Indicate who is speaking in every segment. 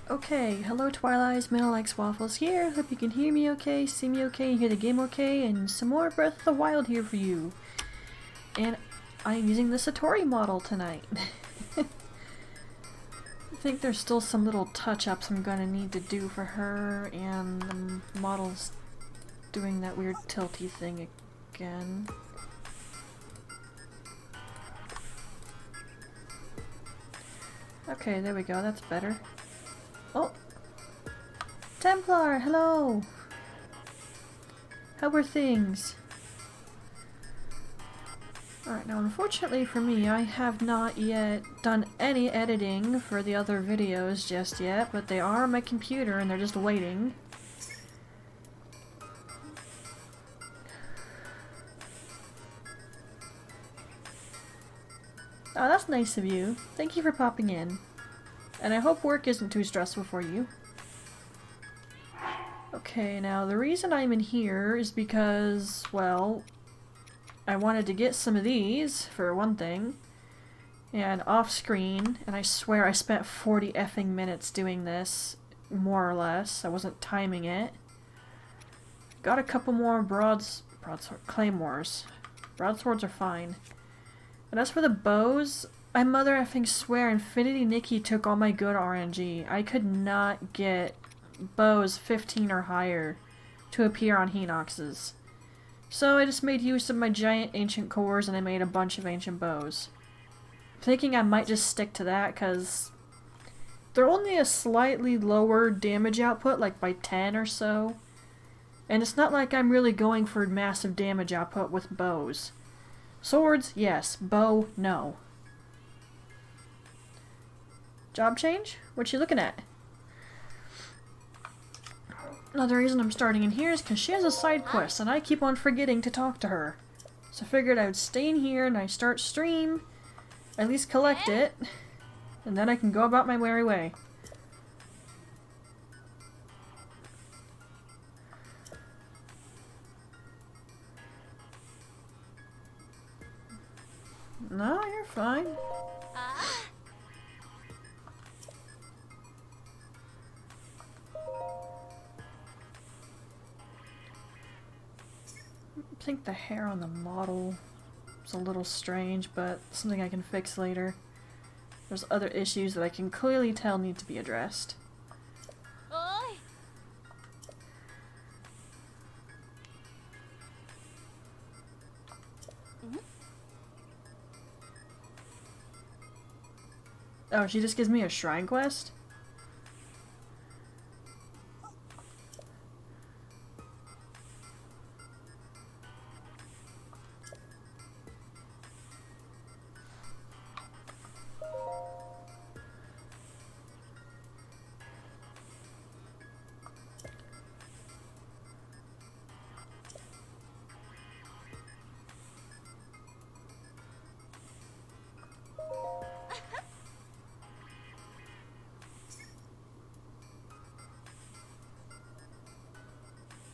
Speaker 1: Okay, hello Twilight, Middle Likes Waffles here. Hope you can hear me okay, see me okay, hear the game okay, and some more Breath of the Wild here for you. And I'm using the Satori model tonight. I think there's still some little touch-ups I'm gonna need to do for her, and the model's doing that weird tilty thing again. Okay, there we go, that's better. Oh! Templar, hello! How were things? Alright, now unfortunately for me, I have not yet done any editing for the other videos just yet, but they are on my computer and they're just waiting. Oh, that's nice of you. Thank you for popping in. And I hope work isn't too stressful for you. Okay, now the reason I'm in here is because, well, I wanted to get some of these, for one thing, and off screen, and I swear I spent 40 effing minutes doing this, more or less. I wasn't timing it. Got a couple more claymores. Broadswords are fine. And as for the bows, I mother effing swear Infinity Nikki took all my good RNG. I could not get bows 15 or higher to appear on Hinoxes. So I just made use of my giant ancient cores and I made a bunch of ancient bows. I'm thinking I might just stick to that because they're only a slightly lower damage output, like by 10 or so. And it's not like I'm really going for massive damage output with bows. Swords, yes. Bow, no. Job change? What you looking at? Another reason I'm starting in here is because she has a side quest and I keep on forgetting to talk to her. So I figured I would stay in here and I start stream, at least collect it, and then I can go about my merry way. No, you're fine. I think the hair on the model is a little strange, but something I can fix later. There's other issues that I can clearly tell need to be addressed. Oh, she just gives me a shrine quest?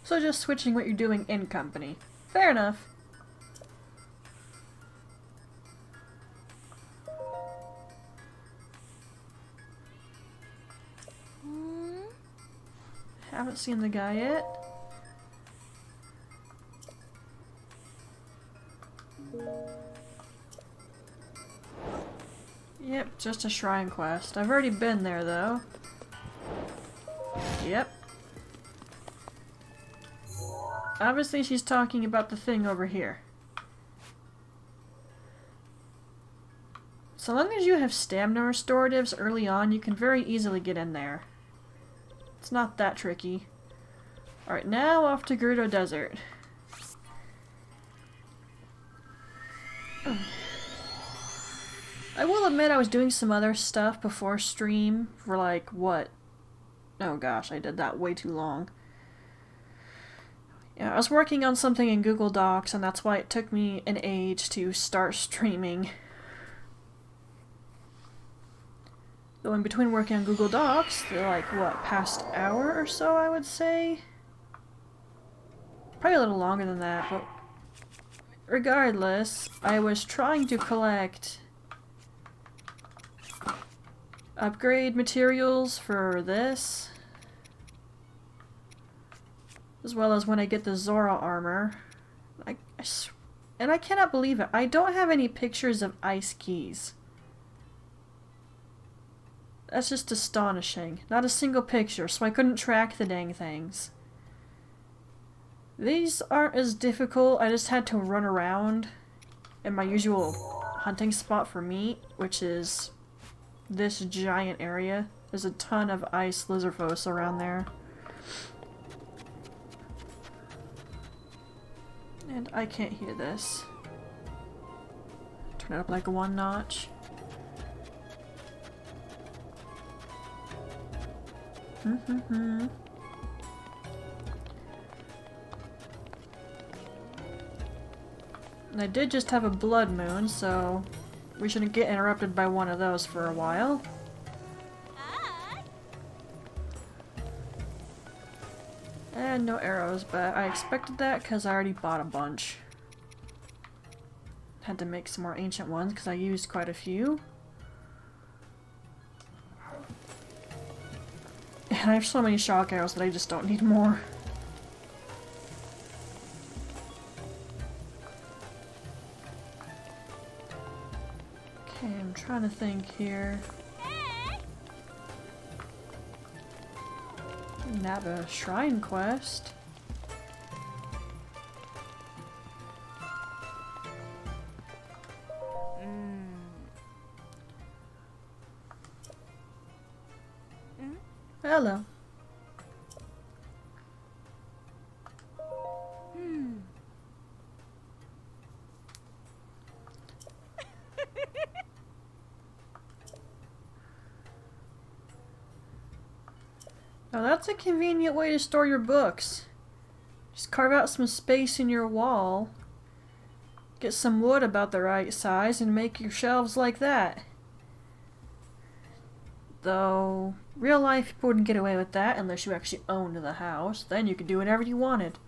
Speaker 1: So just switching what you're doing in company. Fair enough. Haven't seen the guy yet. Yep, just a shrine quest. I've already been there though. Yep. Obviously she's talking about the thing over here. So long as you have stamina restoratives early on, you can very easily get in there. It's not that tricky. Alright, now off to Gerudo Desert. I will admit I was doing some other stuff before stream for like, what? Oh gosh, I did that way too long. Yeah, I was working on something in Google Docs and that's why it took me an age to start streaming. Though in between working on Google Docs, the like, what, past hour or so, I would say? Probably a little longer than that, but regardless, I was trying to collect upgrade materials for this, as well as when I get the Zora armor. And I cannot believe it, I don't have any pictures of ice keys. That's just astonishing. Not a single picture, so I couldn't track the dang things. These aren't as difficult, I just had to run around in my usual hunting spot for meat, which is this giant area. There's a ton of ice lizardphos around there. And I can't hear this. Turn it up like one notch. And I did just have a blood moon, so we shouldn't get interrupted by one of those for a while. And no arrows, but I expected that because I already bought a bunch. Had to make some more ancient ones because I used quite a few. And I have so many shock arrows that I just don't need more. Okay, I'm trying to think here. Didn't have a shrine quest. Hello. Now that's a convenient way to store your books. Just carve out some space in your wall, get some wood about the right size, and make your shelves like that. Though, real life people wouldn't get away with that unless you actually owned the house. Then you could do whatever you wanted.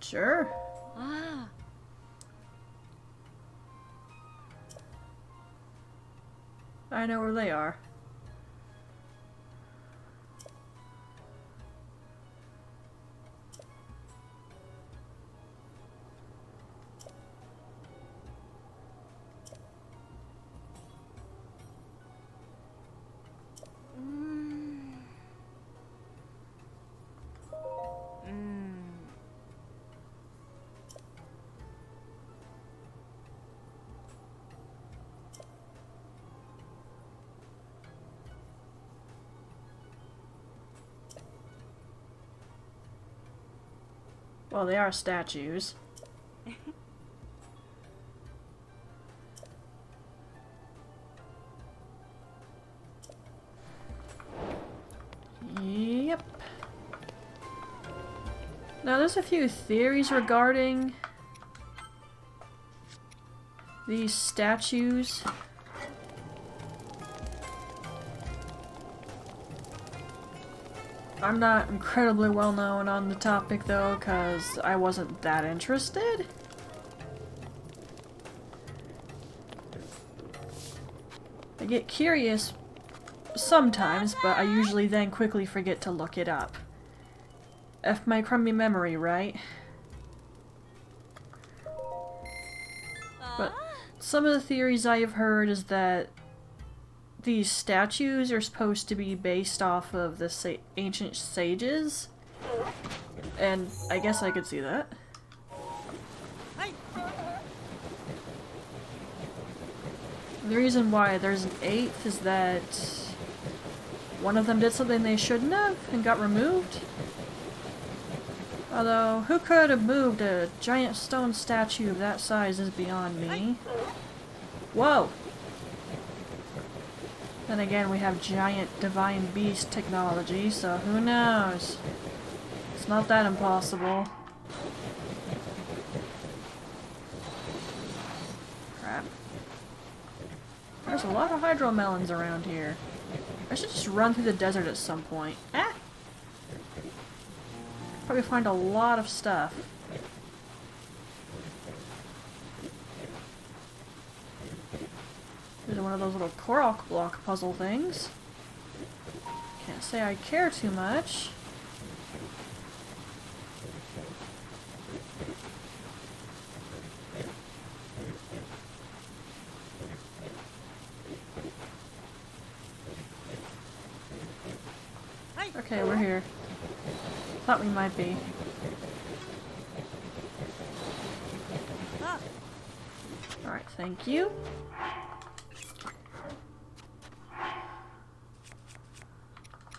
Speaker 1: Sure. I know where they are. Well, they are statues. Yep. Now, there's a few theories regarding these statues. I'm not incredibly well known on the topic though, because I wasn't that interested. I get curious sometimes, but I usually then quickly forget to look it up. F my crummy memory, right? But some of the theories I have heard is that these statues are supposed to be based off of the ancient sages, and I guess I could see that. The reason why there's an 8th is that one of them did something they shouldn't have and got removed. Although, who could have moved a giant stone statue of that size is beyond me. Whoa! Then again, we have giant divine beast technology, so who knows? It's not that impossible. Crap. There's a lot of hydromelons around here. I should just run through the desert at some point. Ah! Probably find a lot of stuff. There's one of those little coral block puzzle things. Can't say I care too much. Okay, we're here. Thought we might be. Alright, thank you.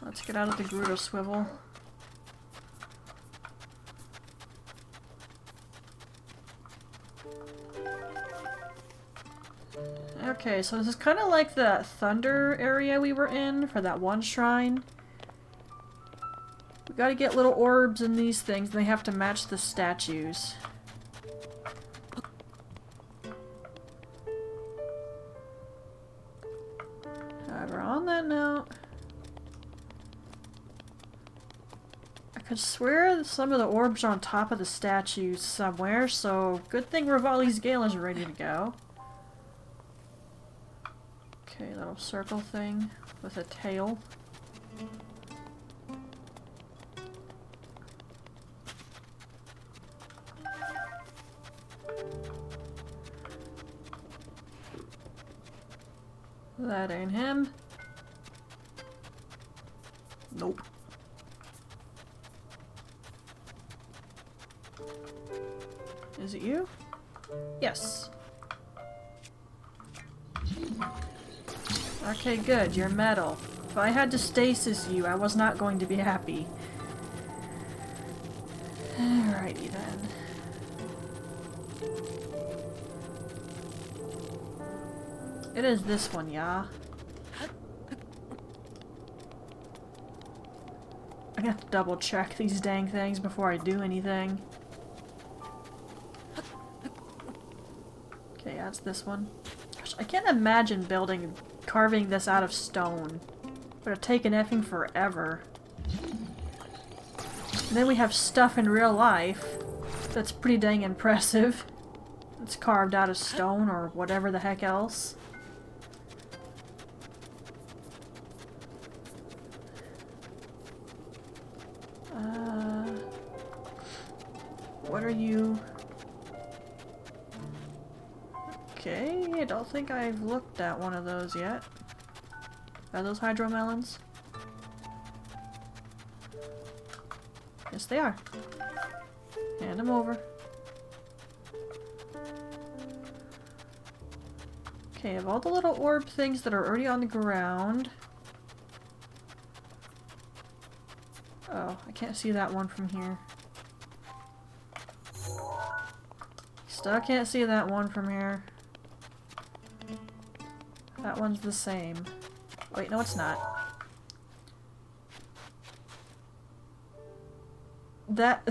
Speaker 1: Let's get out of the Gerudo swivel. Okay, so this is kind of like the thunder area we were in for that one shrine. We gotta get little orbs in these things, and they have to match the statues. However, on that note, I could swear that some of the orbs are on top of the statues somewhere, so good thing Rivali's Gale is ready to go. Okay, little circle thing with a tail. That ain't him. Nope. Is it you? Yes. Okay, good. You're metal. If I had to stasis you, I was not going to be happy. Alrighty then. It is this one, yeah. I have to double check these dang things before I do anything. Okay, that's this one. Gosh, I can't imagine carving this out of stone. Would have taken effing forever. And then we have stuff in real life that's pretty dang impressive. It's carved out of stone or whatever the heck else. What are you? Okay, I don't think I've looked at one of those yet. Are those hydromelons? Yes, they are. Hand them over. Okay, of all the little orb things that are already on the ground... Oh, I can't see that one from here. Still can't see that one from here. That one's the same. Wait, no it's not. That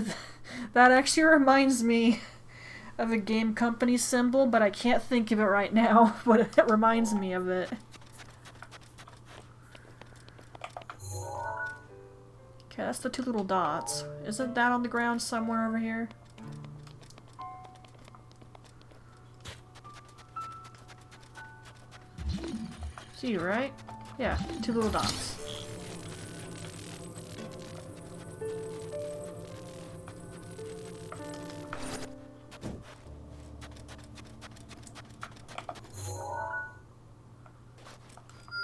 Speaker 1: actually reminds me of a game company symbol, but I can't think of it right now, but it reminds me of it. Okay, that's the two little dots. Isn't that on the ground somewhere over here? See you, right? Yeah, two little dots.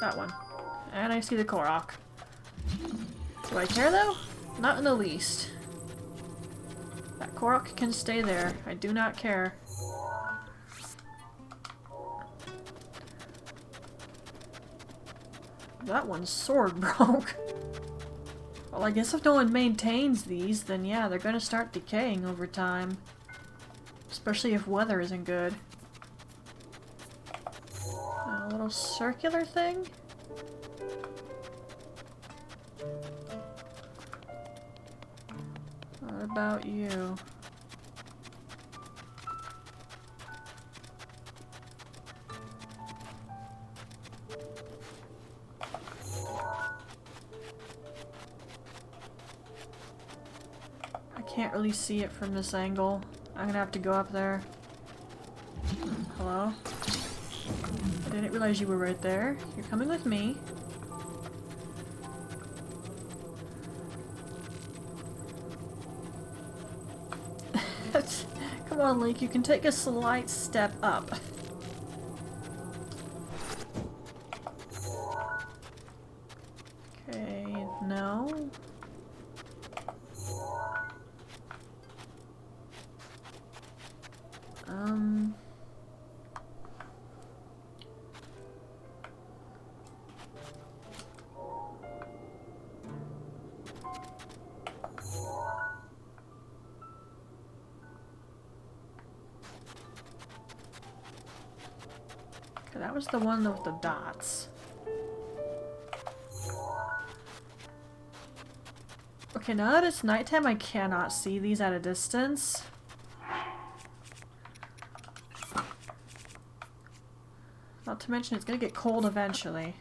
Speaker 1: That one. And I see the Korok. Do I care though? Not in the least. That Korok can stay there. I do not care. That one's sword broke. Well, I guess if no one maintains these, then yeah, they're gonna start decaying over time. Especially if weather isn't good. A little circular thing? What about you? I can't really see it from this angle. I'm gonna have to go up there. Hello? I didn't realize you were right there. You're coming with me. Come on, Link, you can take a slight step up. Okay, no. Okay, that was the one with the dots. Okay, now that it's nighttime, I cannot see these at a distance. Not to mention, it's gonna get cold eventually.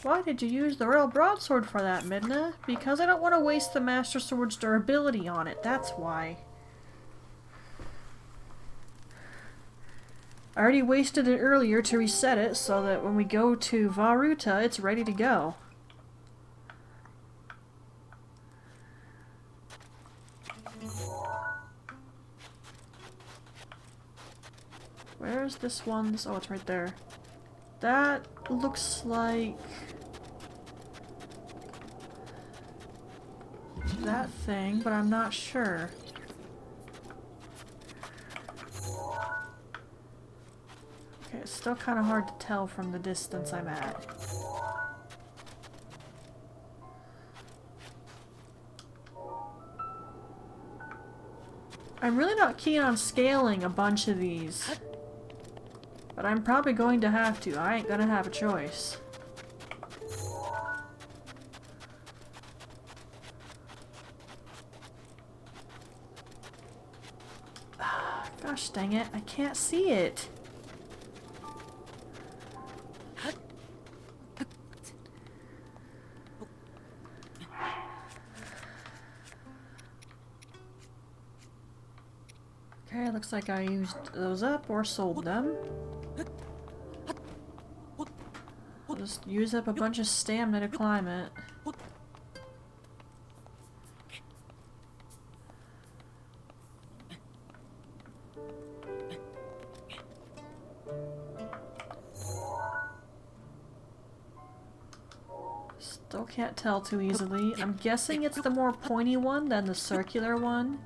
Speaker 1: Why did you use the Royal Broadsword for that, Midna? Because I don't want to waste the Master Sword's durability on it, that's why. I already wasted it earlier to reset it so that when we go to Vah Ruta, it's ready to go. Where's this one? Oh, it's right there. That looks like that thing, but I'm not sure. Okay, it's still kind of hard to tell from the distance I'm at. I'm really not keen on scaling a bunch of these. But I'm probably going to have to. I ain't gonna have a choice. Gosh dang it, I can't see it. Okay, looks like I used those up or sold them. I'll just use up a bunch of stamina to climb it. Still can't tell too easily. I'm guessing it's the more pointy one than the circular one.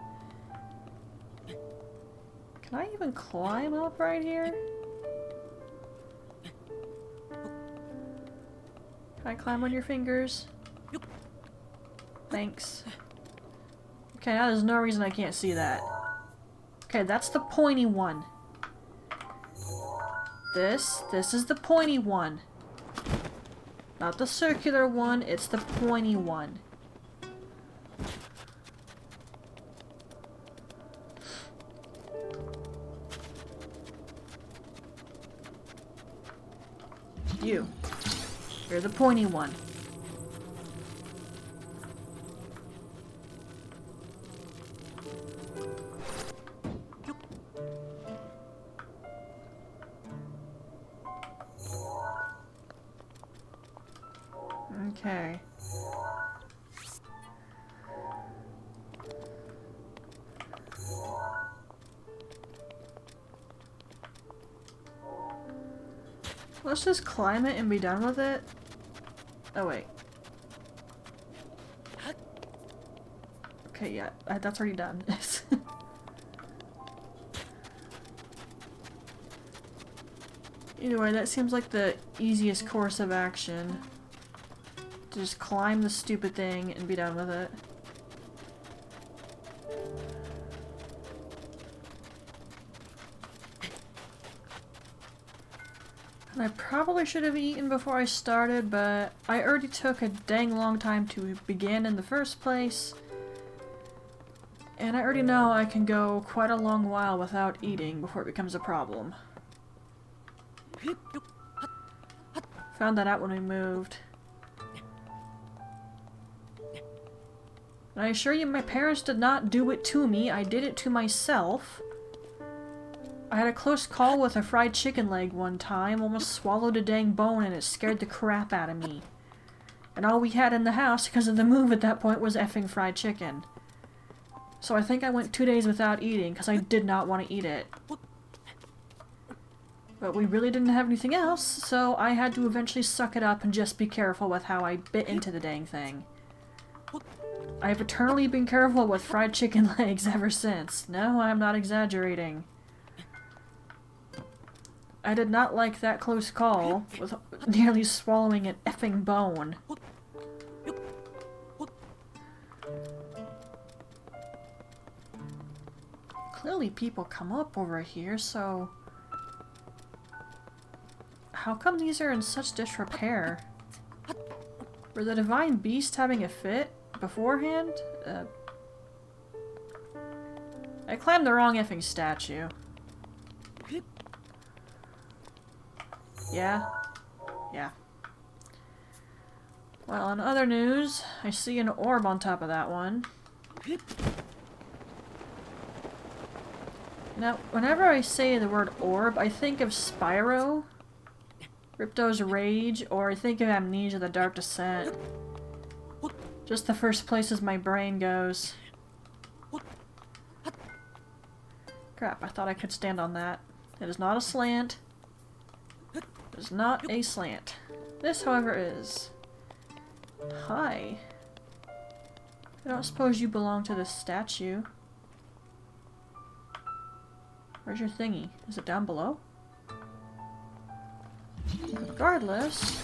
Speaker 1: Can I even climb up right here? Can I climb on your fingers? Thanks. Okay, now there's no reason I can't see that. Okay, that's the pointy one. This is the pointy one. Not the circular one, it's the pointy one. You're the pointy one. Okay. Let's just climb it and be done with it. Oh wait. Okay, yeah, that's already done. Anyway, that seems like the easiest course of action. To just climb the stupid thing and be done with it. And I probably should have eaten before I started, but I already took a dang long time to begin in the first place. And I already know I can go quite a long while without eating before it becomes a problem. Found that out when we moved. And I assure you, my parents did not do it to me, I did it to myself. I had a close call with a fried chicken leg one time, almost swallowed a dang bone and it scared the crap out of me. And all we had in the house, because of the move at that point, was effing fried chicken. So I think I went 2 days without eating, because I did not want to eat it. But we really didn't have anything else, so I had to eventually suck it up and just be careful with how I bit into the dang thing. I have eternally been careful with fried chicken legs ever since. No, I'm not exaggerating. I did not like that close call with nearly swallowing an effing bone. Clearly people come up over here, so... How come these are in such disrepair? Were the divine beast having a fit beforehand? I climbed the wrong effing statue. Yeah? Yeah. Well, in other news, I see an orb on top of that one. Now, whenever I say the word orb, I think of Spyro, Ripto's Rage, or I think of Amnesia: The Dark Descent. Just the first places my brain goes. Crap, I thought I could stand on that. It is not a slant. It is not a slant. This, however, is. Hi. I don't suppose you belong to this statue. Where's your thingy? Is it down below? Regardless...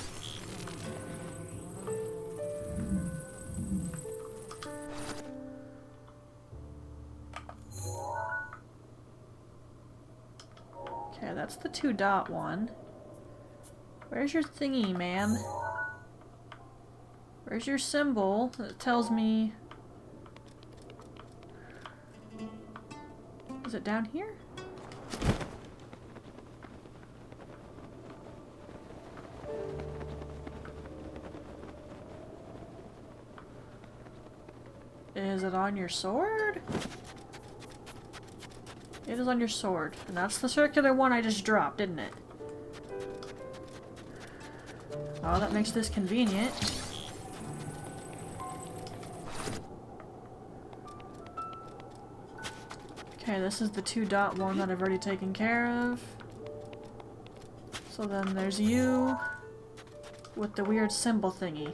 Speaker 1: Okay, that's the 2-dot one. Where's your thingy, ma'am? Where's your symbol that tells me... Is it down here? Is it on your sword? It is on your sword. And that's the circular one I just dropped, didn't it? Oh, that makes this convenient. Okay, this is the 2-dot one that I've already taken care of. So then there's you with the weird symbol thingy.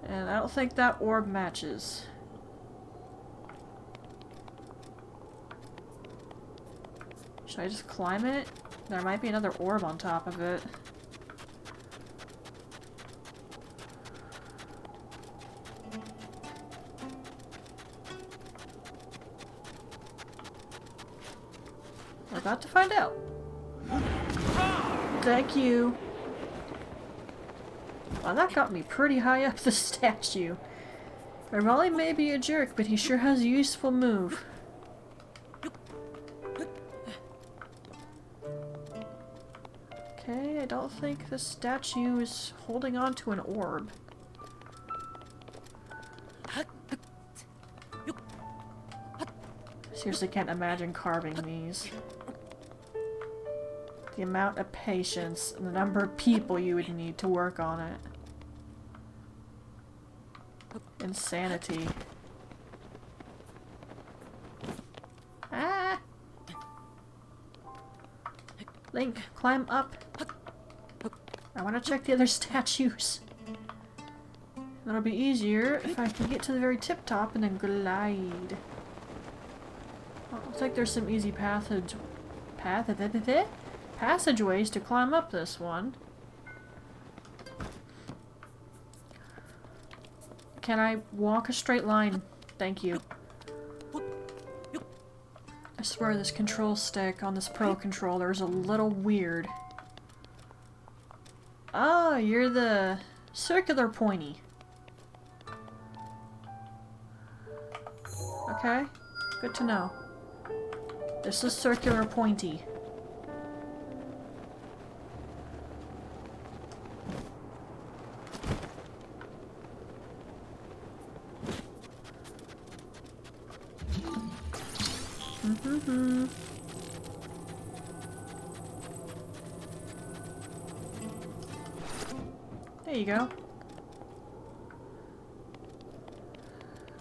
Speaker 1: And I don't think that orb matches. Should I just climb it? There might be another orb on top of it. We're about to find out. Thank you. Well, that got me pretty high up the statue. Raleigh may be a jerk, but he sure has a useful move. Okay, I don't think the statue is holding on to an orb. Seriously can't imagine carving these. The amount of patience and the number of people you would need to work on it. Insanity. Ah! Link, climb up. I want to check the other statues. That'll be easier if I can get to the very tip top and then glide. Well, looks like there's some easy passageways to climb up this one. Can I walk a straight line? Thank you. I swear this control stick on this Pro controller is a little weird. Oh, you're the circular pointy. Okay, good to know. This is circular pointy. Mm-hmm. There you go.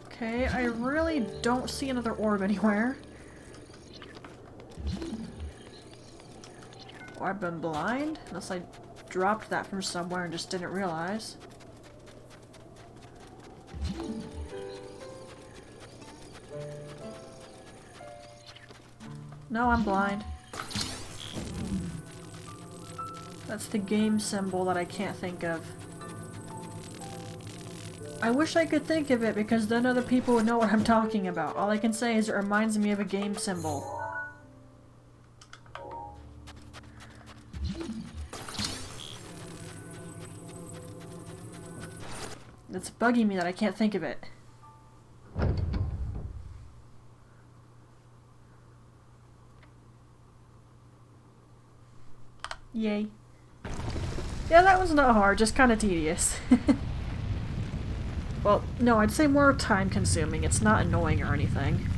Speaker 1: Okay, I really don't see another orb anywhere. Or I've been blind? Unless I dropped that from somewhere and just didn't realize. No, I'm blind. That's the game symbol that I can't think of. I wish I could think of it because then other people would know what I'm talking about. All I can say is it reminds me of a game symbol. It's bugging me that I can't think of it. Yay. Yeah, that was not hard, just kind of tedious. Well, no, I'd say more time-consuming. It's not annoying or anything.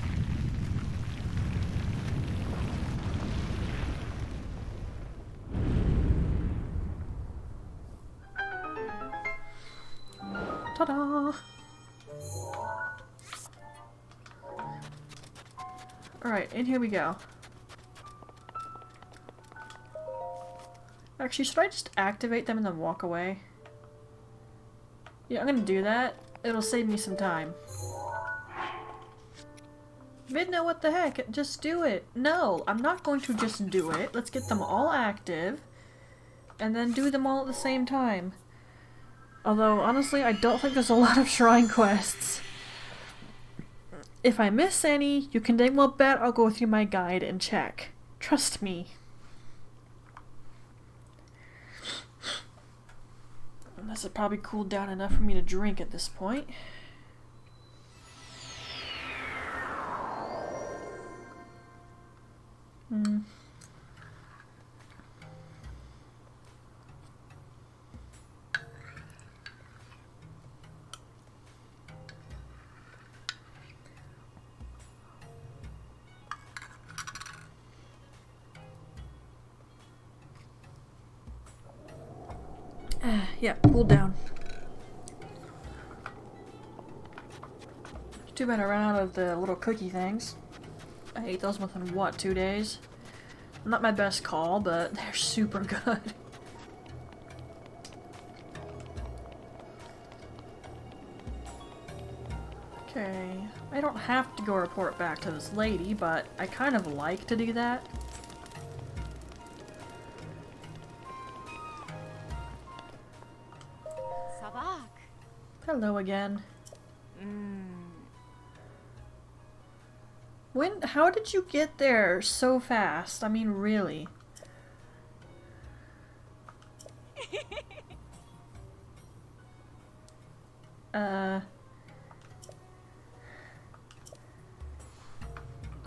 Speaker 1: Ta-da! Alright, in here we go. Actually, should I just activate them and then walk away? Yeah, I'm gonna do that. It'll save me some time. Midna, what the heck? Just do it. No, I'm not going to just do it. Let's get them all active and then do them all at the same time. Although, honestly, I don't think there's a lot of shrine quests. If I miss any, you can dang well bet I'll go through my guide and check. Trust me. Unless it probably cooled down enough for me to drink at this point. Yeah, cooled down. Too bad I ran out of the little cookie things. I ate those within, what, 2 days? Not my best call, but they're super good. Okay, I don't have to go report back to this lady, but I kind of like to do that. Hello again. How did you get there so fast? I mean, really.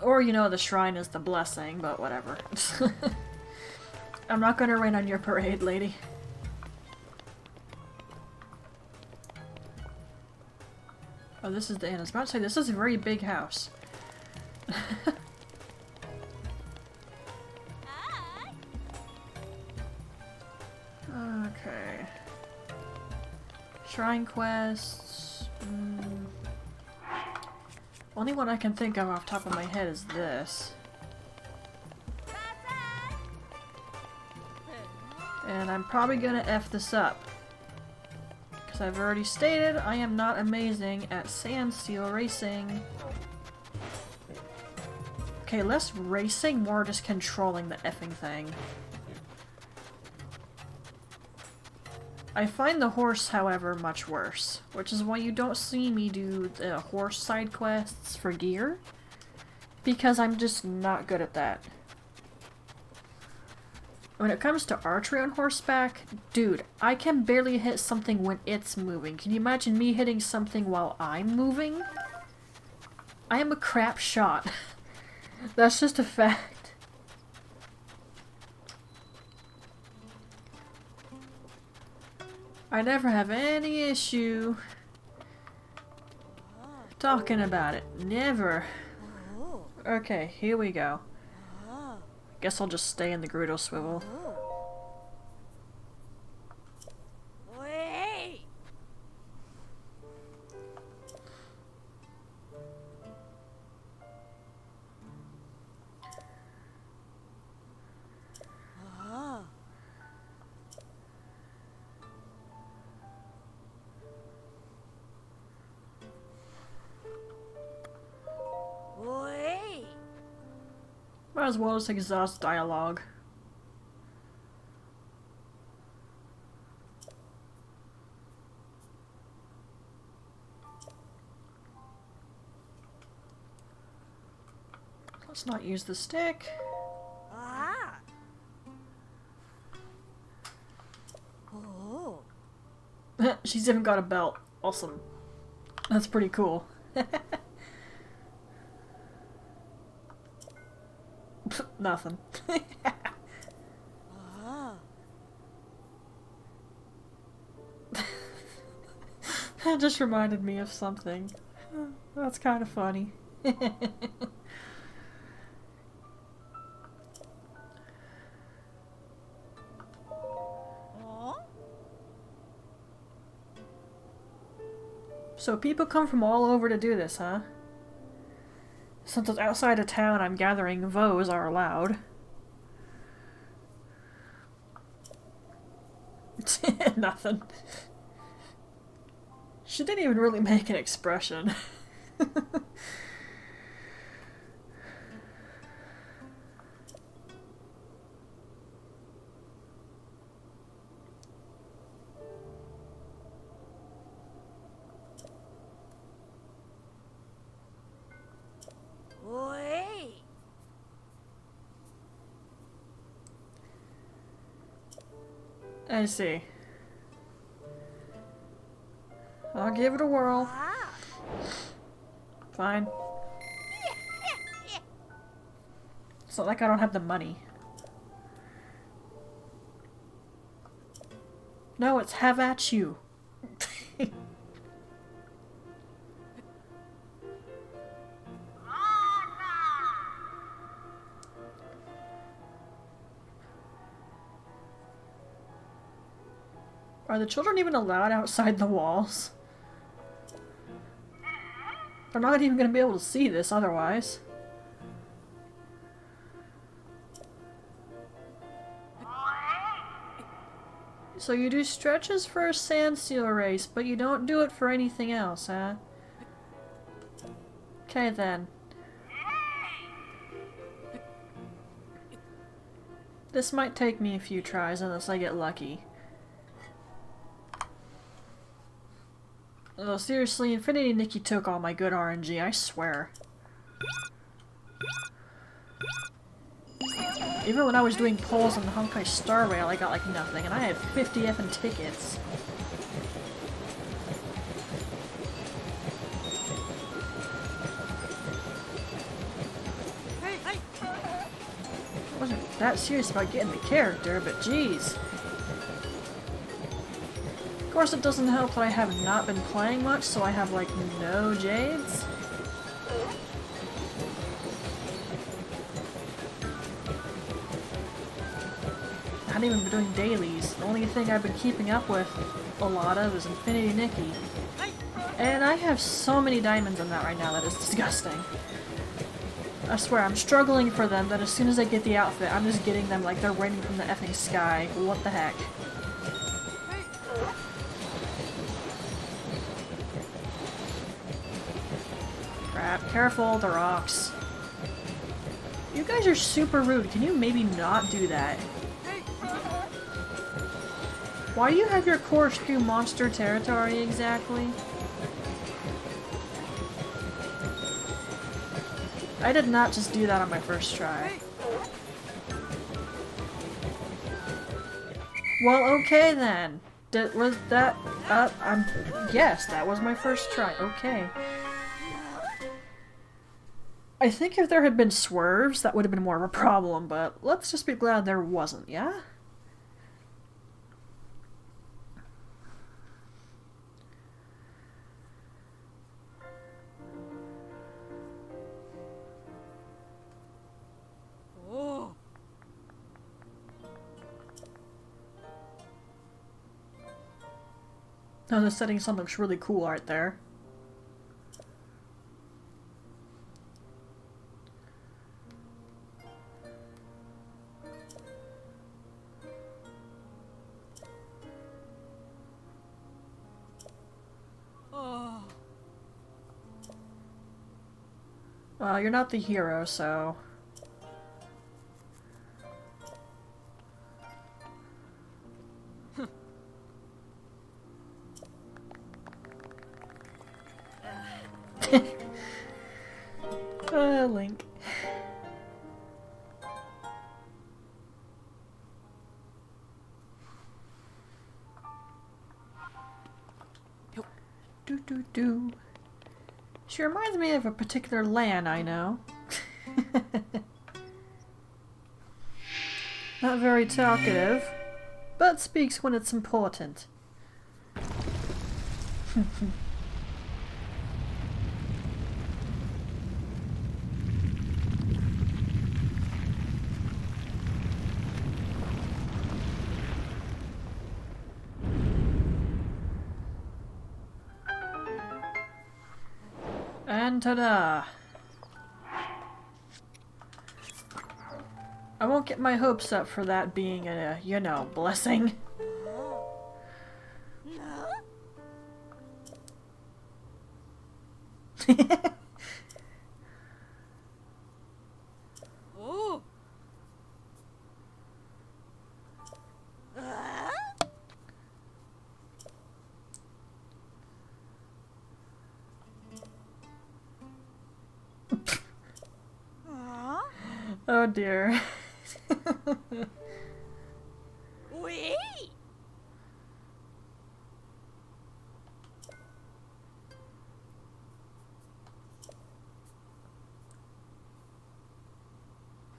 Speaker 1: Or, you know, the shrine is the blessing, but whatever. I'm not gonna rain on your parade, lady. Oh, this is the inn. I was about to say, this is a very big house. Okay. Shrine quests. Only one I can think of off the top of my head is this. And I'm probably gonna F this up. Because I've already stated I am not amazing at sandsteel racing. Okay, less racing, more just controlling the effing thing. I find the horse, however, much worse, which is why you don't see me do the horse side quests for gear. Because I'm just not good at that. When it comes to archery on horseback, dude, I can barely hit something when it's moving. Can you imagine me hitting something while I'm moving? I am a crap shot. That's just a fact. I never have any issue talking about it. Never. Okay, here we go. Guess I'll just stay in the Gerudo swivel. Might as well just exhaust dialogue. Let's not use the stick. She's even got a belt. Awesome. That's pretty cool. Nothing. That just reminded me of something. That's kind of funny. So people come from all over to do this, huh? Since it's outside of town, I'm gathering voes are allowed. Nothing. She didn't even really make an expression. I see. I'll give it a whirl. Fine. It's not like I don't have the money. No, it's have at you. Are the children even allowed outside the walls? They're not even going to be able to see this otherwise. So you do stretches for a sand seal race, but you don't do it for anything else, huh? Okay then. This might take me a few tries unless I get lucky. Oh, seriously, Infinity Nikki took all my good RNG, I swear. Even when I was doing polls on the Honkai Star Rail, I got like nothing, and I had 50 effing tickets. I wasn't that serious about getting the character, but jeez. Of course, it doesn't help that I have not been playing much, so I have, like, no jades. I haven't even been doing dailies. The only thing I've been keeping up with a lot of is Infinity Nikki. And I have so many diamonds in that right now that it's disgusting. I swear, I'm struggling for them, that as soon as I get the outfit, I'm just getting them like they're raining from the effing sky. What the heck? Crap, careful, the rocks. You guys are super rude. Can you maybe not do that? Why do you have your corkscrew monster territory exactly? I did not just do that on my first try. Well, okay then. Was that, yes, that was my first try. Okay. I think if there had been swerves, that would have been more of a problem, but let's just be glad there wasn't, yeah? Oh, the setting sun looks really cool right there. Well, you're not the hero, so... Link. Do. She reminds me of a particular land I know. Not very talkative, but speaks when it's important. And ta-da! I won't get my hopes up for that being a, you know, blessing. Oh dear.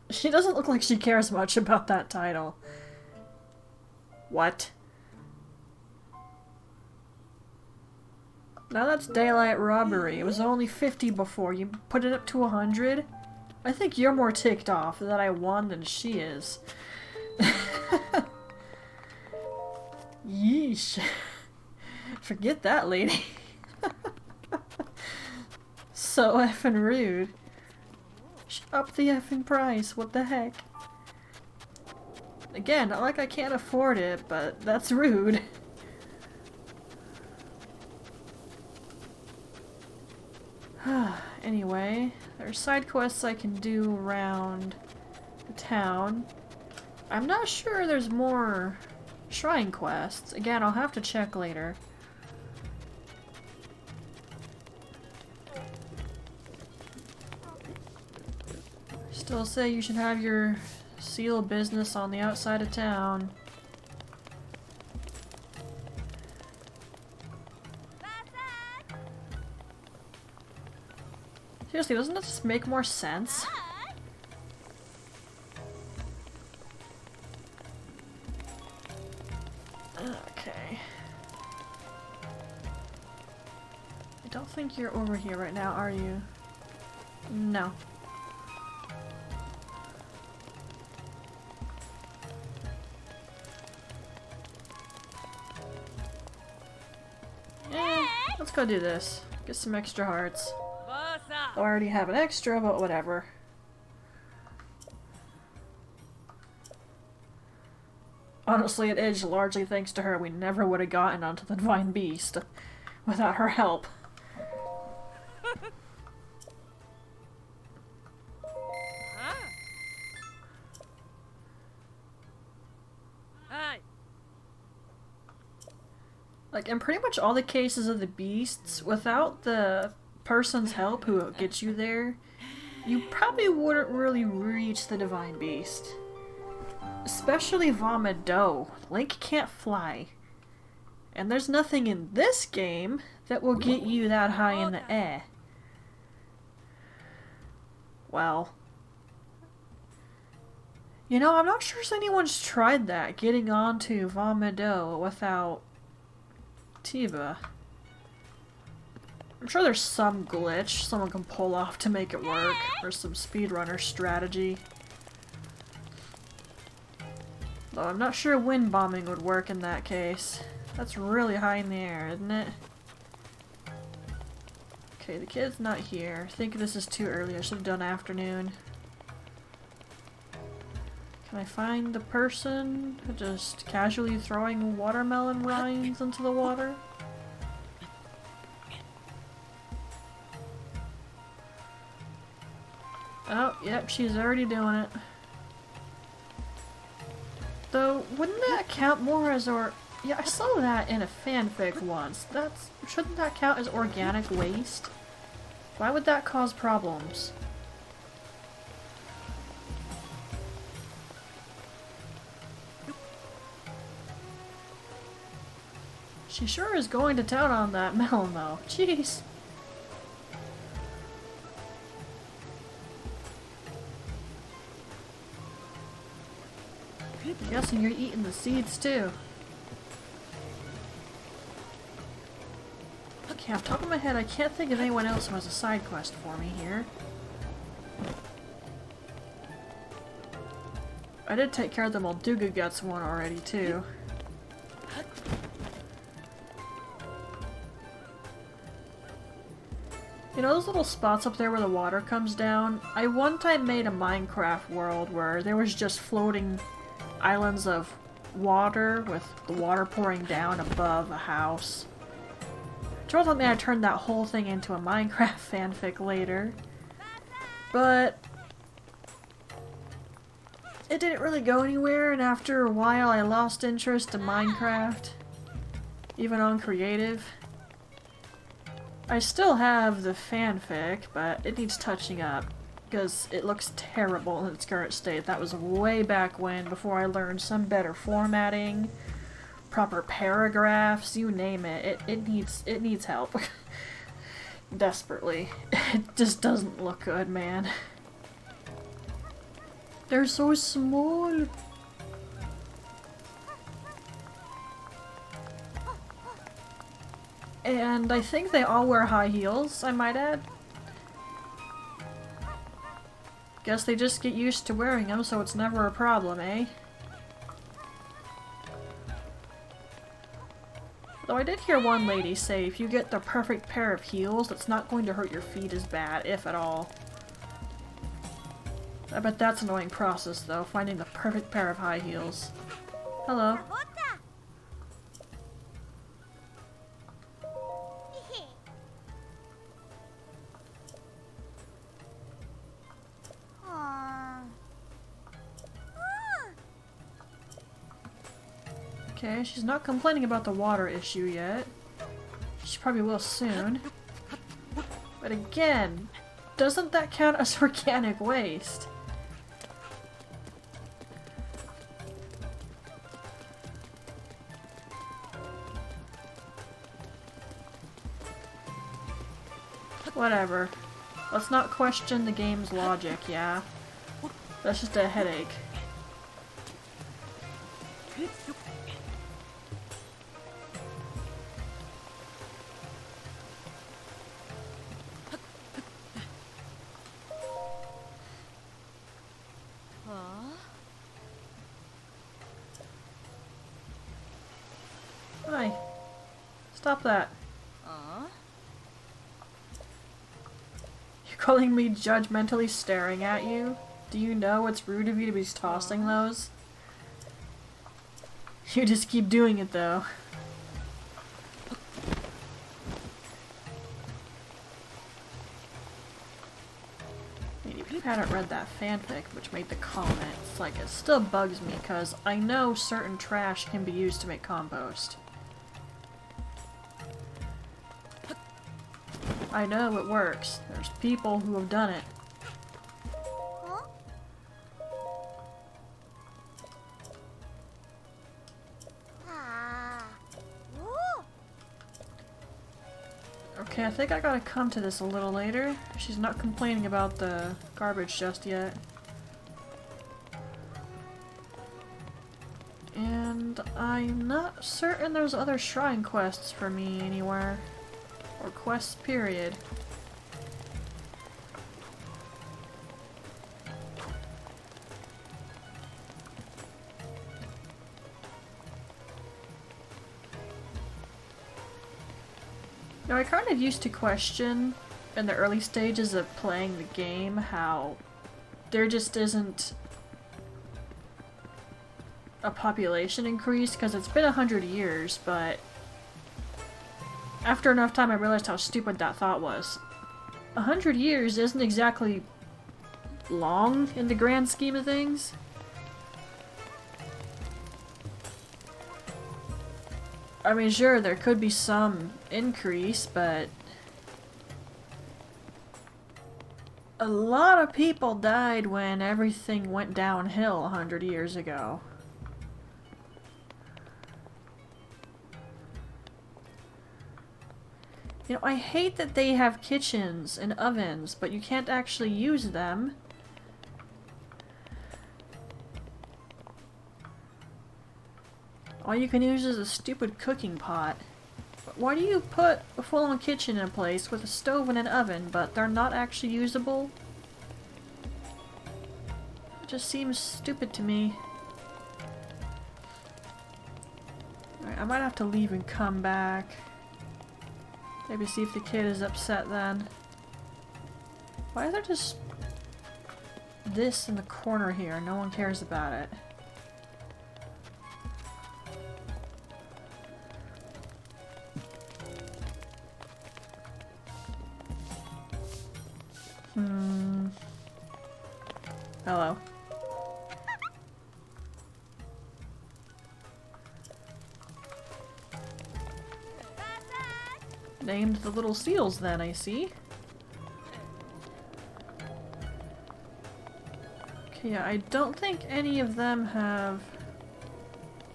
Speaker 1: She doesn't look like she cares much about that title. What? Now that's daylight robbery. It was only 50 before. You put it up to 100? I think you're more ticked off that I won than she is. Yeesh. Forget that, lady. So effing rude. Up the effing price, what the heck? Again, not like I can't afford it, but that's rude. Anyway, there are side quests I can do around the town. I'm not sure there's more shrine quests. Again, I'll have to check later. Still say you should have your seal business on the outside of town. Seriously, doesn't that just make more sense? Okay. I don't think you're over here right now, are you? No. Let's go do this. Get some extra hearts. I already have an extra, but whatever. Honestly, at Edge, largely thanks to her, we never would have gotten onto the Divine Beast without her help. Like, in pretty much all the cases of the beasts, without the person's help who gets you there, you probably wouldn't really reach the Divine Beast. Especially Vah Ruta. Link can't fly. And there's nothing in this game that will get you that high in the air. Well. You know, I'm not sure if anyone's tried that, getting onto Vah Ruta without Tiba. I'm sure there's some glitch someone can pull off to make it work, or some speedrunner strategy. Though I'm not sure wind bombing would work in that case. That's really high in the air, isn't it? Okay, the kid's not here. I think this is too early. I should have done afternoon. Can I find the person just casually throwing watermelon rinds into the water? Oh, yep, she's already doing it. Though, wouldn't that count more as yeah, I saw that in a fanfic once. Shouldn't that count as organic waste? Why would that cause problems? She sure is going to town on that melon though. Jeez. I'm guessing you're eating the seeds too. Okay, off the top of my head, I can't think of anyone else who has a side quest for me here. I did take care of the Molduga Guts one already too. You know those little spots up there where the water comes down? I one time made a Minecraft world where there was just floating islands of water with the water pouring down above a house. Turns out I turned that whole thing into a Minecraft fanfic later. But it didn't really go anywhere, and after a while I lost interest in Minecraft. Even on creative. I still have the fanfic, but it needs touching up. Because it looks terrible in its current state. That was way back when, before I learned some better formatting, proper paragraphs, you name it. It needs help. Desperately. It just doesn't look good, man. They're so small. And I think they all wear high heels, I might add. Guess they just get used to wearing them, so it's never a problem, eh? Though I did hear one lady say if you get the perfect pair of heels, that's not going to hurt your feet as bad, if at all. I bet that's an annoying process, though, finding the perfect pair of high heels. Hello. Okay, she's not complaining about the water issue yet. She probably will soon. But again, doesn't that count as organic waste? Whatever. Let's not question the game's logic, yeah? That's just a headache. Hi. Stop that. You're calling me judgmentally staring at you? Do you know it's rude of you to be tossing those? You just keep doing it though. Maybe you hadn't read that fanfic which made the comments, like it still bugs me because I know certain trash can be used to make compost. I know it works. There's people who have done it. Okay, I think I gotta come to this a little later. She's not complaining about the garbage just yet. And I'm not certain there's other shrine quests for me anywhere. Or quests, period. Now, I kind of used to question in the early stages of playing the game how there just isn't a population increase, because it's been 100 years, but after enough time I realized how stupid that thought was. 100 years isn't exactly long in the grand scheme of things. I mean, sure, there could be some increase, but a lot of people died when everything went downhill 100 years ago. You know, I hate that they have kitchens and ovens, but you can't actually use them. All you can use is a stupid cooking pot. Why do you put a full-on kitchen in place with a stove and an oven, but they're not actually usable? It just seems stupid to me. Alright, I might have to leave and come back. Maybe see if the kid is upset then. Why is there just this in the corner here? No one cares about it. Hello. Named the little seals then, I see. Okay, yeah, I don't think any of them have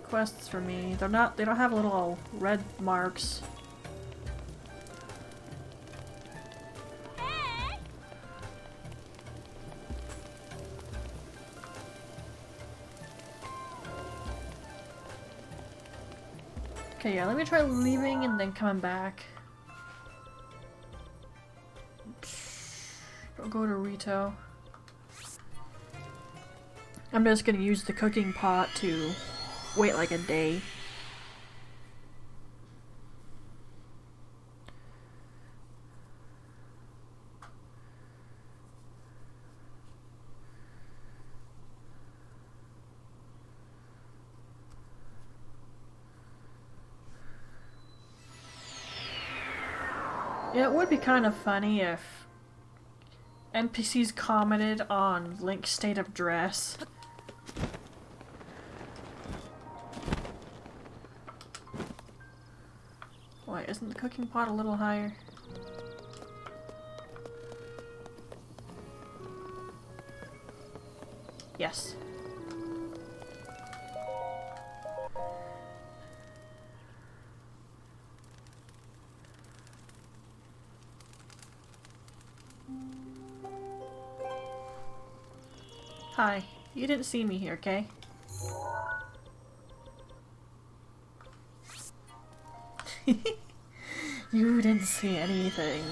Speaker 1: quests for me. They don't have little red marks. Okay, yeah, let me try leaving and then coming back. Don't go to Rito. I'm just gonna use the cooking pot to wait like a day. Yeah, it would be kind of funny if NPCs commented on Link's state of dress. Wait, isn't the cooking pot a little higher? Yes. Hi. You didn't see me here, okay? You didn't see anything.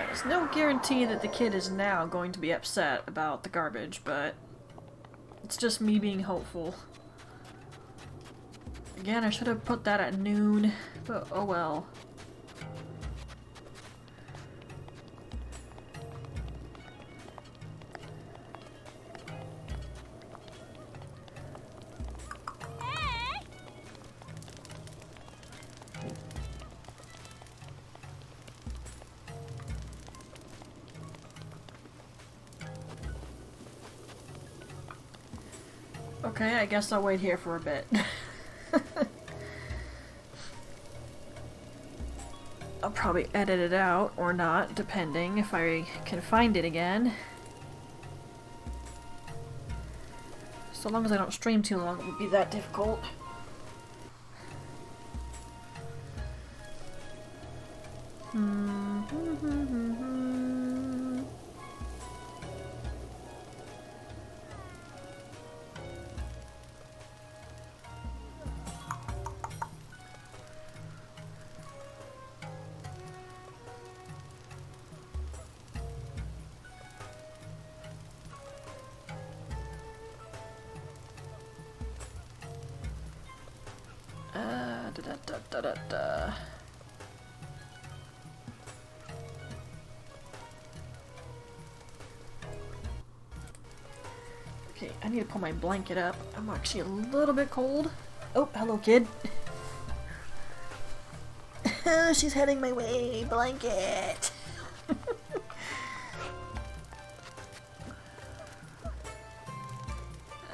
Speaker 1: There's no guarantee that the kid is now going to be upset about the garbage, but it's just me being hopeful. Again, I should have put that at noon, but oh well. Okay, I guess I'll wait here for a bit. I'll probably edit it out or not, depending if I can find it again. So long as I don't stream too long, it won't be that difficult. Okay, I need to pull my blanket up. I'm actually a little bit cold. Oh, hello, kid. She's heading my way. Blanket.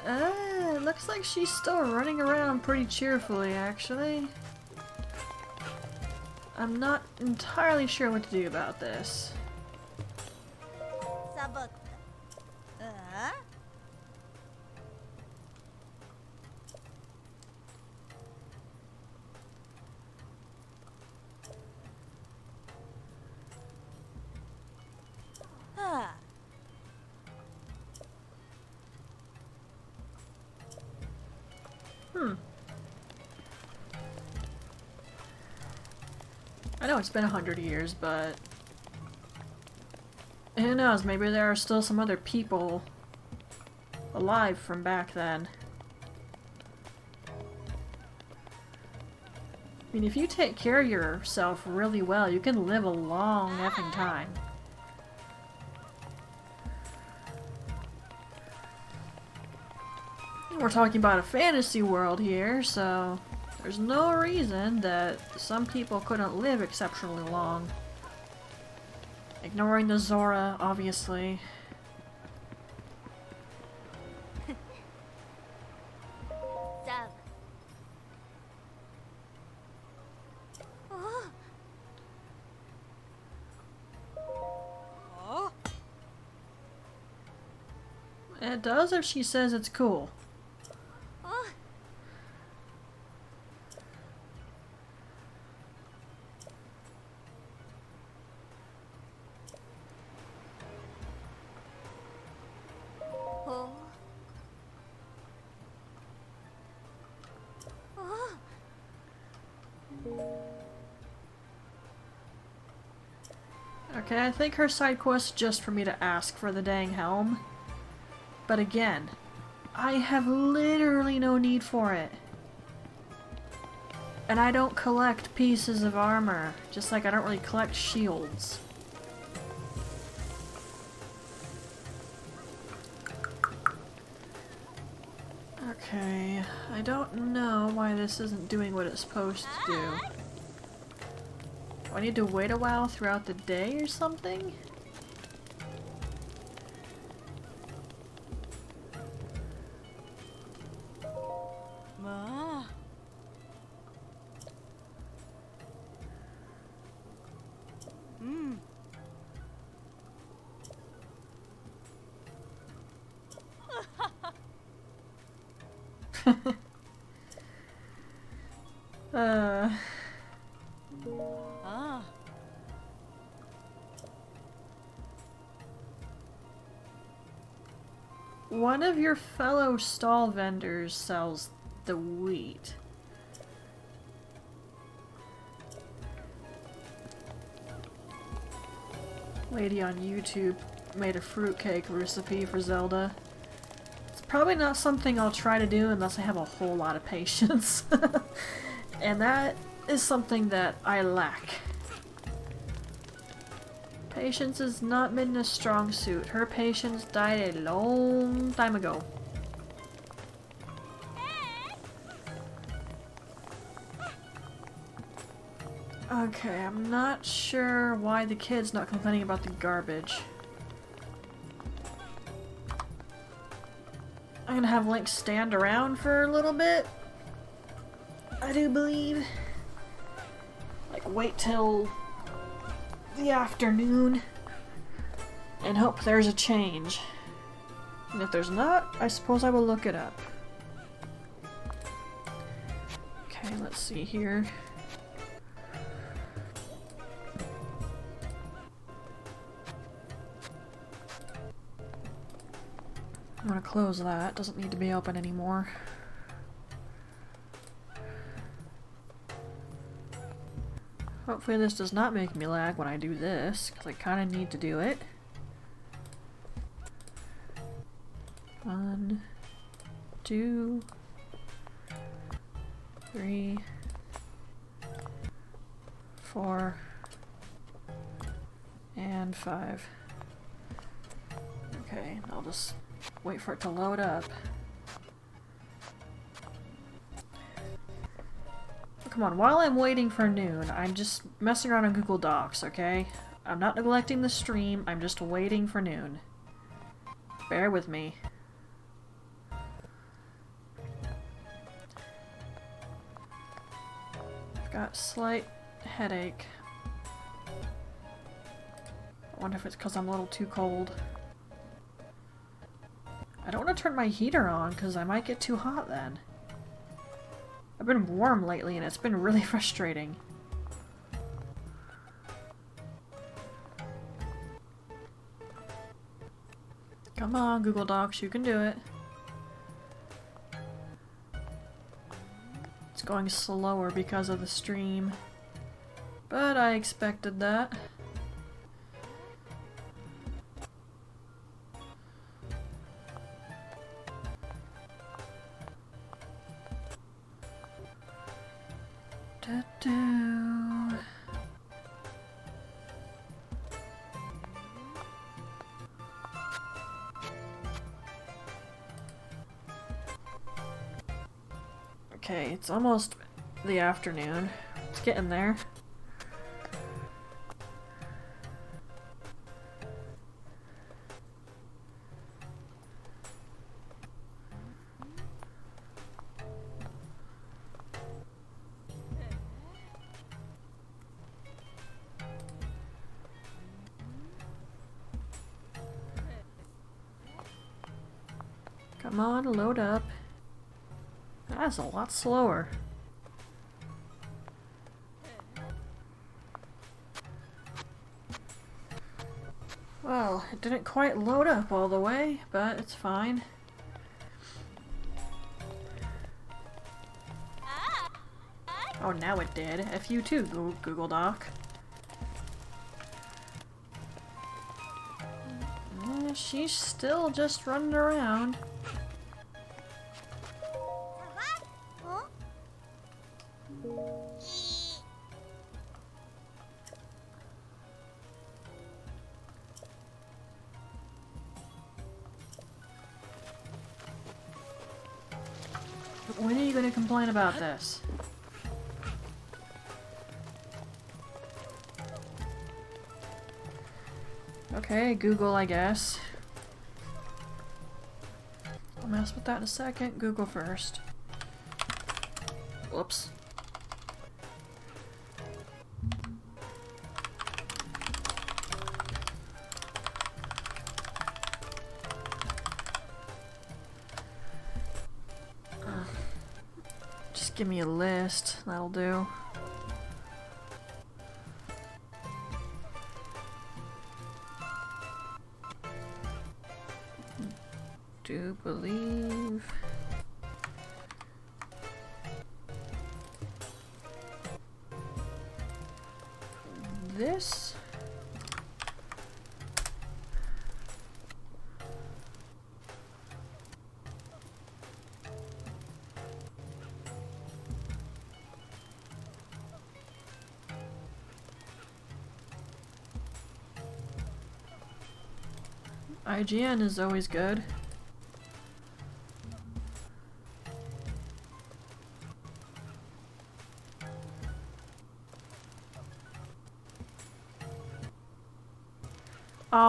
Speaker 1: It looks like she's still running around pretty cheerfully, actually. I'm not entirely sure what to do about this. I know it's been 100 years, but who knows, maybe there are still some other people alive from back then. I mean, if you take care of yourself really well, you can live a long effing time. We're talking about a fantasy world here, so there's no reason that some people couldn't live exceptionally long. Ignoring the Zora, obviously. It does if she says it's cool. Okay, I think her side quest is just for me to ask for the dang helm. But again, I have literally no need for it. And I don't collect pieces of armor, just like I don't really collect shields. Okay, I don't know why this isn't doing what it's supposed to do. Do I need to wait a while throughout the day or something? One of your fellow stall vendors sells the wheat. Lady on YouTube made a fruitcake recipe for Zelda. It's probably not something I'll try to do unless I have a whole lot of patience. And that is something that I lack. Patience has not been a strong suit. Her patience died a long time ago. Okay, I'm not sure why the kid's not complaining about the garbage. I'm gonna have Link stand around for a little bit. I do believe. Like, wait till the afternoon and hope there's a change. And if there's not, I suppose I will look it up. Okay, let's see here. I'm gonna close that. Doesn't need to be open anymore. Hopefully this does not make me lag when I do this, because I kind of need to do it. 1, 2, 3, 4, and 5. Okay, I'll just wait for it to load up. Come on, while I'm waiting for noon, I'm just messing around on Google Docs, okay? I'm not neglecting the stream, I'm just waiting for noon. Bear with me. I've got a slight headache. I wonder if it's because I'm a little too cold. I don't want to turn my heater on because I might get too hot then. I've been warm lately and it's been really frustrating. Come on, Google Docs, you can do it. It's going slower because of the stream, but I expected that. Okay, it's almost the afternoon. It's getting there. Come on, load up. That's a lot slower. Well, it didn't quite load up all the way, but it's fine. Oh, now it did. F you too, Google Doc. She's still just running around. When are you going to complain about this? Okay, Google, I guess. I'll mess with that in a second. Google first. Whoops. Just give me a list. That'll do. Do believe this. IGN is always good.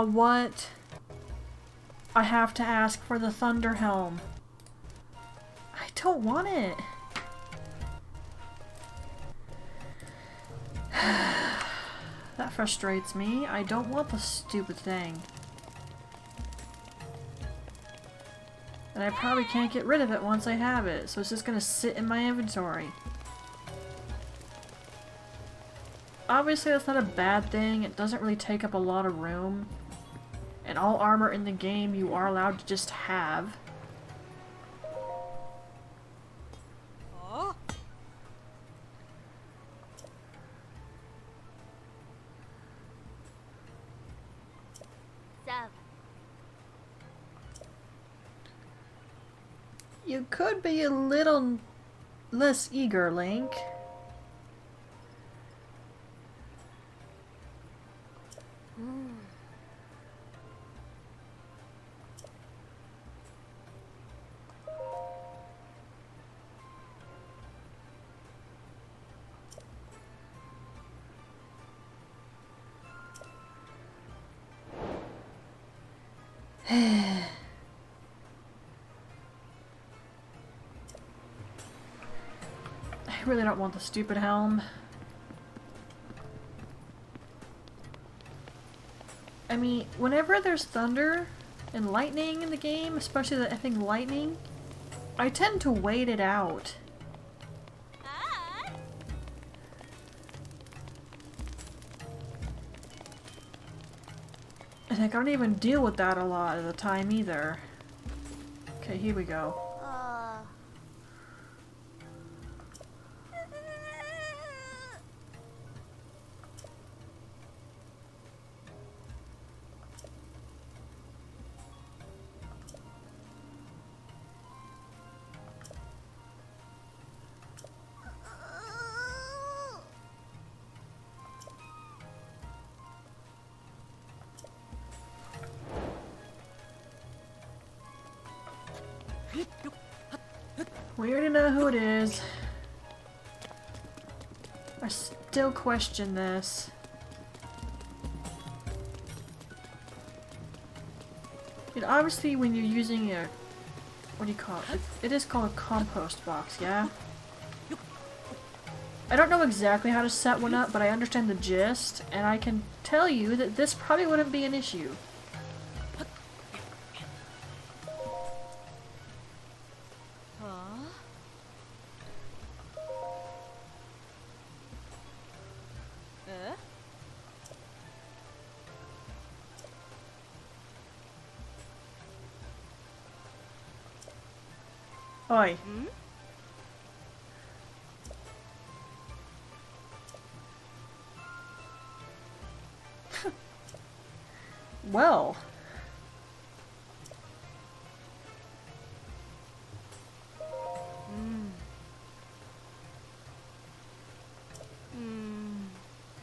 Speaker 1: What? I have to ask for the Thunder Helm. I don't want it. That That frustrates me. I don't want the stupid thing. And I probably can't get rid of it once I have it, so it's just gonna sit in my inventory. Obviously that's not a bad thing, it doesn't really take up a lot of room. And all armor in the game you are allowed to just have. You could be a little less eager, Link. I really don't want the stupid helm. I mean, whenever there's thunder and lightning in the game, especially the effing lightning, I tend to wait it out. And I don't even deal with that a lot of the time either. Okay, here we go. We already know who it is. I still question this. And obviously when you're using a... what do you call it? It is called a compost box, yeah? I don't know exactly how to set one up, but I understand the gist, and I can tell you that this probably wouldn't be an issue. Oi. Well.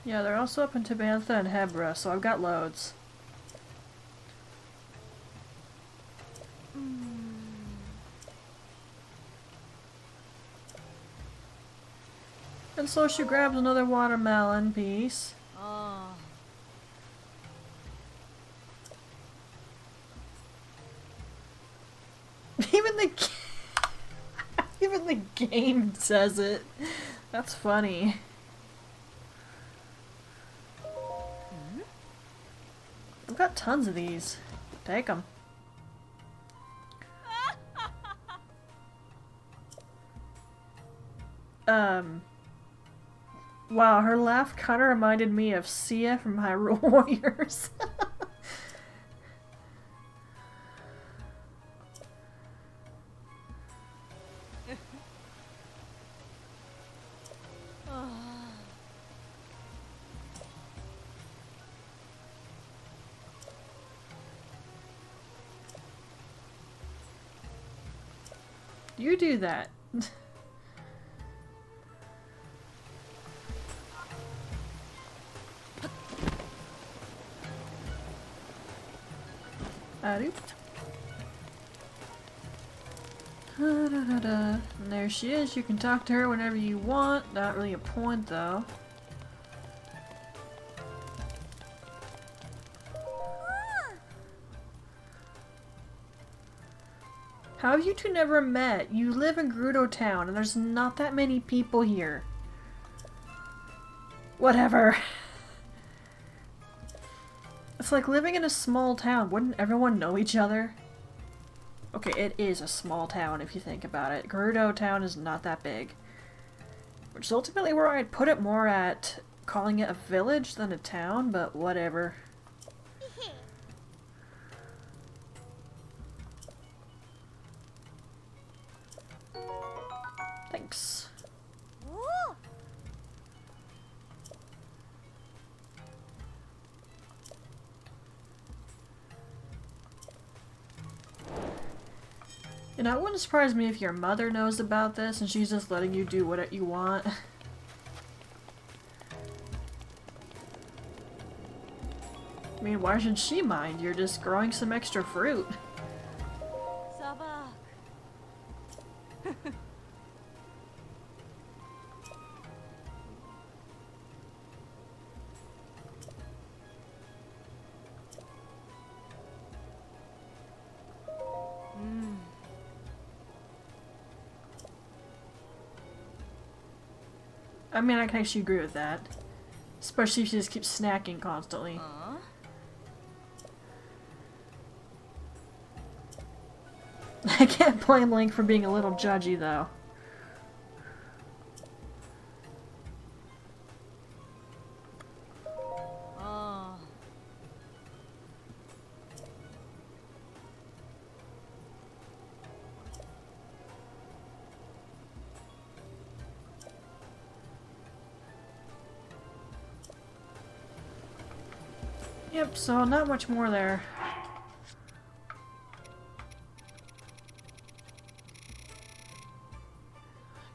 Speaker 1: Yeah, they're also up in Tabantha and Hebra, so I've got loads. And so she grabs another watermelon piece. Even the game says it. That's funny. I've got tons of these. Take them. Wow, her laugh kinda reminded me of Sia from Hyrule Warriors. You do that. And there she is. You can talk to her whenever you want. Not really a point though. How have you two never met? You live in Gerudo Town and there's not that many people here. Whatever. It's like living in a small town. Wouldn't everyone know each other? Okay, it is a small town if you think about it. Gerudo town is not that big. Which is ultimately where I'd put it more at calling it a village than a town, but whatever. Thanks. You know, it wouldn't surprise me if your mother knows about this and she's just letting you do what you want. I mean, why should she mind? You're just growing some extra fruit. I mean, I can actually agree with that. Especially if she just keeps snacking constantly. I can't blame Link for being a little judgy, though. Yep, so not much more there.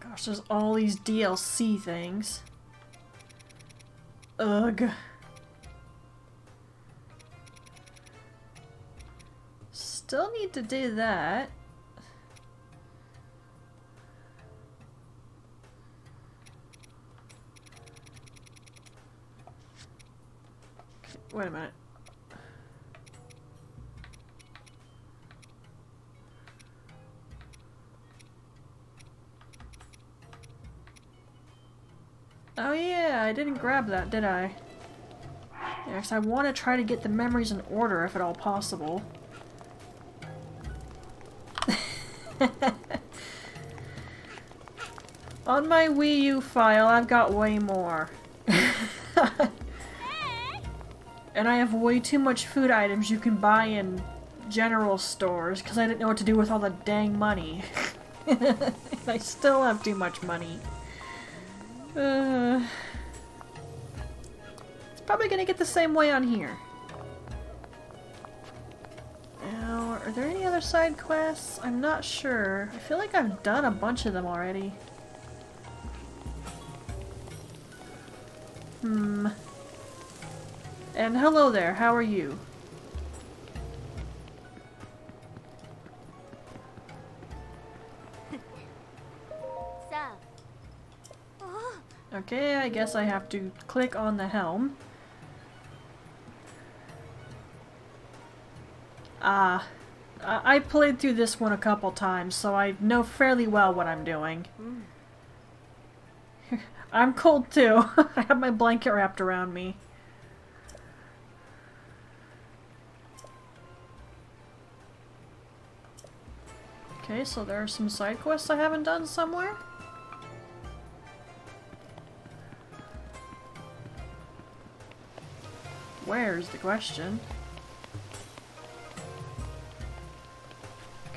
Speaker 1: Gosh, there's all these DLC things. Ugh. Still need to do that. Okay, wait a minute. Oh yeah, I didn't grab that, did I? Yeah, 'cause I want to try to get the memories in order if at all possible. On my Wii U file, I've got way more. And I have way too much food items you can buy in general stores because I didn't know what to do with all the dang money. I still have too much money. It's probably gonna get the same way on here. Now, are there any other side quests? I'm not sure. I feel like I've done a bunch of them already. And hello there, how are you? Okay, I guess I have to click on the helm. I played through this one a couple times, so I know fairly well what I'm doing. I'm cold too. I have my blanket wrapped around me. Okay, so there are some side quests I haven't done somewhere. Where's the question?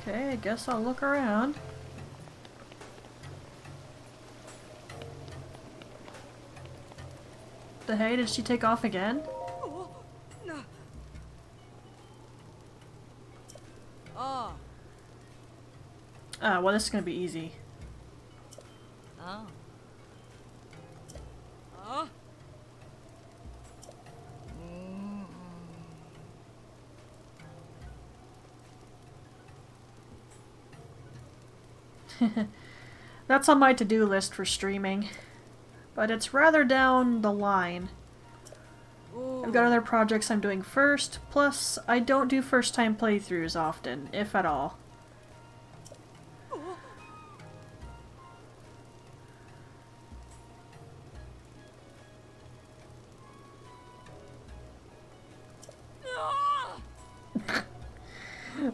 Speaker 1: Okay, I guess I'll look around. The hey, did she take off again? Well, this is gonna be easy. That's on my to-do list for streaming, but it's rather down the line. I've got other projects I'm doing first, plus I don't do first-time playthroughs often, if at all.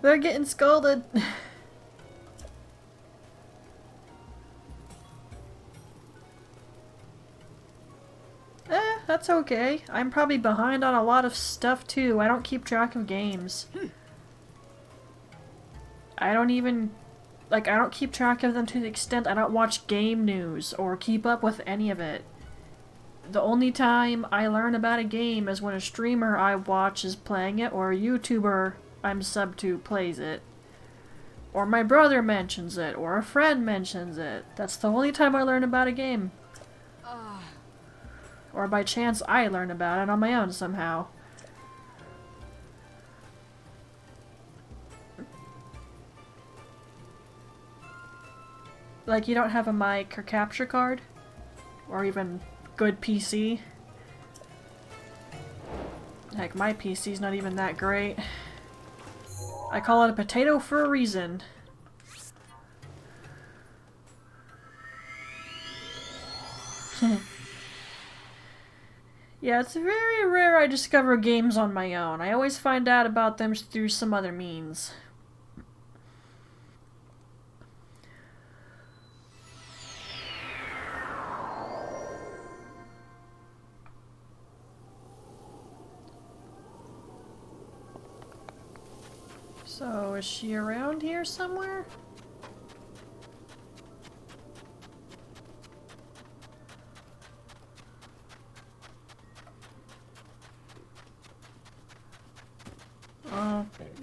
Speaker 1: They're getting scolded. That's okay. I'm probably behind on a lot of stuff too. I don't keep track of games. I don't even... Like, I don't keep track of them to the extent I don't watch game news or keep up with any of it. The only time I learn about a game is when a streamer I watch is playing it or a YouTuber I'm subbed to plays it. Or my brother mentions it, or a friend mentions it. That's the only time I learn about a game. Or by chance I learn about it on my own somehow. Like, you don't have a mic or capture card? Or even good PC? Heck, my PC's not even that great. I call it a potato for a reason. Yeah, it's very rare I discover games on my own. I always find out about them through some other means. So, is she around here somewhere?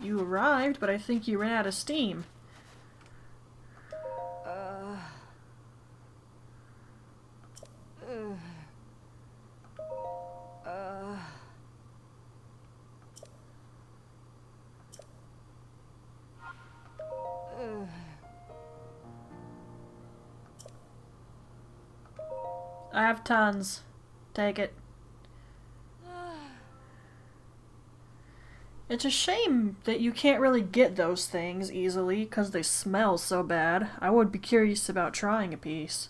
Speaker 1: You arrived, but I think you ran out of steam. I have tons. Take it. It's a shame that you can't really get those things easily because they smell so bad. I would be curious about trying a piece.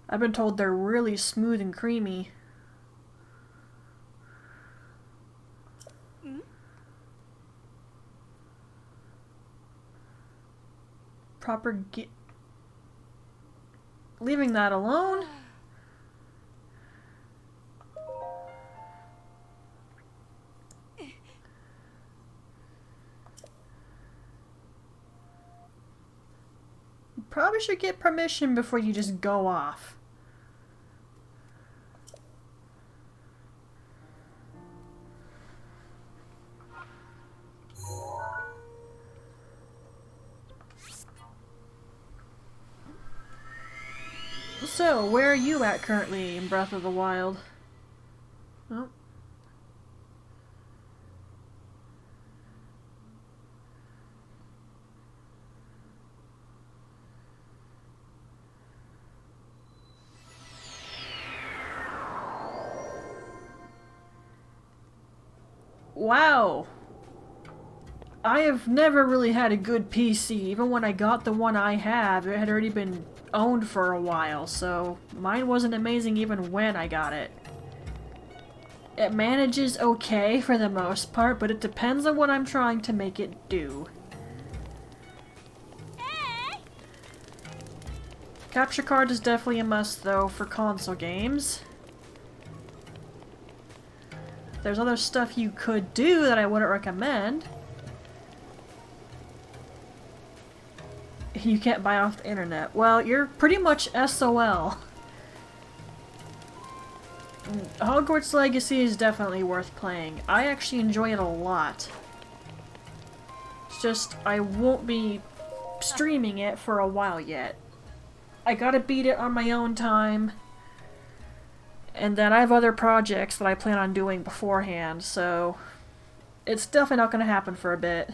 Speaker 1: I've been told they're really smooth and creamy. Proper leaving that alone? You probably should get permission before you just go off. So, where are you at currently in Breath of the Wild? Oh. Wow! I have never really had a good PC. Even when I got the one I have, it had already been owned for a while, so mine wasn't amazing even when I got it. It manages okay for the most part, but it depends on what I'm trying to make it do. Capture card is definitely a must though for console games. There's other stuff you could do that I wouldn't recommend. You can't buy off the internet. Well, you're pretty much SOL. Hogwarts Legacy is definitely worth playing. I actually enjoy it a lot. It's just, I won't be streaming it for a while yet. I gotta beat it on my own time. And then I have other projects that I plan on doing beforehand, so it's definitely not gonna happen for a bit.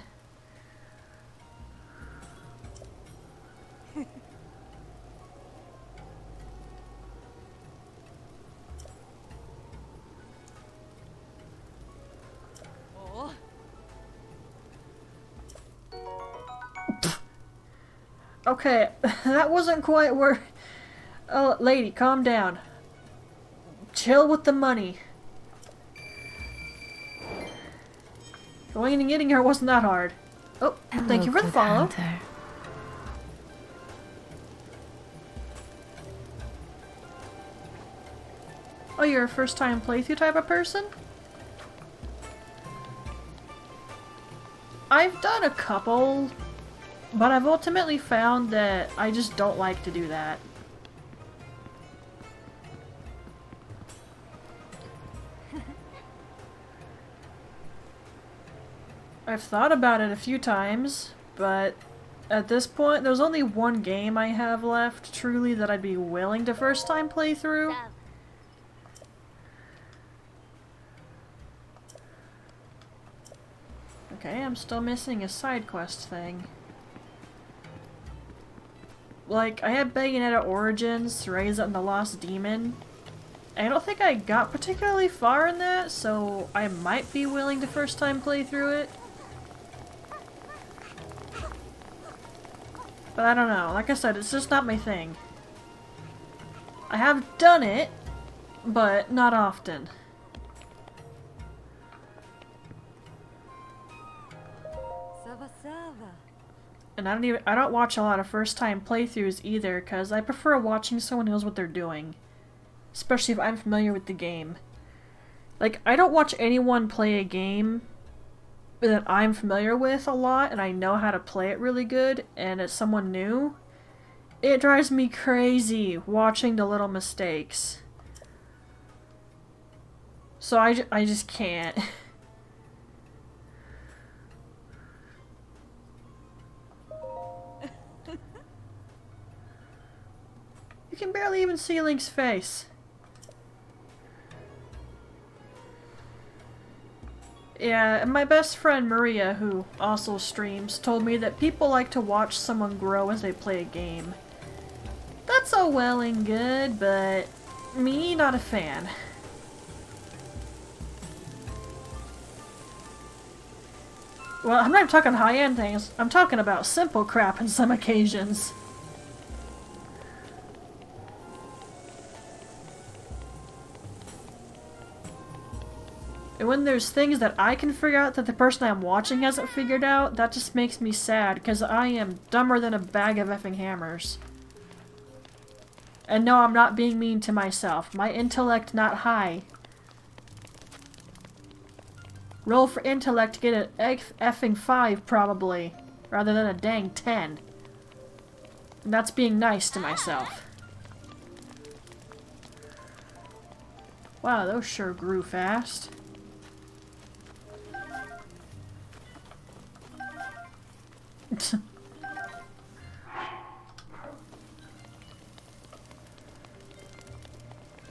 Speaker 1: Okay, that wasn't quite where... Oh, lady, calm down. Chill with the money. Going and getting her wasn't that hard. Oh, thank you for the follow.
Speaker 2: Hunter.
Speaker 1: Oh, you're a first-time playthrough type of person? I've done a couple, but I've ultimately found that I just don't like to do that. I've thought about it a few times, but at this point, there's only one game I have left, truly, that I'd be willing to first-time play through. Okay, I'm still missing a side quest thing. Like, I had Bayonetta Origins, Raise and the Lost Demon. I don't think I got particularly far in that, so I might be willing to first-time play through it. But I don't know. Like I said, it's just not my thing. I have done it, but not often. And I don't watch a lot of first-time playthroughs either, because I prefer watching someone who knows what they're doing. Especially if I'm familiar with the game. Like, I don't watch anyone play a game that I'm familiar with a lot, and I know how to play it really good, and as someone new, it drives me crazy watching the little mistakes. So I just can't. You can barely even see Link's face. Yeah, and my best friend Maria, who also streams, told me that people like to watch someone grow as they play a game. That's all well and good, but me, not a fan. Well, I'm not even talking high-end things, I'm talking about simple crap on some occasions. And when there's things that I can figure out that the person I'm watching hasn't figured out, that just makes me sad, because I am dumber than a bag of effing hammers. And no, I'm not being mean to myself. My intellect not high. Roll for intellect, get an effing 5 probably, rather than a dang 10. And that's being nice to myself. Wow, those sure grew fast.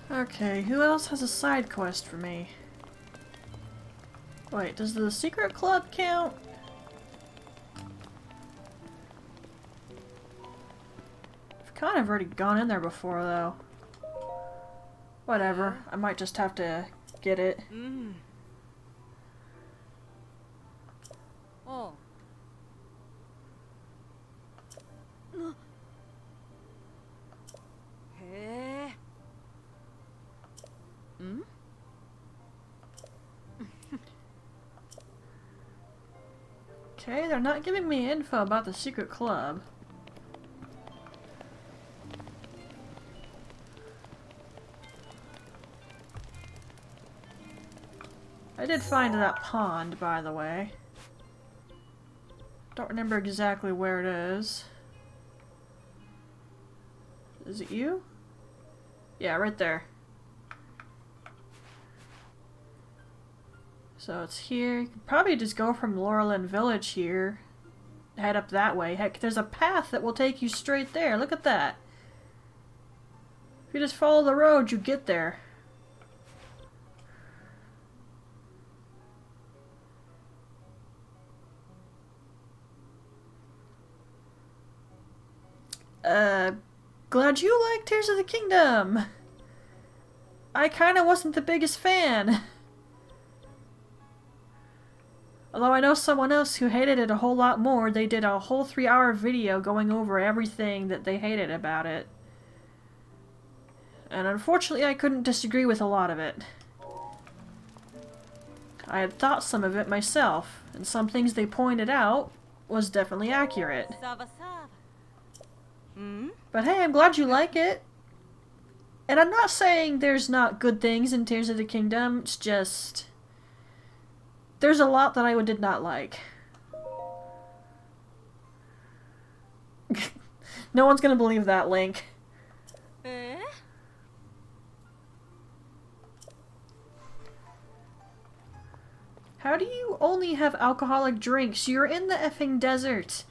Speaker 1: Okay, who else has a side quest for me? Wait, does the secret club count? I've kind of already gone in there before, though. Whatever, I might just have to get it.
Speaker 3: Oh. Hey.
Speaker 1: Okay, they're not giving me info about the secret club. I did find that pond, by the way. Don't remember exactly where it is. Is it you? Yeah, right there. So it's here. You can probably just go from Laurelin Village here. Head up that way. Heck, there's a path that will take you straight there. Look at that. If you just follow the road, you get there. Glad you like Tears of the Kingdom. I kinda wasn't the biggest fan. Although I know someone else who hated it a whole lot more. They did a whole 3-hour video going over everything that they hated about it. And unfortunately I couldn't disagree with a lot of it. I had thought some of it myself, and some things they pointed out was definitely accurate. But hey, I'm glad you like it. And I'm not saying there's not good things in Tears of the Kingdom, it's just... there's a lot that I did not like. No one's gonna believe that, Link. How do you only have alcoholic drinks? You're in the effing desert.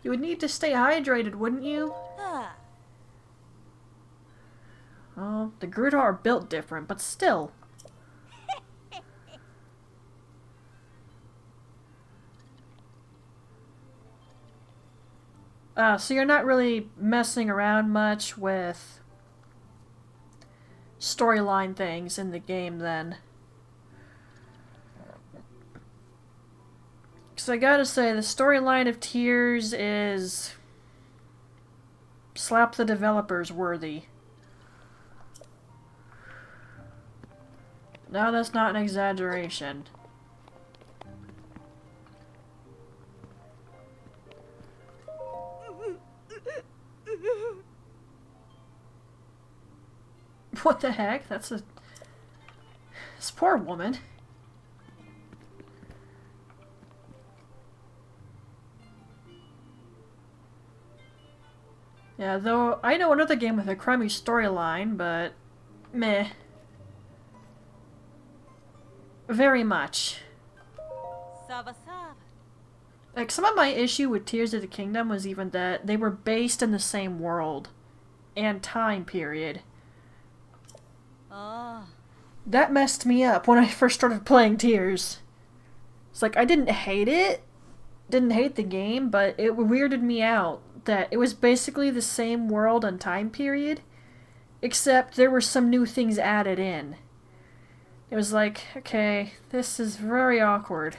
Speaker 1: You would need to stay hydrated, wouldn't you? Oh, the Gerudo are built different, but still. So you're not really messing around much with storyline things in the game then. Because I gotta say, the storyline of Tears is slap the developers worthy. No, that's not an exaggeration. What the heck? This poor woman. Yeah, though I know another game with a crummy storyline, but meh. Very much. Like, some of my issue with Tears of the Kingdom was even that they were based in the same world and time period. That messed me up when I first started playing Tears. It's like, I didn't hate it, didn't hate the game, but it weirded me out that it was basically the same world and time period, except there were some new things added in. It was like, okay, this is very awkward.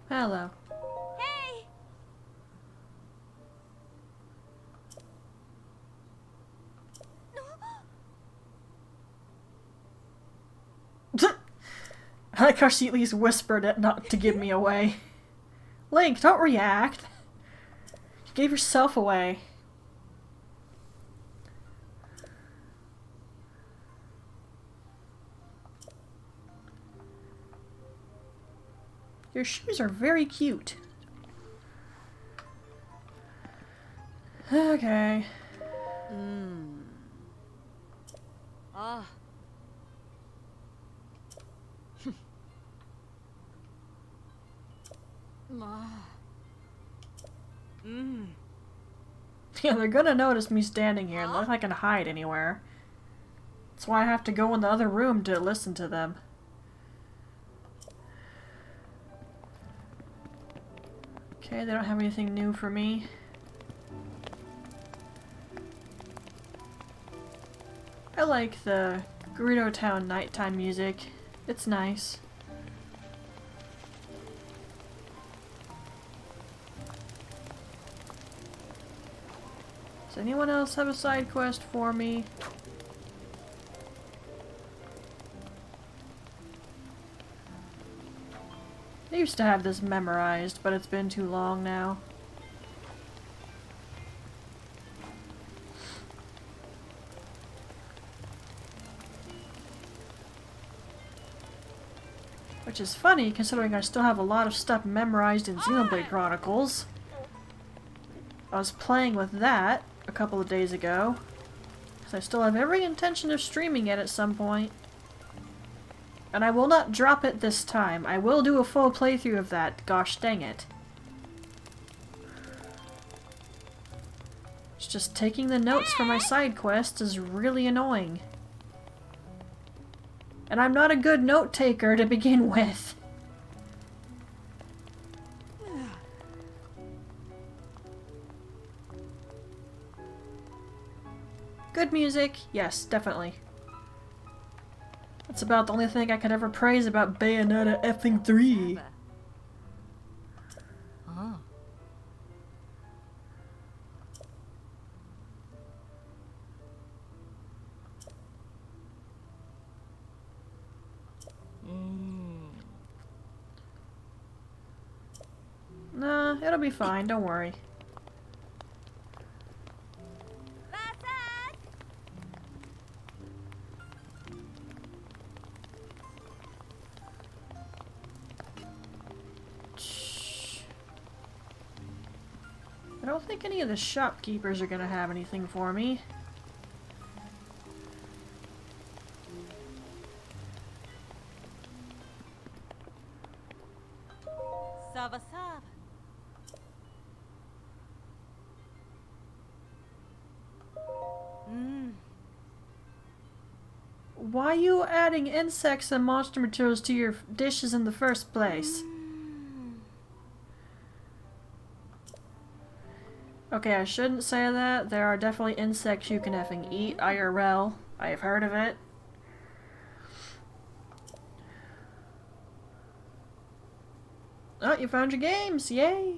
Speaker 1: Hello.
Speaker 2: Hey!
Speaker 1: I like how she at least whispered it not to give me away. Link, don't react. You gave yourself away. Your shoes are very cute. Okay. Yeah, they're gonna notice me standing here, and not like I can hide anywhere. That's why I have to go in the other room to listen to them. Okay, they don't have anything new for me. I like the Gerudo Town nighttime music. It's nice. Does anyone else have a side quest for me? I used to have this memorized, but it's been too long now. Which is funny, considering I still have a lot of stuff memorized in Xenoblade Chronicles. I was playing with that a couple of days ago, because I still have every intention of streaming it at some point. And I will not drop it this time. I will do a full playthrough of that, gosh dang it. It's just taking the notes for my side quests is really annoying. And I'm not a good note taker to begin with. Good music? Yes, definitely. That's about the only thing I could ever praise about Bayonetta effing 3. It'll be fine, don't worry. I don't think any of the shopkeepers are gonna have anything for me. Why are you adding insects and monster materials to your dishes in the first place? Okay, I shouldn't say that. There are definitely insects you can effing eat IRL. I have heard of it. Oh, you found your games! Yay!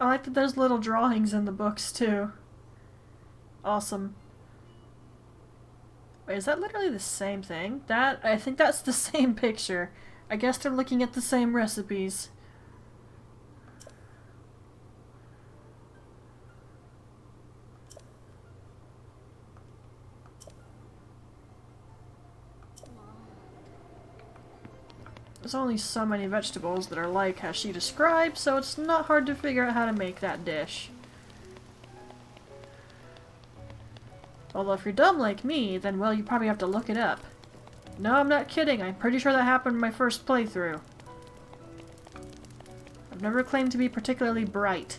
Speaker 1: I like that there's little drawings in the books too. Awesome. Wait, is that literally the same thing? I think that's the same picture. I guess they're looking at the same recipes. There's only so many vegetables that are like how she described, so it's not hard to figure out how to make that dish. Although if you're dumb like me, then well, you probably have to look it up. No, I'm not kidding. I'm pretty sure that happened in my first playthrough. I've never claimed to be particularly bright.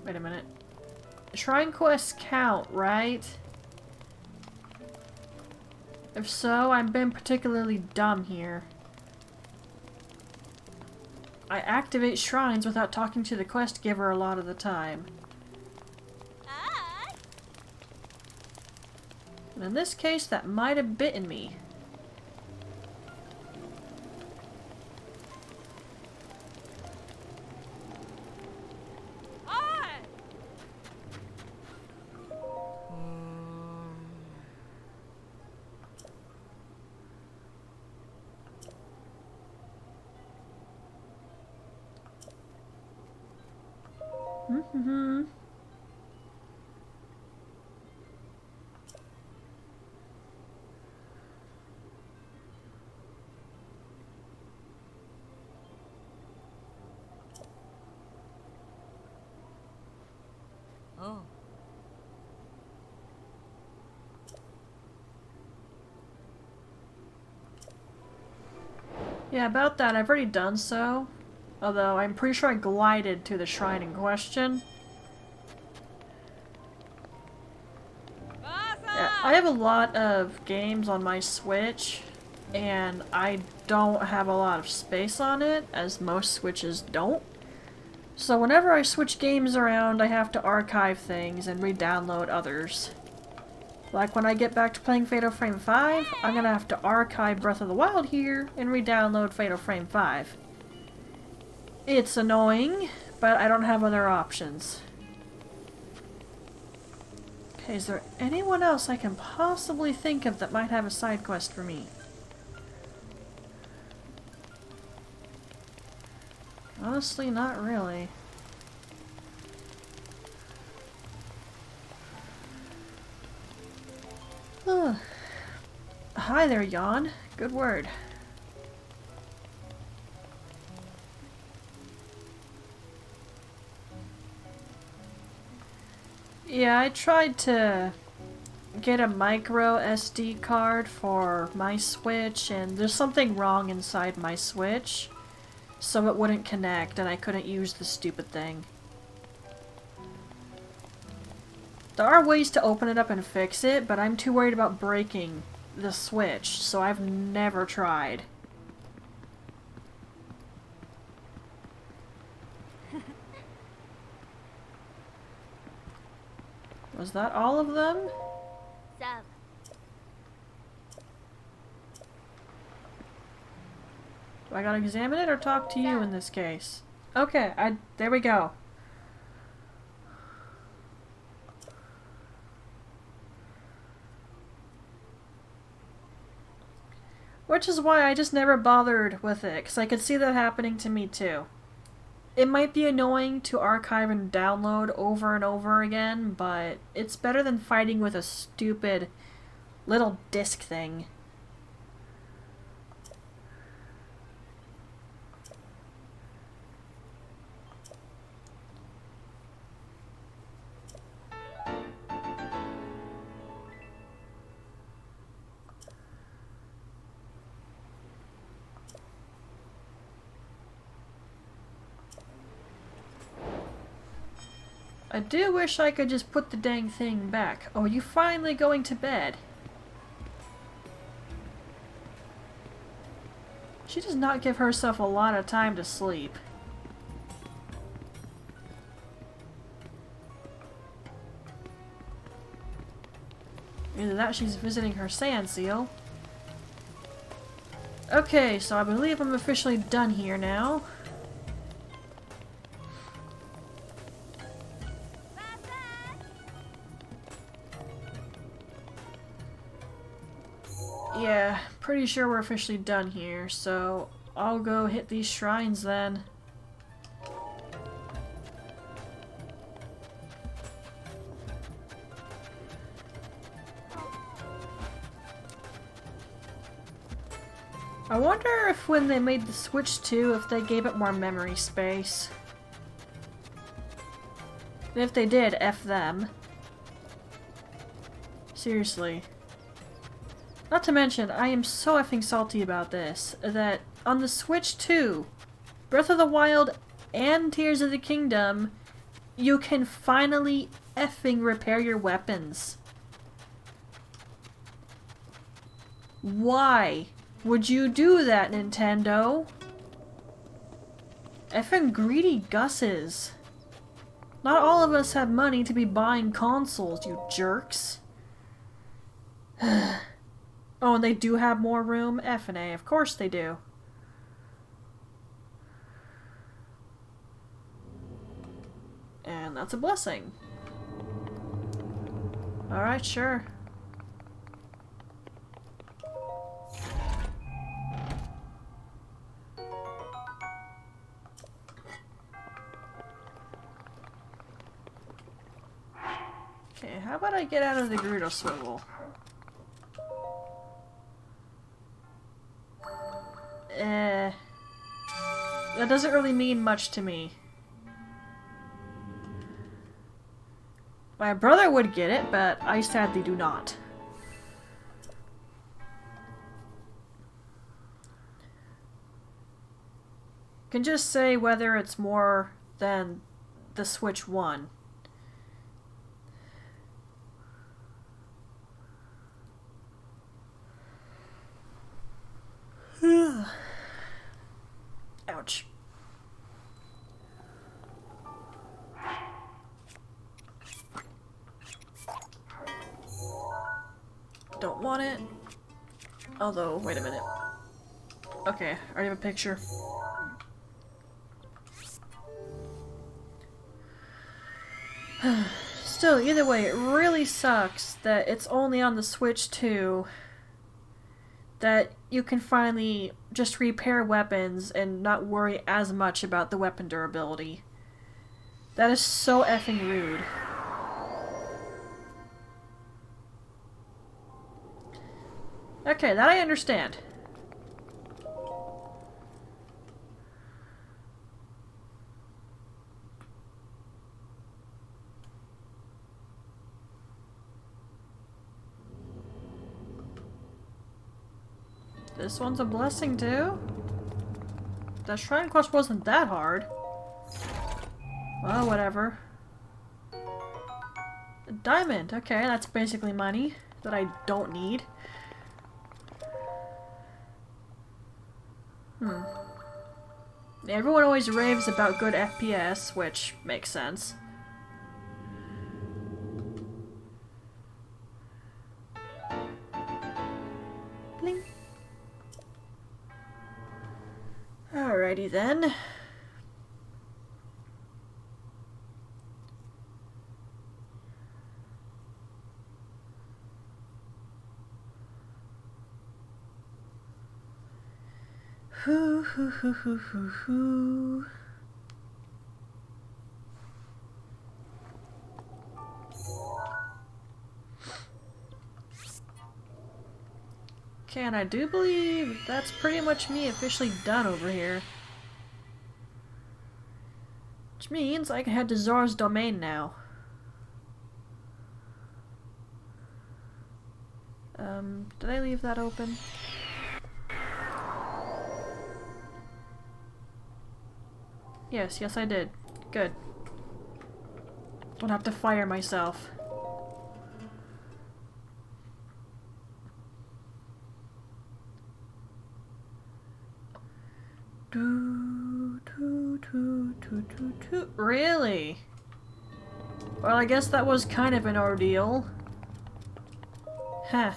Speaker 1: Wait a minute. Shrine quests count, right? If so, I'm being particularly dumb here. I activate shrines without talking to the quest giver a lot of the time. And in this case, that might have bitten me. Mm-hmm.
Speaker 2: Oh.
Speaker 1: Yeah, about that, I've already done so. Although, I'm pretty sure I glided to the shrine in question. Yeah, I have a lot of games on my Switch, and I don't have a lot of space on it, as most Switches don't. So whenever I switch games around, I have to archive things and re-download others. Like when I get back to playing Fatal Frame 5, I'm gonna have to archive Breath of the Wild here and re-download Fatal Frame 5. It's annoying, but I don't have other options. Okay, is there anyone else I can possibly think of that might have a side quest for me? Honestly, not really. Hi there, Yawn. Good word. Yeah, I tried to get a micro SD card for my Switch, and there's something wrong inside my Switch, so it wouldn't connect, and I couldn't use the stupid thing. There are ways to open it up and fix it, but I'm too worried about breaking the Switch, so I've never tried. Was that all of them?
Speaker 2: Zelda.
Speaker 1: Do I gotta examine it or talk to you in this case? Okay, there we go. Which is why I just never bothered with it, because I could see that happening to me too. It might be annoying to archive and download over and over again, but it's better than fighting with a stupid little disc thing. I do wish I could just put the dang thing back. Oh, you finally going to bed? She does not give herself a lot of time to sleep. Either that, she's visiting her sand seal. Okay, so I believe I'm officially done here now. Yeah, pretty sure we're officially done here, so I'll go hit these shrines then. I wonder if when they made the Switch 2, if they gave it more memory space. And if they did, F them. Seriously. Not to mention, I am so effing salty about this, that on the Switch 2, Breath of the Wild and Tears of the Kingdom, you can finally effing repair your weapons. Why would you do that, Nintendo? Effing greedy gusses. Not all of us have money to be buying consoles, you jerks. Oh, and they do have more room? F and A, of course they do. And that's a blessing. Alright, sure. Okay, how about I get out of the Gerudo swivel? That doesn't really mean much to me. My brother would get it, but I sadly do not. Can just say whether it's more than the Switch 1. Ouch. Don't want it. Although, wait a minute. Okay, I already have a picture. Still, either way, it really sucks that it's only on the Switch 2 that you can finally just repair weapons and not worry as much about the weapon durability. That is so effing rude. Okay, that I understand. This one's a blessing too? The Shrine Quest wasn't that hard. Well, whatever. A diamond, okay, that's basically money that I don't need. Everyone always raves about good FPS, which makes sense. Bling. Alrighty then. Hoo hoo hoo hoo hoo hoo. Okay, and I do believe that's pretty much me officially done over here. Which means I can head to Zora's domain now. Did I leave that open? Yes, I did. Good. Don't have to fire myself. Really? Well, I guess that was kind of an ordeal. Huh.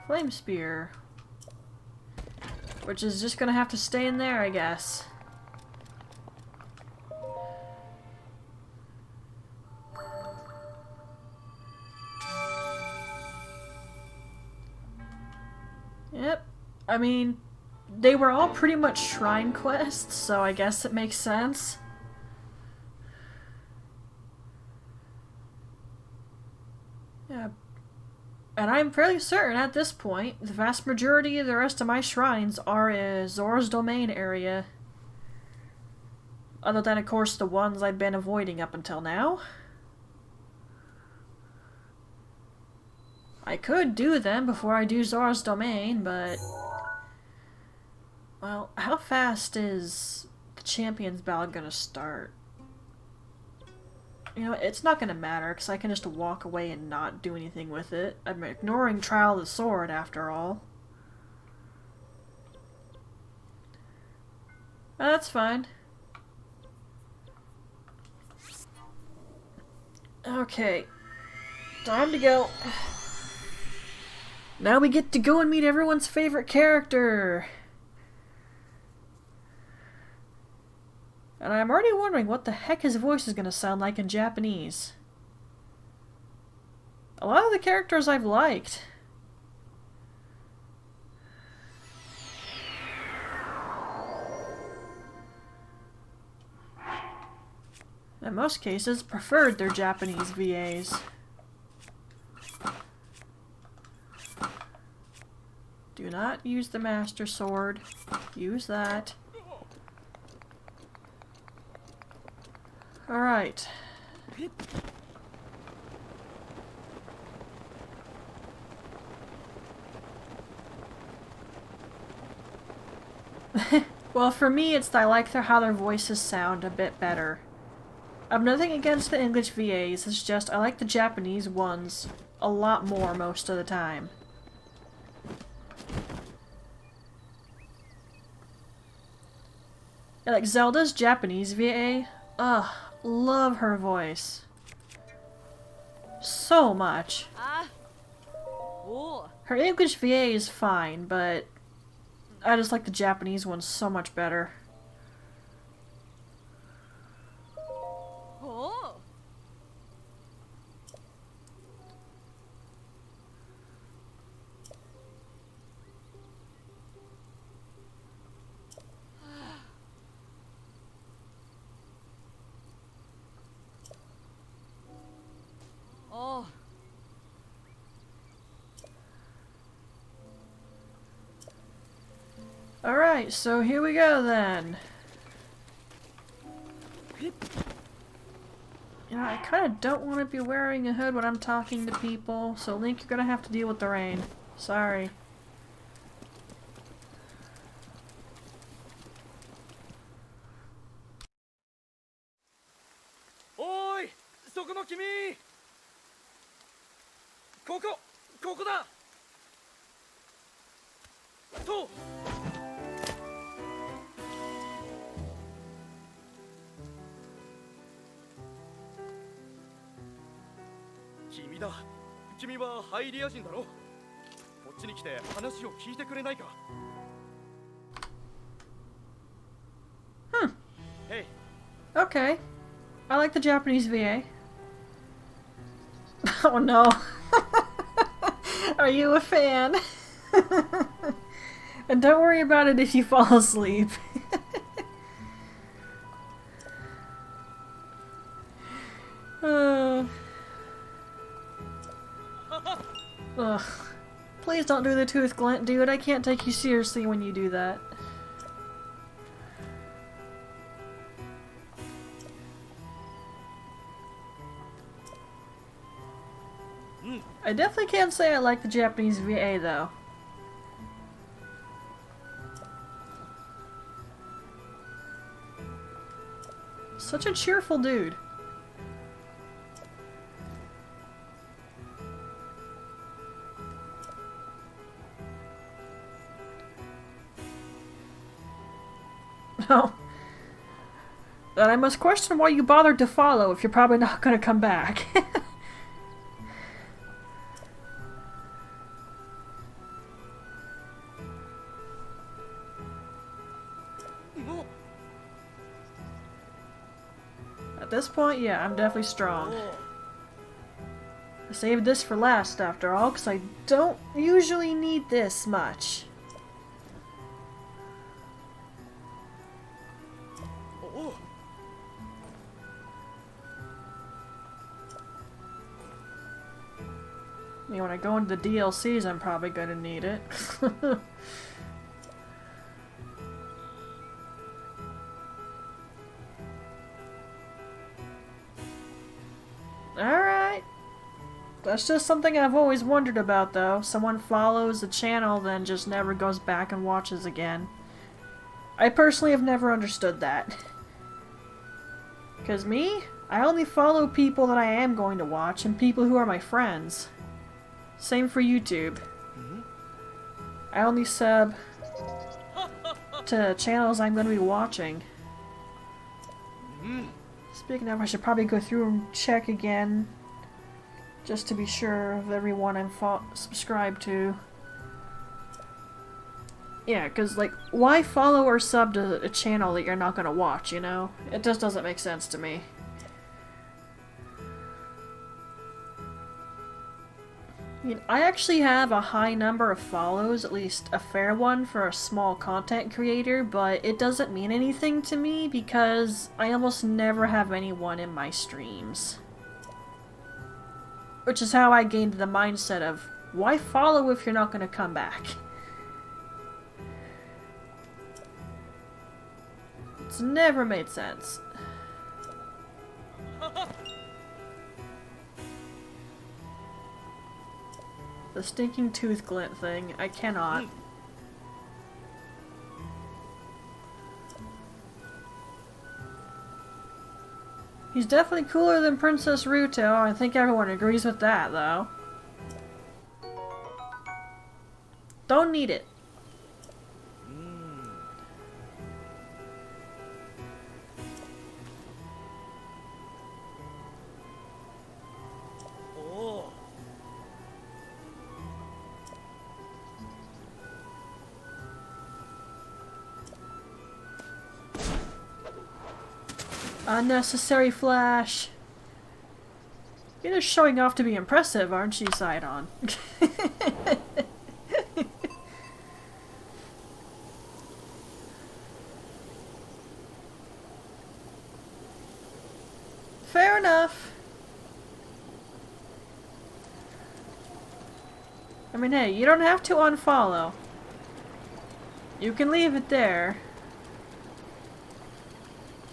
Speaker 1: Flame spear. Which is just gonna have to stay in there, I guess. Yep. I mean, they were all pretty much shrine quests, so I guess it makes sense. Yeah. And I'm fairly certain at this point, the vast majority of the rest of my shrines are in Zora's domain area. Other than, of course, the ones I've been avoiding up until now. I could do them before I do Zora's domain, but... Well, how fast is the Champions Battle gonna start? You know, it's not gonna matter, because I can just walk away and not do anything with it. I'm ignoring Trial of the Sword, after all. That's fine. Okay. Time to go. Now we get to go and meet everyone's favorite character! And I'm already wondering what the heck his voice is going to sound like in Japanese. A lot of the characters I've liked. In most cases, preferred their Japanese VAs. Do not use the Master Sword. Use that. Alright. Well, for me, it's I like how their voices sound a bit better. I've nothing against the English VAs, it's just I like the Japanese ones a lot more most of the time. Yeah, like Zelda's Japanese VA, ugh, love her voice. So much. Her English VA is fine, but I just like the Japanese one so much better. Alright, so here we go then. You know, I kind of don't want to be wearing a hood when I'm talking to people, so Link, you're gonna have to deal with the rain. Sorry.
Speaker 3: Oi! そこの君! ここだ! そう! 君だ。君はハイリア人だろ。こっちに来て話を聞いてくれないか。Hey.
Speaker 1: Okay. I like the Japanese VA. Oh no. Are you a fan? And don't worry about it if you fall asleep. Ugh. Please don't do the tooth glint, dude. I can't take you seriously when you do that. I definitely can't say I like the Japanese VA, though. Such a cheerful dude. Oh. Then I must question why you bothered to follow if you're probably not gonna come back. At this point, yeah, I'm definitely strong. I saved this for last, after all, because I don't usually need this much. I mean, when I go into the DLCs, I'm probably gonna need it. Alright. That's just something I've always wondered about, though. Someone follows a channel, then just never goes back and watches again. I personally have never understood that. Because me, I only follow people that I am going to watch, and people who are my friends. Same for YouTube. I only sub to channels I'm going to be watching. Speaking of, I should probably go through and check again, just to be sure of everyone I'm subscribed to. Yeah, because, like, why follow or sub to a channel that you're not going to watch, you know? It just doesn't make sense to me. I mean, I actually have a high number of follows, at least a fair one for a small content creator, but it doesn't mean anything to me because I almost never have anyone in my streams. Which is how I gained the mindset of, why follow if you're not going to come back? It's never made sense. The stinking tooth glint thing, I cannot. He's definitely cooler than Princess Ruta. I think everyone agrees with that, though. Don't need it. Unnecessary flash. You're just showing off to be impressive, aren't you, Sidon? Fair enough. I mean, hey, you don't have to unfollow. You can leave it there.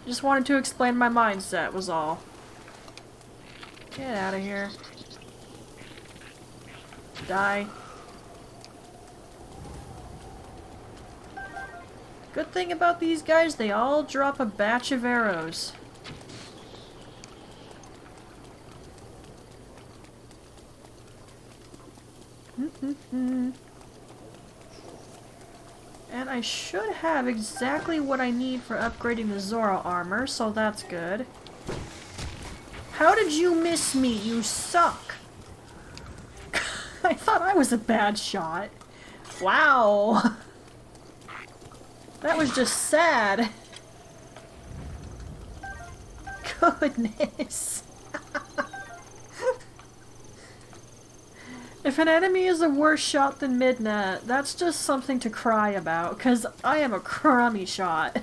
Speaker 1: Just wanted to explain my mindset, was all. Get out of here. Die. Good thing about these guys, they all drop a batch of arrows. And I should have exactly what I need for upgrading the Zoro armor, so that's good. How did you miss me? You suck! I thought I was a bad shot. Wow. That was just sad. Goodness. If an enemy is a worse shot than Midna, that's just something to cry about, because I am a crummy shot.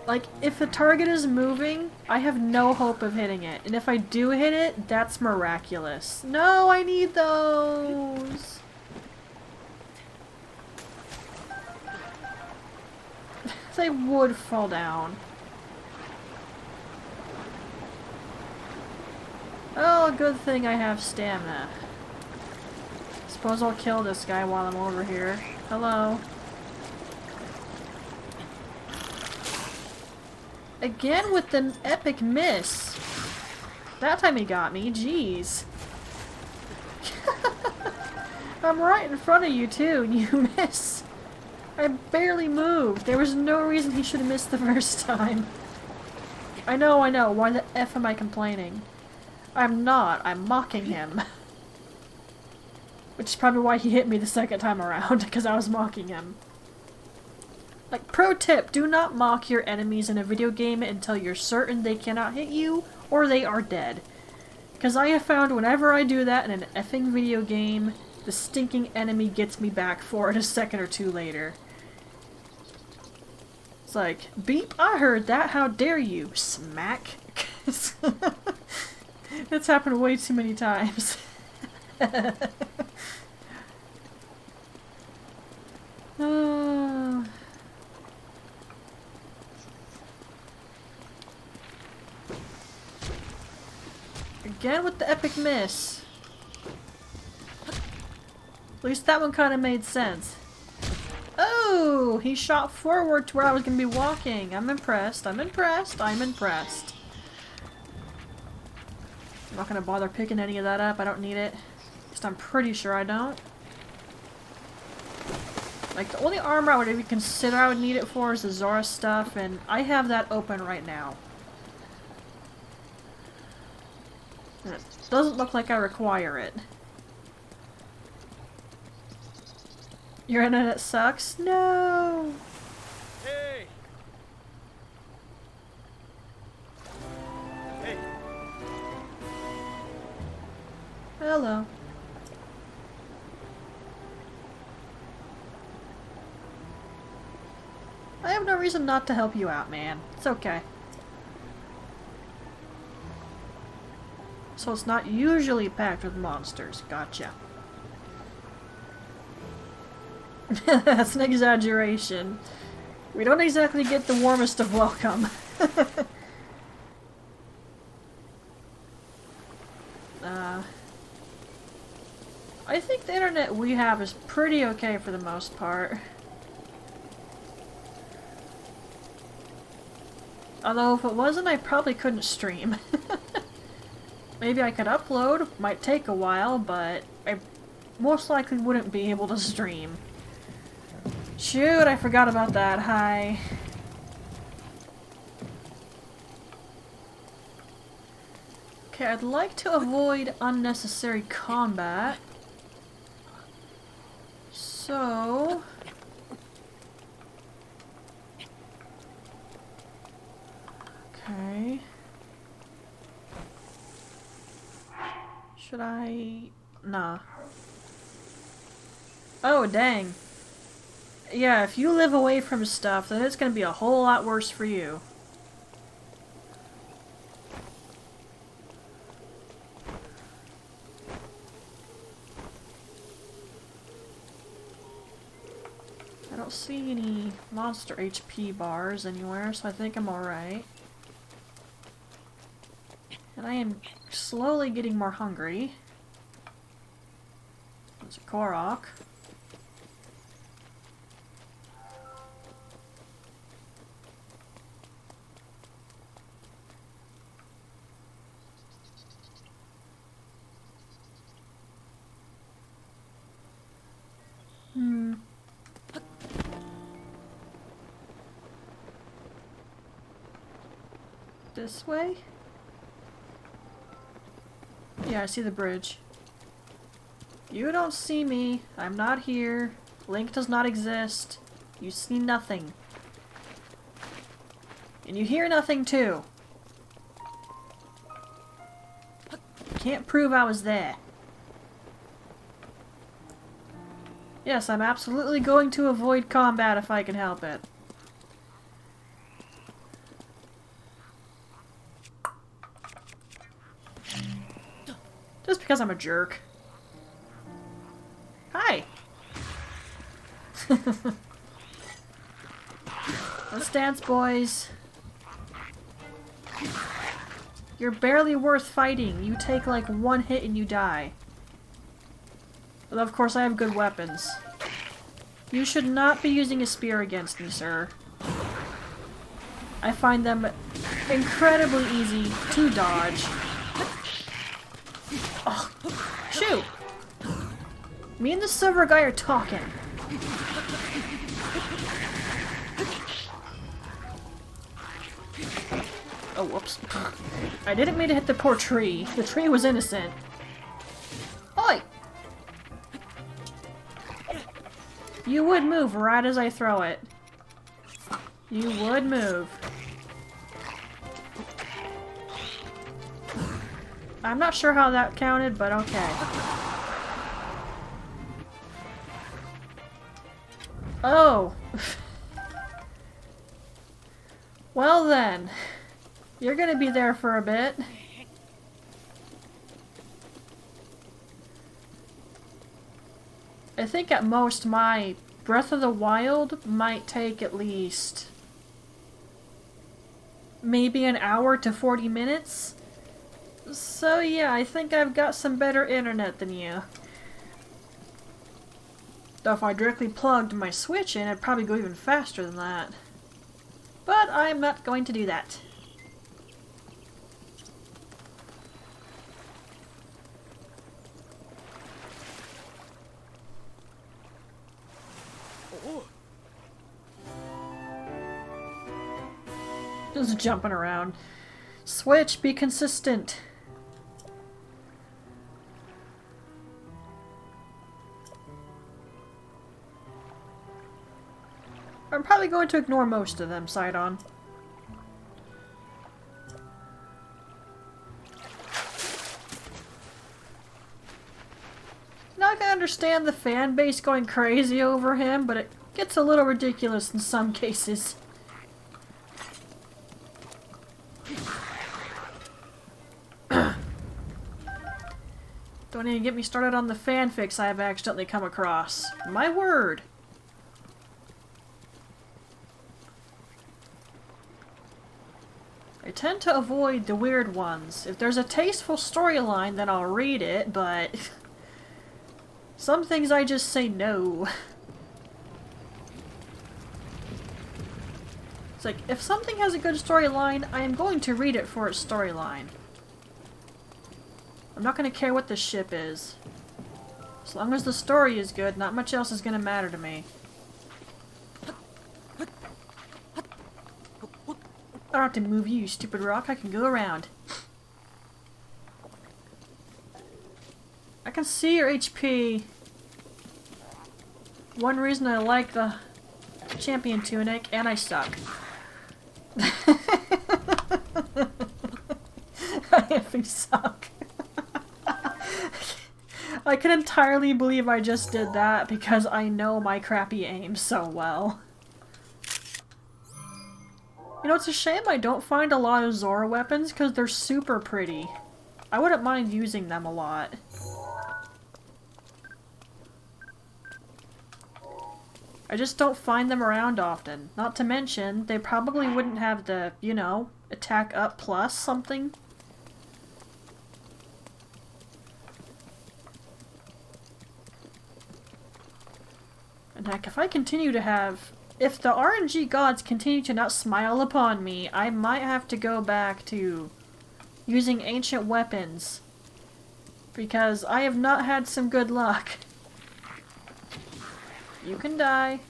Speaker 1: Like, if a target is moving, I have no hope of hitting it. And if I do hit it, that's miraculous. No, I need those! They would fall down. Oh, good thing I have stamina. Suppose I'll kill this guy while I'm over here. Hello. Again with the epic miss. That time he got me, jeez. I'm right in front of you too, and you miss. I barely moved. There was no reason he should have missed the first time. I know. Why the F am I complaining? I'm not. I'm mocking him. Which is probably why he hit me the second time around, because I was mocking him. Like, pro tip, do not mock your enemies in a video game until you're certain they cannot hit you, or they are dead. Because I have found whenever I do that in an effing video game, the stinking enemy gets me back for it a second or two later. It's like, beep, I heard that, how dare you, smack. It's happened way too many times. Again with the epic miss. At least that one kind of made sense. Oh, he shot forward to where I was going to be walking. I'm impressed. I'm impressed. I'm impressed. I'm not going to bother picking any of that up. I don't need it. At least I'm pretty sure I don't. Like, the only armor I would even consider I would need it for is the Zora stuff, and I have that open right now. And it doesn't look like I require it. Your internet sucks? No!
Speaker 3: Hey! Hey!
Speaker 1: Hello. I have no reason not to help you out, man. It's okay. So it's not usually packed with monsters. Gotcha. That's an exaggeration. We don't exactly get the warmest of welcome. I think the internet we have is pretty okay for the most part. Although if it wasn't, I probably couldn't stream. Maybe I could upload, might take a while, but I most likely wouldn't be able to stream. Shoot, I forgot about that. Hi. Okay, I'd like to avoid unnecessary combat. So... Okay. Should I... Nah. Oh, dang. Yeah, if you live away from stuff, then it's gonna be a whole lot worse for you. I don't see any monster HP bars anywhere, so I think I'm alright. And I am slowly getting more hungry. There's a Korok. This way? Yeah, I see the bridge. You don't see me. I'm not here. Link does not exist. You see nothing. And you hear nothing too. You can't prove I was there. Yes, I'm absolutely going to avoid combat if I can help it. Just because I'm a jerk. Hi! Let's dance, boys. You're barely worth fighting. You take like one hit and you die. But of course I have good weapons. You should not be using a spear against me, sir. I find them incredibly easy to dodge. Oh, shoot! Me and the silver guy are talking. Oh, whoops. I didn't mean to hit the poor tree. The tree was innocent. Oi! You would move right as I throw it. You would move. I'm not sure how that counted, but okay. Oh! Well then. You're gonna be there for a bit. I think at most my Breath of the Wild might take at least maybe an hour to 40 minutes. So yeah, I think I've got some better internet than you. Though if I directly plugged my Switch in, it'd probably go even faster than that. But I'm not going to do that. Just jumping around. Switch, be consistent. I'm probably going to ignore most of them, side on. Now I can understand the fan base going crazy over him, but it gets a little ridiculous in some cases. Don't even get me started on the fanfics I have accidentally come across. My word! I tend to avoid the weird ones. If there's a tasteful storyline, then I'll read it, but some things I just say no. It's like, if something has a good storyline, I am going to read it for its storyline. I'm not going to care what the ship is. As long as the story is good, not much else is going to matter to me. I don't have to move you, you stupid rock. I can go around. I can see your HP. One reason I like the champion tunic, and I suck. I effing suck. I can entirely believe I just did that because I know my crappy aim so well. You know, it's a shame I don't find a lot of Zora weapons because they're super pretty. I wouldn't mind using them a lot. I just don't find them around often. Not to mention, they probably wouldn't have the, you know, attack up plus something. And heck, if I continue to have... If the RNG gods continue to not smile upon me, I might have to go back to using ancient weapons. Because I have not had some good luck. You can die.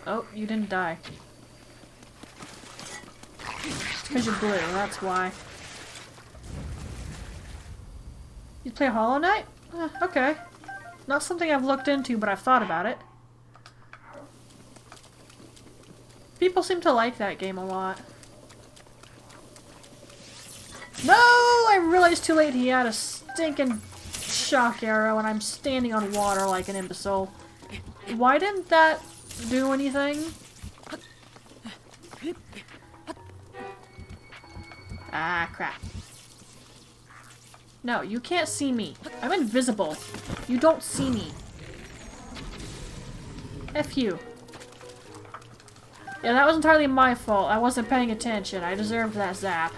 Speaker 1: Oh, you didn't die. It's because you're blue, that's why. You play Hollow Knight? Okay. Not something I've looked into, but I've thought about it. People seem to like that game a lot. No! I realized too late he had a stinking shock arrow and I'm standing on water like an imbecile. Why didn't that do anything? Ah, crap. No, you can't see me. I'm invisible. You don't see me. F you. Yeah, that was entirely my fault. I wasn't paying attention. I deserved that zap.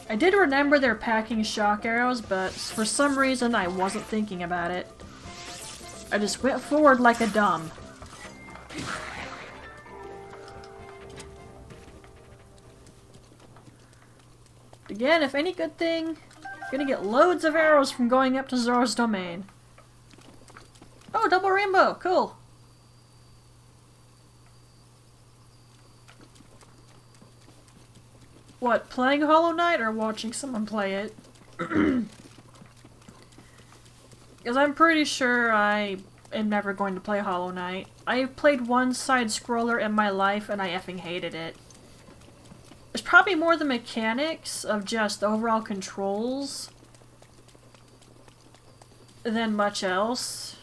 Speaker 1: I did remember they're packing shock arrows, but for some reason I wasn't thinking about it. I just went forward like a dumb. Again, if any good thing, you're gonna get loads of arrows from going up to Zora's domain. Oh, double rainbow! Cool! What, playing Hollow Knight or watching someone play it? Because I'm pretty sure I am never going to play Hollow Knight. I've played one side-scroller in my life and I effing hated it. It's probably more the mechanics of just overall controls than much else.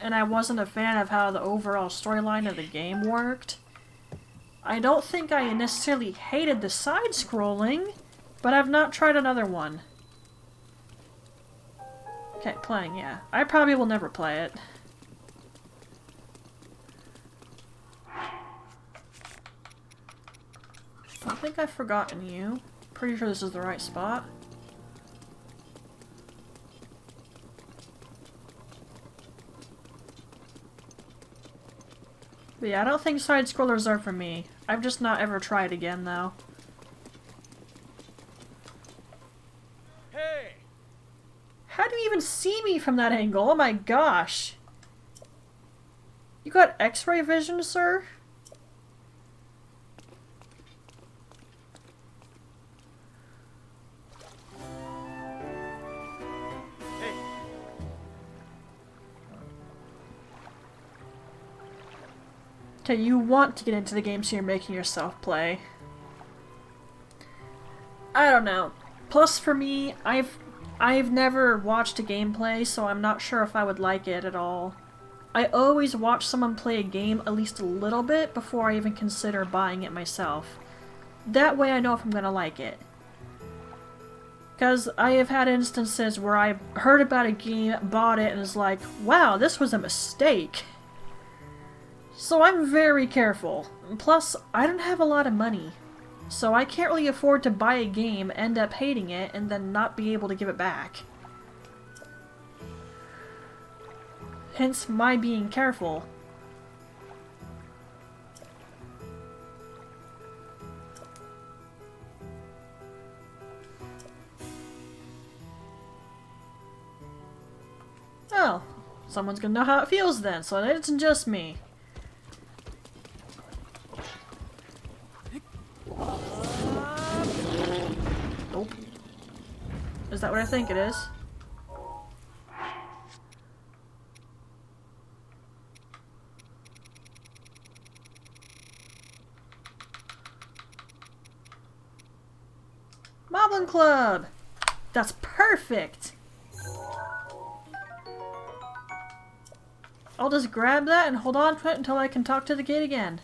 Speaker 1: And I wasn't a fan of how the overall storyline of the game worked. I don't think I necessarily hated the side-scrolling, but I've not tried another one. Okay, playing, yeah. I probably will never play it. I think I've forgotten you. Pretty sure this is the right spot. But yeah, I don't think side-scrollers are for me. I've just not ever tried again, though.
Speaker 3: Hey!
Speaker 1: How do you even see me from that angle? Oh my gosh! You got X-ray vision, sir?
Speaker 3: Hey!
Speaker 1: Okay, you want to get into the game, so you're making yourself play. I don't know. Plus, for me, I've never watched a gameplay, so I'm not sure if I would like it at all. I always watch someone play a game at least a little bit before I even consider buying it myself. That way I know if I'm gonna like it. Because I have had instances where I heard about a game, bought it, and is like, wow, this was a mistake. So I'm very careful. Plus, I don't have a lot of money. So I can't really afford to buy a game, end up hating it, and then not be able to give it back. Hence my being careful. Oh, someone's gonna know how it feels then, so it isn't just me. Nope. Is that what I think it is? Moblin Club! That's perfect! I'll just grab that and hold on to it until I can talk to the gate again.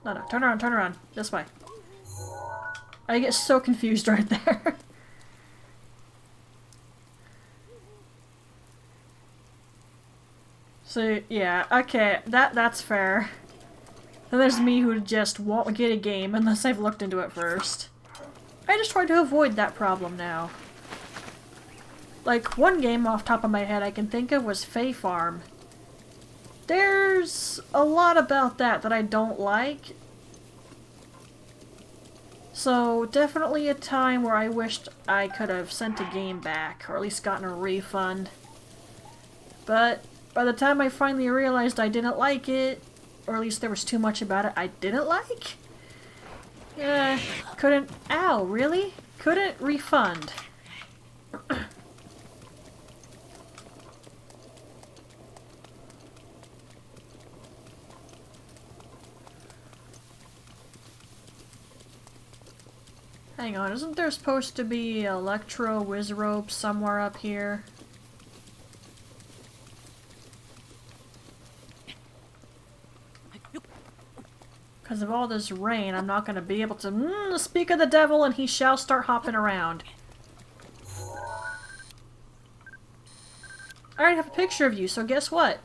Speaker 1: No, turn around. This way. I get so confused right there. So, yeah, okay, that's fair. Then there's me who just won't get a game unless I've looked into it first. I just try to avoid that problem now. Like, one game off top of my head I can think of was Fae Farm. There's a lot about that I don't like. So, definitely a time where I wished I could have sent a game back, or at least gotten a refund. But by the time I finally realized I didn't like it, or at least there was too much about it I didn't like, Couldn't... Ow, really? Couldn't refund. Hang on, isn't there supposed to be electro whiz rope somewhere up here? Because of all this rain, I'm not going to be able to speak of the devil and he shall start hopping around. I already have a picture of you, so guess what?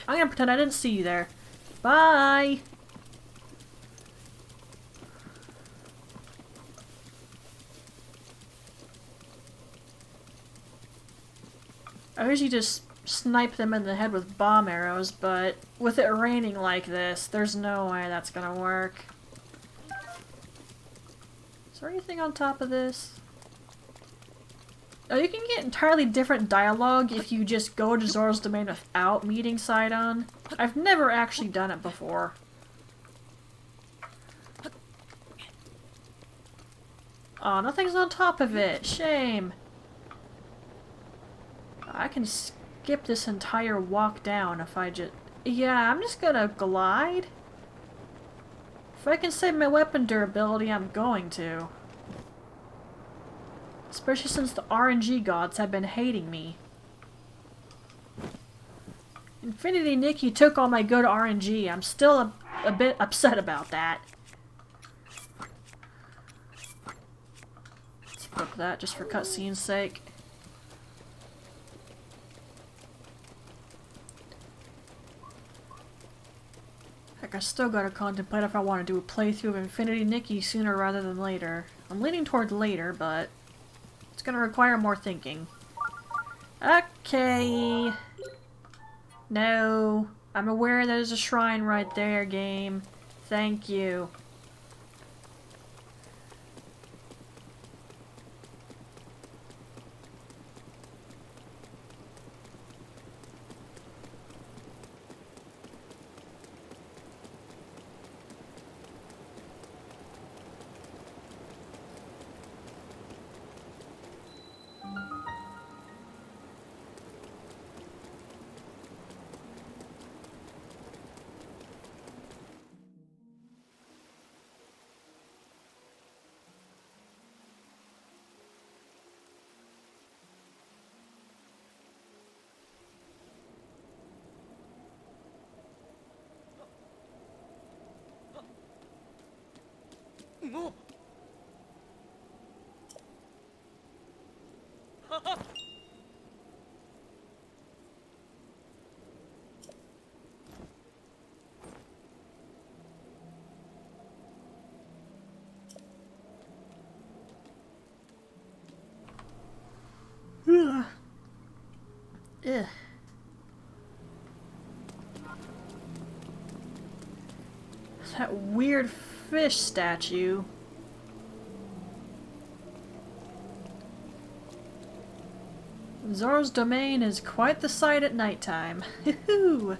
Speaker 1: I'm going to pretend I didn't see you there. Bye! I usually just snipe them in the head with bomb arrows, but with it raining like this, there's no way that's gonna work. Is there anything on top of this? Oh, you can get entirely different dialogue if you just go to Zora's Domain without meeting Sidon. I've never actually done it before. Oh, nothing's on top of it. Shame. I can skip this entire walk down if I just... Yeah, I'm just gonna glide. If I can save my weapon durability, I'm going to. Especially since the RNG gods have been hating me. Infinity Nikki took all my good RNG. I'm still a bit upset about that. Let's flip that just for cutscene's sake. Heck, I still gotta contemplate if I want to do a playthrough of Infinity Nikki sooner rather than later. I'm leaning toward later, but it's gonna require more thinking. Okay. No. I'm aware there's a shrine right there, game. Thank you.
Speaker 3: No!
Speaker 1: Ugh. Ugh. That weird fish statue. Zora's Domain is quite the sight at nighttime. Hoo-hoo!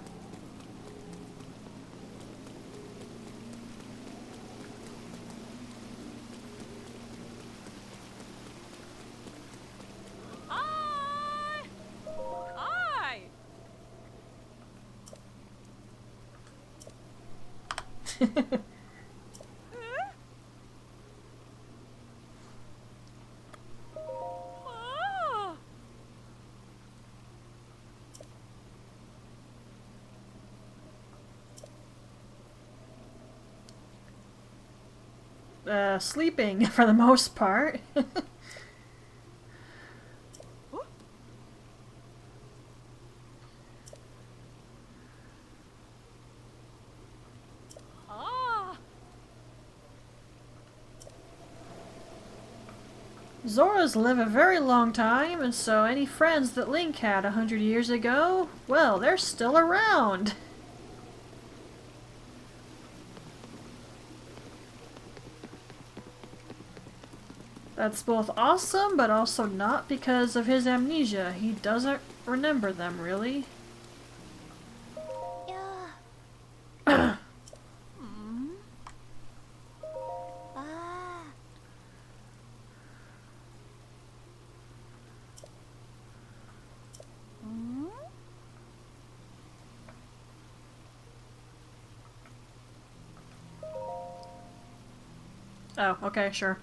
Speaker 1: Sleeping for the most part. Zoras live a very long time, and so any friends that Link had 100 years ago, well, they're still around. That's both awesome, but also not because of his amnesia. He doesn't remember them, really. Oh, okay, sure.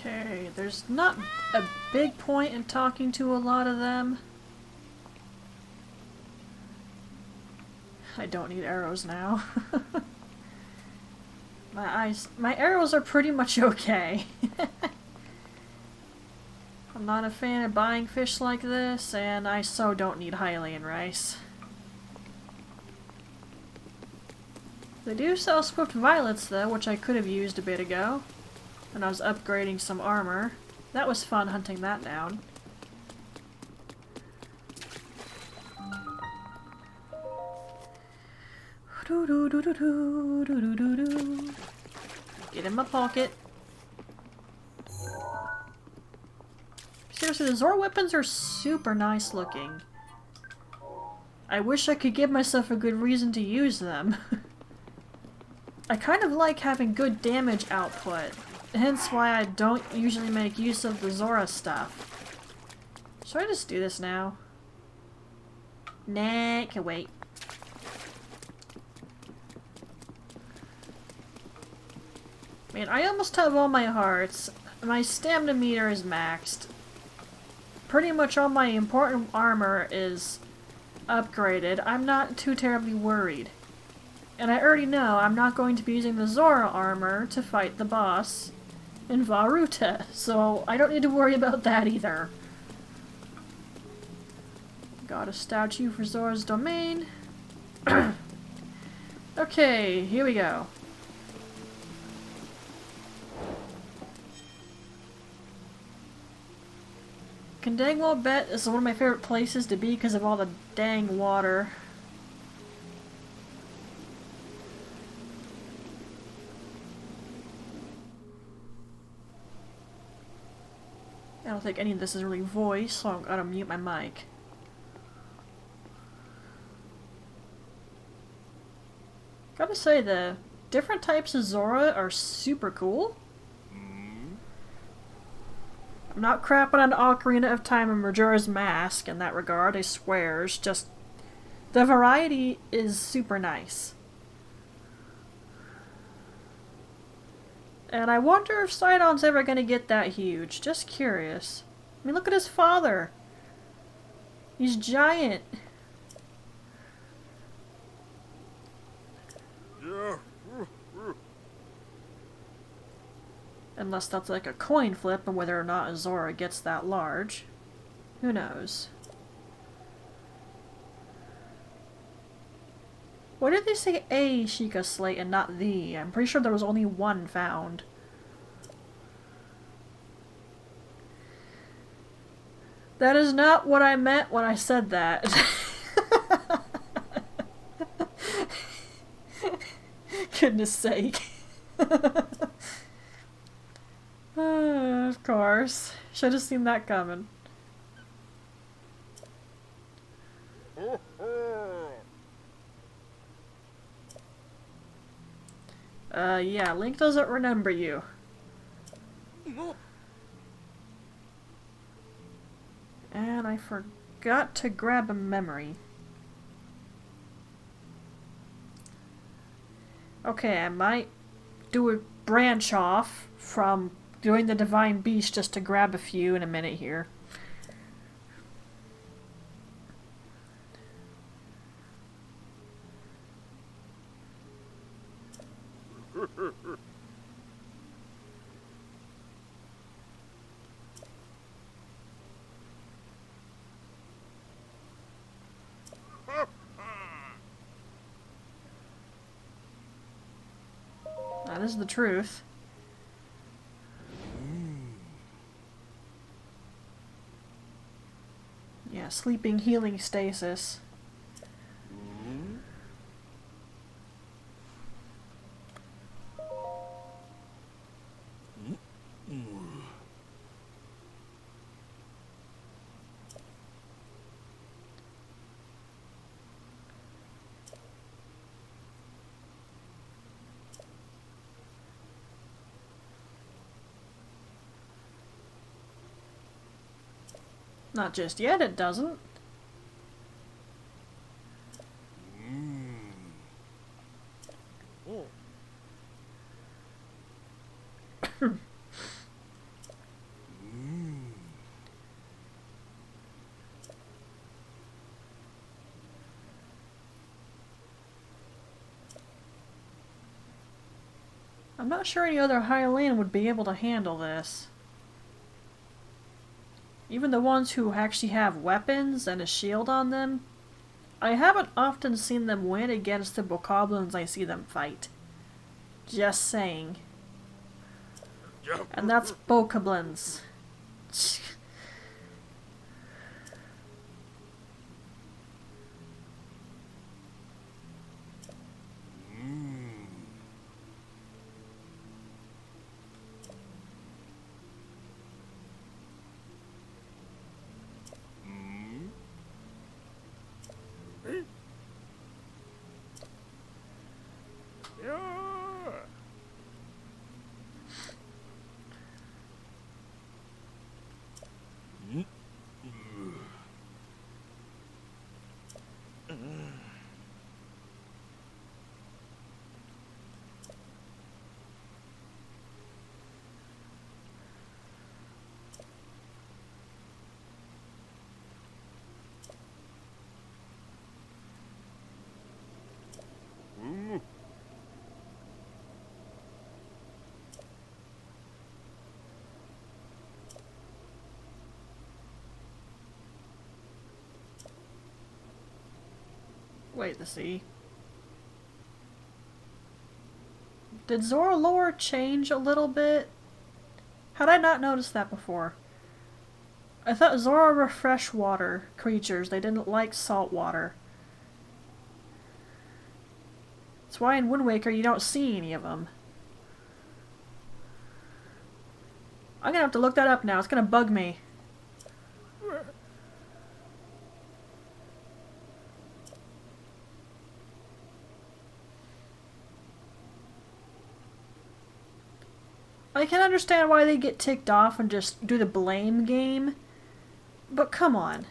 Speaker 1: Okay, there's not a big point in talking to a lot of them. I don't need arrows now. My arrows are pretty much okay. I'm not a fan of buying fish like this, and I so don't need Hylian rice. They do sell swift violets though, which I could have used a bit ago. When I was upgrading some armor. That was fun hunting that down. Get in my pocket. Seriously, the Zora weapons are super nice looking. I wish I could give myself a good reason to use them. I kind of like having good damage output. Hence why I don't usually make use of the Zora stuff. Should I just do this now? Nah, I can wait. Man, I almost have all my hearts. My stamina meter is maxed. Pretty much all my important armor is upgraded. I'm not too terribly worried. And I already know I'm not going to be using the Zora armor to fight the boss in Vah Ruta, so I don't need to worry about that either. Got a statue for Zora's domain. Okay, here we go. Can dang well bet this is one of my favorite places to be because of all the dang water. I don't think any of this is really voice, so I'm gonna mute my mic. Gotta say, the different types of Zora are super cool. I'm not crapping on Ocarina of Time and Majora's Mask in that regard, I swear. It's just the variety is super nice. And I wonder if Sidon's ever gonna get that huge. Just curious. I mean, look at his father. He's giant. Unless that's like a coin flip and whether or not Zora gets that large. Who knows? Why did they say a Sheikah slate and not the? I'm pretty sure there was only one found. That is not what I meant when I said that. Goodness sake. Of course. Should have seen that coming. Yeah, Link doesn't remember you. And I forgot to grab a memory. Okay, I might do a branch off from doing the Divine Beast just to grab a few in a minute here. That is the truth. Yeah, sleeping, healing, stasis. Not just yet, it doesn't.
Speaker 3: Oh.
Speaker 1: I'm not sure any other Highland would be able to handle this. Even the ones who actually have weapons and a shield on them, I haven't often seen them win against the bokoblins I see them fight. Just saying. And that's bokoblins. Wait, the sea. Did Zora lore change a little bit? Had I not noticed that before? I thought Zora were freshwater creatures. They didn't like salt water. That's why in Wind Waker you don't see any of them. I'm gonna have to look that up now. It's gonna bug me. I can understand why they get ticked off and just do the blame game, but come on.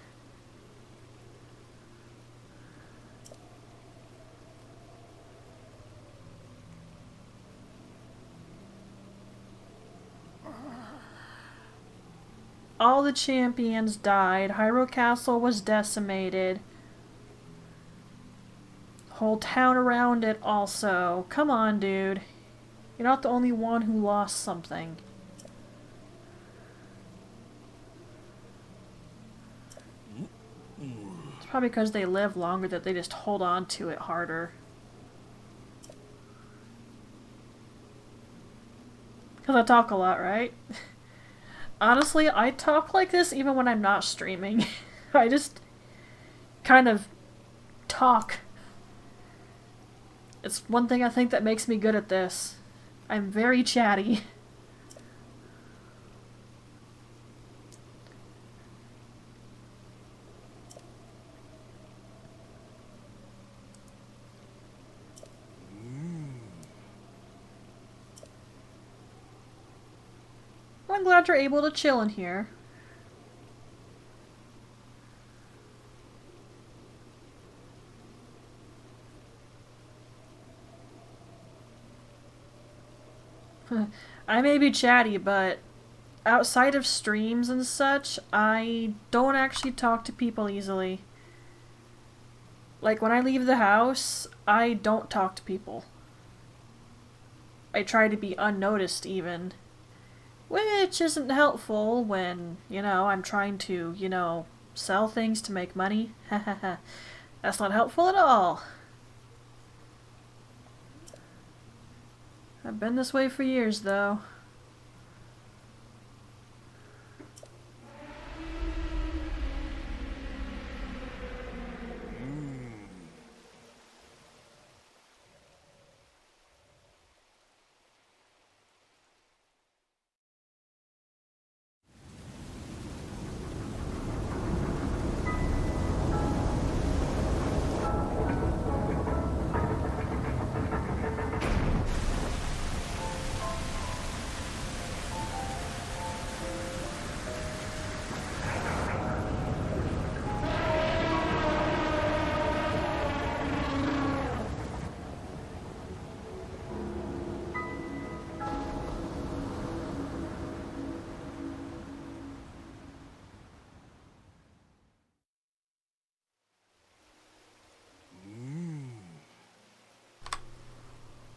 Speaker 1: All the champions died. Hyrule Castle was decimated. Whole town around it also. Come on, dude. You're not the only one who lost something. It's probably because they live longer that they just hold on to it harder. Because I talk a lot, right? Honestly, I talk like this even when I'm not streaming. I just kind of talk. It's one thing I think that makes me good at this. I'm very chatty. I'm glad you're able to chill in here. I may be chatty, but outside of streams and such, I don't actually talk to people easily. Like, when I leave the house, I don't talk to people. I try to be unnoticed, even. Which isn't helpful when, I'm trying to, sell things to make money. That's not helpful at all. I've been this way for years, though.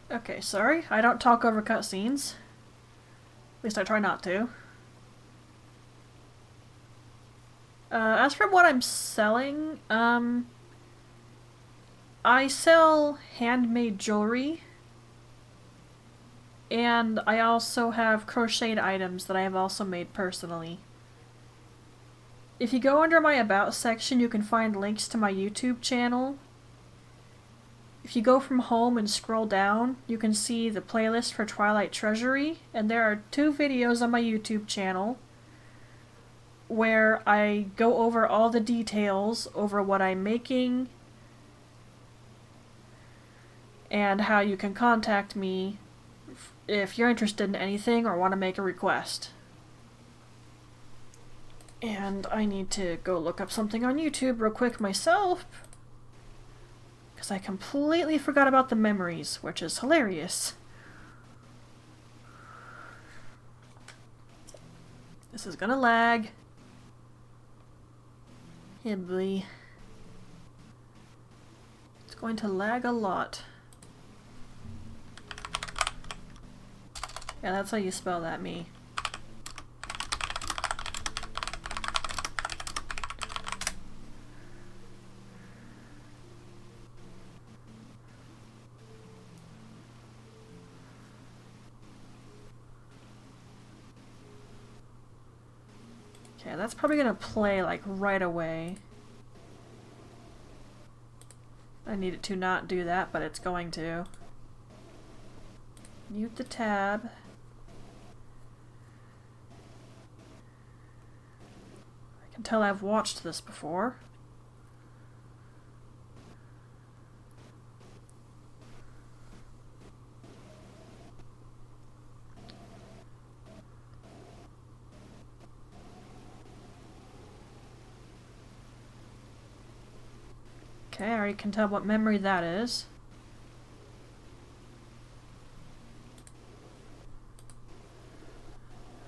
Speaker 1: Okay, sorry. I don't talk over cutscenes. At least I try not to. As for what I'm selling, I sell handmade jewelry. And I also have crocheted items that I have also made personally. If you go under my About section, you can find links to my YouTube channel. If you go from home and scroll down, you can see the playlist for Twilight Treasury, and there are 2 videos on my YouTube channel where I go over all the details over what I'm making and how you can contact me if you're interested in anything or want to make a request. And I need to go look up something on YouTube real quick myself, because I completely forgot about the memories, which is hilarious. This is gonna lag. Yeah, boy. It's going to lag a lot. Yeah, that's how you spell that, me. Okay, that's probably gonna play like right away. I need it to not do that, but it's going to. Mute the tab. I can tell I've watched this before. Okay, I already can tell what memory that is.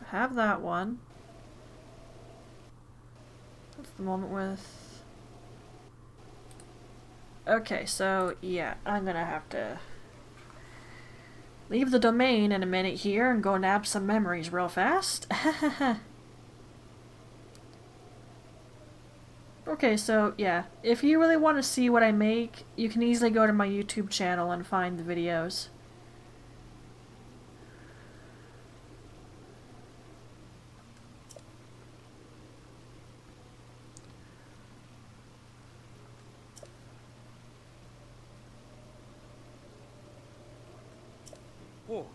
Speaker 1: I have that one. That's the moment with... Okay, so yeah, I'm gonna have to leave the domain in a minute here and go nab some memories real fast. Okay, so yeah, if you really want to see what I make, you can easily go to my YouTube channel and find the videos.
Speaker 3: Oh.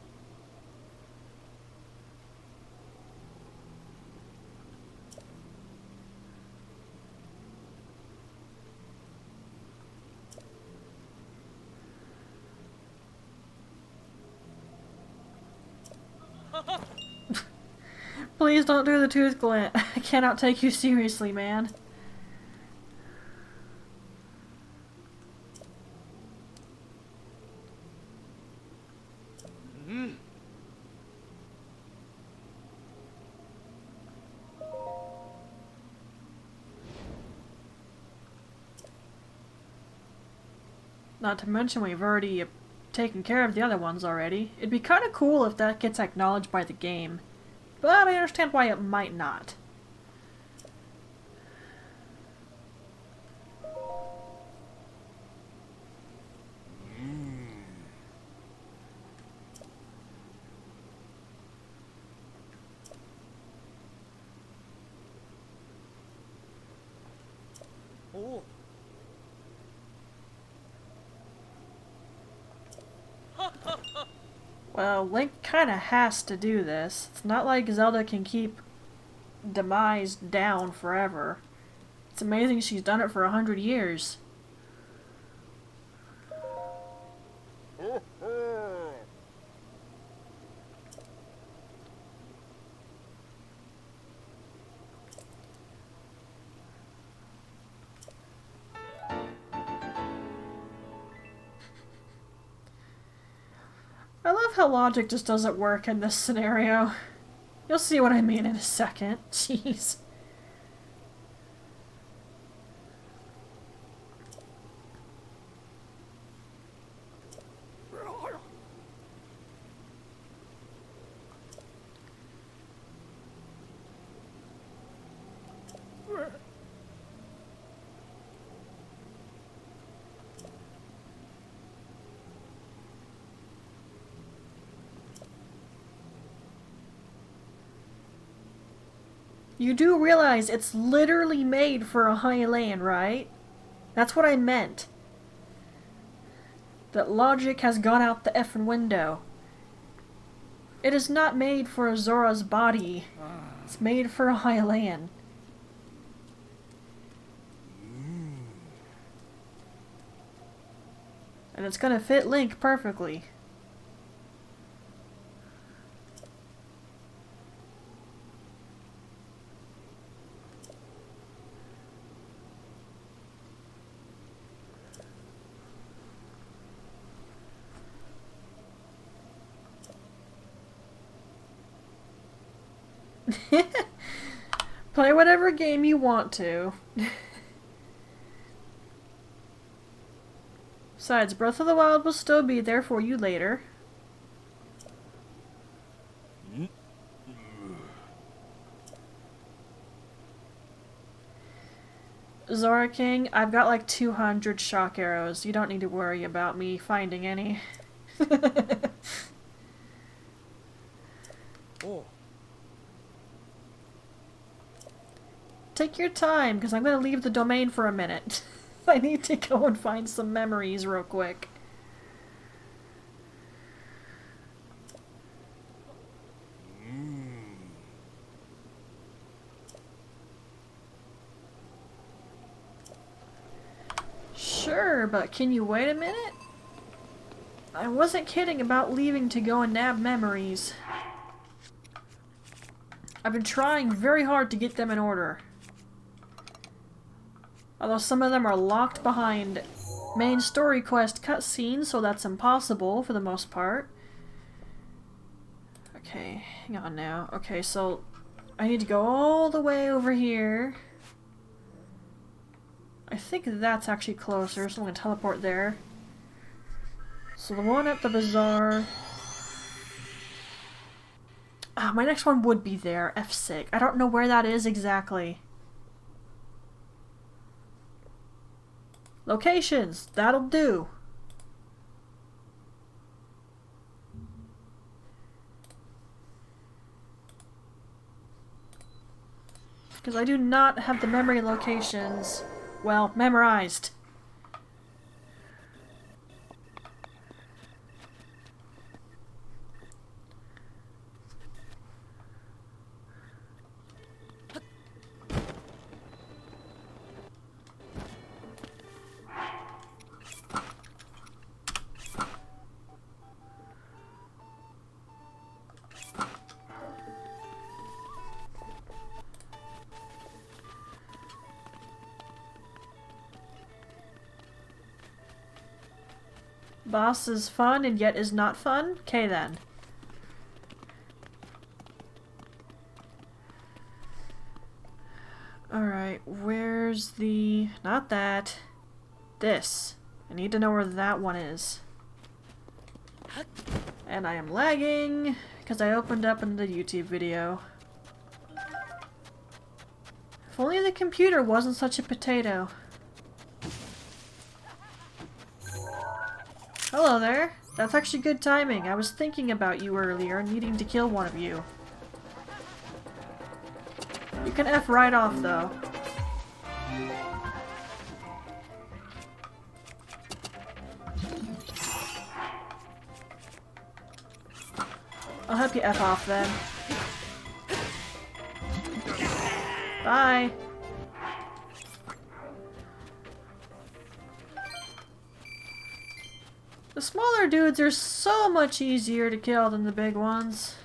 Speaker 1: Please don't do the tooth glint. I cannot take you seriously, man. Not to mention we've already taken care of the other ones already. It'd be kind of cool if that gets acknowledged by the game. But I understand why it might not.
Speaker 3: Oh.
Speaker 1: Well, Link kinda has to do this. It's not like Zelda can keep Demise down forever. It's amazing she's done it for 100 years. I love how logic just doesn't work in this scenario. You'll see what I mean in a second. Jeez. You do realize it's literally made for a Hylian, right? That's what I meant. That logic has gone out the effing window. It is not made for a Zora's body. It's made for a Hylian. And it's gonna fit Link perfectly. Play whatever game you want to. Besides, Breath of the Wild will still be there for you later. Zora King, I've got like 200 shock arrows. You don't need to worry about me finding any.
Speaker 3: Oh.
Speaker 1: Take your time, because I'm going to leave the domain for a minute. I need to go and find some memories real quick. Sure, but can you wait a minute? I wasn't kidding about leaving to go and nab memories. I've been trying very hard to get them in order. Although some of them are locked behind main story quest cutscenes, so that's impossible for the most part. Okay, hang on now. Okay, so I need to go all the way over here. I think that's actually closer, so I'm going to teleport there. So the one at the bazaar... Ah, my next one would be there, F6. I don't know where that is exactly. Locations! That'll do! Because I do not have the memory locations, well, memorized. Boss is fun and yet is not fun? Okay then. Alright, where's the... not that. This. I need to know where that one is. And I am lagging because I opened up in the YouTube video. If only the computer wasn't such a potato. Hello there. That's actually good timing. I was thinking about you earlier, needing to kill one of you. You can F right off, though. I'll help you F off, then. Bye! The smaller dudes are so much easier to kill than the big ones.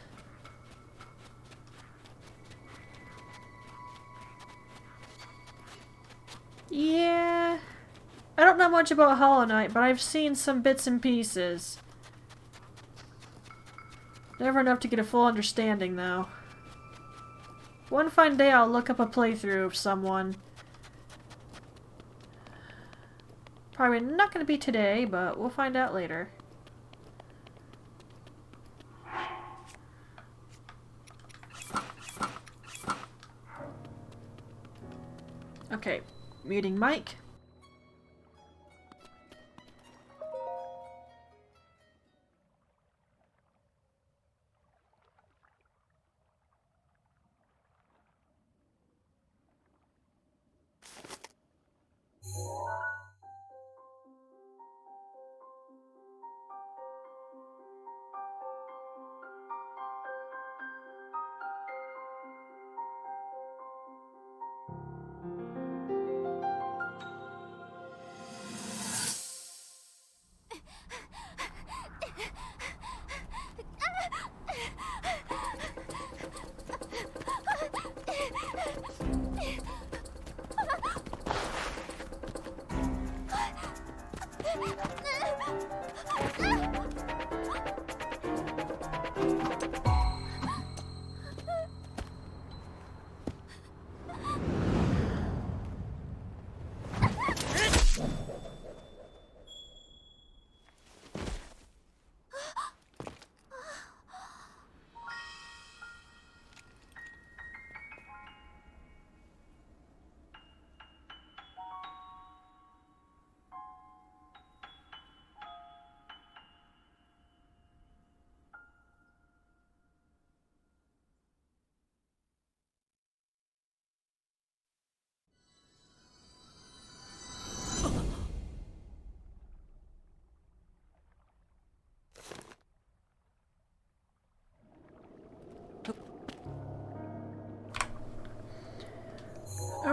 Speaker 1: Yeah... I don't know much about Hollow Knight, but I've seen some bits and pieces. Never enough to get a full understanding, though. One fine day I'll look up a playthrough of someone. Probably not going to be today, but we'll find out later. Okay, muting mic.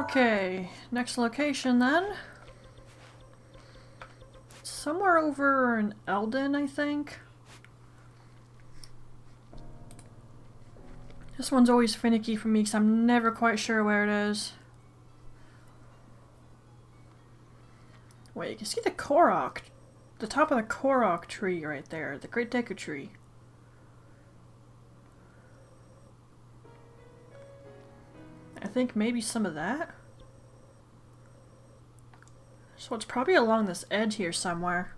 Speaker 1: Okay, next location then. Somewhere over in Eldon, I think. This one's always finicky for me because I'm never quite sure where it is. Wait, you can see the Korok. The top of the Korok tree right there. The Great Deku tree. I think maybe some of that. So it's probably along this edge here somewhere.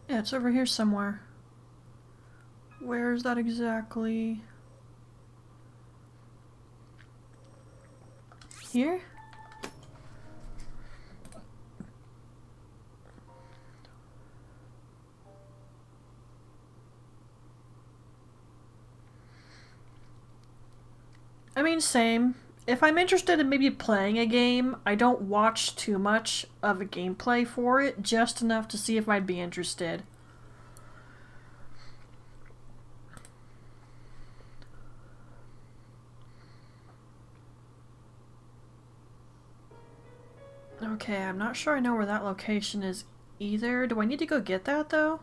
Speaker 1: Yeah, it's over here somewhere. Where is that exactly? Here? I mean, same. If I'm interested in maybe playing a game, I don't watch too much of a gameplay for it, just enough to see if I'd be interested. Okay, I'm not sure I know where that location is either. Do I need to go get that, though?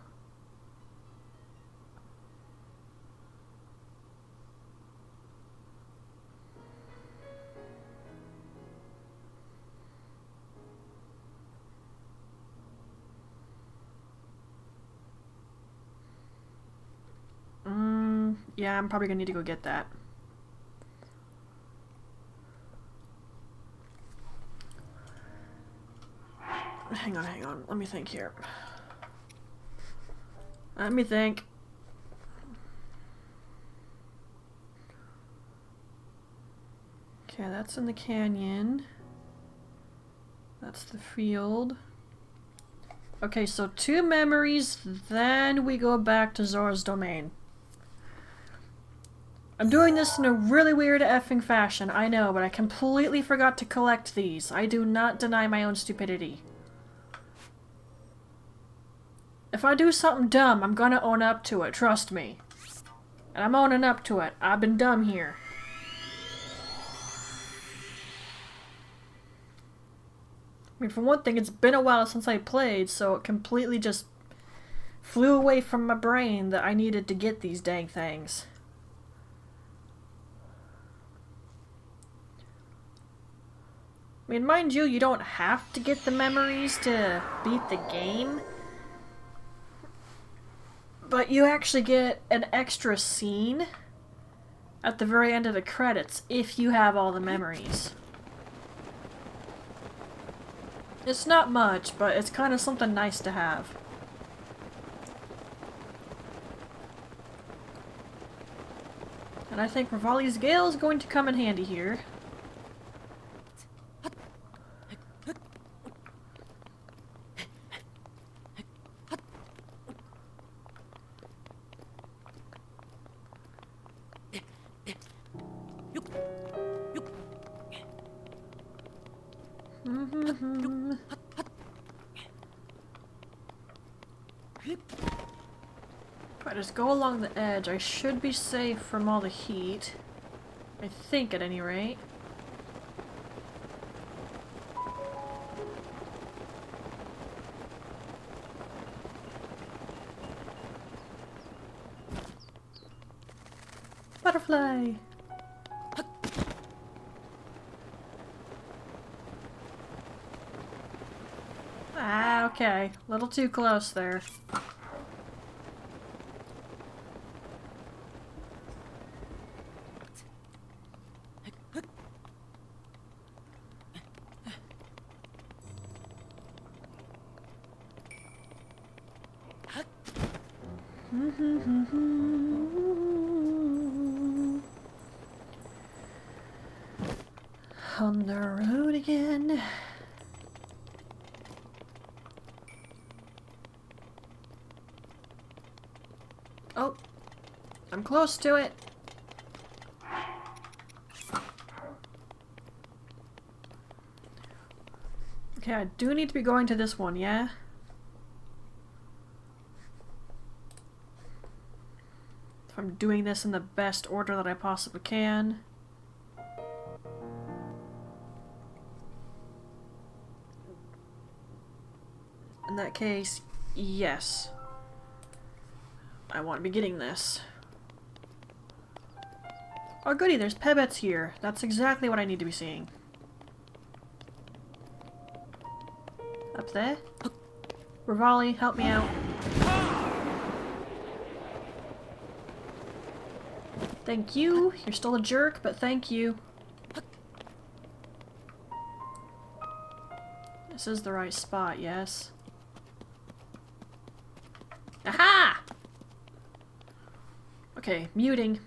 Speaker 1: Yeah, I'm probably gonna need to go get that. Hang on. Let me think here. Let me think. Okay, that's in the canyon. That's the field. Okay, so 2 memories, then we go back to Zora's Domain. I'm doing this in a really weird effing fashion, I know, but I completely forgot to collect these. I do not deny my own stupidity. If I do something dumb, I'm gonna own up to it, trust me. And I'm owning up to it. I've been dumb here. I mean, for one thing, it's been a while since I played, so it completely just flew away from my brain that I needed to get these dang things. I mean, mind you, you don't have to get the memories to beat the game. But you actually get an extra scene at the very end of the credits if you have all the memories. It's not much, but it's kind of something nice to have. And I think Rivali's Gale is going to come in handy here. If I just go along the edge, I should be safe from all the heat. I think, at any rate. Butterfly! Ah, okay. A little too close there. On the road again. Oh, I'm close to it. Okay, I do need to be going to this one, yeah? If I'm doing this in the best order that I possibly can. In that case, yes. I want to be getting this. Oh goody, there's Pebets here. That's exactly what I need to be seeing. Up there? Rivali, help me out. Thank you. You're still a jerk, but thank you. This is the right spot, yes. Aha! Okay, muting.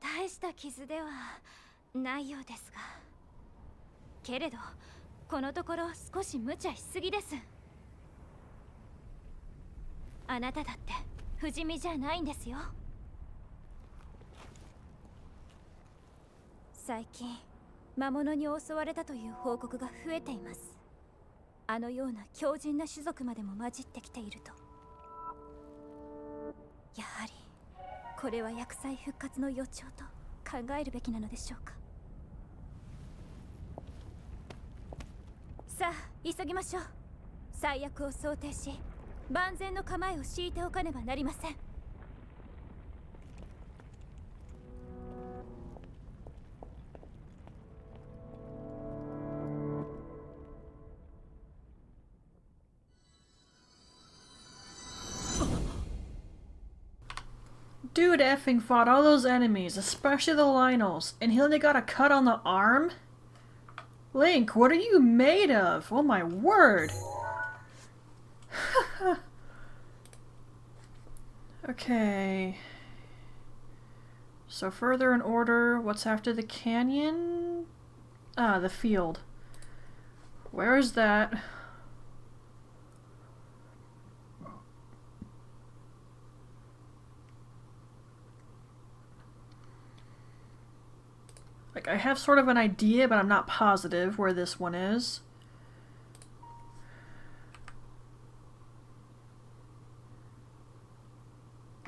Speaker 2: 大した傷ではないようですが、けれどこのところ少し無茶しすぎです。あなただって不死身じゃないんですよ。最近魔物に襲われたという報告が増えています。あのような強靭な種族までも混じってきていると、やはりこれは薬剤復活の予兆と考えるべきなのでしょうか。さあ急ぎましょう。最悪を想定し万全の構えを敷いておかねばなりません。
Speaker 1: Dude effing fought all those enemies, especially the Lionels, and he only got a cut on the arm? Link, what are you made of? Oh my word! Okay. So further in order, what's after the canyon? Ah, the field. Where is that? Like, I have sort of an idea, but I'm not positive where this one is.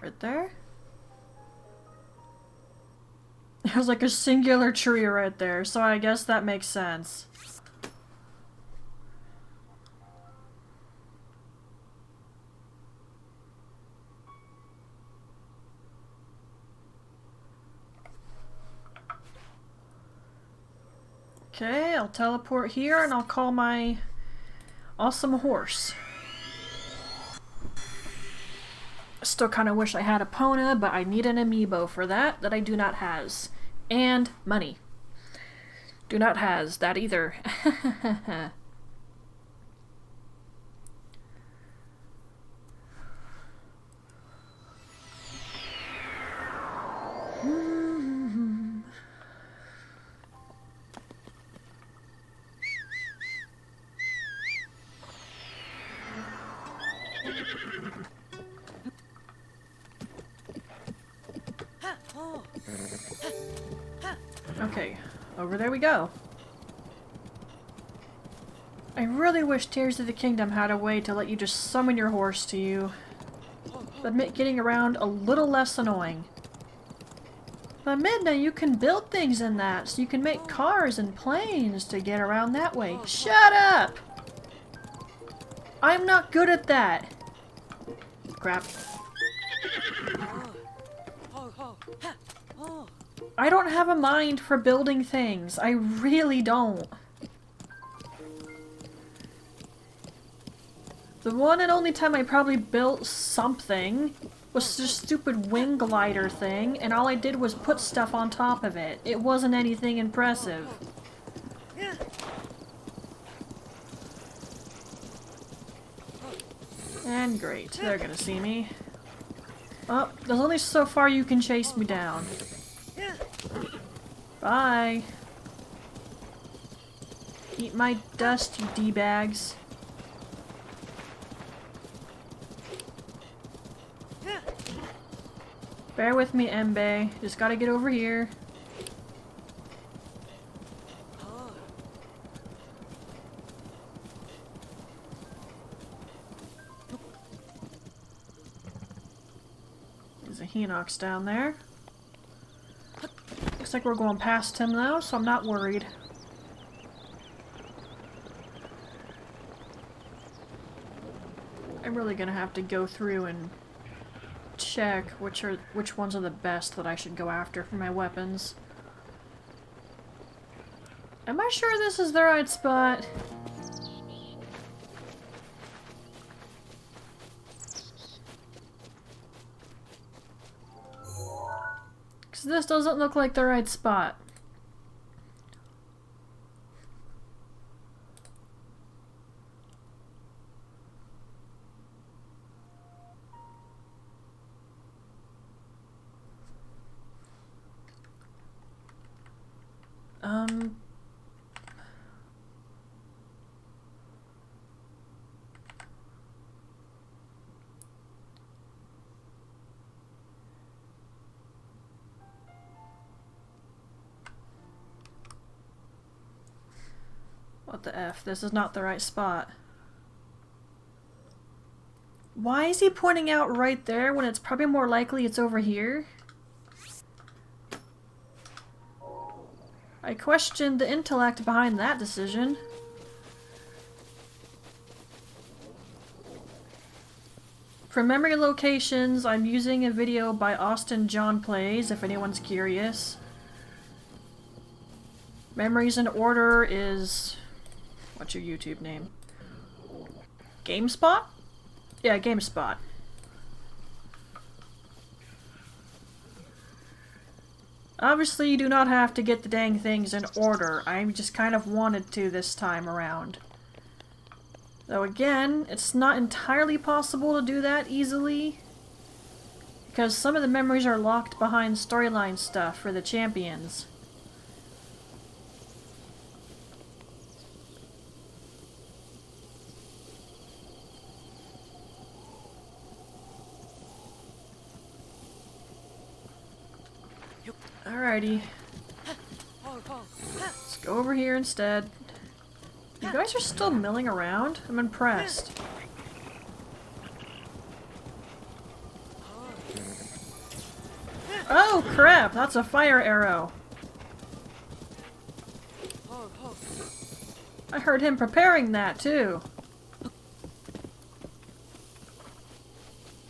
Speaker 1: Right there? There's like a singular tree right there, so I guess that makes sense. Okay, I'll teleport here and I'll call my awesome horse. Still kind of wish I had Epona, but I need an amiibo for that I do not has. And money. Do not has that either. Okay, over there we go. I really wish Tears of the Kingdom had a way to let you just summon your horse to you. That'd make getting around a little less annoying. But Midna, you can build things in that, so you can make cars and planes to get around that way. Shut up! I'm not good at that! Crap. I don't have a mind for building things. I really don't. The one and only time I probably built something was this stupid wing glider thing, and all I did was put stuff on top of it. It wasn't anything impressive. And great, they're gonna see me. Oh, there's only so far you can chase me down. Bye. Eat my dust, you D-bags. Bear with me, Embe. Just gotta get over here. There's a Hinox down there. Looks like we're going past him though, so I'm not worried. I'm really gonna have to go through and check which ones are the best that I should go after for my weapons. Am I sure this is the right spot? Because this doesn't look like the right spot. What the F? This is not the right spot. Why is he pointing out right there when it's probably more likely it's over here? I questioned the intellect behind that decision. For memory locations, I'm using a video by Austin John Plays, if anyone's curious. Memories in order is... what's your YouTube name? GameSpot? Yeah, GameSpot. Obviously, you do not have to get the dang things in order. I just kind of wanted to this time around. Though again, it's not entirely possible to do that easily, because some of the memories are locked behind storyline stuff for the champions. Alrighty. Let's go over here instead. You guys are still milling around? I'm impressed. Oh crap! That's a fire arrow! I heard him preparing that too.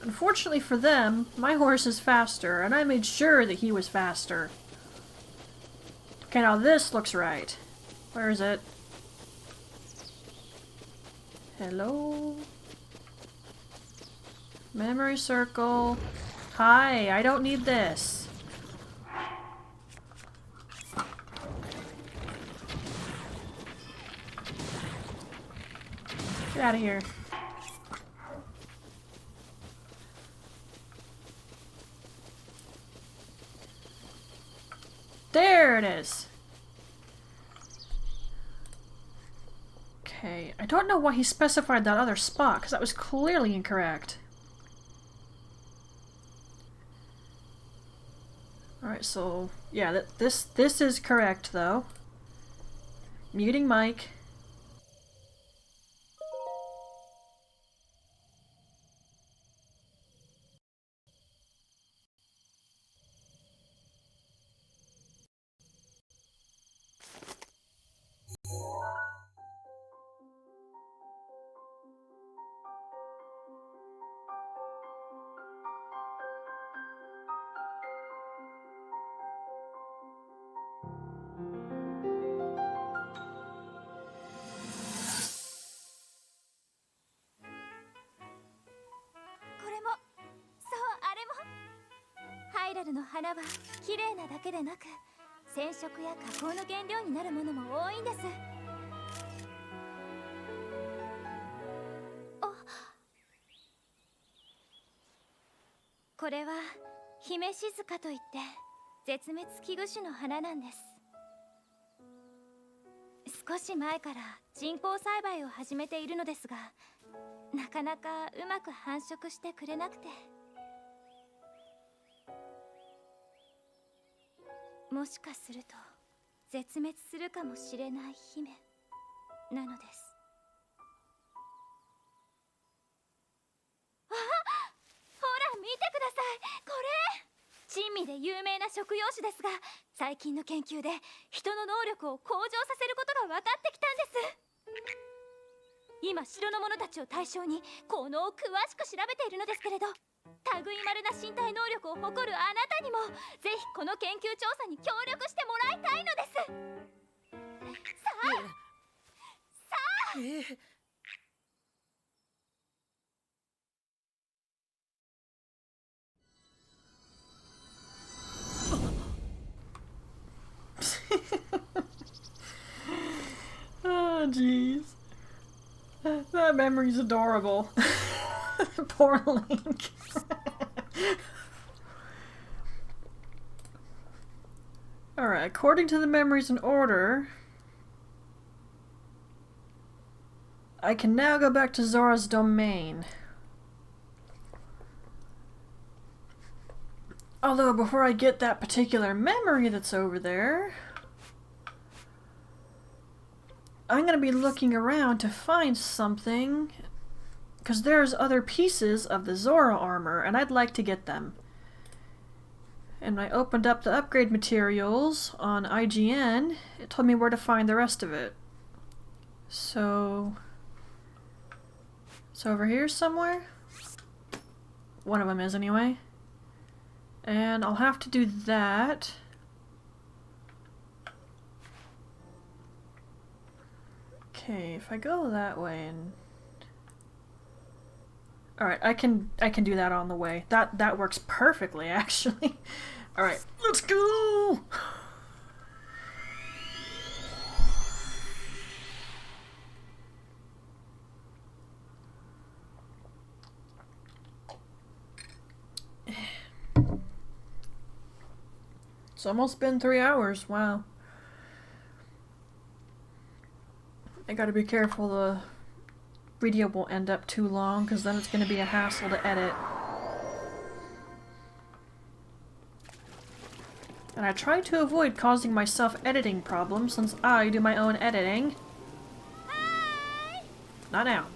Speaker 1: Unfortunately for them, my horse is faster, and I made sure that he was faster. Okay, now this looks right. Where is it? Hello? Memory circle. Hi, I don't need this. Get out of here. There it is! Okay, I don't know why he specified that other spot, because that was clearly incorrect. Alright, so, yeah, this is correct, though. Muting mic.
Speaker 2: ハイラルの花は綺麗なだけでなく染色や加工の原料になるものも多いんです。これは姫静かといって絶滅危惧種の花なんです。少し前から人工栽培を始めているのですが、なかなかうまく繁殖してくれなくて、もしかすると絶滅するかもしれない姫なのです。あ、ほら見てください、これ珍味で有名な食用種ですが、最近の研究で人の能力を向上させることが分かってきたんです。今城の者たちを対象に効能を詳しく調べているのですけれど、類いまれな身体能力を誇るあなたにもぜひこの研究調査に協力してもらいたいのです。さあ、さあ、
Speaker 1: Oh, jeez. That memory's adorable. Poor Link. Alright, according to the memories in order, I can now go back to Zora's domain. Although, before I get that particular memory that's over there, I'm gonna be looking around to find something, because there's other pieces of the Zora armor, and I'd like to get them. And when I opened up the upgrade materials on IGN, it told me where to find the rest of it. So it's over here somewhere? One of them is, anyway. And I'll have to do that. Okay, if I go that way and... Alright, I can do that on the way. That works perfectly, actually. Alright, let's go! It's almost been 3 hours, wow. I gotta be careful the video won't end up too long, because then it's gonna be a hassle to edit. And I try to avoid causing myself editing problems since I do my own editing.
Speaker 2: Hi!
Speaker 1: Not now.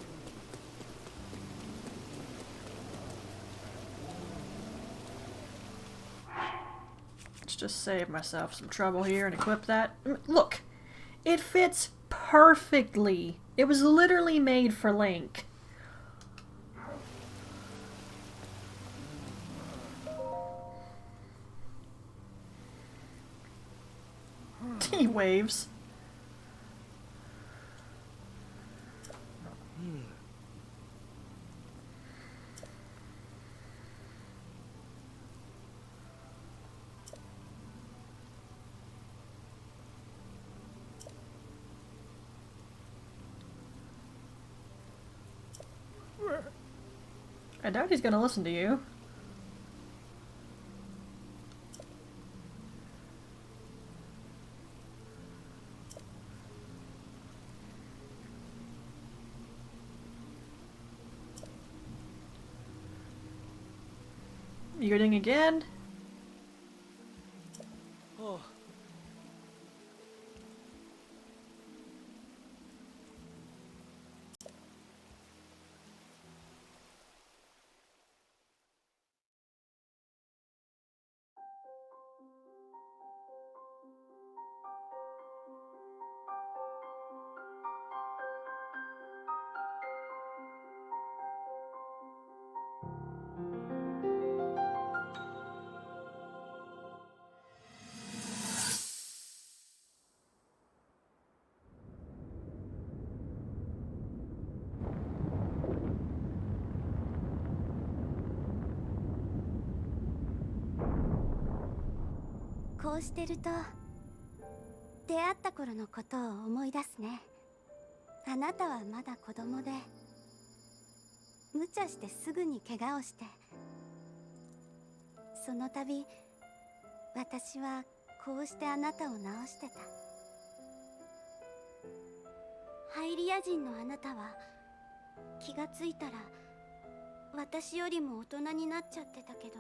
Speaker 1: Let's just save myself some trouble here and equip that. Look! It fits perfectly. It was literally made for Link. He waves. I doubt he's gonna listen to you. You getting again?
Speaker 3: Oh.
Speaker 2: こうしてると出会った頃のことを思い出すね。あなたはまだ子供で無茶してすぐに怪我をしてその度私はこうしてあなたを治してた。ハイリア人のあなたは気がついたら私よりも大人になっちゃってたけど、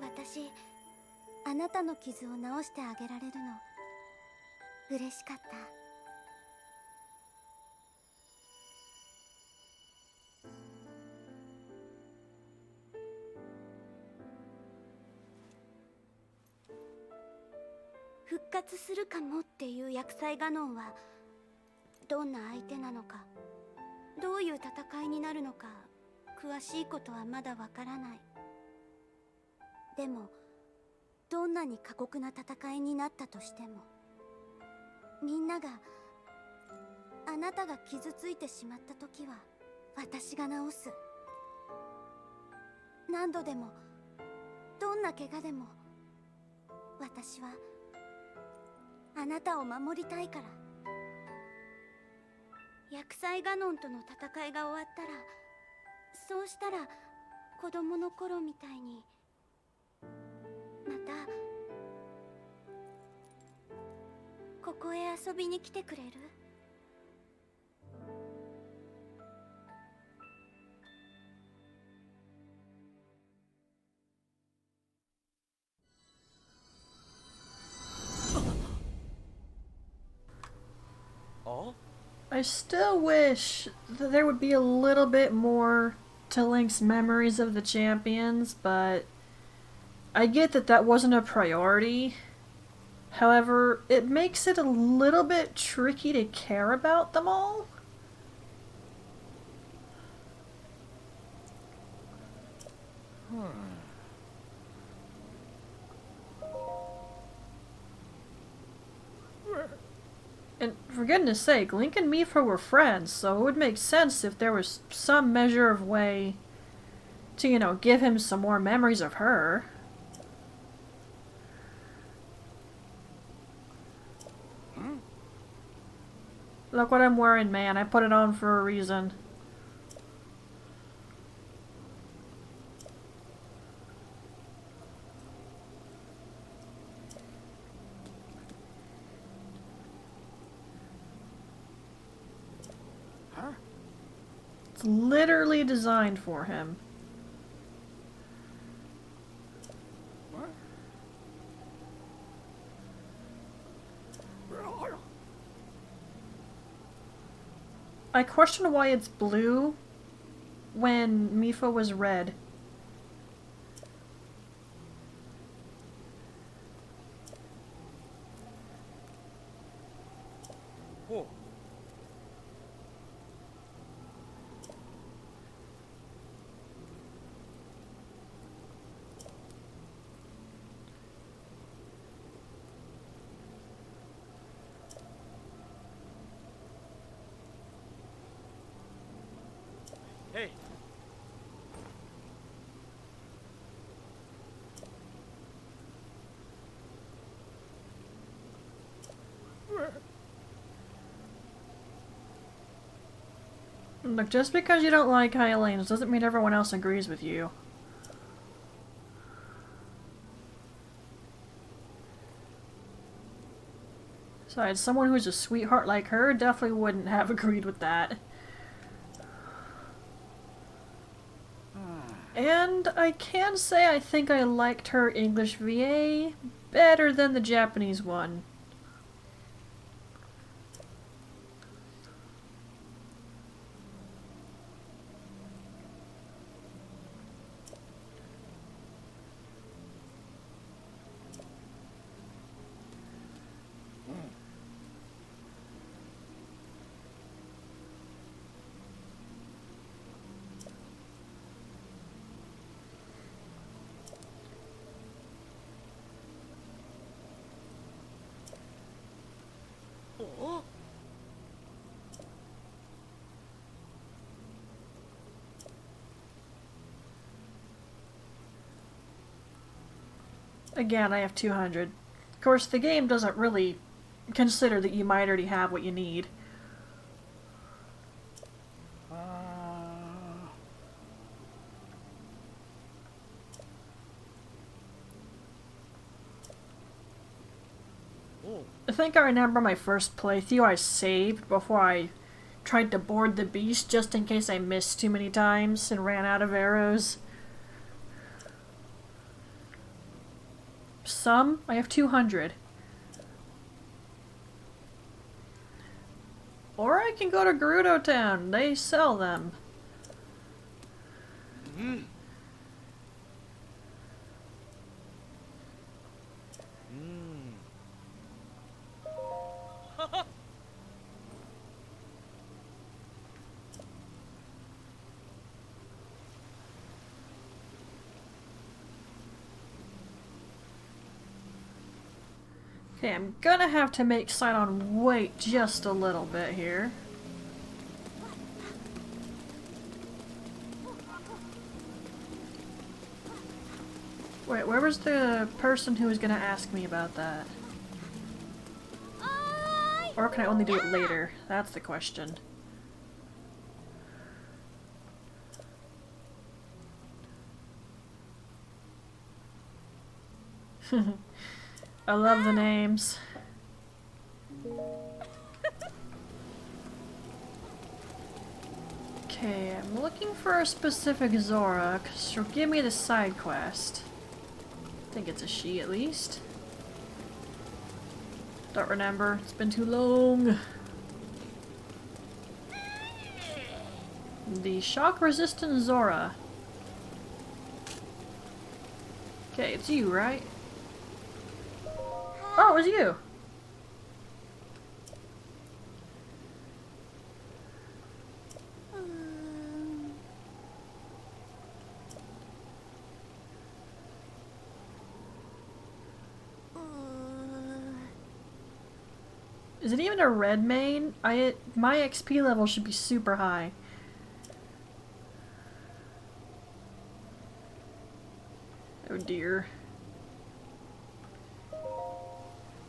Speaker 2: 私あなたの傷を治してあげられるの嬉しかった。復活するかもっていう薬剤ガノンはどんな相手なのか、どういう戦いになるのか詳しいことはまだわからない。でもどんなに過酷な戦いになったとしても、みんながあなたが傷ついてしまった時は私が治す。何度でもどんな怪我でも私はあなたを守りたいから。薬剤ガノンとの戦いが終わったら、そうしたら子供の頃みたいにまたここへ遊びに来てくれる？
Speaker 3: あ
Speaker 1: I still wish that there would be a little bit more to Link's memories of the champions, but I get that that wasn't a priority. However, it makes it a little bit tricky to care about them all. And for goodness sake, Link and Mipha were friends, so it would make sense if there was some measure of way to, you know, give him some more memories of her. Look what I'm wearing, man. I put it on for a reason.
Speaker 3: Huh?
Speaker 1: It's literally designed for him.
Speaker 3: What?
Speaker 1: I question why it's blue when Mipha was red.
Speaker 3: Oh. Hey.
Speaker 1: Look, just because you don't like high lanes doesn't mean everyone else agrees with you. Besides, someone who's a sweetheart like her definitely wouldn't have agreed with that. And I can say I think I liked her English VA better than the Japanese one.
Speaker 3: Oh.
Speaker 1: Again, I have 200. Of course, the game doesn't really consider that you might already have what you need. I think I remember my first playthrough I saved before I tried to board the beast just in case I missed too many times and ran out of arrows. Some? I have 200. Or I can go to Gerudo Town. They sell them.
Speaker 3: Mm.
Speaker 1: Okay, I'm gonna have to make Sidon wait just a little bit here. Wait, where was the person who was gonna ask me about that? Or can I only do it later? That's the question. I love the names. Okay, I'm looking for a specific Zora, because she'll give me the side quest. I think it's a she at least. Don't remember, it's been too long. The shock resistant Zora. Okay, it's you, right? Oh, it was you! Is it even a red main? My XP level should be super high. Oh dear.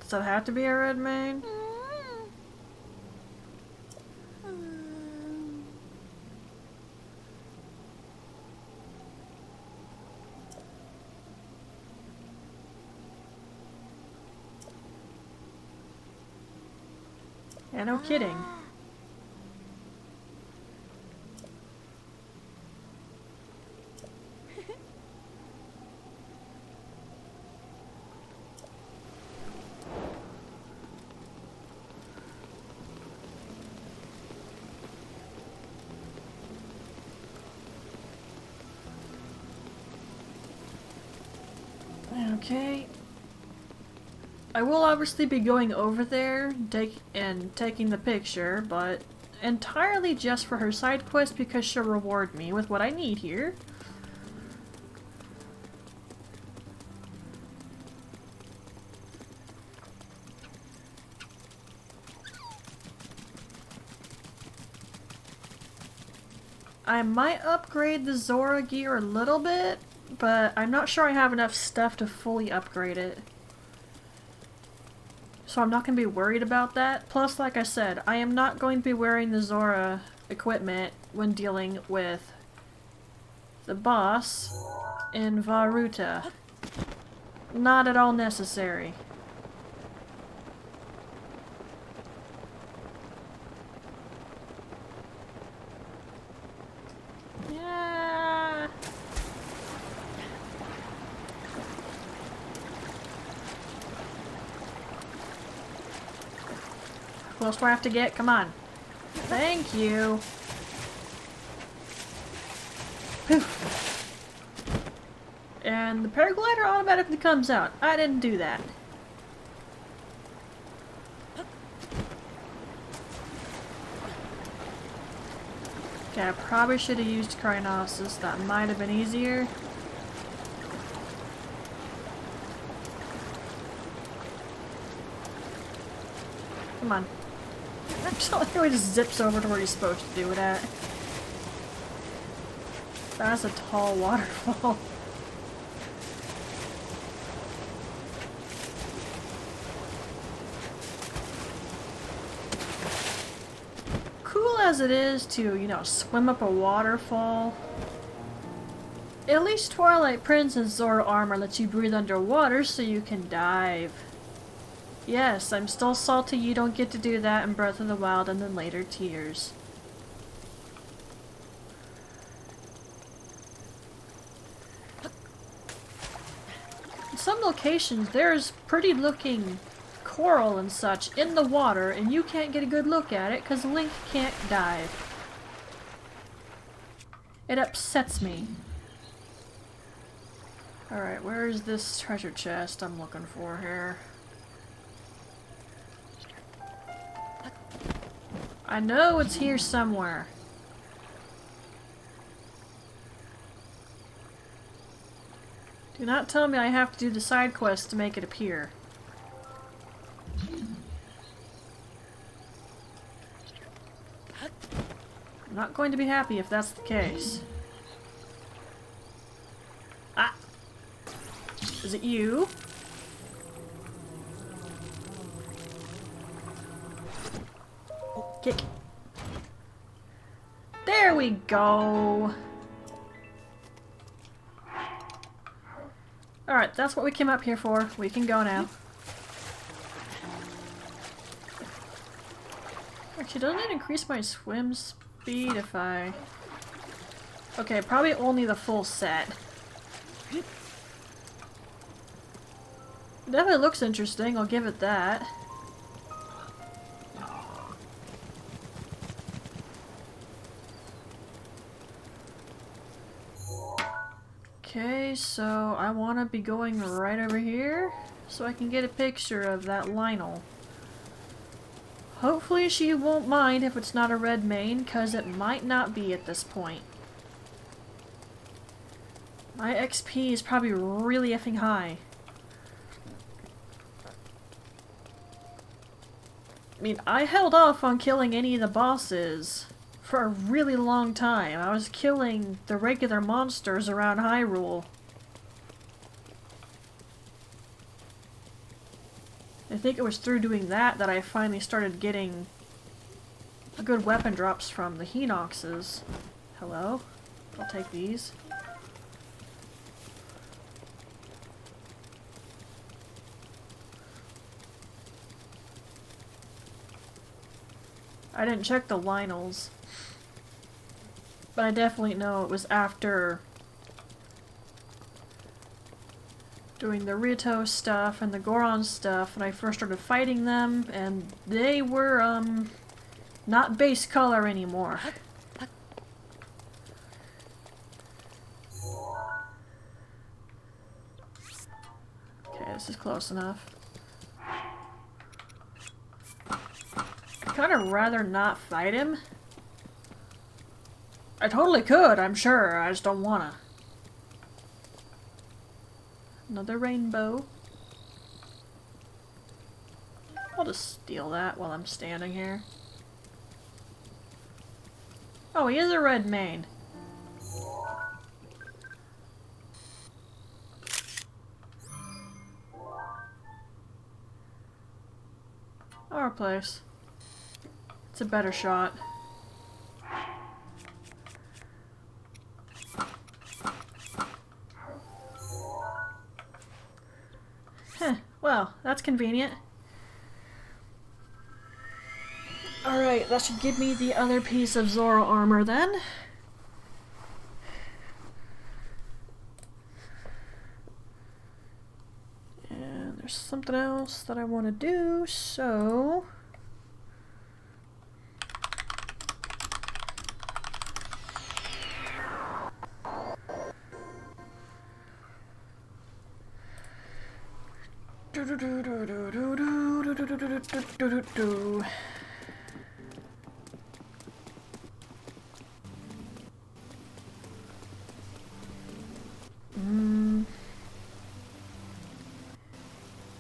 Speaker 1: Does that have to be a red main? Yeah, no kidding. Okay. I will obviously be going over there taking the picture, but entirely just for her side quest because she'll reward me with what I need here. I might upgrade the Zora gear a little bit, but I'm not sure I have enough stuff to fully upgrade it. So I'm not going to be worried about that. Plus, like I said, I am not going to be wearing the Zora equipment when dealing with the boss in Vah Ruta. Not at all necessary. Yeah. Who else do I have to get? Come on. Thank you. Whew. And the paraglider automatically comes out. I didn't do that. Okay, I probably should have used Cryonosis. That might have been easier. Come on. I'm just like how he just zips over to where he's supposed to do it at. That's a tall waterfall. Cool as it is to, you know, swim up a waterfall. At least Twilight Princess Zora armor lets you breathe underwater so you can dive. Yes, I'm still salty you don't get to do that in Breath of the Wild and then later Tears. In some locations, there's pretty looking coral and such in the water, and you can't get a good look at it because Link can't dive. It upsets me. Alright, where is this treasure chest I'm looking for here? I know it's here somewhere. Do not tell me I have to do the side quest to make it appear. I'm not going to be happy if that's the case. Ah! Is it you? Kick. There we go! Alright, that's what we came up here for. We can go now. Actually, doesn't it increase my swim speed if I... Okay, probably only the full set. Definitely looks interesting, I'll give it that. Okay, so I want to be going right over here so I can get a picture of that Lionel. Hopefully she won't mind if it's not a red mane, because it might not be at this point. My XP is probably really effing high. I mean, I held off on killing any of the bosses for a really long time. I was killing the regular monsters around Hyrule. I think it was through doing that that I finally started getting good weapon drops from the Hinoxes. Hello? I'll take these. I didn't check the Lionels. But I definitely know it was after doing the Rito stuff and the Goron stuff when I first started fighting them, and they were, not base color anymore. Okay, this is close enough. I'd kind of rather not fight him. I totally could, I'm sure, I just don't wanna. Another rainbow. I'll just steal that while I'm standing here. Oh, he is a red mane. Our place. It's a better shot. Well, that's convenient. Alright, that should give me the other piece of Zora armor then. And there's something else that I want to do, so...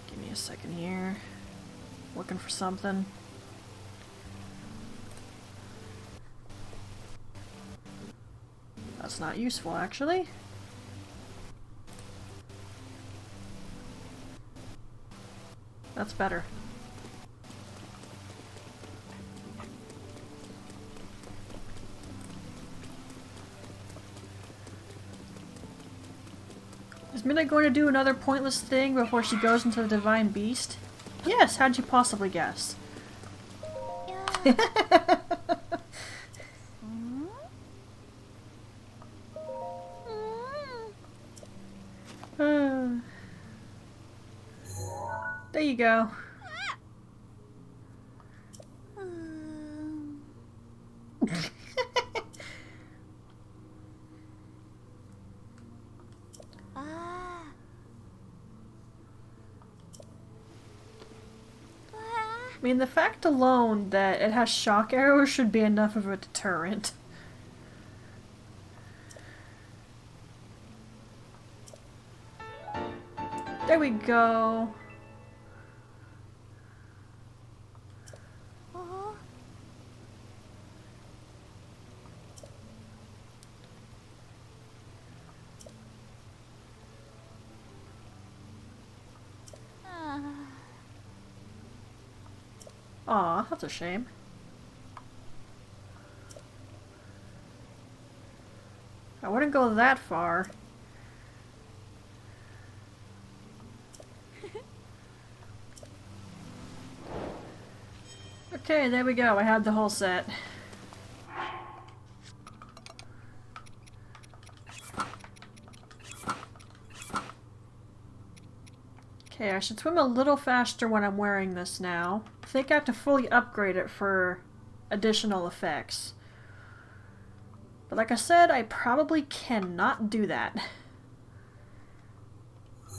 Speaker 1: Give me a second here. Looking for something. That's not useful, actually. That's better. Is Mina going to do another pointless thing before she goes into the Divine Beast? Yes, how'd you possibly guess?
Speaker 2: いやー
Speaker 1: There you go.
Speaker 2: うーん あーわ
Speaker 1: I mean, the fact alone that it has shock arrows should be enough of a deterrent. There we go.
Speaker 2: ーおあ
Speaker 1: Aw, that's a shame. I wouldn't go that far. Okay, there we go. I had the whole set. Okay, I should swim a little faster when I'm wearing this now. I think I have to fully upgrade it for additional effects. But like I said, I probably cannot do that.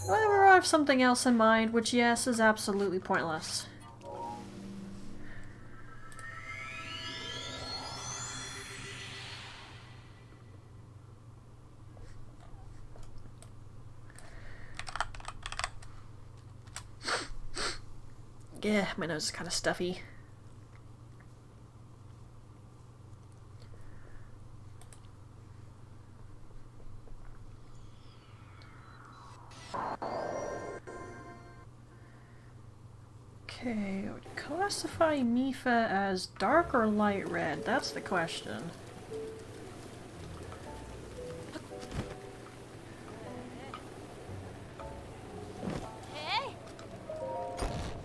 Speaker 1: However, I have something else in mind, which yes, is absolutely pointless. Yeah, my nose is kind of stuffy. Okay, would classify Mifa as dark or light red? That's the question.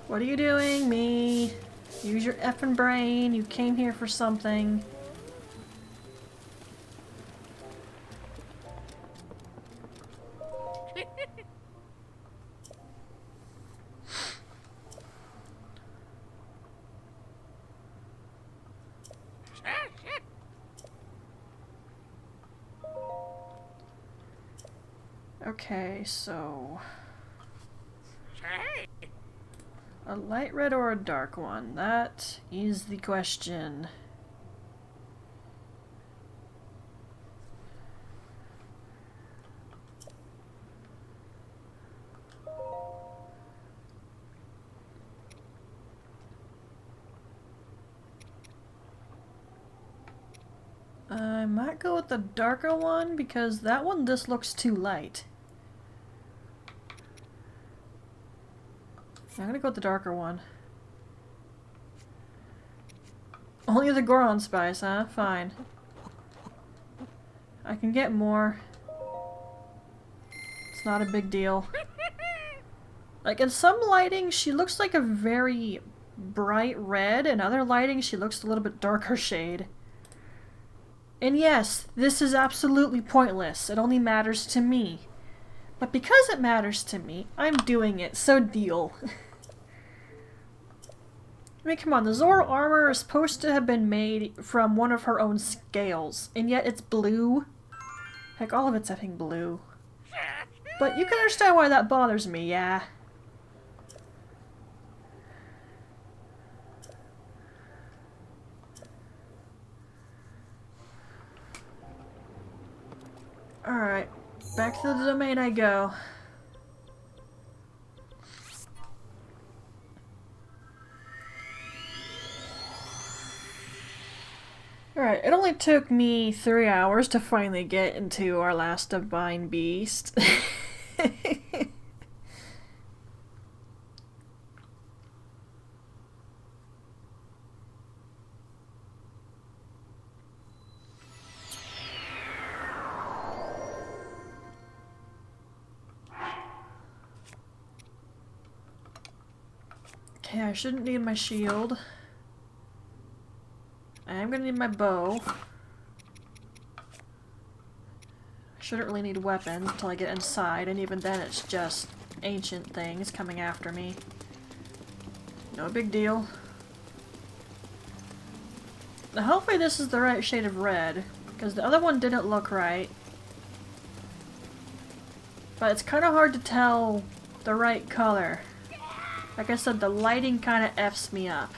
Speaker 1: What are you doing, me? Use your effing brain. You came here for something. Okay, so... a light red or a dark one? That is the question. I might go with the darker one because that one just looks too light. I'm gonna go with the darker one. Only the Goron spice, huh? Fine. I can get more. It's not a big deal. Like, in some lighting, she looks like a very bright red, and other lighting, she looks a little bit darker shade. And yes, this is absolutely pointless. It only matters to me. But because it matters to me, I'm doing it, so deal. I mean, come on, the Zora armor is supposed to have been made from one of her own scales, and yet it's blue. Heck, all of it's effing blue. But you can understand why that bothers me, yeah? Alright, back to the domain I go. Alright, it only took me 3 hours to finally get into our last divine beast. Okay, I shouldn't need my shield. I am gonna need my bow. I shouldn't really need weapons until I get inside, and even then it's just ancient things coming after me. No big deal. Now hopefully this is the right shade of red, because the other one didn't look right. But it's kind of hard to tell the right color. Like I said, the lighting kind of F's me up.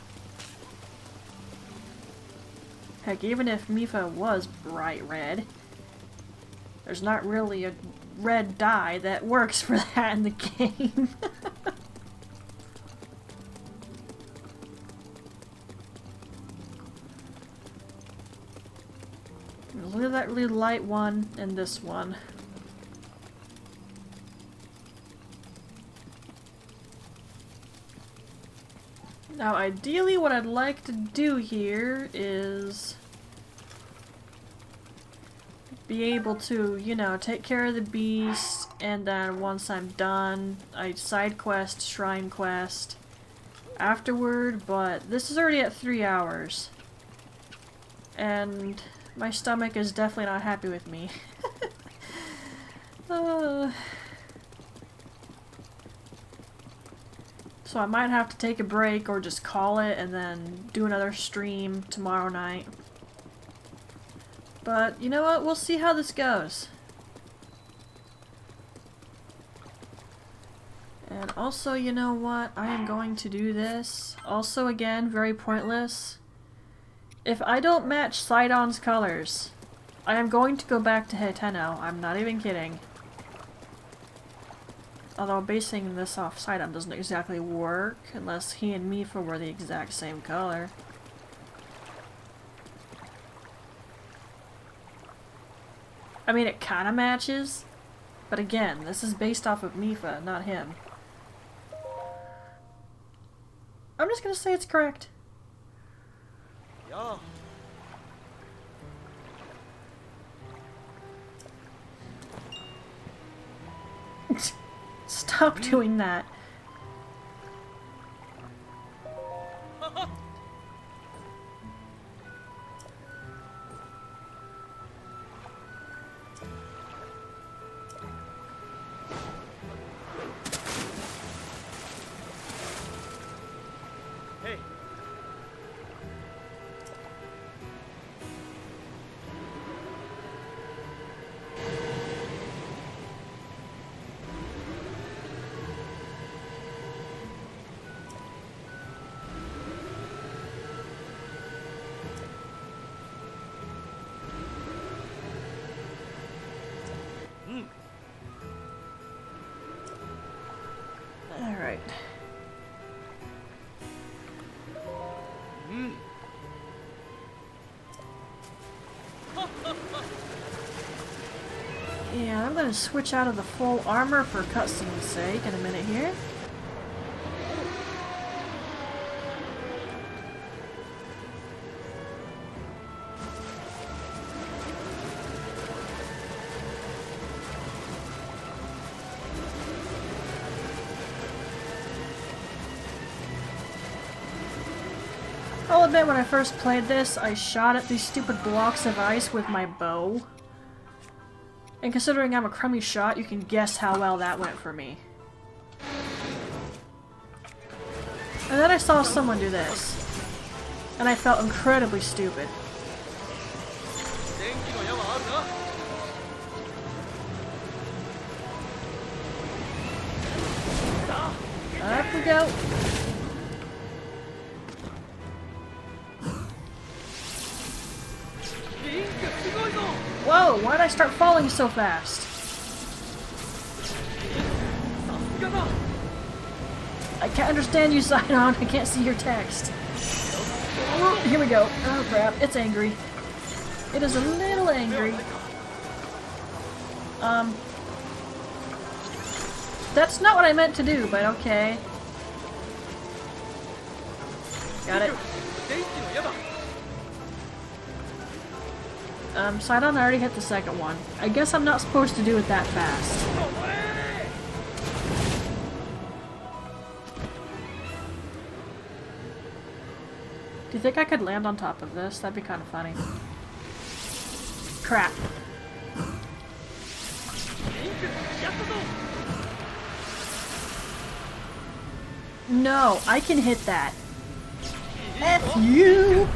Speaker 1: Heck, even if Mipha was bright red, there's not really a red dye that works for that in the game. Look at that really light one and this one. Now, ideally, what I'd like to do here is be able to, you know, take care of the beast, and then once I'm done, I side quest, shrine quest afterward, but this is already at 3 hours. And my stomach is definitely not happy with me. So I might have to take a break or just call it and then do another stream tomorrow night. But you know what? We'll see how this goes. And also, you know what? I am going to do this. Also, again, very pointless. If I don't match Sidon's colors, I am going to go back to Heteno. I'm not even kidding. Although basing this off Sidon doesn't exactly work, unless he and Mipha were the exact same color. I mean, it kinda matches, but again, this is based off of Mipha, not him. I'm just gonna say it's correct.
Speaker 3: Yeah.
Speaker 1: Stop doing that.
Speaker 3: Hey.
Speaker 1: Alright. Yeah, I'm gonna switch out of the full armor for cutscene's sake in a minute here. I'll admit, when I first played this, I shot at these stupid blocks of ice with my bow. And considering I'm a crummy shot, you can guess how well that went for me. And then I saw someone do this. And I felt incredibly stupid. Up we go. Whoa, why'd I start falling so fast? I can't understand you, Sidon. I can't see your text. Here we go. Oh crap, it's angry. It is a little angry. That's not what I meant to do, but okay. Got it. Sidon already hit the second one. I guess I'm not supposed to do it that fast. Do you think I could land on top of this? That'd be kind of funny. Crap. No, I can hit that. F you!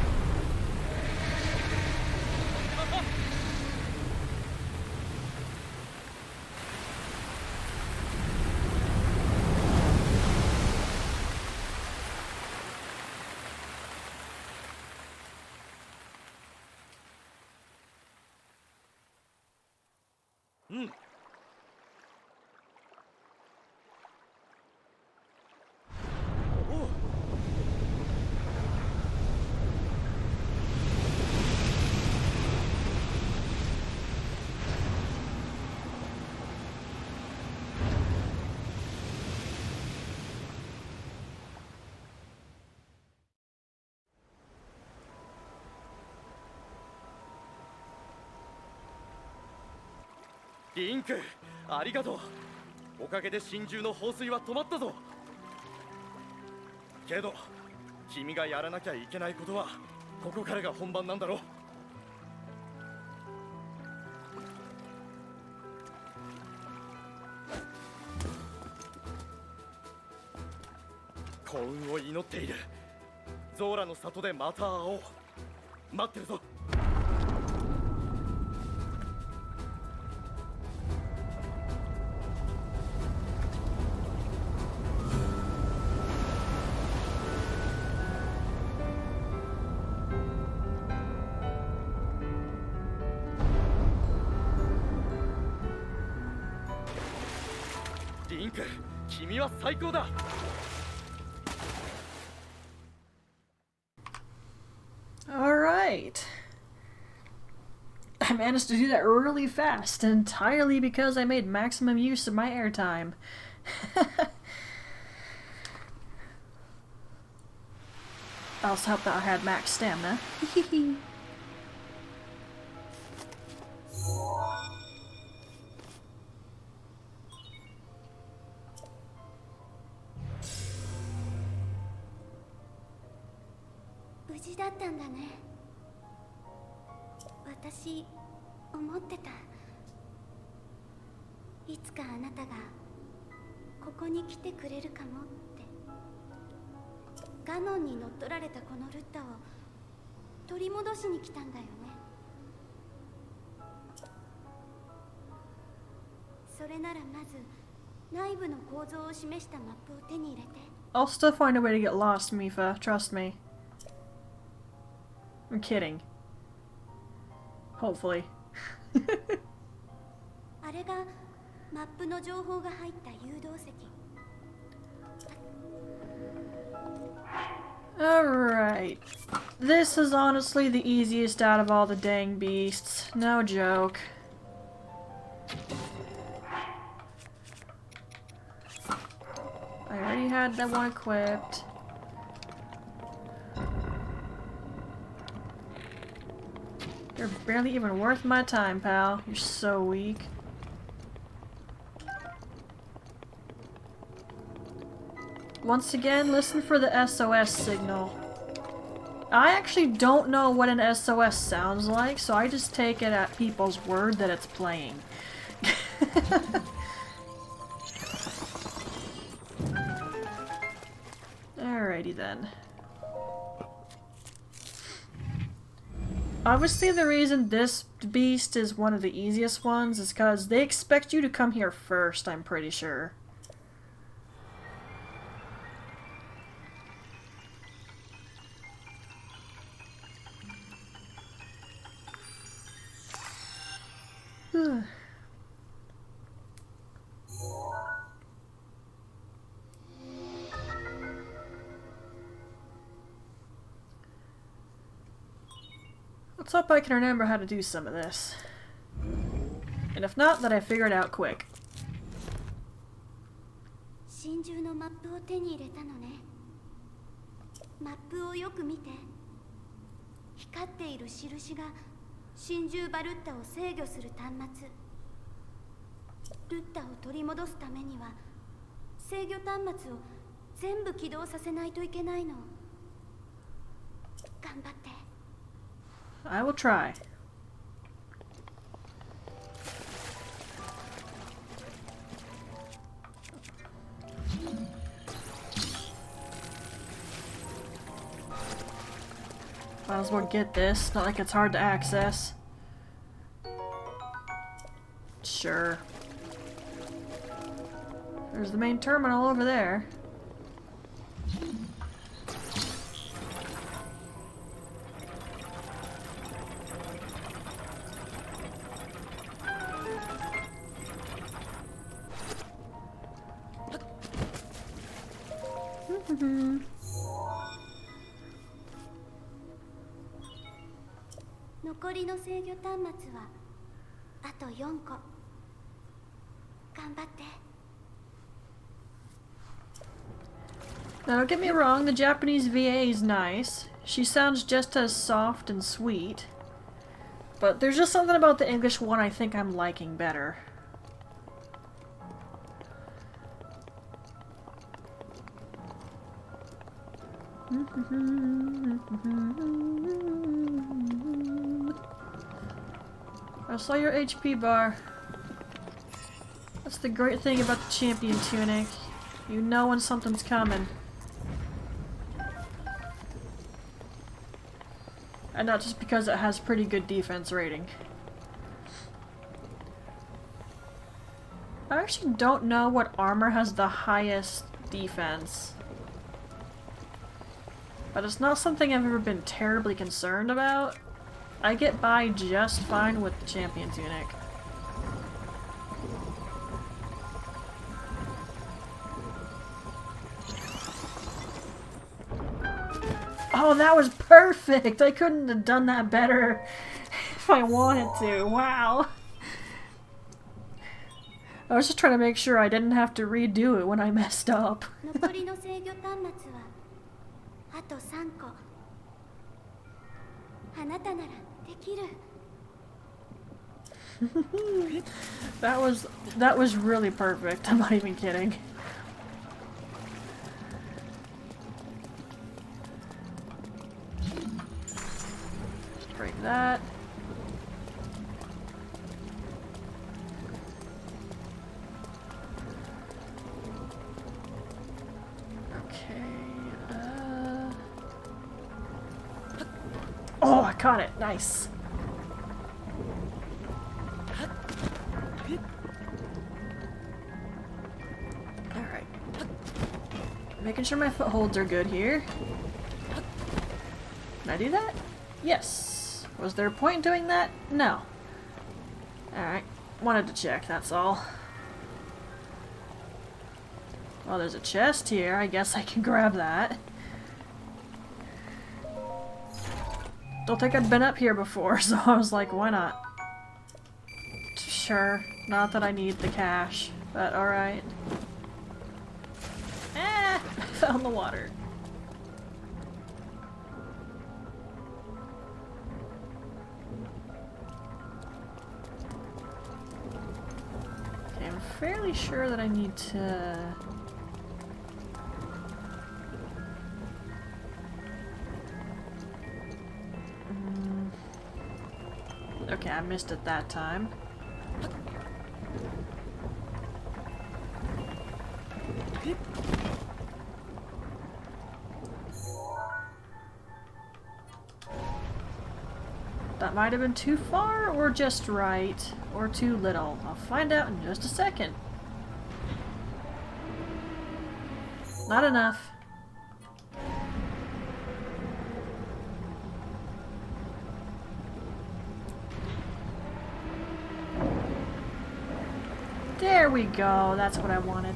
Speaker 3: リンク、ありがとう。おかげで真珠の放水は止まったぞ。けど、君がやらなきゃいけないことは、ここからが本番なんだろ。幸運を祈っている。ゾーラの里でまた会おう。待ってるぞ。リンク、君は最高だ。
Speaker 1: Alright. I managed to do that really fast, entirely because I made maximum use of my airtime. I also hope that I had max stamina. Hehehe.
Speaker 2: 無事だったんだね。私思ってた。いつかあなたがここに来てくれるかもって。ガノンに乗っ取られたこのルッタを取り戻しに来たんだよね。それならまず内部の構造を示したマップを手に入れて。
Speaker 1: I'll still find a way to get lost, Mifa. Trust me. I'm kidding. Hopefully.
Speaker 2: あれがマップの情報が入った誘導石。
Speaker 1: Alright. This is honestly the easiest out of all the dang beasts. No joke. I already had that one equipped. You're barely even worth my time, pal. You're so weak. Once again, listen for the SOS signal. I actually don't know what an SOS sounds like, so I just take it at people's word that it's playing. Alrighty then. Obviously the reason this beast is one of the easiest ones is because they expect you to come here first, I'm pretty sure. Let's hope I can remember how to do some of this. And if not, then I figure it out quick.
Speaker 2: 真珠のマップを手に入れたのね。マップをよく見て。光っている印が真珠バルッタを制御する端末。ルッタを取り戻すためには制御端末を全部起動させないといけないの。頑張って。
Speaker 1: I will try. Might as well get this. Not like it's hard to access. Sure. There's the main terminal over there. Mm-hmm.
Speaker 2: 残りの制御端末はあと4個。頑張って。
Speaker 1: Now, don't get me wrong, the Japanese VA is nice. She sounds just as soft and sweet. But there's just something about the English one I think I'm liking better. I saw your HP bar. That's the great thing about the champion tunic. You know when something's coming. And not just because it has pretty good defense rating. I actually don't know what armor has the highest defense. But it's not something I've ever been terribly concerned about. I get by just fine with the champion tunic. Oh, that was perfect! I couldn't have done that better if I wanted to. Wow. I was just trying to make sure I didn't have to redo it when I messed up.
Speaker 2: 残りの制御端末はあと3個。あなたならできる。
Speaker 1: that was really perfect. I'm not even kidding. Break that. Okay. Oh, I caught it. Nice. Alright. Making sure my footholds are good here. Can I do that? Yes. Was there a point in doing that? No. Alright. Wanted to check, that's all. Well, there's a chest here. I guess I can grab that. Don't think I'd been up here before, so I was like, why not? Sure. Not that I need the cash, but alright. Ah! I found the water. Okay, I'm fairly sure that I need to... Okay, I missed it that time. That might have been too far, or just right, or too little. I'll find out in just a second. Not enough. There we go, that's what I wanted.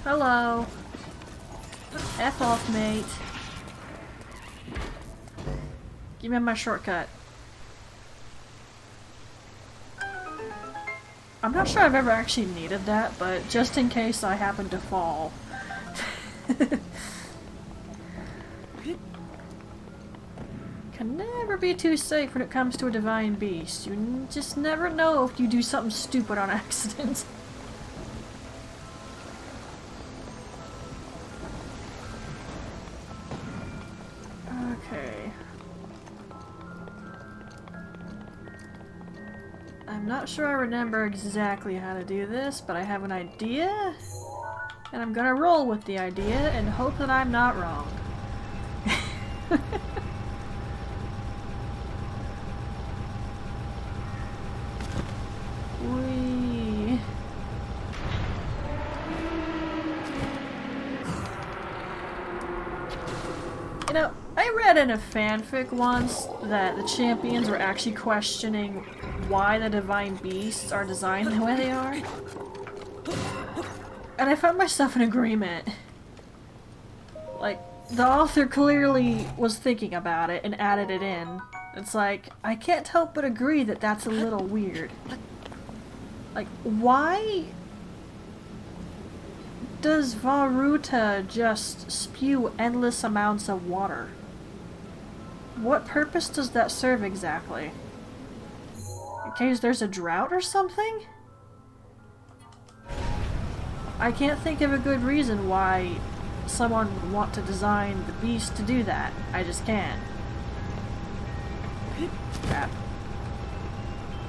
Speaker 1: Hello. F off, mate. Give me my shortcut. I'm not sure I've ever actually needed that, but just in case I happen to fall. Can never be too safe when it comes to a divine beast. You just never know if you do something stupid on accident. I'm not sure I remember exactly how to do this, but I have an idea, and I'm gonna roll with the idea and hope that I'm not wrong. Whee. You know, I read in a fanfic once that the champions were actually questioning why the divine beasts are designed the way they are. And I found myself in agreement. Like, the author clearly was thinking about it and added it in. It's like, I can't help but agree that that's a little weird. Like, why does Vah Ruta just spew endless amounts of water? What purpose does that serve exactly? In case there's a drought or something? I can't think of a good reason why someone would want to design the beast to do that. I just can't. Crap.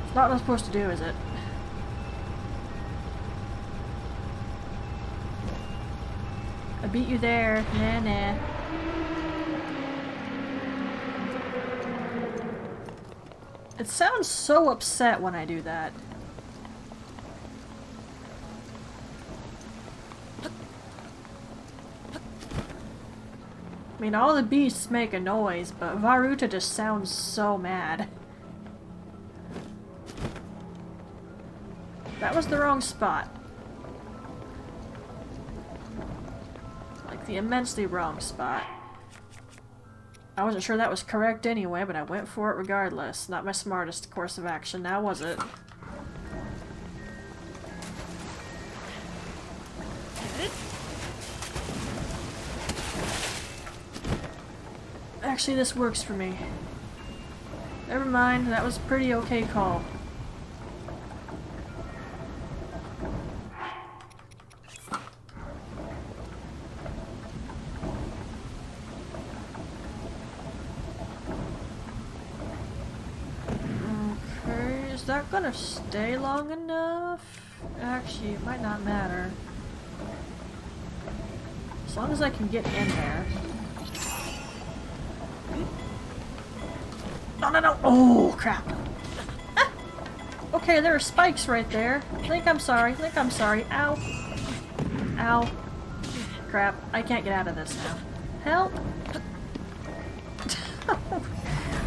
Speaker 1: It's not what I'm supposed to do, is it? I beat you there. Nah, nah. It sounds so upset when I do that. I mean, all the beasts make a noise, but Vah Ruta just sounds so mad. That was the wrong spot. Like, the immensely wrong spot. I wasn't sure that was correct anyway, but I went for it regardless. Not my smartest course of action, now was it? Actually, this works for me. Never mind, that was a pretty okay call. Okay, is that gonna stay long enough? Actually, it might not matter. As long as I can get in there. No, no, no! Oh, crap! Ah! Okay, there are spikes right there. Think I'm sorry. Think I'm sorry. Ow. Ow. Crap. I can't get out of this now. Help!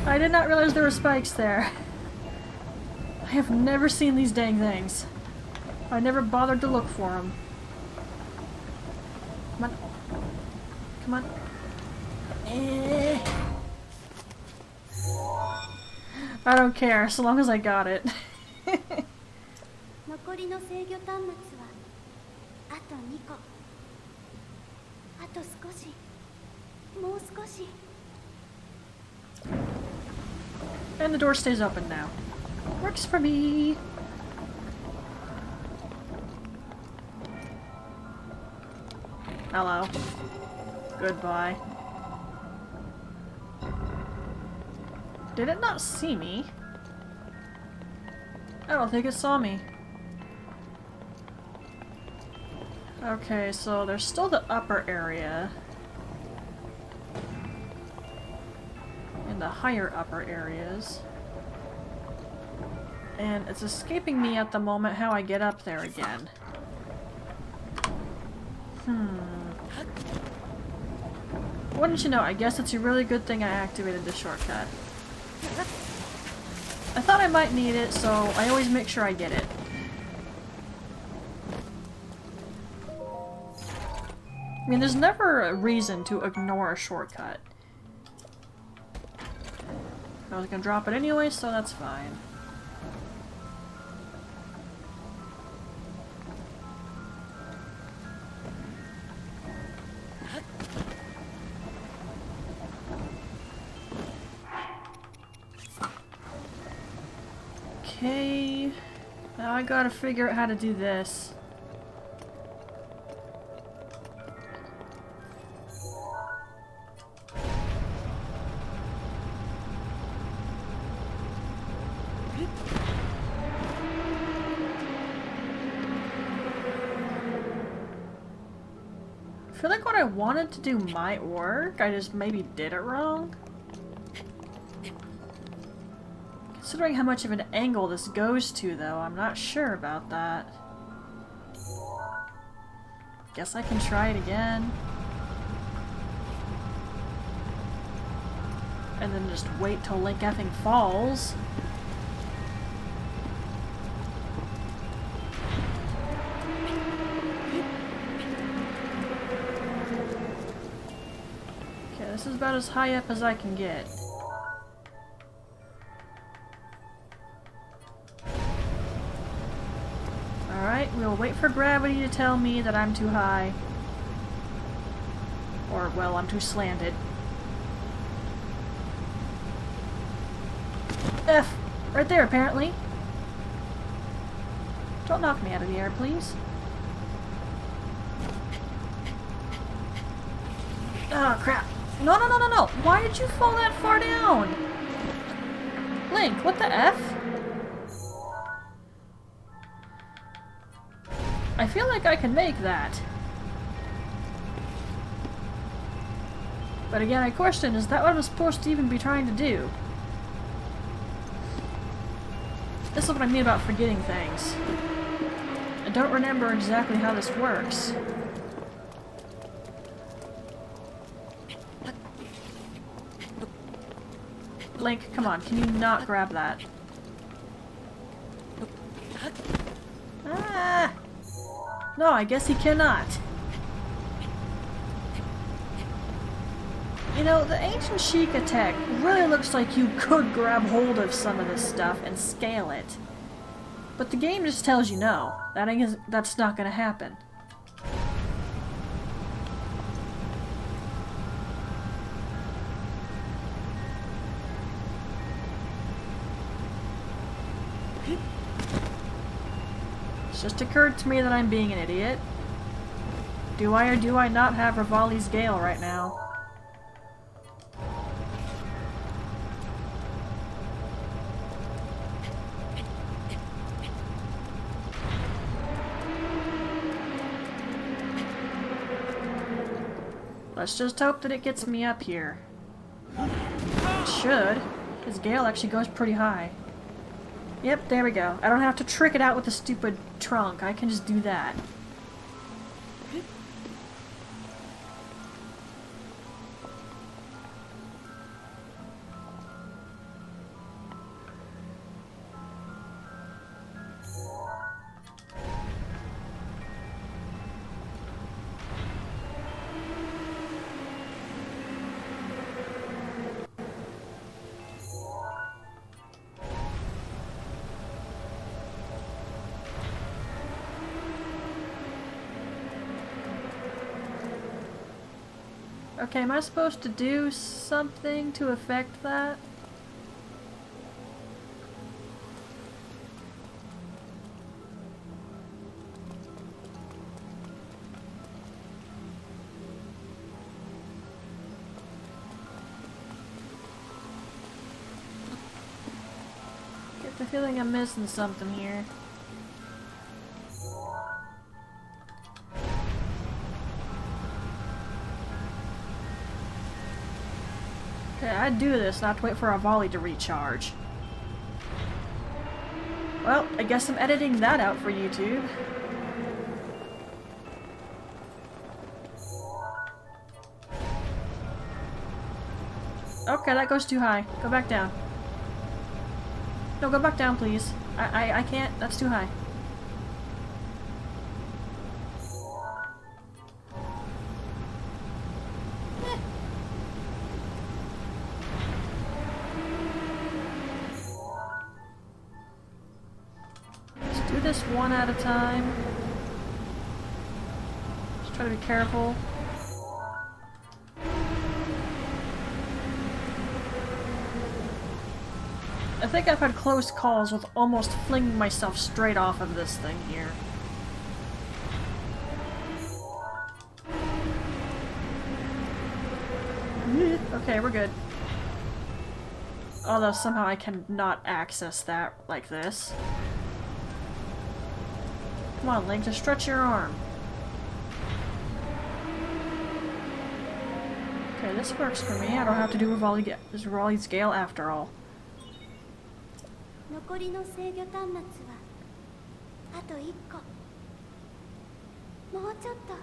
Speaker 1: I did not realize there were spikes there. I have never seen these dang things. I never bothered to look for them. Come on. Come on. I don't care, so long as I got it.
Speaker 2: 残りの制御端末はあと2個。あと少し。もう少し。
Speaker 1: And the door stays open now. Works for me. Hello. Goodbye. Did it not see me? I don't think it saw me. Okay, so there's still the upper area. And the higher upper areas. And it's escaping me at the moment how I get up there again. Wouldn't you know, I guess it's a really good thing I activated the shortcut. I thought I might need it, so I always make sure I get it. I mean, there's never a reason to ignore a shortcut. I was gonna drop it anyway, so that's fine. Okay, now I gotta figure out how to do this. feel like what I wanted to do might work, I just maybe did it wrong. Considering how much of an angle this goes to, though, I'm not sure about that. Guess I can try it again. And then just wait till Link effing falls. Okay, this is about as high up as I can get. Alright, we'll wait for gravity to tell me that I'm too high. Or, well, I'm too slanted. F! Right there, apparently. Don't knock me out of the air, please. Oh, crap. No, no, no, no, no! Why did you fall that far down? Link, what the F? I feel like I can make that. But again, I question, is that what I'm supposed to even be trying to do? This is what I mean about forgetting things. I don't remember exactly how this works. Link, come on, can you not grab that? Ah! No, I guess he cannot. You know, the Ancient Sheikah tech really looks like you could grab hold of some of this stuff and scale it. But the game just tells you no. That's not gonna happen. It's just occurred to me that I'm being an idiot. Do I or do I not have Rivali's Gale right now? Let's just hope that it gets me up here. It should. His Gale actually goes pretty high. Yep, there we go. I don't have to trick it out with the stupid trunk. I can just do that. Okay, am I supposed to do something to affect that? Get the feeling I'm missing something here. Okay, I'd do this, not to wait for our volley to recharge. Well, I guess I'm editing that out for YouTube. Okay, that goes too high. Go back down. No, go back down, please. I can't. That's too high. Do this one at a time. Just try to be careful. I think I've had close calls with almost flinging myself straight off of this thing here. Okay, we're good. Although somehow I cannot access that like this. Come on, Link, just stretch your arm. Okay, this works for me. I don't have to do Raleig's Gale after all.
Speaker 2: 残りの制御端末はあと1個。もうちょっと。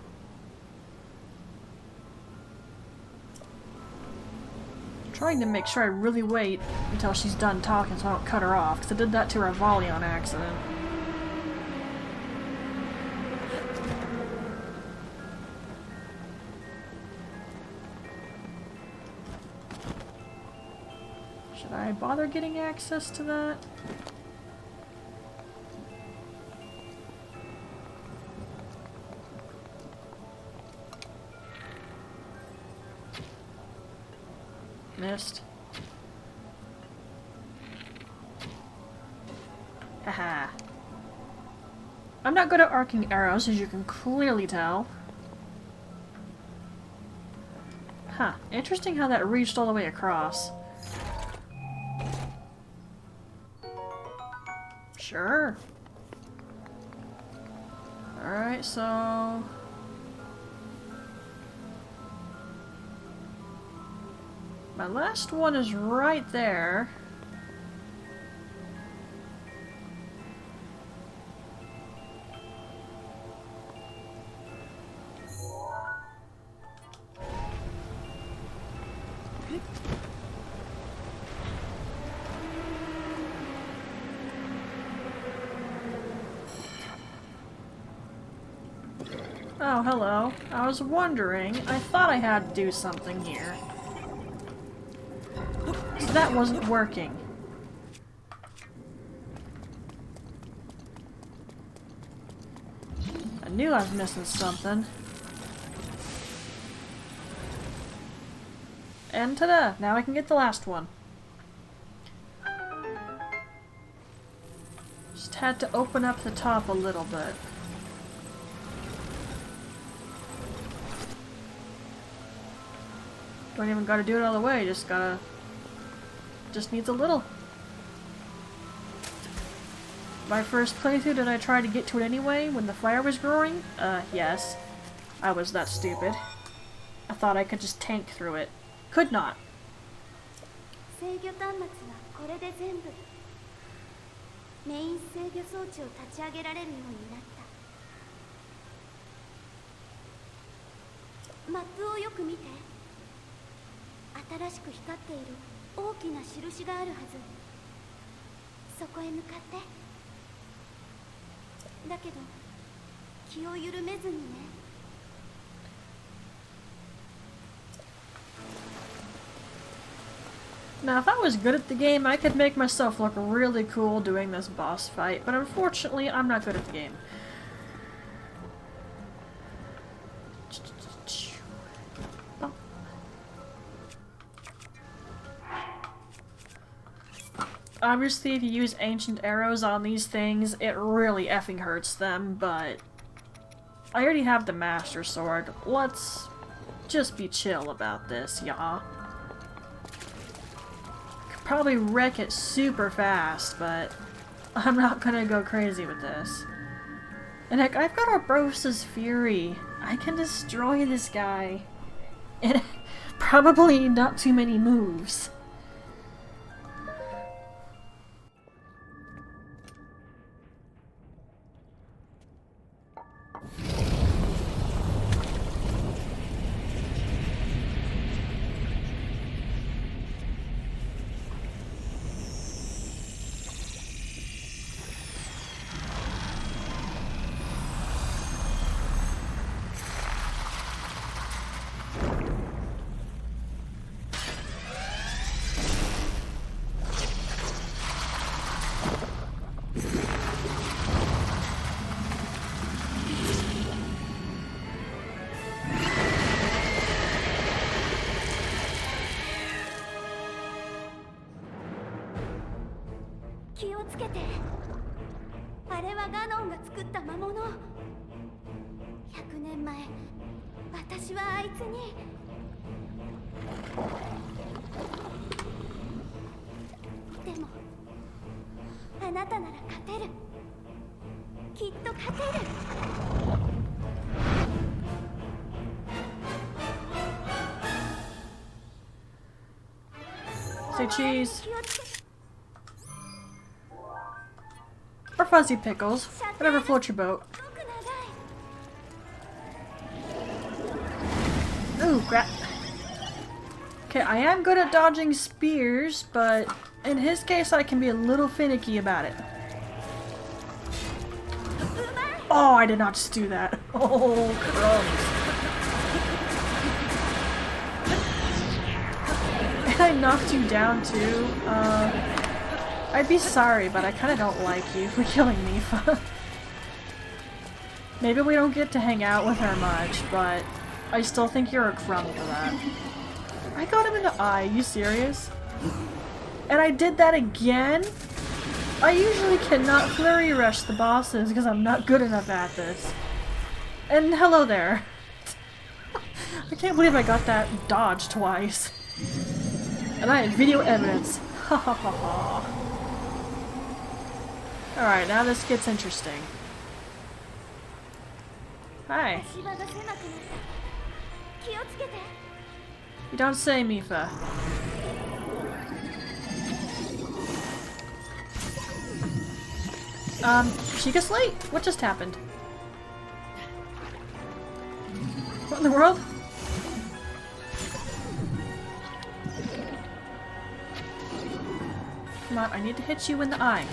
Speaker 1: Trying to make sure I really wait until she's done talking so I don't cut her off, because I did that to Rivali on accident. Should I bother getting access to that? Missed. Haha. I'm not good at arcing arrows, as you can clearly tell. Huh. Interesting how that reached all the way across. Sure. Alright, so... my last one is right there. Oh, hello. I was wondering. I thought I had to do something here. So that wasn't working. I knew I was missing something. And ta-da! Now I can get the last one. Just had to open up the top a little bit. Don't even gotta do it all the way, just gotta... just needs a little. My first playthrough, did I try to get to it anyway when the fire was growing? Yes. I was that stupid. I thought I could just tank through it. Could not.
Speaker 2: 制御端末はこれで全部。メイン制御装置を立ち上げられるようになった。マップをよく見て。新しく光っている大きな印があるはず。そこへ向かって。だけど気を緩めずにね。
Speaker 1: Now, if I was good at the game, I could make myself look really cool doing this boss fight, but unfortunately, I'm not good at the game. Obviously, if you use ancient arrows on these things, it really effing hurts them, but I already have the Master Sword. Let's just be chill about this, y'all. Probably wreck it super fast, but I'm not gonna go crazy with this. And heck, I've got Orbosa's Fury. I can destroy this guy. And probably not too many moves. Say cheese. Or fuzzy pickles. Whatever floats your boat. Ooh, crap. Okay, I am good at dodging spears, but in his case I can be a little finicky about it. Oh, I did not just do that. Oh, crumbs. And I knocked you down too. I'd be sorry, but I kind of don't like you for killing Mifa. Maybe we don't get to hang out with her much, but I still think you're a crumb for that. I got him in the eye, you serious? And I did that again? I usually cannot flurry rush the bosses because I'm not good enough at this. And hello there. I can't believe I got that dodge twice. And I have video evidence. Ha ha ha ha. Alright, now this gets interesting. Hi. You don't say, Mifa. Chica Slate? What just happened? What in the world? Come on, I need to hit you in the eye.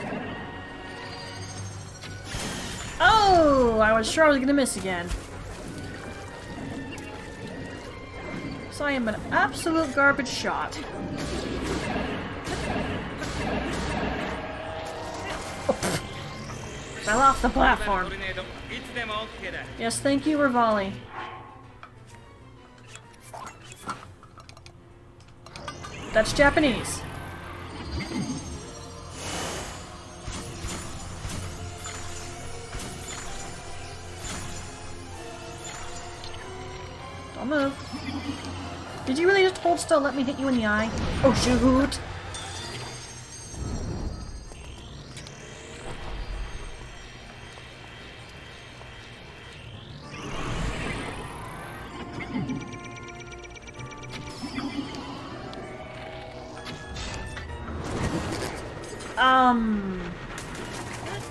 Speaker 1: Oh! I was sure I was gonna miss again. So I am an absolute garbage shot. Fell off the platform. Yes, thank you, Rivali. That's Japanese. Don't move. Did you really just hold still, let me hit you in the eye? Oh shoot!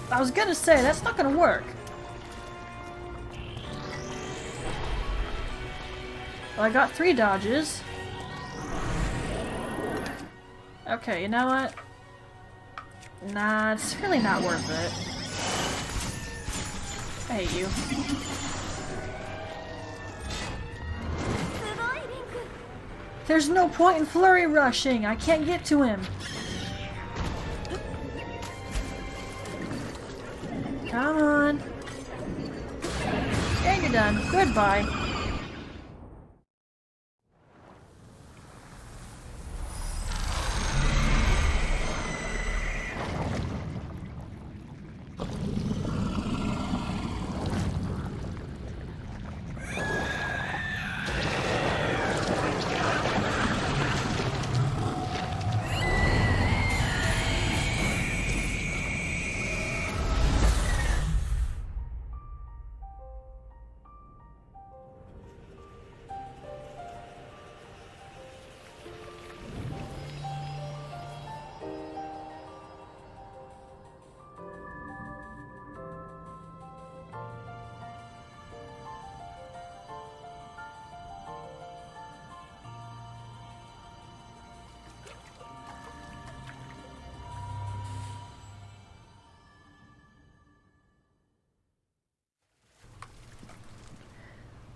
Speaker 1: I was gonna say, that's not gonna work. Well, I got 3 dodges. Okay, you know what? Nah, it's really not worth it. I hate you. There's no point in flurry rushing. I can't get to him. Come on. Yeah, you're done. Goodbye.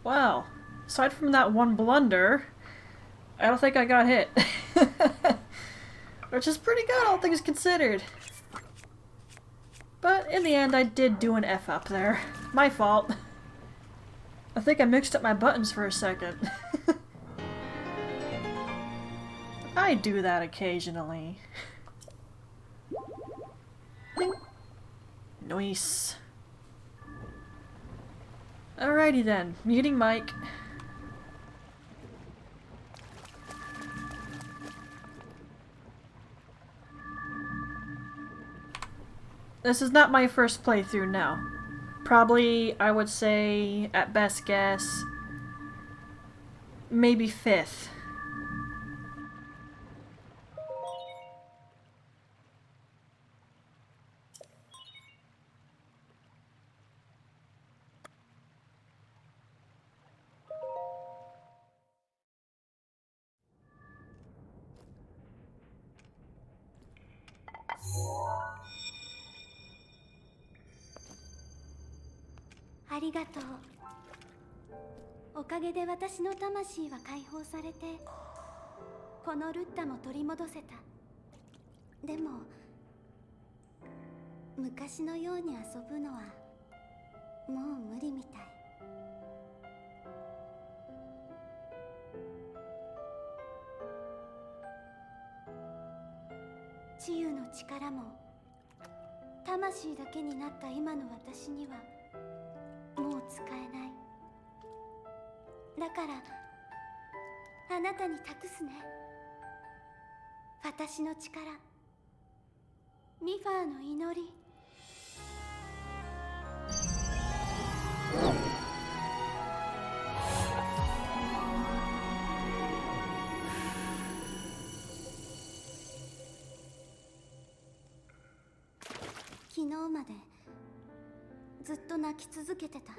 Speaker 1: Wow. Aside from that one blunder, I don't think I got hit. Which is pretty good, all things considered. But in the end, I did do an F up there. My fault. I think I mixed up my buttons for a second. I do that occasionally. Nice. Alrighty then, muting mic. This is not my first playthrough, no. Probably, I would say, at best guess, maybe 5th.
Speaker 2: ありがとう。おかげで私の魂は解放されて、このルッタも取り戻せた。でも昔のように遊ぶのはもう無理みたい。治癒の力も魂だけになった今の私にはもう使えない。だからあなたに託すね。私の力、ミファーの祈り。昨日までずっと泣き続けてた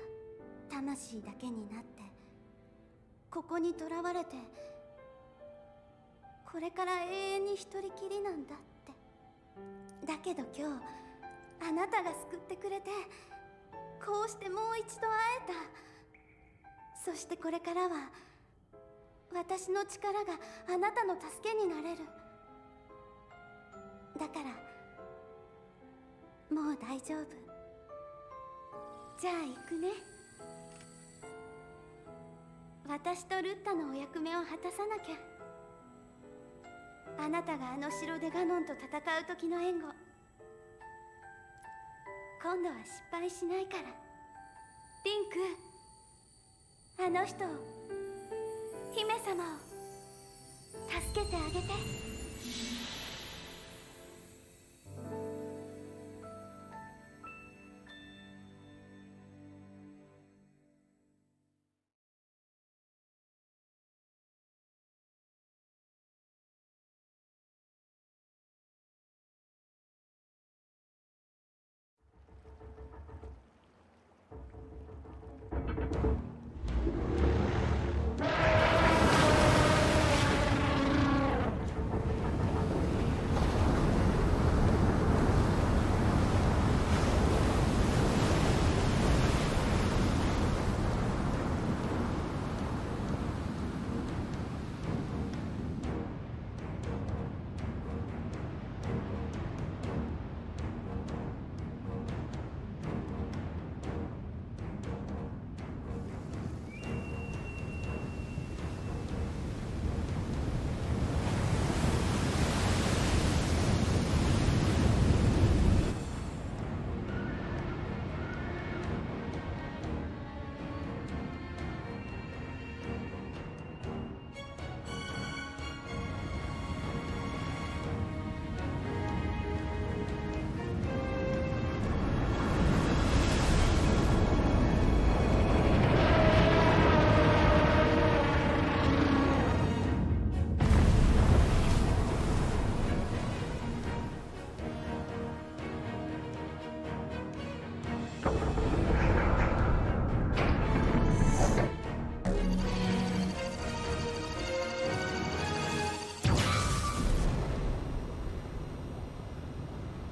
Speaker 2: 魂だけになって、ここに囚われて、これから永遠に一人きりなんだって。だけど今日あなたが救ってくれて、こうしてもう一度会えた。そしてこれからは私の力があなたの助けになれる。だからもう大丈夫。じゃあ行くね。私とルッタのお役目を果たさなきゃ。あなたがあの城でガノンと戦う時の援護、今度は失敗しないから。リンク、あの人を、姫様を助けてあげて。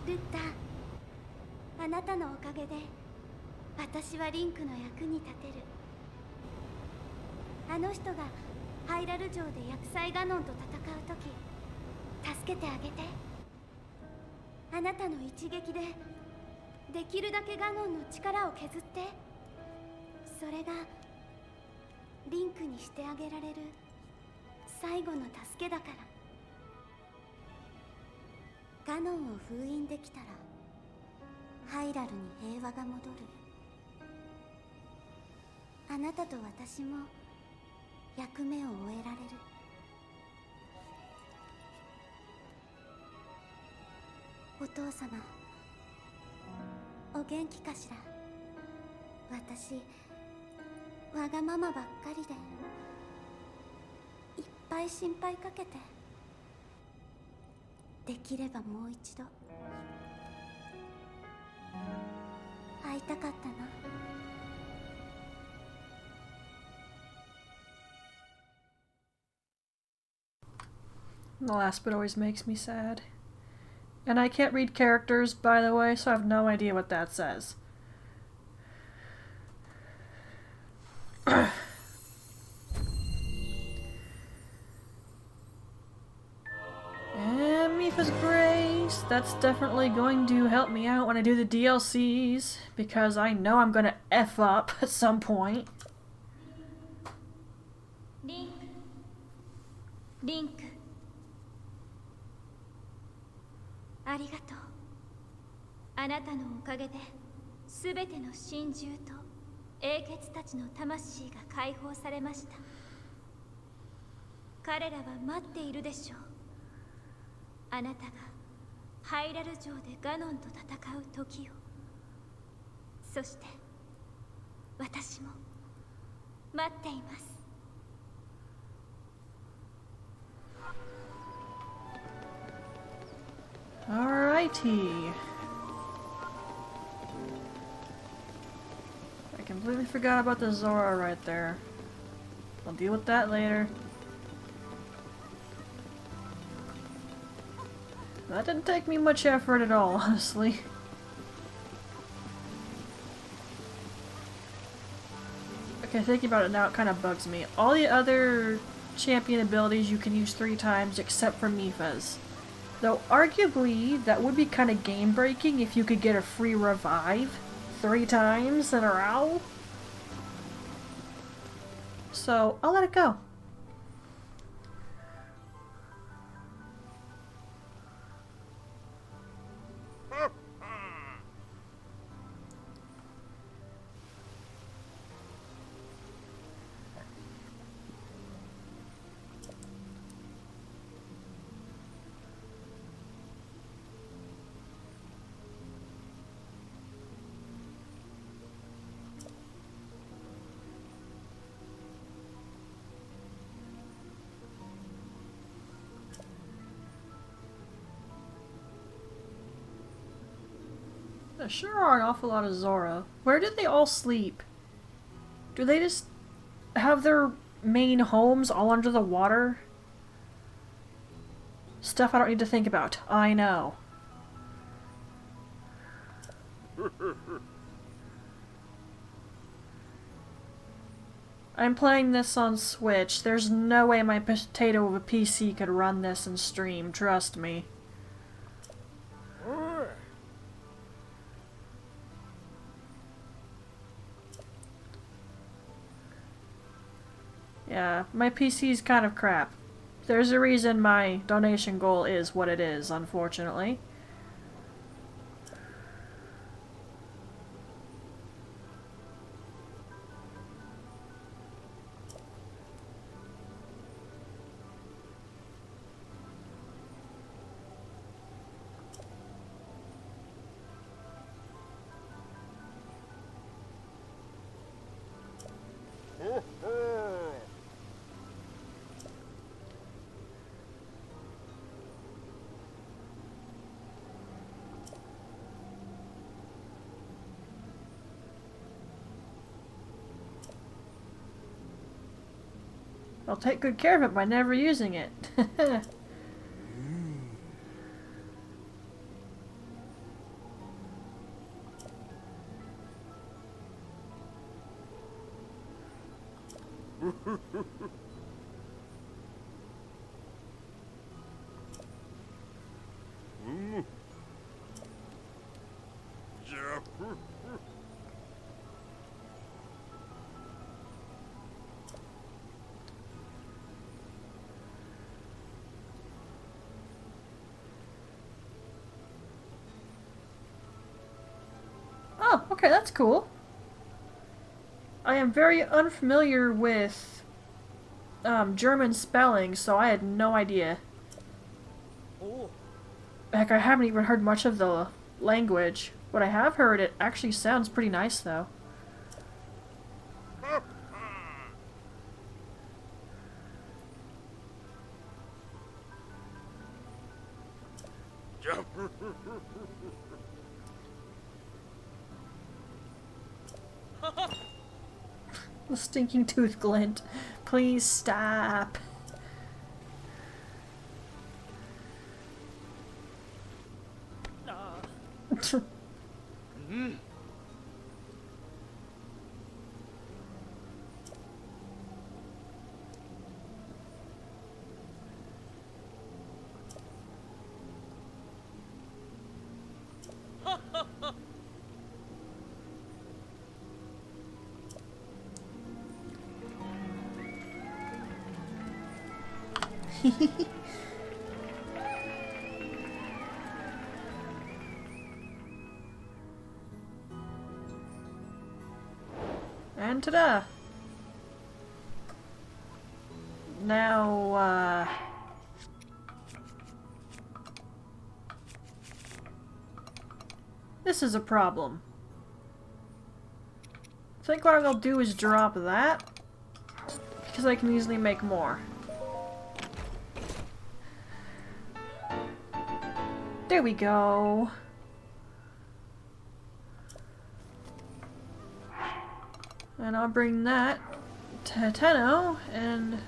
Speaker 2: ルッタ、あなたのおかげで私はリンクの役に立てる。あの人がハイラル城で厄災ガノンと戦う時、助けてあげて。あなたの一撃でできるだけガノンの力を削って。それがリンクにしてあげられる最後の助けだから。ガノンを封印できたらハイラルに平和が戻る。あなたと私も役目を終えられる。お父様、お元気かしら。私わがままばっかりでいっぱい心配かけて。できればもう一度会いたかったな。
Speaker 1: The last bit always makes me sad. And I can't read characters, by the way, so I have no idea what that says. And Mifa's Grace. That's definitely going to help me out when I do the DLCs, because I know I'm gonna F up at some point.
Speaker 2: リンクリンクありがとう。あなたのおかげで全ての神獣と英傑たちの魂が解放されました。彼らは待っているでしょう。あなたがハイラル城でガノンと戦う時を。そして私も待っています。
Speaker 1: Alrighty. I completely forgot about the Zora right there. I'll deal with that later. That didn't take me much effort at all, honestly. Okay, thinking about it now, it kind of bugs me. All the other champion abilities you can use 3 times except for Mifa's. Though arguably, that would be kind of game-breaking if you could get a free revive 3 times in a row. So, I'll let it go. There sure are an awful lot of Zora. Where did they all sleep? Do they just have their main homes all under the water? Stuff I don't need to think about. I know. I'm playing this on Switch. There's no way my potato of a PC could run this and stream, trust me. Yeah, my PC's kind of crap. There's a reason my donation goal is what it is, unfortunately. I'll take good care of it by never using it. Oh, okay, that's cool. I am very unfamiliar with German spelling, so I had no idea. Heck, I haven't even heard much of the language. What I have heard, it actually sounds pretty nice, though. The stinking tooth glint. Please stop. And ta-da! Now, this is a problem. I think what I'll do is drop that, because I can easily make more. There we go. And I'll bring that to Tenno and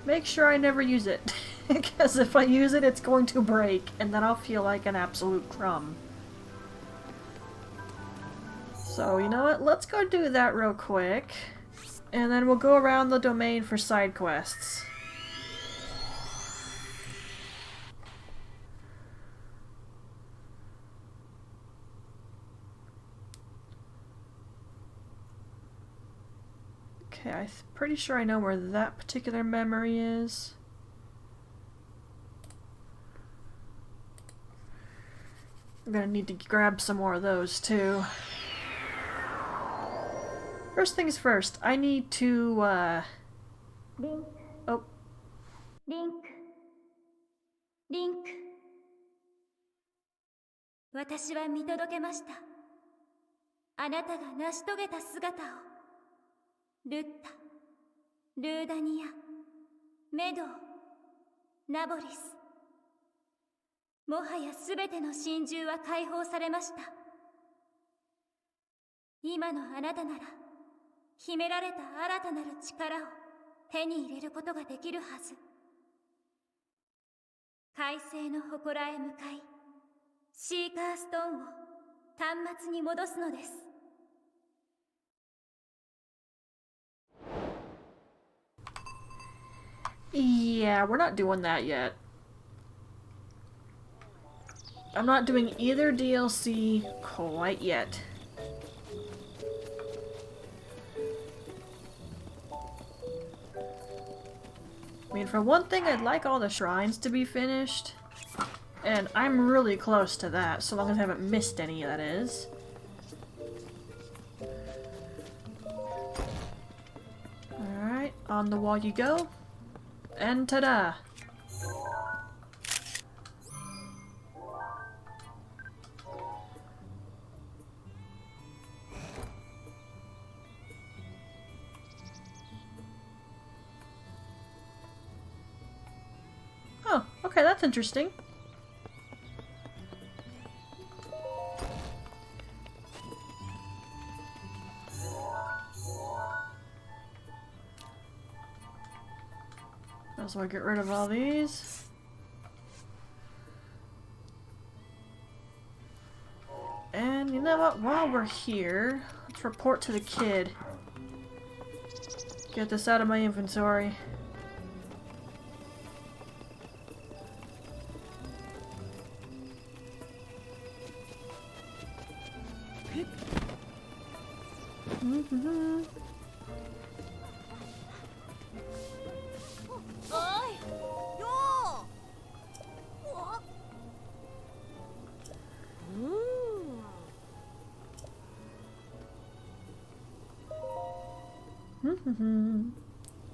Speaker 1: make sure I never use it. Because if I use it, it's going to break, and then I'll feel like an absolute crumb. So, you know what? Let's go do that real quick. And then we'll go around the domain for side quests. Okay, I'm pretty sure I know where that particular memory is. I'm gonna need to grab some more of those too. First things first, I need to,
Speaker 2: Link.
Speaker 1: oh.
Speaker 2: Link. Link. 私は見届けました。あなたが成し遂げた姿を。ルッタ、ルーダニア、メドウ、ナボリス。もはやすべての神獣は解放されました。今のあなたなら、秘められた新たなる力を手に入れることができるはず。快晴の祠へ向かい、シーカーストーンを端末に戻すのです。
Speaker 1: Yeah, we're not doing that yet. I'm not doing either DLC quite yet. I mean, for one thing, I'd like all the shrines to be finished. And I'm really close to that, so long as I haven't missed any, that is. Alright, on the wall you go. And ta-da! Oh, okay, that's interesting. So I get rid of all these. And you know what? While we're here, let's report to the kid. Get this out of my inventory.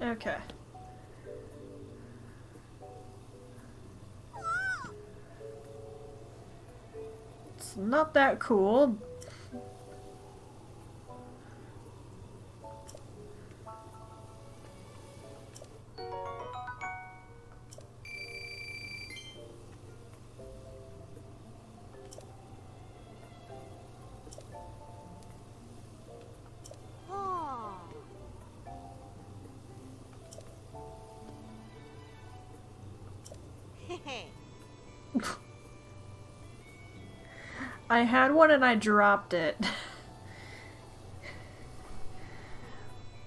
Speaker 1: Okay. It's not that cool. I had one and I dropped it.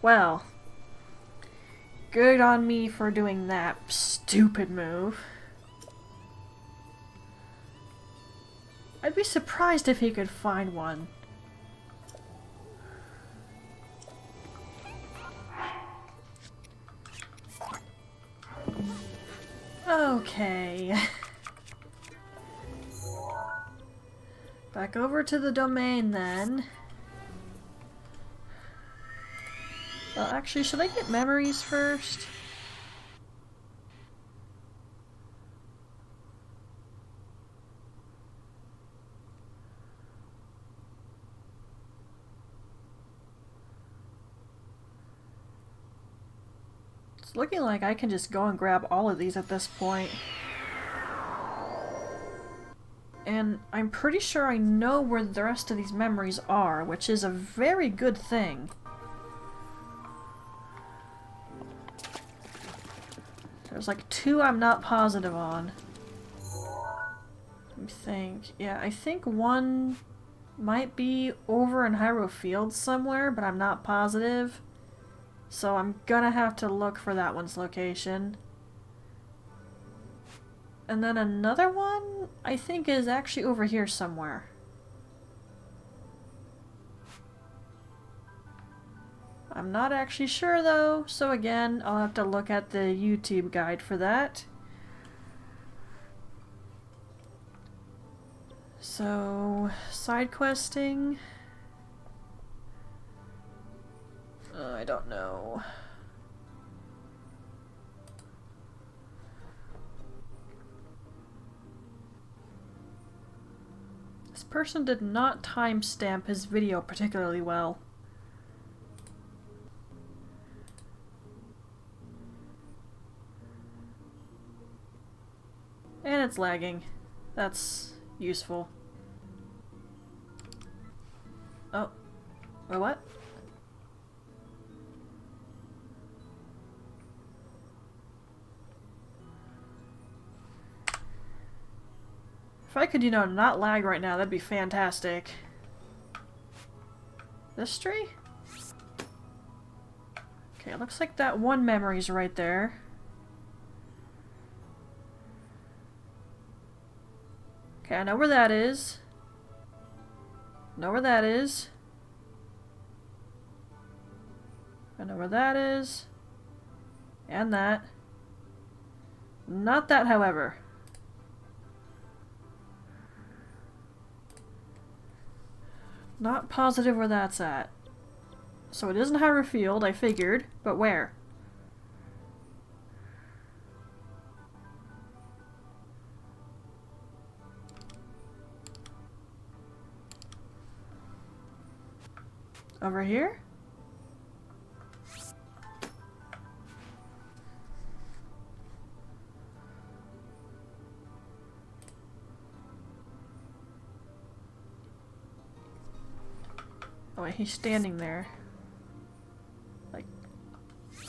Speaker 1: Well, good on me for doing that stupid move. I'd be surprised if he could find one. Okay. Back over to the domain then. Well, actually, should I get memories first? It's looking like I can just go and grab all of these at this point. And I'm pretty sure I know where the rest of these memories are, which is a very good thing. There's like 2 I'm not positive on. Let me think. Yeah, I think 1 might be over in Hyrule Fields somewhere, but I'm not positive. So I'm gonna have to look for that one's location. And then another one, I think, is actually over here somewhere. I'm not actually sure though, so again, I'll have to look at the YouTube guide for that. So, side questing. I don't know. This person did not timestamp his video particularly well. And it's lagging. That's useful. Oh. Wait, what? If I could, you know, not lag right now, that'd be fantastic. This tree? Okay, it looks like that one memory's right there. Okay, I know where that is. Know where that is. I know where that is. And that. Not that, however. Not positive where that's at. So it isn't Hyrule Field, I figured, but where? Over here? Oh wait, he's standing there. Like,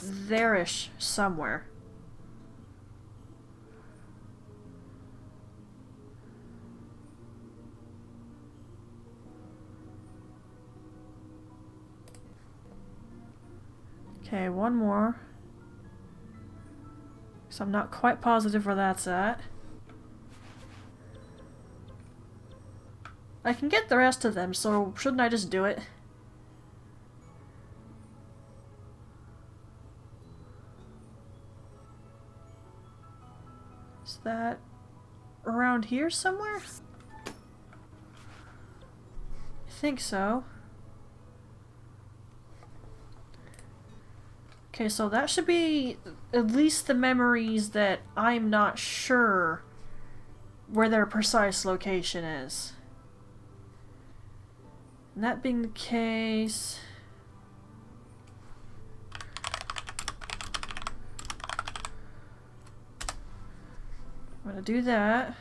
Speaker 1: there-ish somewhere. Okay, one more. So I'm not quite positive where that's at. I can get the rest of them, so shouldn't I just do it? Is that around here somewhere? I think so. Okay, so that should be at least the memories that I'm not sure where their precise location is. And that being the case... I'm gonna do that.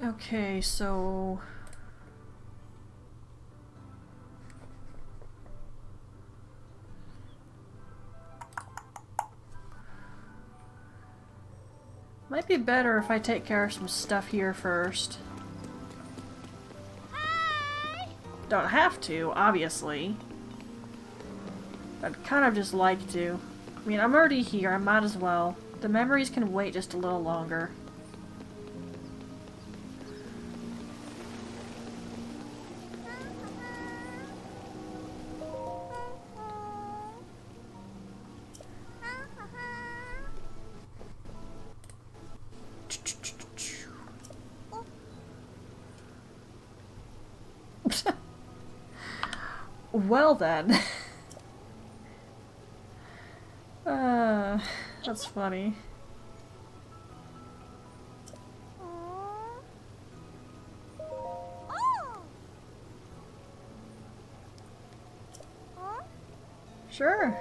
Speaker 1: Okay, so... might be better if I take care of some stuff here first.
Speaker 2: Hi!
Speaker 1: Don't have to, obviously. I'd kind of just like to. I mean, I'm already here, I might as well. The memories can wait just a little longer. Well then. That's funny. Sure.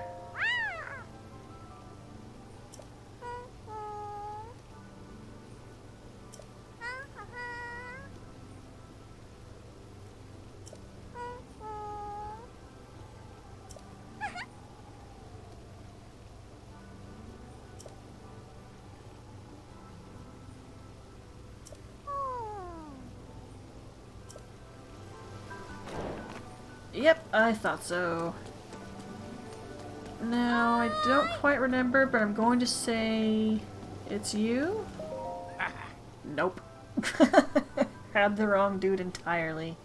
Speaker 1: Yep, I thought so. Now, I don't quite remember, but I'm going to say it's you? Nope. Had the wrong dude entirely.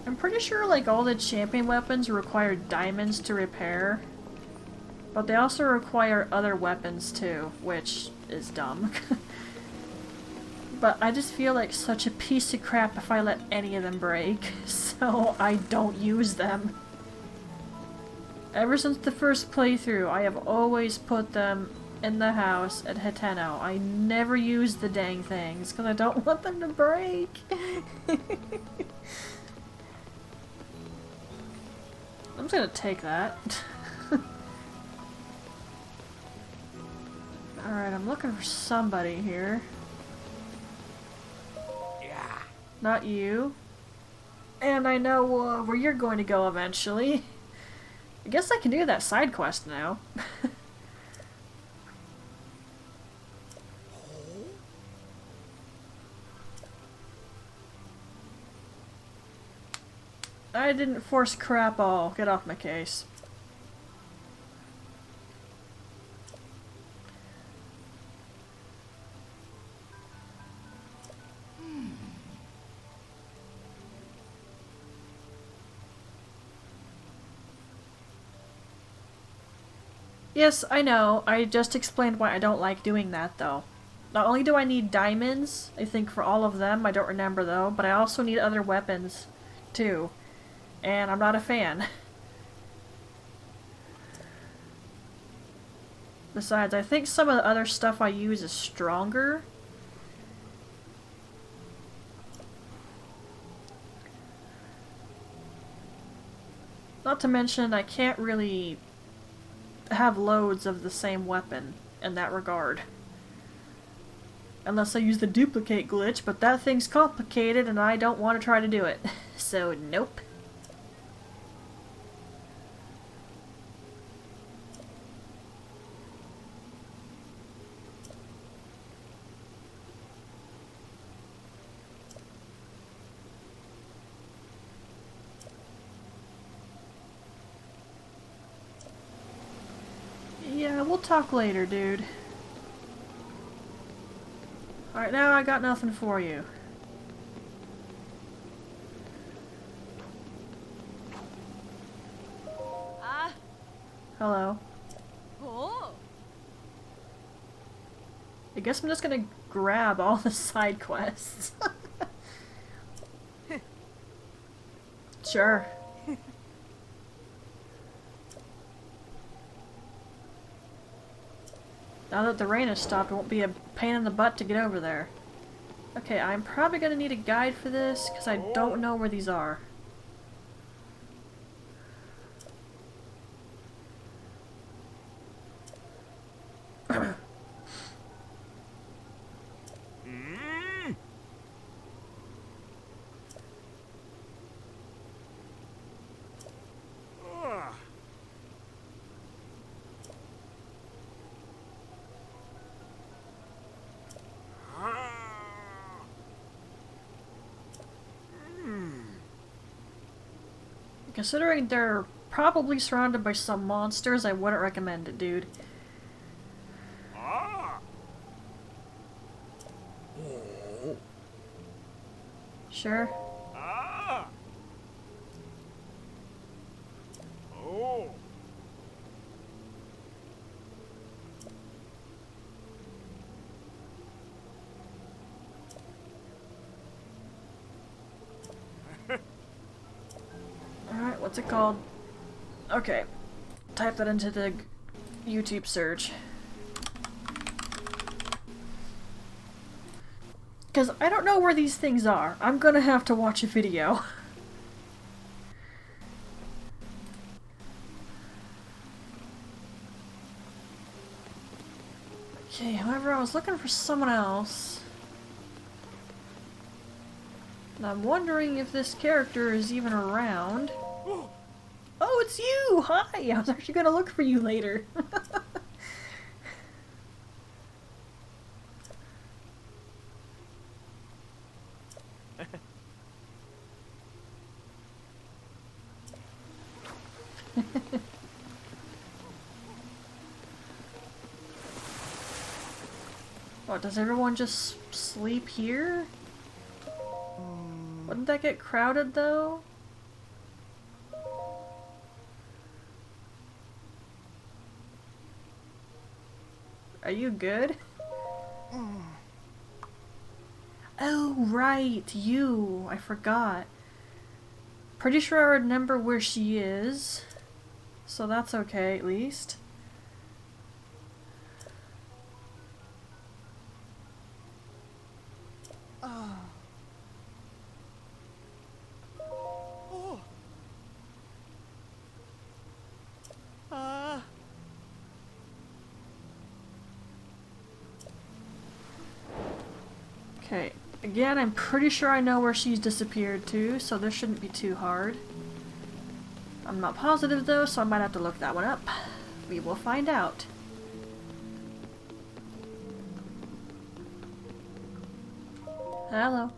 Speaker 1: I'm pretty sure like all the champion weapons require diamonds to repair. But they also require other weapons too, which is dumb. But I just feel like such a piece of crap if I let any of them break, so I don't use them. Ever since the first playthrough, I have always put them in the house at Hiteno. I never use the dang things, because I don't want them to break. I'm just gonna take that. Alright, I'm looking for somebody here.
Speaker 3: Yeah.
Speaker 1: Not you. And I know where you're going to go eventually. I guess I can do that side quest now. I didn't force crap all. Get off my case. Yes, I know. I just explained why I don't like doing that, though. Not only do I need diamonds, I think for all of them, I don't remember though, but I also need other weapons, too. And I'm not a fan. Besides, I think some of the other stuff I use is stronger. Not to mention, I can't really have loads of the same weapon in that regard. Unless I use the duplicate glitch, but that thing's complicated and I don't want to try to do it. So, nope. Yeah, we'll talk later, dude. Alright, now I got nothing for you. Hello. I guess I'm just gonna grab all the side quests. Sure. Now that the rain has stopped, it won't be a pain in the butt to get over there. Okay, I'm probably gonna need a guide for this, because I don't know where these are. Considering they're probably surrounded by some monsters, I wouldn't recommend it, dude. Sure. what's it called? Okay. Type that into the YouTube search. Because I don't know where these things are. I'm gonna have to watch a video. Okay, however, I was looking for someone else. And I'm wondering if this character is even around. Oh, it's you! Hi! I was actually gonna look for you later. What, does everyone just sleep here? Wouldn't that get crowded though? Are you good? Oh, right, you. I forgot. Pretty sure I remember where she is. So that's okay, at least. Okay, again, I'm pretty sure I know where she's disappeared to, so this shouldn't be too hard. I'm not positive though, so I might have to look that one up. We will find out. Hello.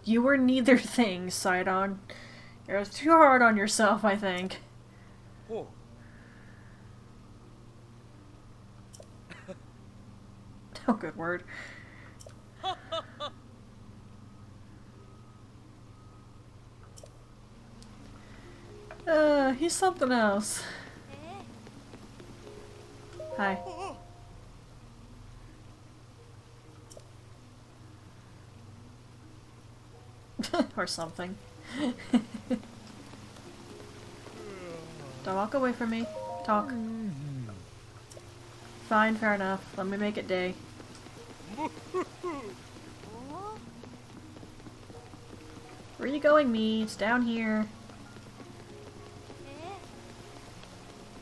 Speaker 1: You were neither thing, Sidon. You're too hard on yourself, I think.
Speaker 3: Oh.
Speaker 1: Oh, good word. He's something else. Hi. Or something. Don't walk away from me. Talk. Fine, fair enough. Let me make it day. Where are you going, me? It's down here.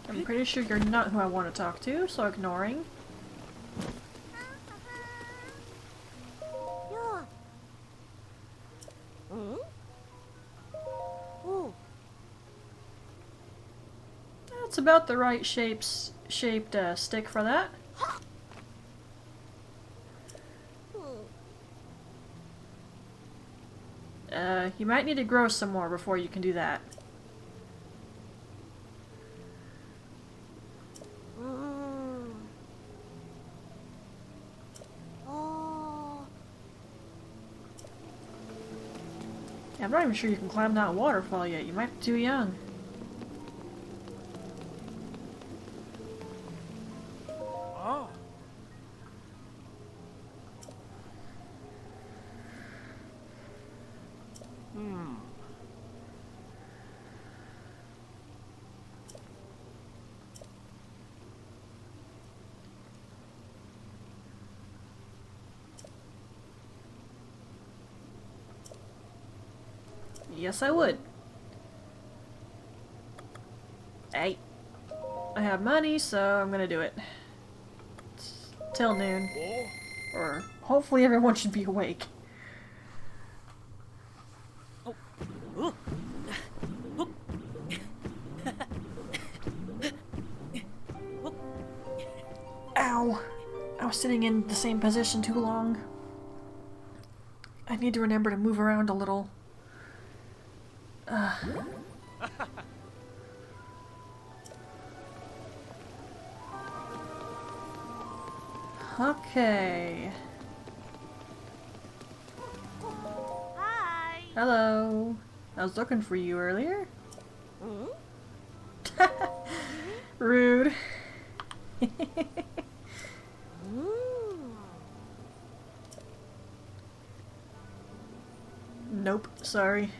Speaker 1: I'm pretty sure you're not who I want to talk to, so ignoring. That's about the right shaped stick for that. You might need to grow some more before you can do that. I'm not even sure you can climb that waterfall yet. You might be too young.
Speaker 3: Ah.
Speaker 1: Yes, I would. Hey. I have money, so I'm gonna do it. It's till noon. Or hopefully everyone should be awake. Ow! I was sitting in the same position too long. I need to remember to move around a little. Okay.
Speaker 2: Hi.
Speaker 1: Hello. I was looking for you earlier. Rude. Nope, sorry.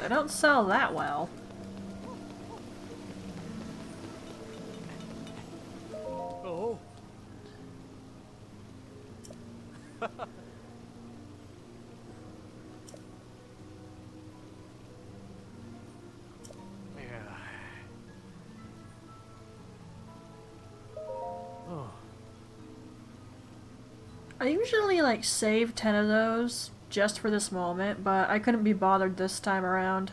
Speaker 1: They don't sell that well.
Speaker 3: Oh. Yeah. Oh.
Speaker 1: I usually like save 10 of those just for this moment, but I couldn't be bothered this time around.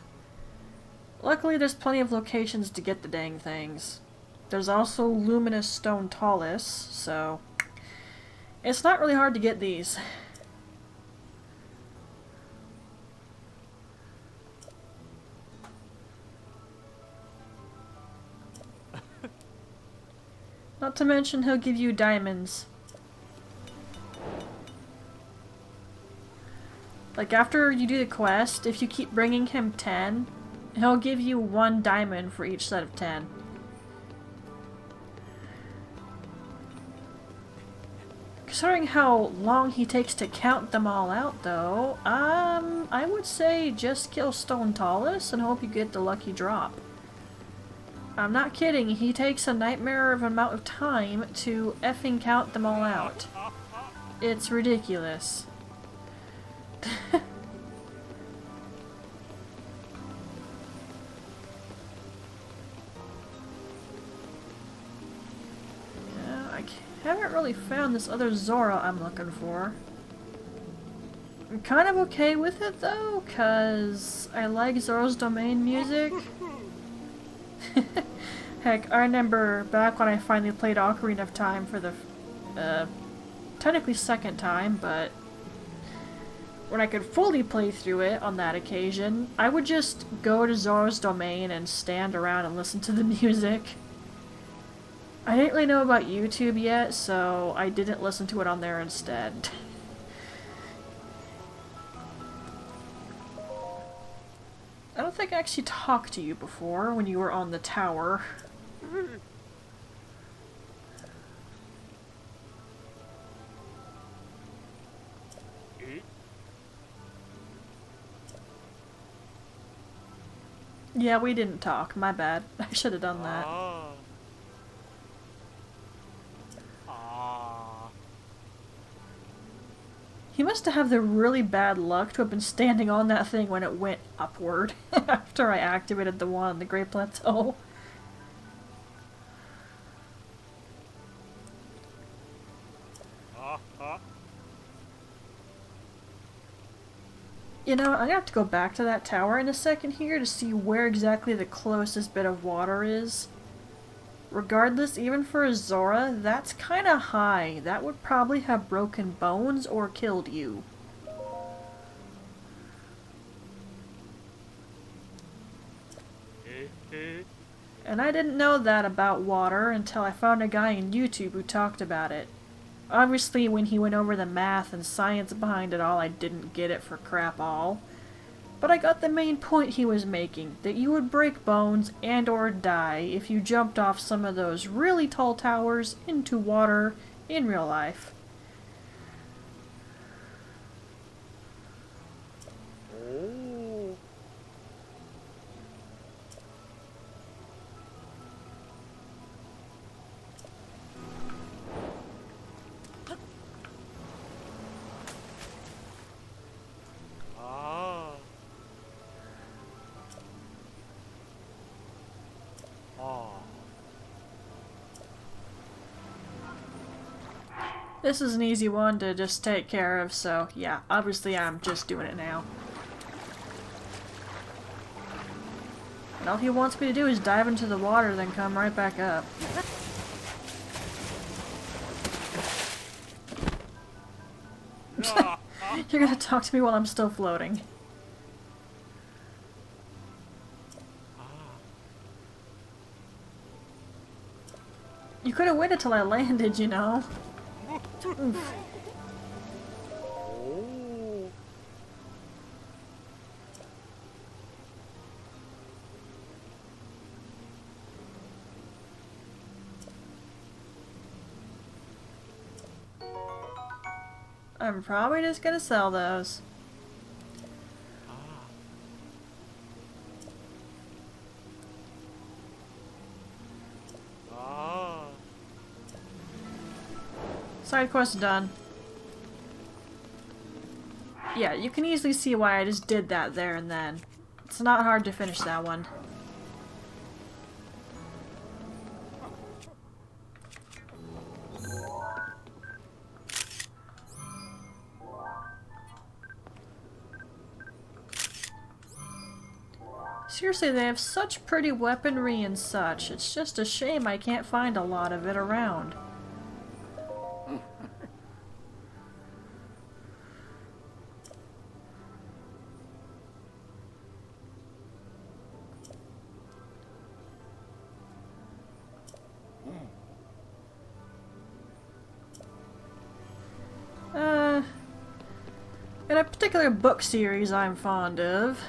Speaker 1: Luckily there's plenty of locations to get the dang things. There's also luminous stone talus, so it's not really hard to get these. Not to mention he'll give you diamonds. Like after you do the quest, if you keep bringing him 10, he'll give you 1 diamond for each set of 10. Considering how long he takes to count them all out though, I would say just kill Stone Talus and hope you get the lucky drop. I'm not kidding, he takes a nightmare of amount of time to effing count them all out. It's ridiculous. Yeah, I haven't really found this other Zora I'm looking for. I'm kind of okay with it though, cause I like Zora's Domain music. Heck, I remember back when I finally played Ocarina of Time for the, technically second time, but when I could fully play through it on that occasion, I would just go to Zora's Domain and stand around and listen to the music. I didn't really know about YouTube yet, so I didn't listen to it on there instead. I don't think I actually talked to you before when you were on the tower. Yeah, we didn't talk. My bad. I should have done that. He must have the really bad luck to have been standing on that thing when it went upward after I activated the one on the Great Plateau. You know, I'm gonna have to go back to that tower in a second here to see where exactly the closest bit of water is. Regardless, even for a Zora, that's kinda high. That would probably have broken bones or killed you. And I didn't know that about water until I found a guy on YouTube who talked about it. Obviously, when he went over the math and science behind it all, I didn't get it for crap all. But I got the main point he was making, that you would break bones and or die if you jumped off some of those really tall towers into water in real life. This is an easy one to just take care of, so yeah, obviously I'm just doing it now. And all he wants me to do is dive into the water, then come right back up. You're gonna talk to me while I'm still floating. You could have waited till I landed, you know. Oof. I'm probably just gonna sell those. Side quest done. Yeah, you can easily see why I just did that there and then. It's not hard to finish that one. Seriously, they have such pretty weaponry and such. It's just a shame I can't find a lot of it around. In a particular book series I'm fond of,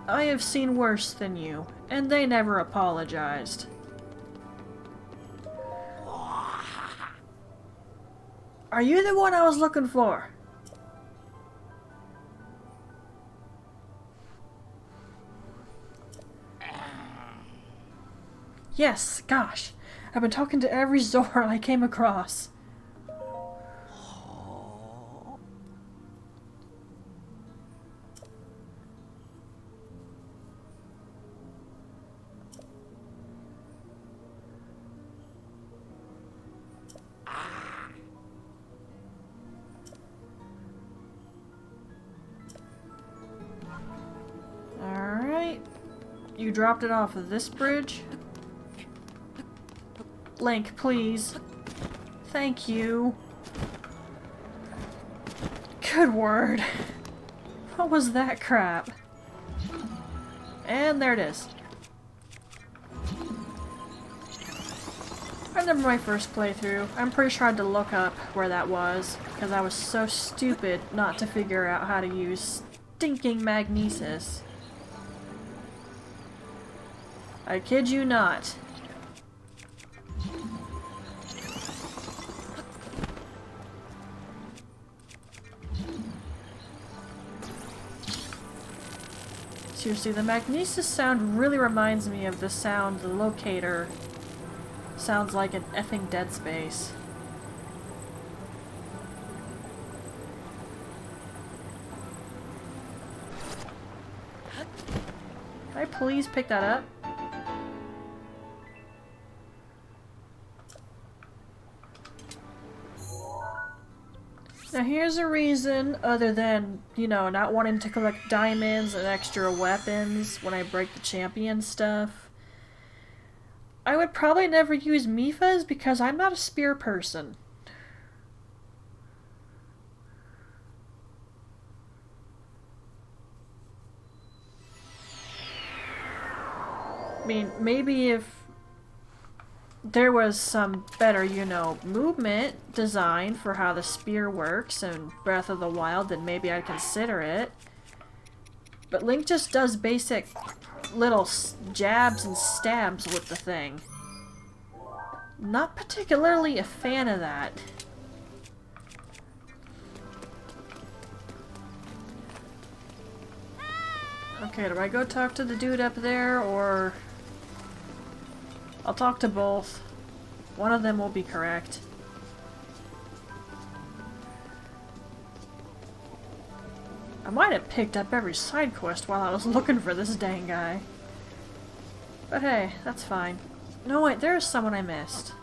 Speaker 1: I have seen worse than you, and they never apologized. Are you the one I was looking for? Yes, gosh. I've been talking to every Zora I came across. Alright. You dropped it off of this bridge? Link, please. Thank you. Good word. What was that crap? And there it is. I remember my first playthrough. I'm pretty sure I had to look up where that was, because I was so stupid not to figure out how to use stinking magnesis. I kid you not. Seriously, the magnesis sound really reminds me of the sound the locator sounds like in effing Dead Space. Can I please pick that up? Now here's a reason, other than, you know, not wanting to collect diamonds and extra weapons when I break the champion stuff. I would probably never use Mifas because I'm not a spear person. I mean, maybe if there was some better, you know, movement design for how the spear works in Breath of the Wild, then maybe I'd consider it. But Link just does basic little jabs and stabs with the thing. Not particularly a fan of that. Okay, do I go talk to the dude up there, or... I'll talk to both. One of them will be correct. I might have picked up every side quest while I was looking for this dang guy. But hey, that's fine. No wait, there's someone I missed.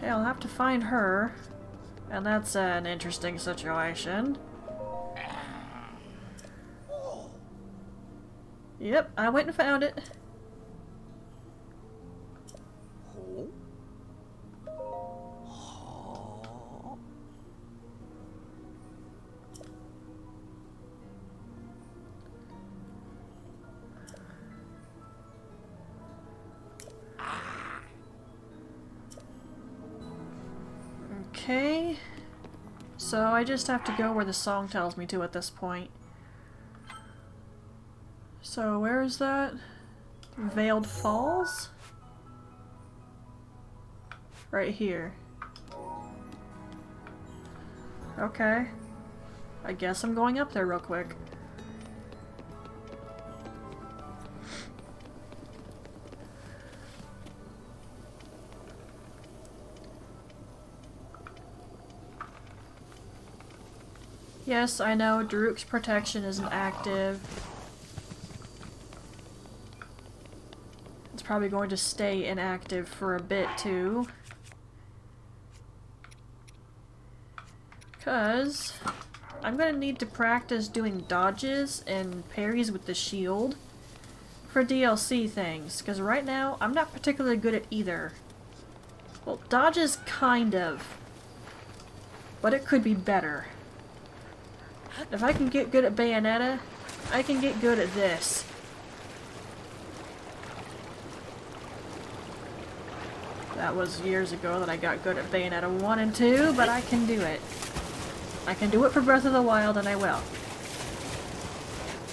Speaker 1: Okay, I'll have to find her. And that's an interesting situation. Yep, I went and found it. Okay. So I just have to go where the song tells me to at this point. So where is that? Veiled Falls? Right here. Okay. I guess I'm going up there real quick. Yes, I know Daruk's protection isn't active. It's probably going to stay inactive for a bit too. Because I'm going to need to practice doing dodges and parries with the shield for DLC things. Because right now, I'm not particularly good at either. Well, dodges kind of. But it could be better. If I can get good at Bayonetta, I can get good at this. That was years ago that I got good at Bayonetta 1 and 2, but I can do it. I can do it for Breath of the Wild, and I will.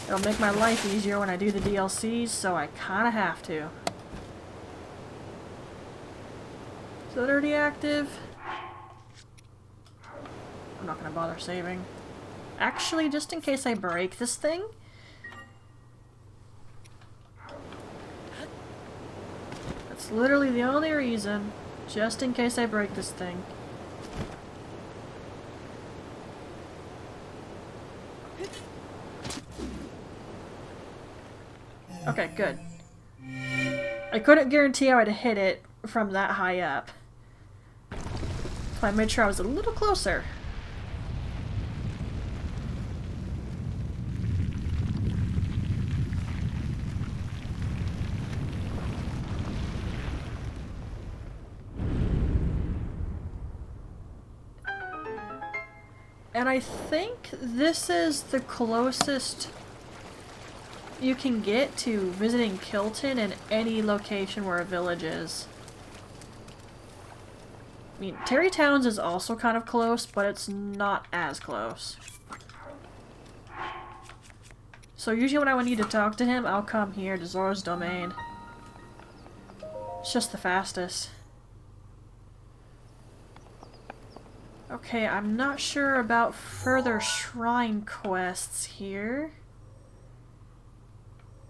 Speaker 1: It'll make my life easier when I do the DLCs, so I kinda have to. Is that already active? I'm not gonna bother saving. Actually, just in case I break this thing. That's literally the only reason. Just in case I break this thing. Okay, good. I couldn't guarantee I would hit it from that high up. So I made sure I was a little closer. And I think this is the closest you can get to visiting Kilton in any location where a village is. I mean, Terry Towns is also kind of close, but it's not as close. So usually when I would need to talk to him, I'll come here to Zora's Domain. It's just the fastest. Okay, I'm not sure about further shrine quests here.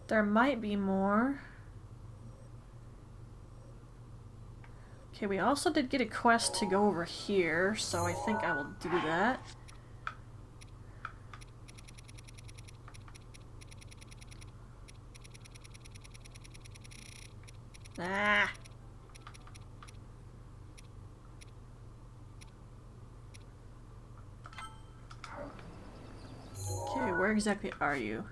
Speaker 1: There might be more. Okay, we also did get a quest to go over here, so I think I will do that. Ah! Okay, where exactly are you?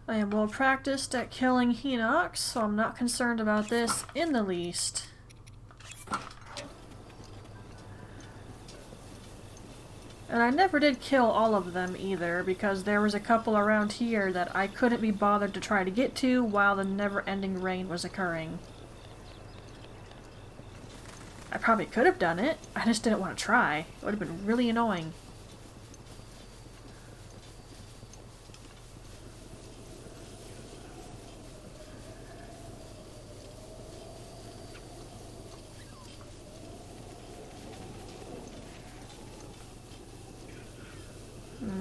Speaker 1: I am well practiced at killing Hinox, so I'm not concerned about this in the least. And I never did kill all of them either, because there was a couple around here that I couldn't be bothered to try to get to while the never-ending rain was occurring. I probably could have done it, I just didn't want to try. It would have been really annoying.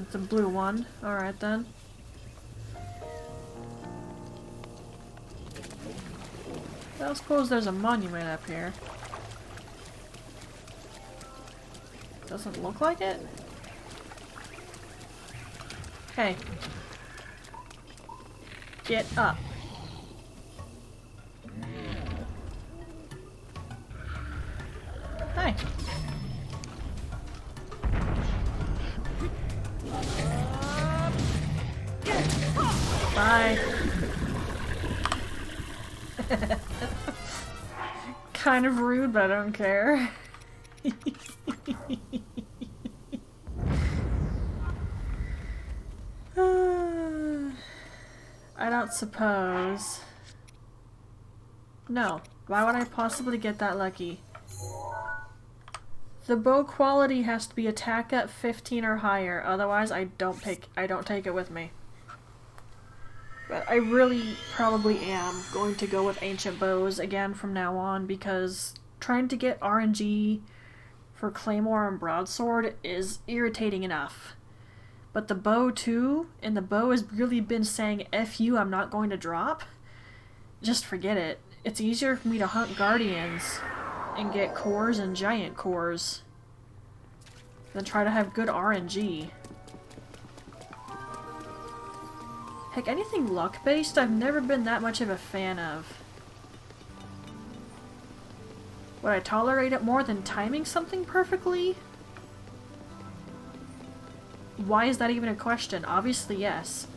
Speaker 1: It's a blue one. Alright then. I don't suppose there's a monument up here. Doesn't look like it? Hey. Get up. Hi. Bye. Kind of rude, but I don't care. I don't suppose. No. Why would I possibly get that lucky? The bow quality has to be attack at 15 or higher, otherwise I don't take it with me. But I really probably am going to go with ancient bows again from now on, because trying to get RNG for claymore and broadsword is irritating enough. But the bow too, and the bow has really been saying F you, I'm not going to drop. Just forget it. It's easier for me to hunt guardians and get cores and giant cores than try to have good RNG. Heck, anything luck-based I've never been that much of a fan of. Would I tolerate it more than timing something perfectly? Why is that even a question? Obviously, yes.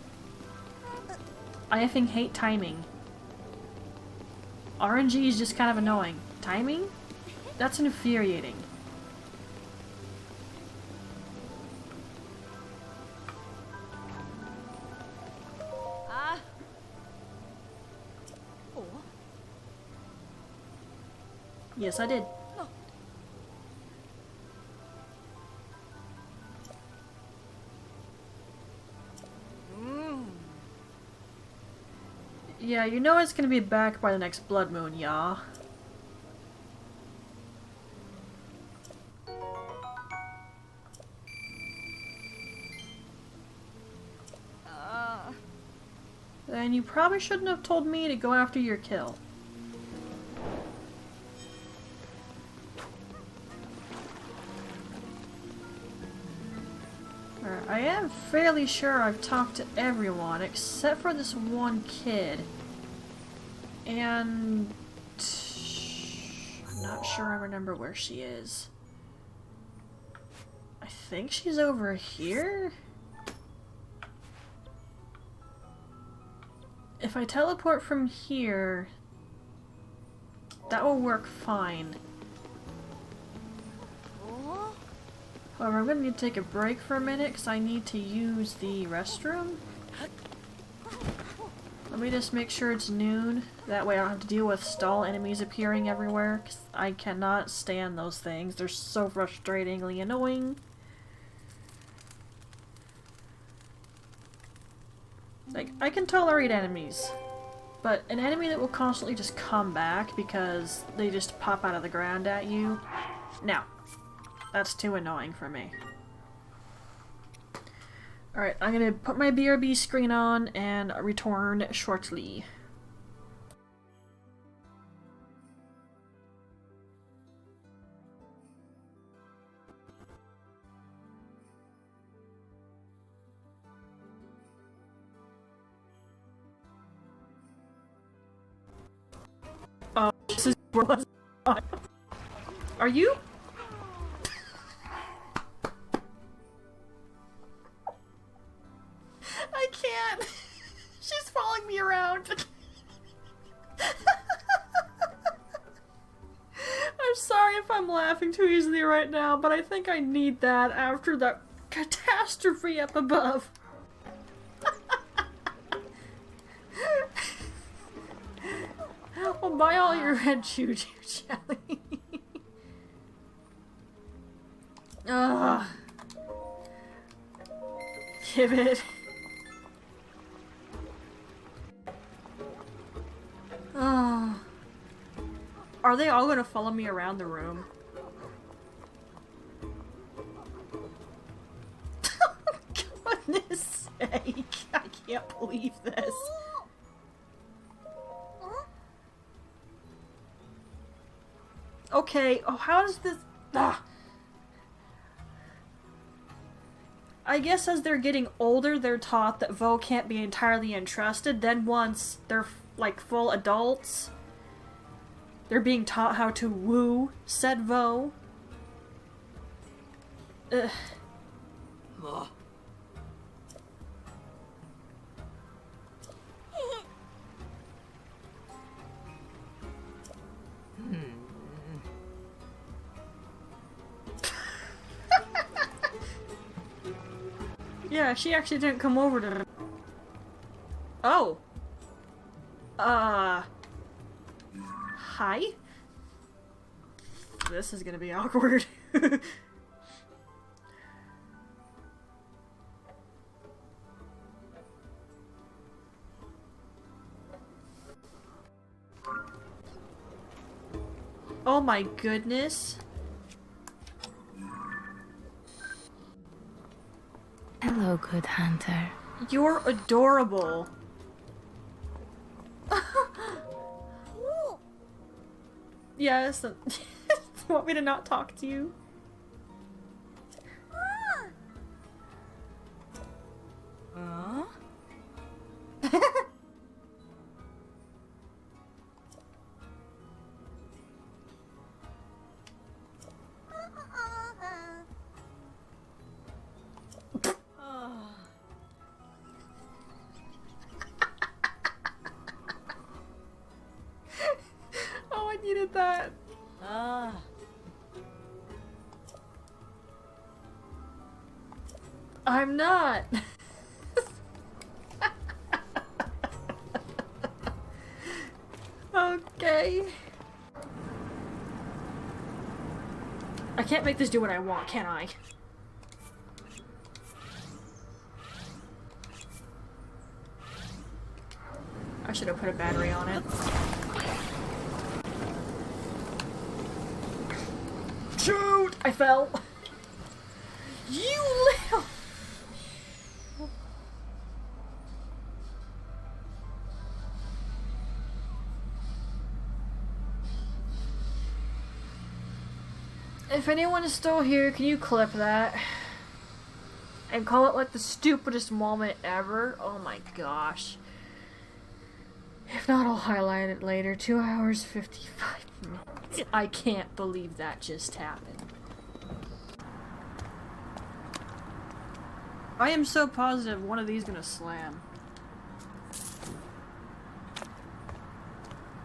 Speaker 1: I effing hate timing. RNG is just kind of annoying. Timing? That's infuriating. Yes, I did. Yeah, you know it's gonna be back by the next blood moon, yeah. Then you probably shouldn't have told me to go after your kill. I am fairly sure I've talked to everyone except for this one kid. And I'm not sure I remember where she is. I think she's over here? If I teleport from here, that will work fine. However, I'm going to need to take a break for a minute because I need to use the restroom. Let me just make sure it's noon. That way I don't have to deal with stall enemies appearing everywhere, because I cannot stand those things. They're so frustratingly annoying. Like, I can tolerate enemies, but an enemy that will constantly just come back because they just pop out of the ground at you, no. That's too annoying for me. Alright, I'm gonna put my BRB screen on and return shortly. Oh, this is where was I? Are you? I can't. She's following me around. I'm sorry if I'm laughing too easily right now, but I think I need that after that catastrophe up above. Well, buy all your red choo-choo jelly. Ugh. Give it. Oh. Are they all gonna follow me around the room? Goodness sake, I can't believe this. Okay, oh, how does this... Ah. I guess as they're getting older, they're taught that Vo can't be entirely entrusted. Then once they're, like, full adults, they're being taught how to woo said Vo. Ugh. Yeah, she actually didn't come over to... Oh. Hi? This is gonna be awkward. Oh my goodness.
Speaker 4: Hello, good hunter.
Speaker 1: You're adorable. Yes. You want me to not talk to you? Oh, I needed that. I'm not. Okay. I can't make this do what I want, can I? I should have put a battery on it. Shoot! I fell. You little... If anyone is still here, can you clip that? And call it like the stupidest moment ever? Oh my gosh. If not, I'll highlight it later. 2 hours, 55 minutes. I can't believe that just happened. I am so positive one of these is gonna slam.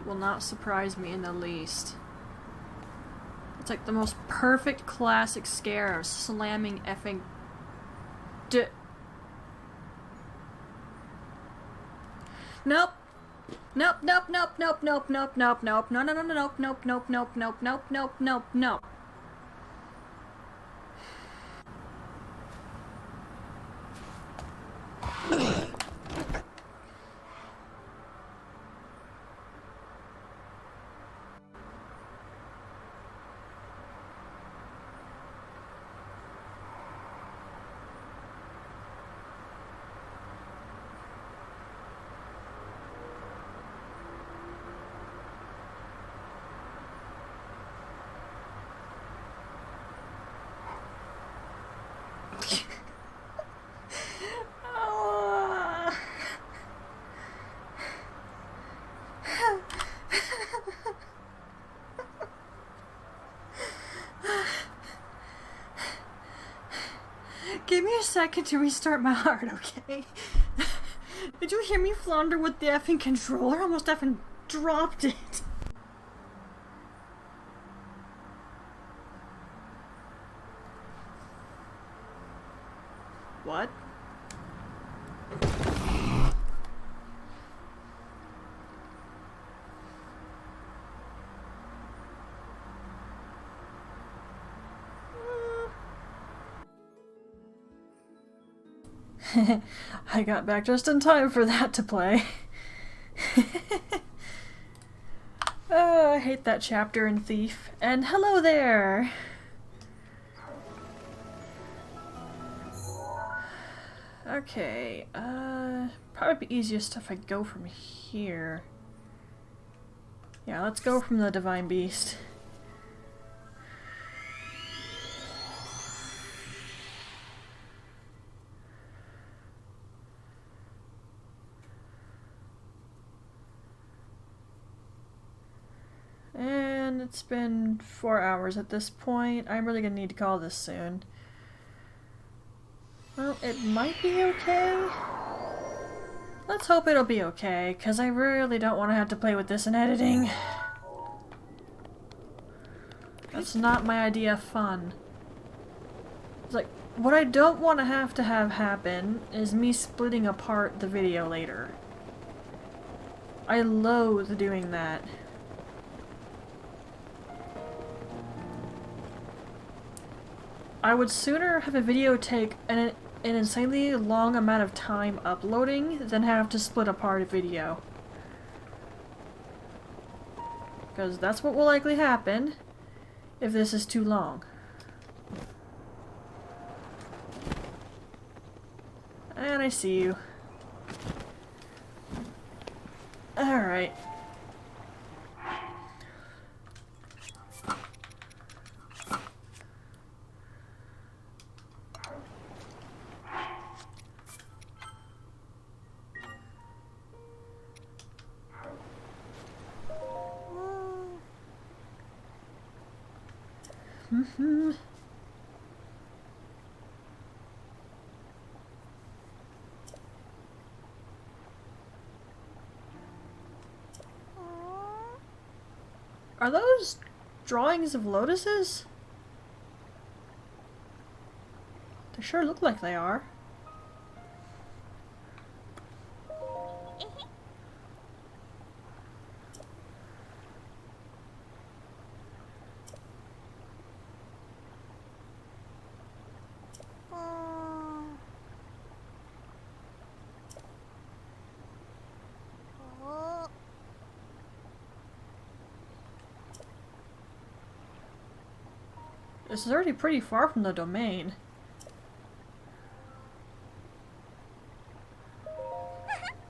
Speaker 1: Will not surprise me in the least. It's like the most perfect classic scare of slamming effing Nope. Nope, nope, nope, nope, nope, nope, nope, nope, no, no, no, no, nope, nope, nope, nope, nope, nope, nope, nope, nope. Give me a second to restart my heart, okay? Did you hear me flounder with the effing controller? I almost effing dropped it. What? I got back just in time for that to play. I hate that chapter in Thief. And hello there! Okay, probably be easiest if I go from here. Yeah, let's go from the Divine Beast. It's been 4 hours at this point. I'm really gonna need to call this soon. Well, it might be okay. Let's hope it'll be okay, because I really don't want to have to play with this in editing. That's not my idea of fun. It's like, what I don't want to have happen is me splitting apart the video later. I loathe doing that. I would sooner have a video take an insanely long amount of time uploading than have to split apart a video. Because that's what will likely happen if this is too long. And I see you. Alright. Are those drawings of lotuses? They sure look like they are. This is already pretty far from the domain.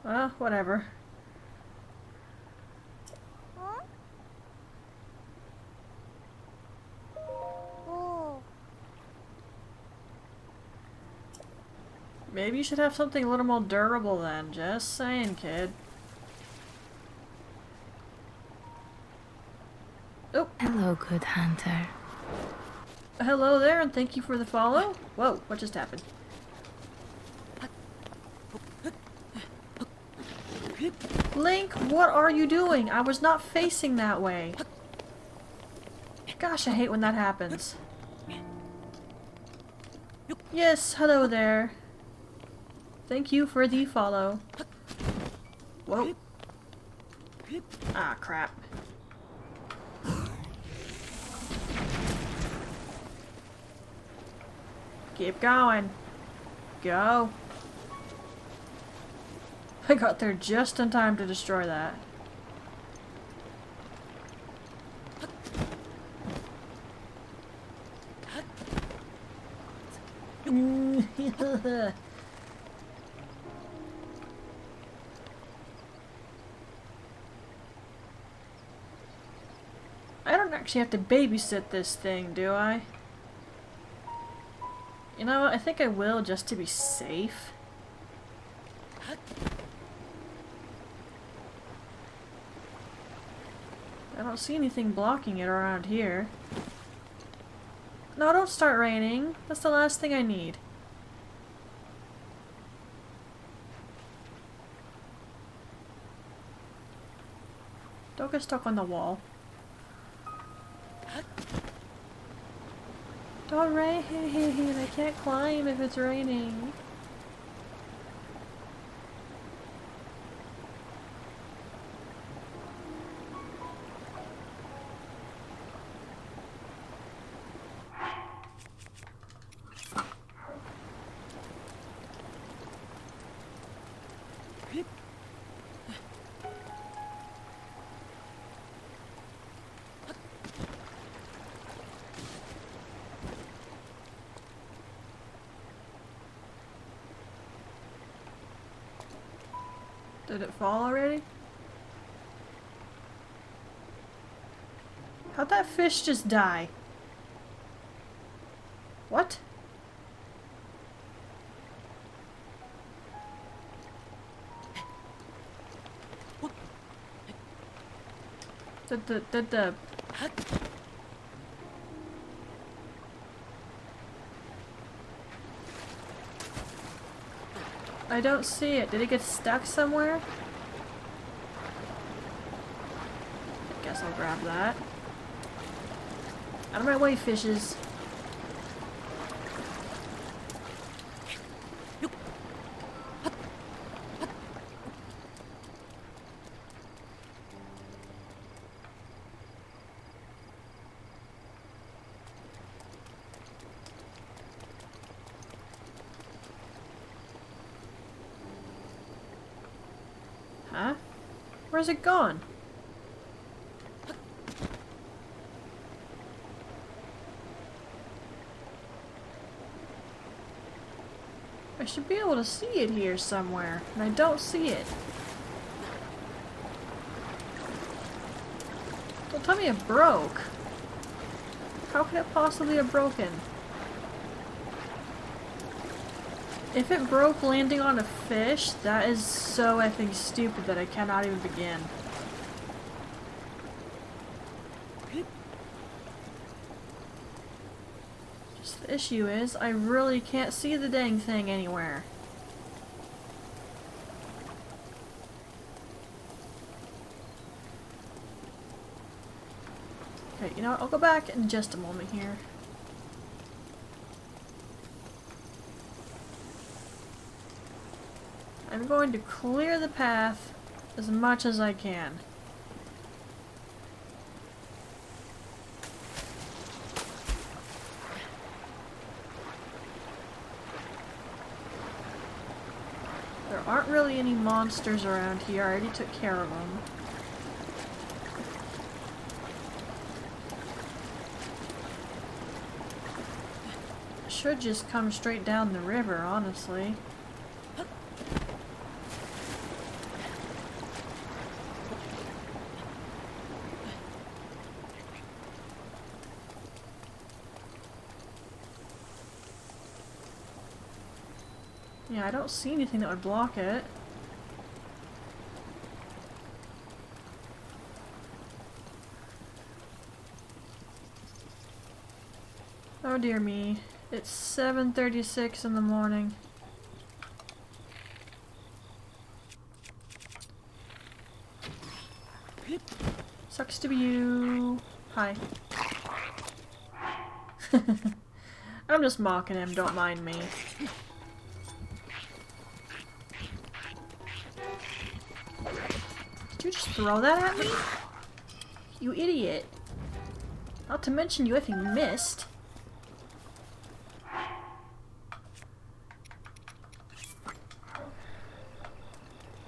Speaker 1: Well, whatever. Maybe you should have something a little more durable then. Just saying, kid. Oh.
Speaker 4: Hello, good hunter.
Speaker 1: Hello there, and thank you for the follow. Whoa, what just happened? Link, what are you doing? I was not facing that way. Gosh, I hate when that happens. Yes, hello there. Thank you for the follow. Whoa. Ah, crap. Keep going. Go. I got there just in time to destroy that. I don't actually have to babysit this thing, do I? You know what? I think I will just to be safe. I don't see anything blocking it around here. No, don't start raining. That's the last thing I need. Don't get stuck on the wall. Don't rain! I can't climb if it's raining. Did it fall already? How'd that fish just die? What? Did the I don't see it. Did it get stuck somewhere? I guess I'll grab that. Out of my way, fishes. Huh? Where's it gone? I should be able to see it here somewhere, and I don't see it. Don't tell me it broke. How could it possibly have broken? If it broke landing on a fish, that is so effing stupid that I cannot even begin. Just the issue is, I really can't see the dang thing anywhere. Okay, you know what? I'll go back in just a moment here. I'm going to clear the path as much as I can. There aren't really any monsters around here. I already took care of them. Should just come straight down the river, honestly. Yeah, I don't see anything that would block it. Oh dear me. It's 7:36 in the morning. Sucks to be you. Hi. I'm just mocking him, don't mind me. Did you just throw that at me? You idiot. Not to mention you effing missed.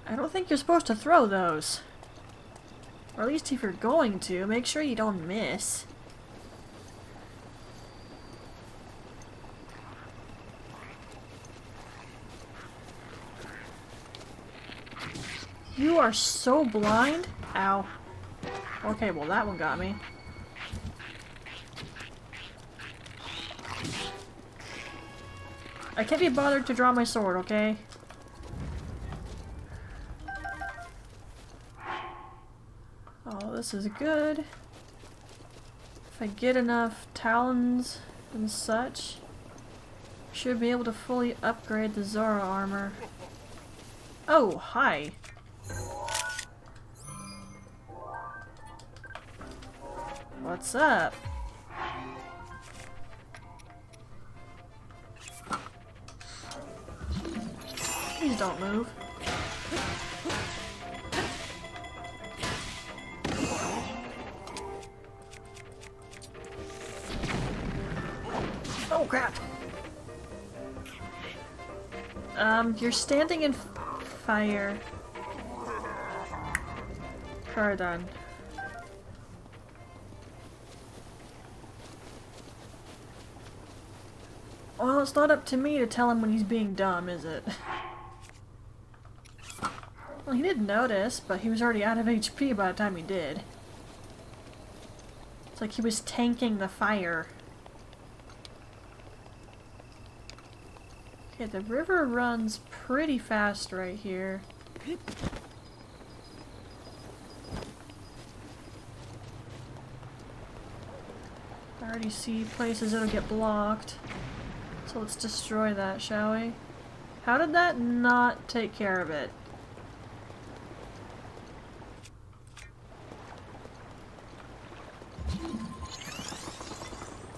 Speaker 1: I don't think you're supposed to throw those. Or at least if you're going to, make sure you don't miss. You are so blind. Ow. Okay, well that one got me. I can't be bothered to draw my sword, okay? Oh, this is good. If I get enough talons and such, should be able to fully upgrade the Zora armor. Oh, hi. What's up? Please don't move. Oh crap! You're standing in fire. Pardon. Well, it's not up to me to tell him when he's being dumb, is it? Well, he did notice, but he was already out of HP by the time he did. It's like he was tanking the fire. Okay, the river runs pretty fast right here. We see places it'll get blocked. So let's destroy that, shall we? How did that not take care of it?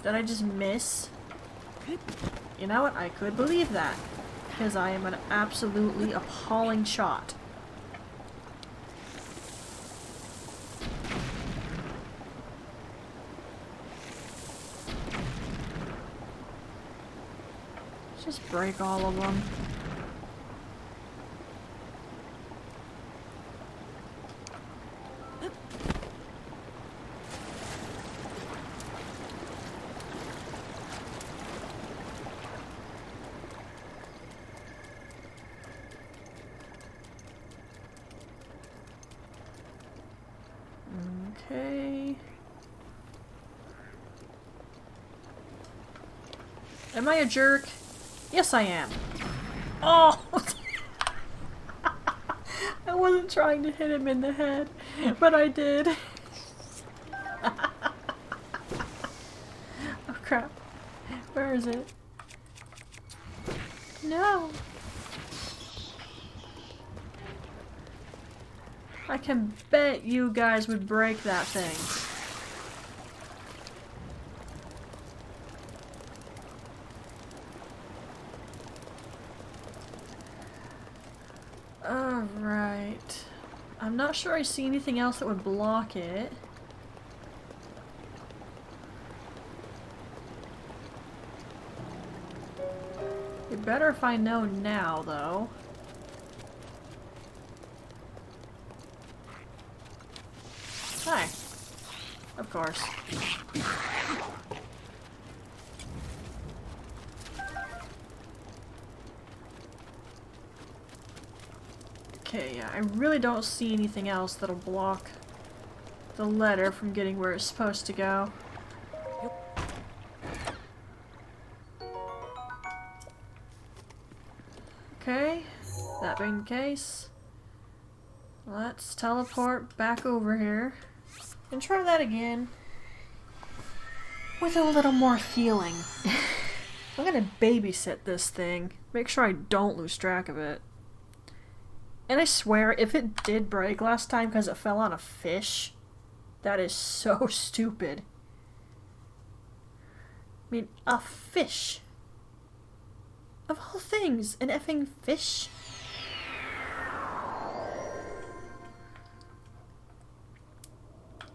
Speaker 1: Did I just miss? You know what? I could believe that. Because I am an absolutely appalling shot. Let's just break all of them. Okay. Am I a jerk? Yes, I am. Oh! I wasn't trying to hit him in the head, but I did. Oh crap. Where is it? No! I can bet you guys would break that thing. Alright. I'm not sure I see anything else that would block it. It'd better if I know now, though. Hi. Of course. Okay, yeah, I really don't see anything else that'll block the letter from getting where it's supposed to go. Okay, that being the case, let's teleport back over here and try that again with a little more feeling. I'm gonna babysit this thing, make sure I don't lose track of it. And I swear, if it did break last time because it fell on a fish, that is so stupid. I mean, a fish. Of all things, an effing fish?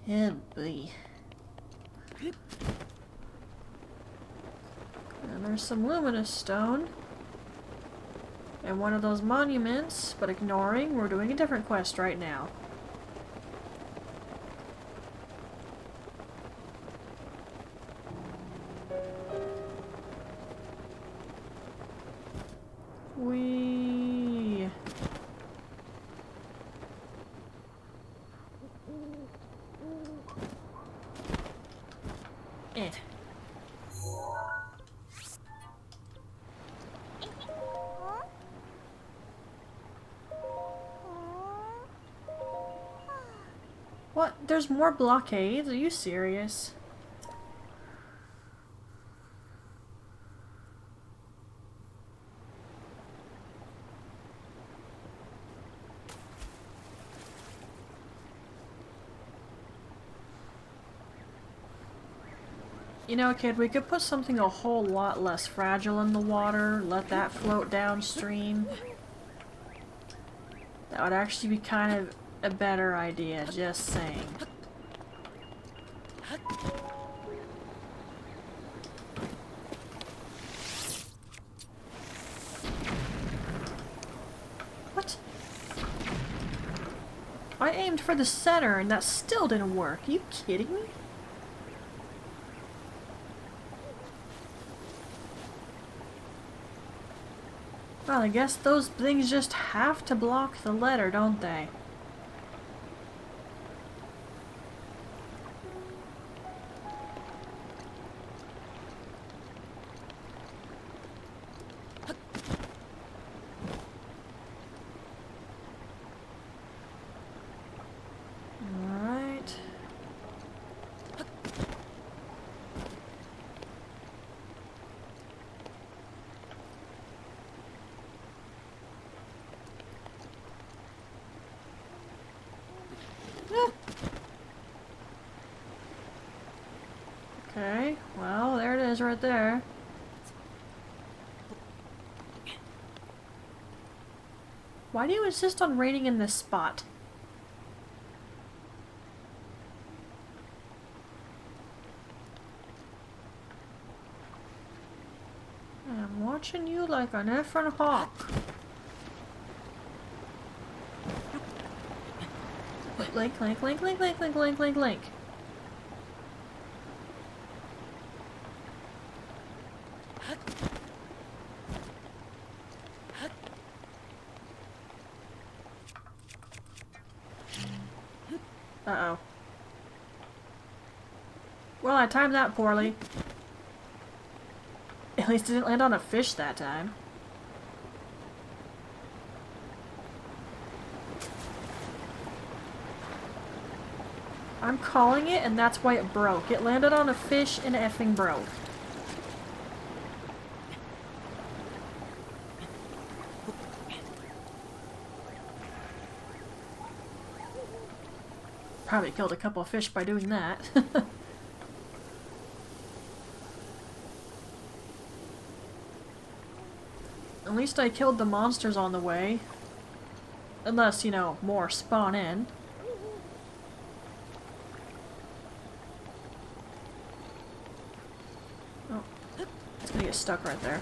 Speaker 1: Oh boy. And there's some luminous stone. And one of those monuments, but ignoring, we're doing a different quest right now. Whee! Eh. What? There's more blockades? Are you serious? You know, kid, we could put something a whole lot less fragile in the water, let that float downstream. That would actually be kind of a better idea, just saying. What? I aimed for the center and that still didn't work. Are you kidding me? Well, I guess those things just have to block the letter, don't they? Alright. right there. Why do you insist on raining in this spot? I'm watching you like an effing hawk. Link, link, link, link, link, link, link, link, link. Uh-oh. Well, I timed that poorly. At least it didn't land on a fish that time. I'm calling it, and that's why it broke. It landed on a fish and it effing broke. Probably killed a couple of fish by doing that. At least I killed the monsters on the way. Unless, you know, more spawn in. Oh, it's gonna get stuck right there.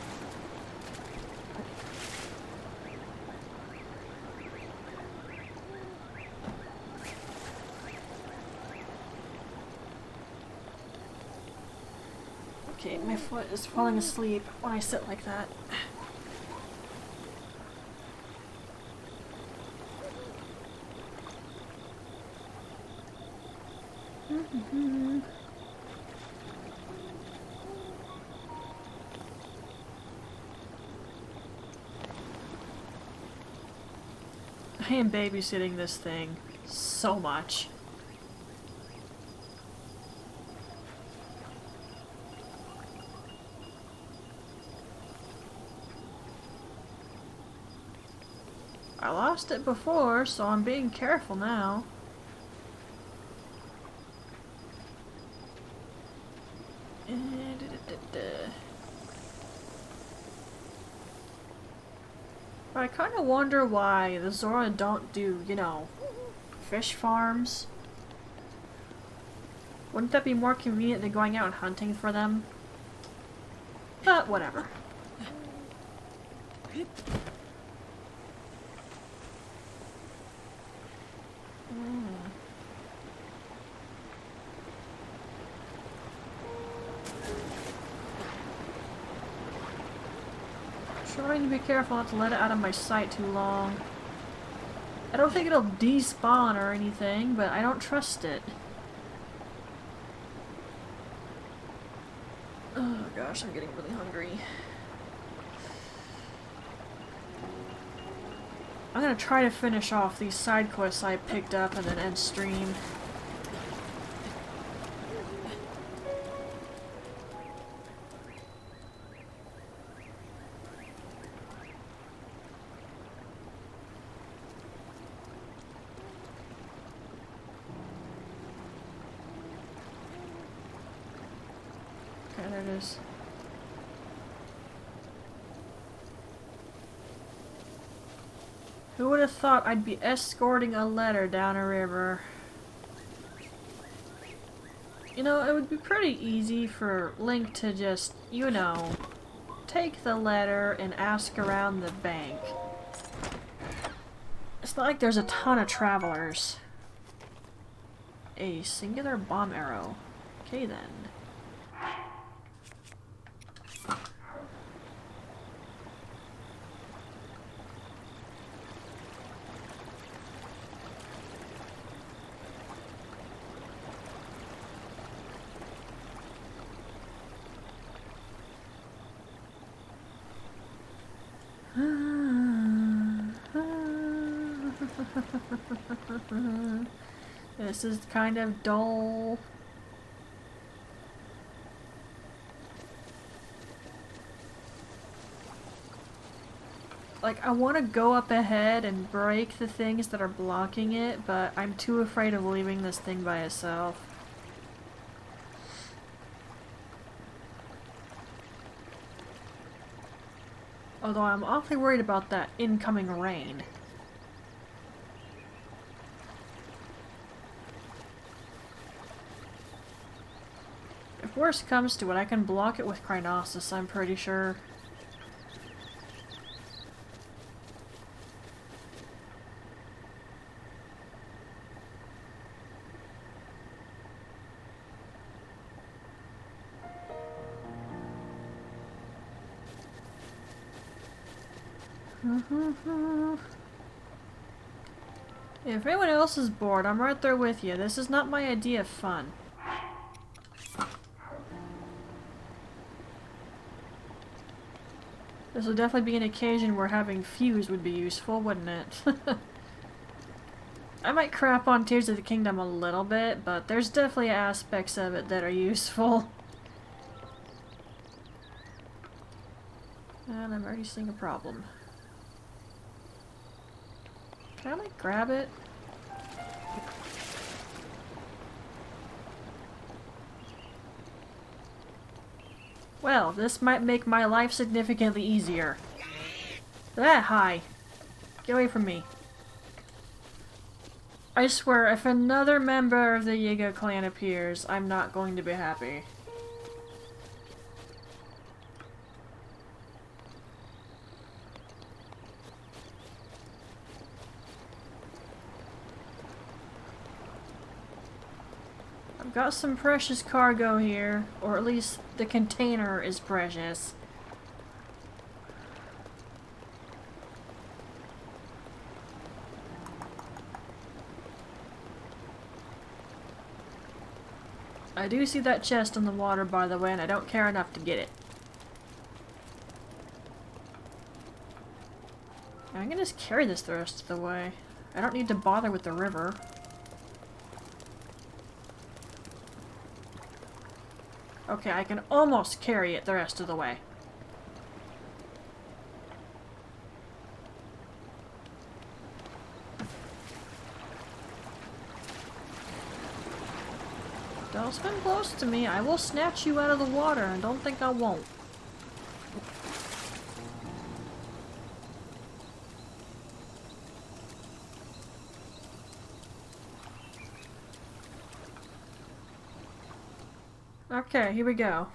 Speaker 1: Okay, my foot is falling asleep when I sit like that. I am babysitting this thing so much. I lost it before, so I'm being careful now. But I kind of wonder why the Zora don't do, you know, fish farms. Wouldn't that be more convenient than going out and hunting for them? But whatever. Trying to be careful not to let it out of my sight too long. I don't think it'll despawn or anything, but I don't trust it. Oh gosh, I'm getting really hungry. I'm gonna try to finish off these side quests I picked up and then end stream. Okay, there it is. Who would have thought I'd be escorting a letter down a river? You know, it would be pretty easy for Link to just, you know, take the letter and ask around the bank. It's not like there's a ton of travelers. A singular bomb arrow. Okay then. This is kind of dull. Like, I want to go up ahead and break the things that are blocking it, but I'm too afraid of leaving this thing by itself. Although I'm awfully worried about that incoming rain. If worst comes to it, I can block it with Crinosis, I'm pretty sure. If anyone else is bored, I'm right there with you. This is not my idea of fun. This would definitely be an occasion where having fuse would be useful, wouldn't it? I might crap on Tears of the Kingdom a little bit, but there's definitely aspects of it that are useful. And I'm already seeing a problem. Can I, like, grab it? Well, this might make my life significantly easier. Ah, hi. Get away from me. I swear, if another member of the Yiga clan appears, I'm not going to be happy. I've got some precious cargo here, or at least the container is precious. I do see that chest in the water, by the way, and I don't care enough to get it. I can just carry this the rest of the way. I don't need to bother with the river. Okay, I can almost carry it the rest of the way. Don't swim close to me. I will snatch you out of the water, and don't think I won't. Okay, here we go.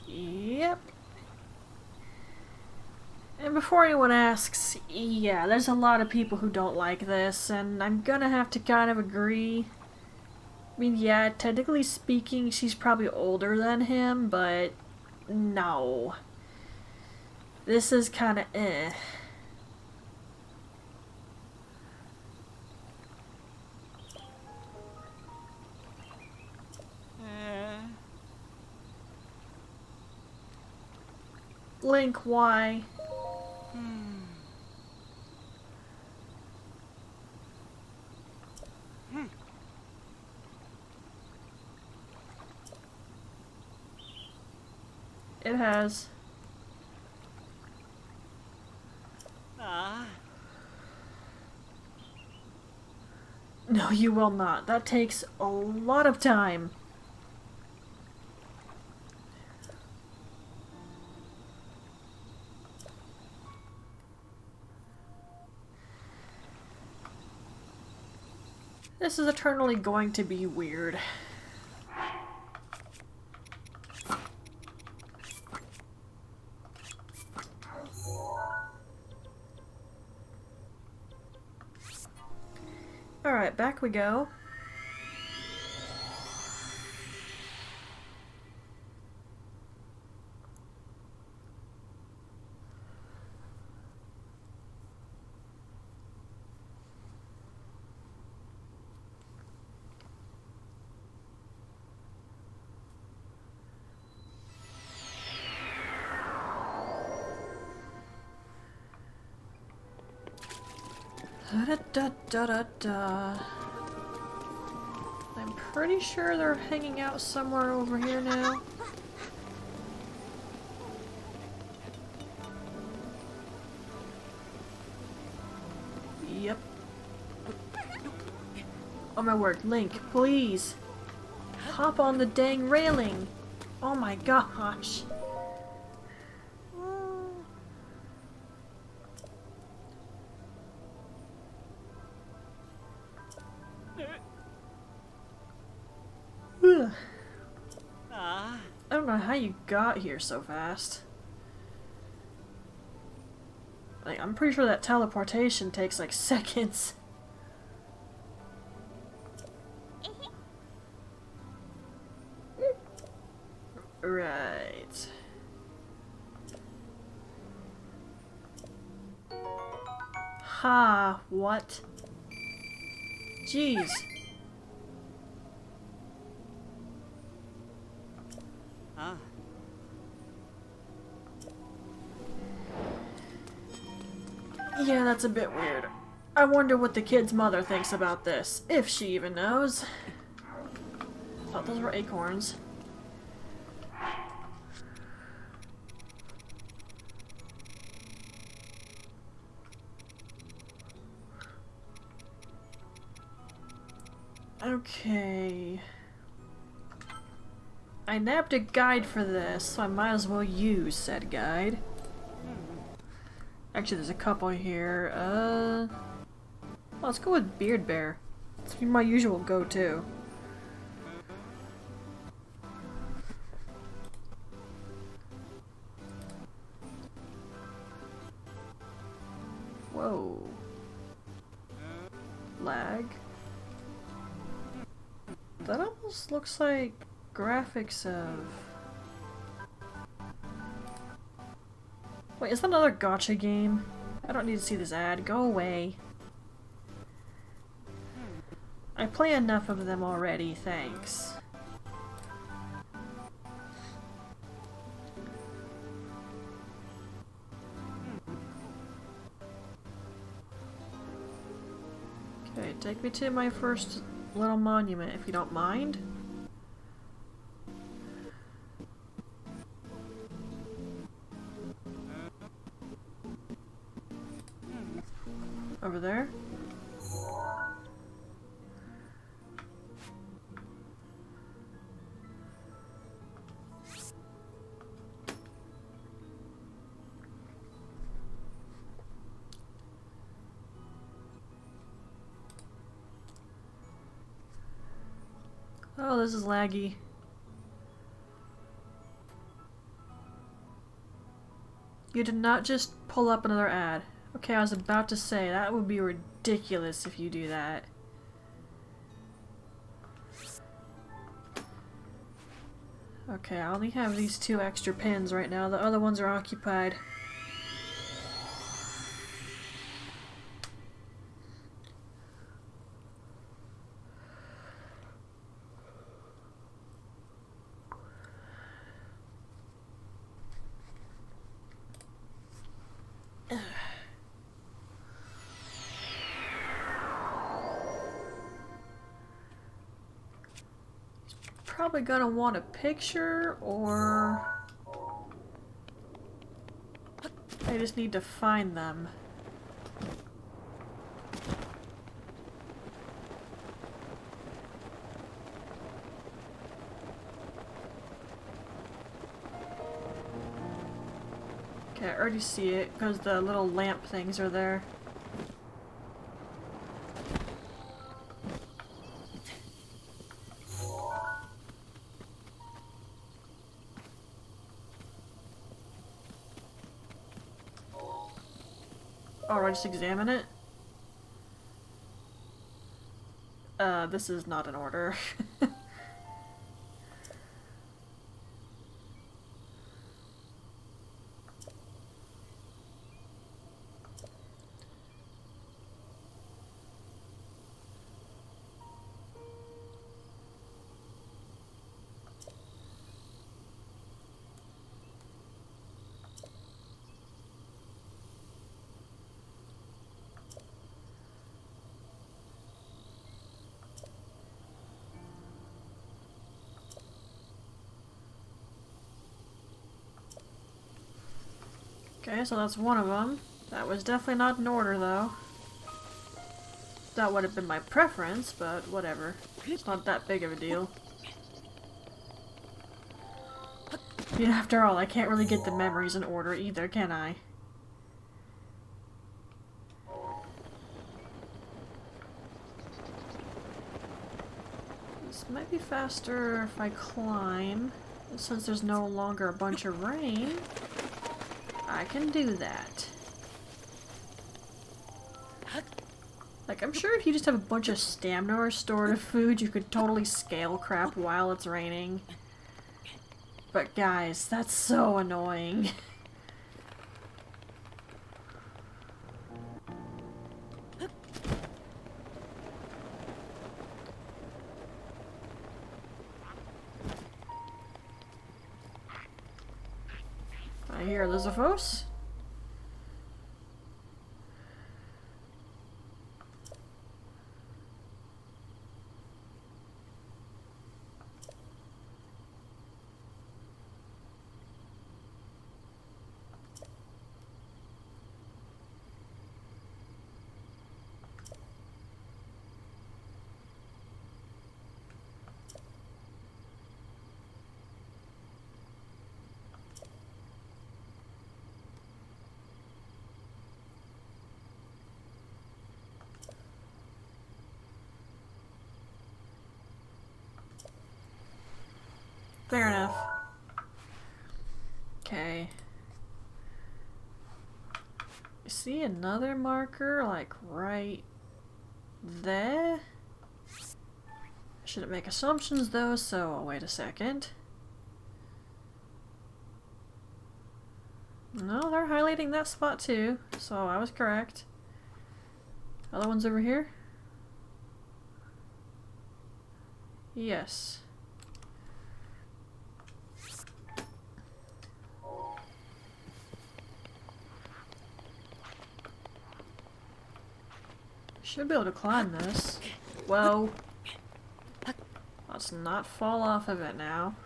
Speaker 1: Yep. And before anyone asks, yeah, there's a lot of people who don't like this, and I'm gonna have to kind of agree. I mean, yeah, technically speaking, she's probably older than him, but no. This is kinda eh. Link, why? It has. No, you will not. That takes a lot of time. This is eternally going to be weird. Alright, back we go. Da-da-da-da-da-da. I'm pretty sure they're hanging out somewhere over here now. Yep. Oh my word, Link, please! Hop on the dang railing! Oh my gosh! Ugh. I don't know how you got here so fast. Like, I'm pretty sure that teleportation takes like seconds. Right. Ha, what? Jeez. Yeah, that's a bit weird. I wonder what the kid's mother thinks about this, if she even knows. I thought those were acorns. Okay. I nabbed a guide for this, so I might as well use said guide. Actually, there's a couple here. Let's go with Beard Bear. It's my usual go-to. Whoa. Lag. That almost looks like graphics of... Wait, is that another gacha game? I don't need to see this ad. Go away. I play enough of them already, thanks. Okay, take me to my first little monument, if you don't mind. Over there. Oh, this is laggy. You did not just pull up another ad. Okay, I was about to say, that would be ridiculous if you do that. Okay, I only have these 2 extra pins right now. The other ones are occupied. Probably gonna want a picture, or I just need to find them. Okay, I already see it because the little lamp things are there. Oh, I just examine it? This is not in order. Okay, so that's one of them. That was definitely not in order, though. That would have been my preference, but whatever. It's not that big of a deal. Yeah, after all, I can't really get the memories in order either, can I? This might be faster if I climb. Since there's no longer a bunch of rain, I can do that. Like, I'm sure if you just have a bunch of stamina or stored of food, you could totally scale crap while it's raining. But guys, that's so annoying. I hear Elizabeth. Fair enough. Okay. You see another marker, like, right there? I shouldn't make assumptions, though, so I'll wait a second. No, they're highlighting that spot, too, so I was correct. Other ones over here? Yes. Should be able to climb this. Whoa. Let's not fall off of it now.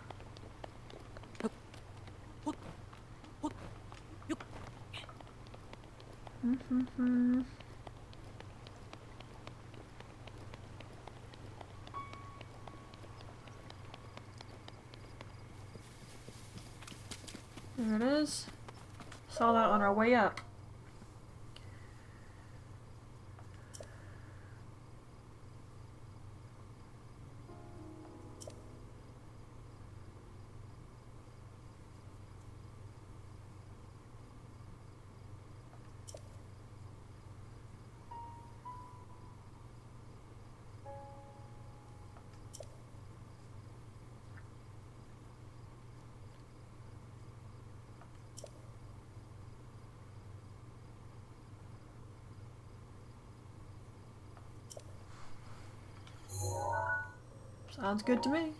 Speaker 1: There it is. Saw that on our way up. Sounds good to me.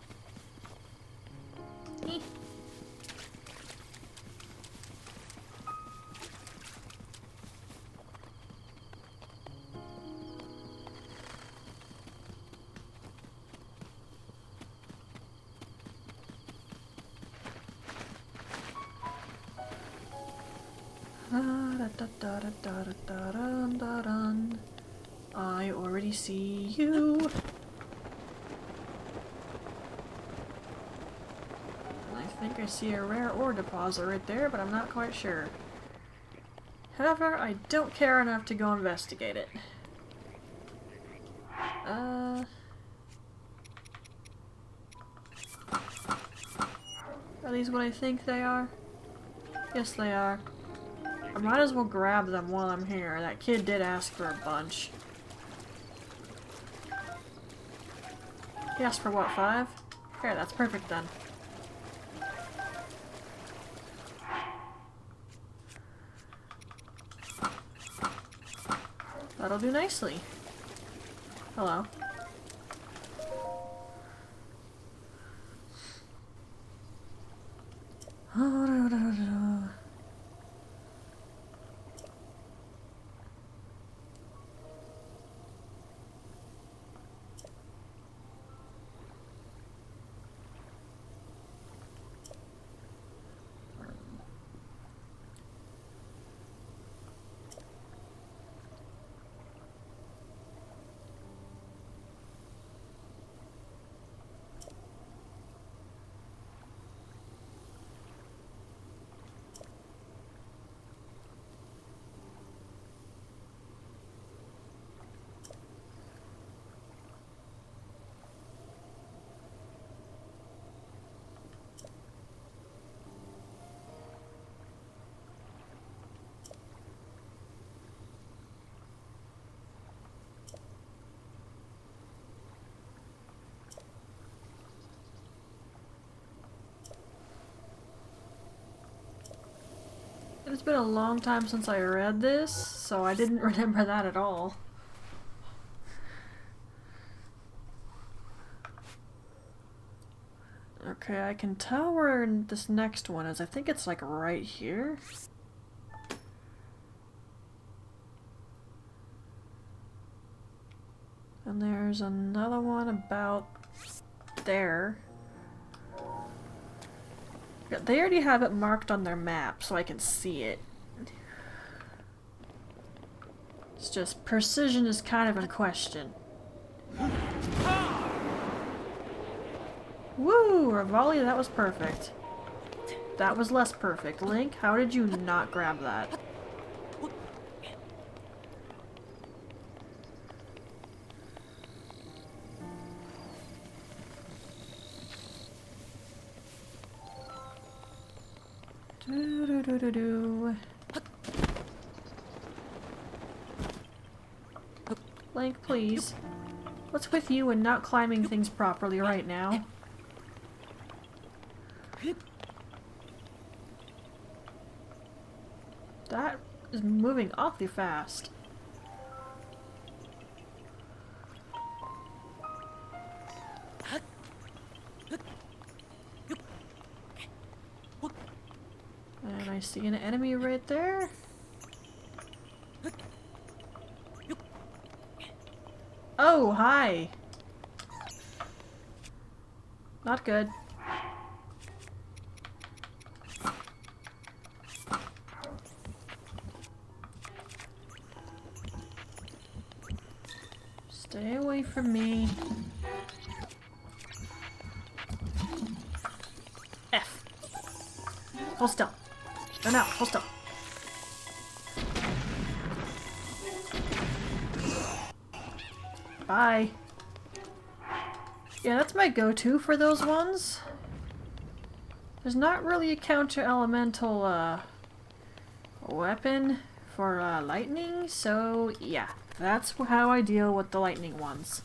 Speaker 1: I already see you. I think I see a rare ore deposit right there, but I'm not quite sure. However, I don't care enough to go investigate it. Are these what I think they are? Yes, they are. I might as well grab them while I'm here. That kid did ask for a bunch. He asked for what, 5? Okay, that's perfect then. That'll do nicely. Hello. It's been a long time since I read this, so I didn't remember that at all. Okay, I can tell where this next one is. I think it's like right here. And there's another one about there. Yeah, they already have it marked on their map, so I can see it. It's just precision is kind of in question. Woo! A volley, that was perfect. That was less perfect. Link, how did you not grab that? Do. Link, please. What's with you and not climbing things properly right now? That is moving awfully fast. And I see an enemy right there. Oh, hi! Not good. Stay away from me. F. Hold still. Oh no, hold still. Bye. Yeah, that's my go-to for those ones. There's not really a counter-elemental, weapon for, lightning, so yeah. That's how I deal with the lightning ones.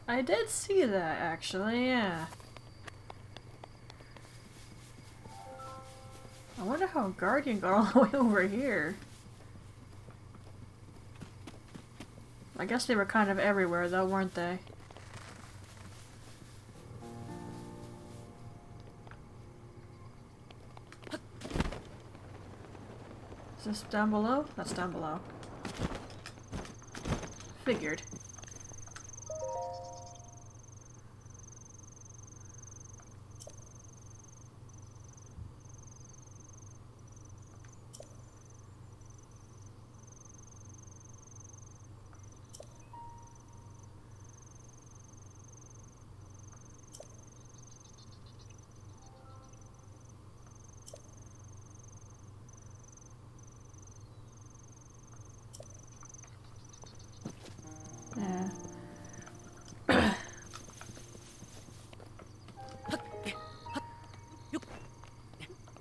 Speaker 1: I did see that, actually, yeah. I wonder how Guardian got all the way over here. I guess they were kind of everywhere, though, weren't they? Is this down below? That's down below. Figured. Yeah.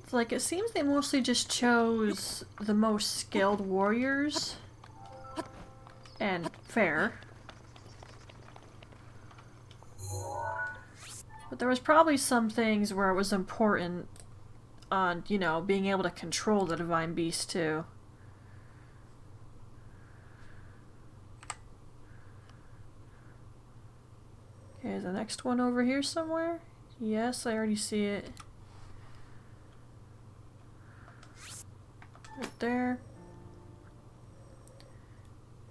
Speaker 1: It's like, it seems they mostly just chose the most skilled warriors. And fair. But there was probably some things where it was important on, you know, being able to control the divine beast too. Okay, is the next one over here somewhere? Yes, I already see it. Right there.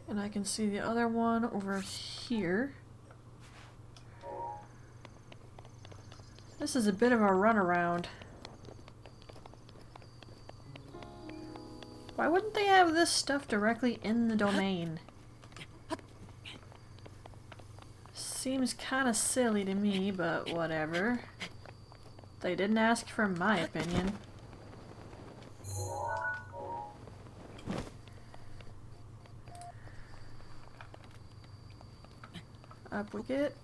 Speaker 1: And I can see the other one over here. This is a bit of a runaround. Why wouldn't they have this stuff directly in the domain? Seems kinda silly to me, but whatever. They didn't ask for my opinion. Up we get.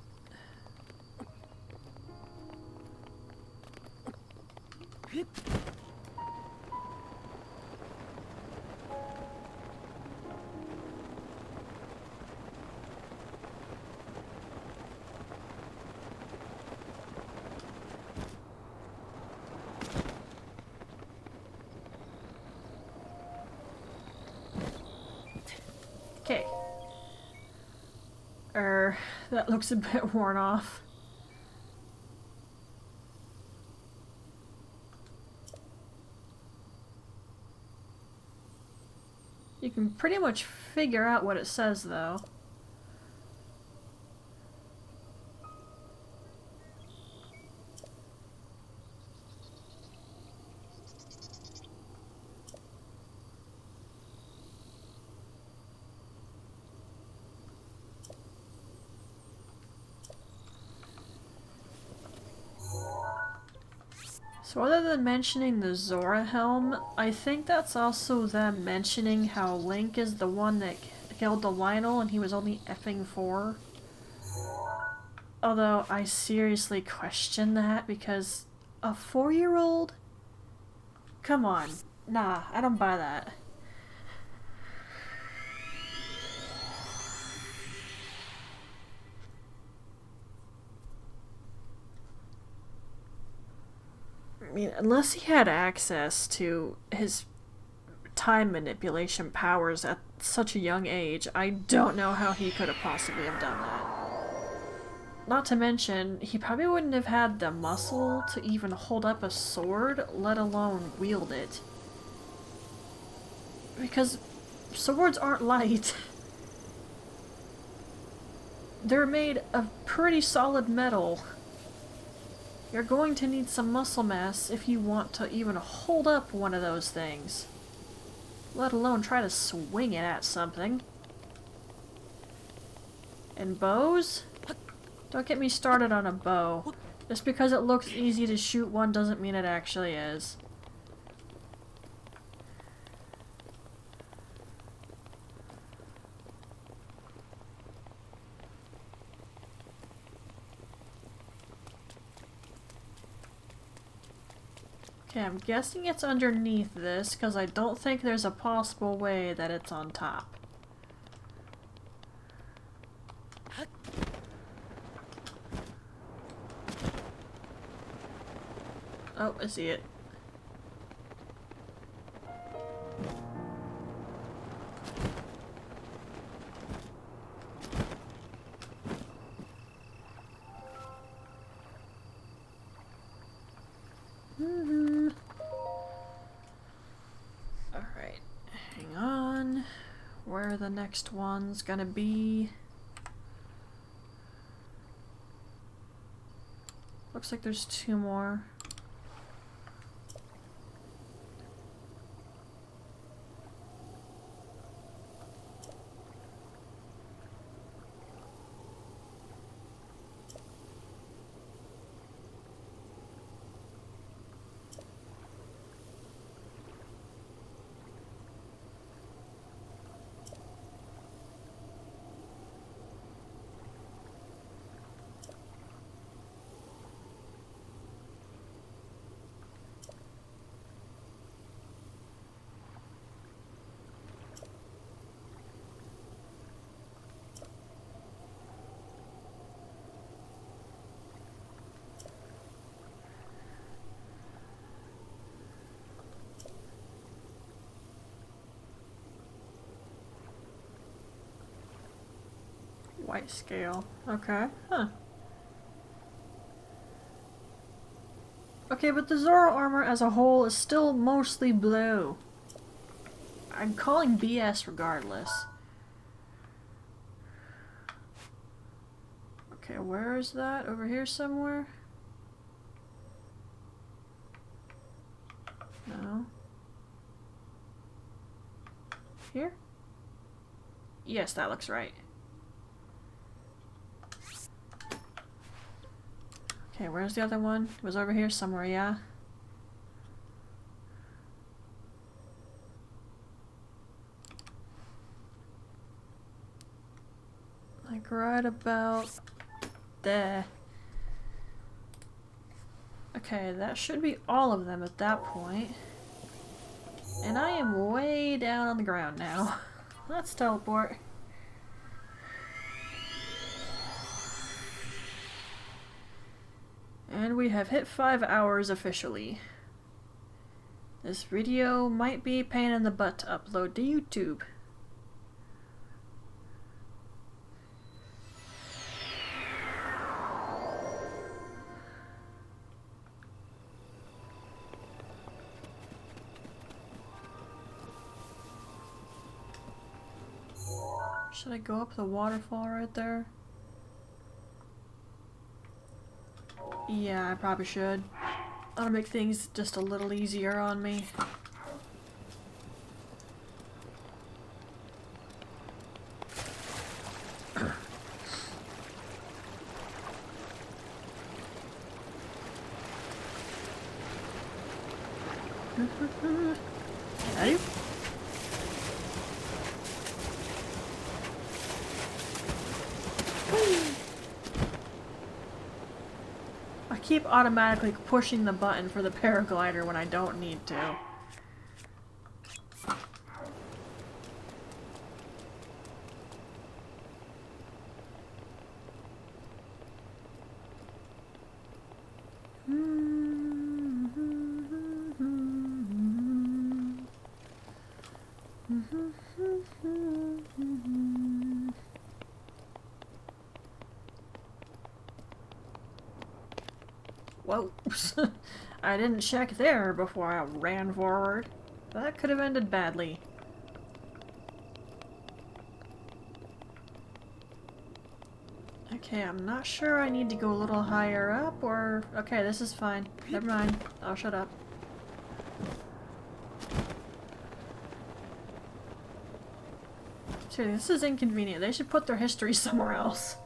Speaker 1: Okay. That looks a bit worn off. You can pretty much figure out what it says, though. So other than mentioning the Zora helm, I think that's also them mentioning how Link is the one that killed the Lionel and he was only effing 4. Although I seriously question that because a 4-year-old? Come on. Nah, I don't buy that. I mean, unless he had access to his time manipulation powers at such a young age, I don't know how he could have possibly have done that. Not to mention, he probably wouldn't have had the muscle to even hold up a sword, let alone wield it. Because swords aren't light. They're made of pretty solid metal. You're going to need some muscle mass if you want to even hold up one of those things. Let alone try to swing it at something. And bows? Don't get me started on a bow. Just because it looks easy to shoot one doesn't mean it actually is. Okay, I'm guessing it's underneath this, because I don't think there's a possible way that it's on top. Oh, I see it. Alright, hang on. Where are the next ones gonna be? Looks like there's 2 more. White scale. Okay. Huh. Okay, but the Zora armor as a whole is still mostly blue. I'm calling BS regardless. Okay, where is that? Over here somewhere? No. Here? Yes, that looks right. Okay, where's the other one? It was over here somewhere, yeah? Like right about there. Okay, that should be all of them at that point. And I am way down on the ground now. Let's teleport. And we have hit 5 hours officially. This video might be a pain in the butt to upload to YouTube. Should I go up the waterfall right there? Yeah, I probably should. That'll make things just a little easier on me. Ready? I keep automatically pushing the button for the paraglider when I don't need to. Whoa. I didn't check there before I ran forward. That could have ended badly. Okay, I'm not sure I need to go a little higher up or... Okay, this is fine. Never mind. I'll shut up. Seriously, this is inconvenient. They should put their history somewhere else.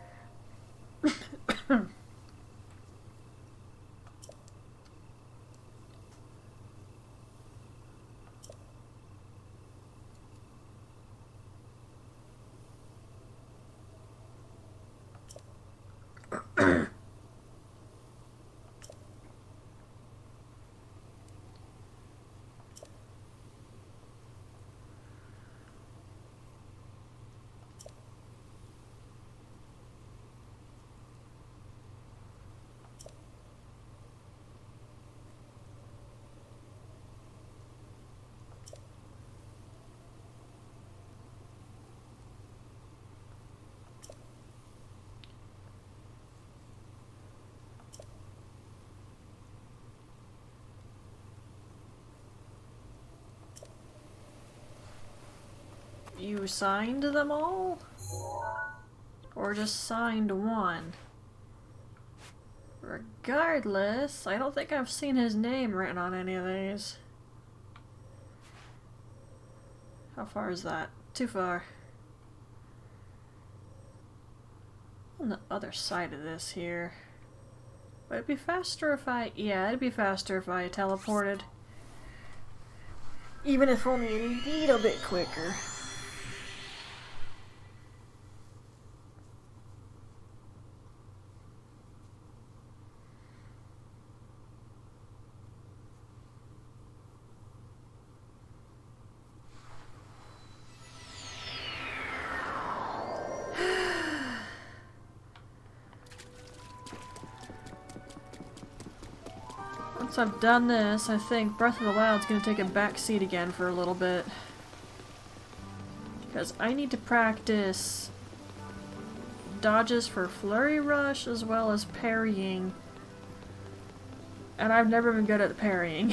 Speaker 1: You signed them all? Or just signed one? Regardless, I don't think I've seen his name written on any of these. How far is that? Too far. On the other side of this here. Would it be faster if I... Yeah, it'd be faster if I teleported. Even if only a little bit quicker. Once I've done this, I think Breath of the Wild's gonna take a back seat again for a little bit. Because I need to practice dodges for Flurry Rush as well as parrying. And I've never been good at parrying.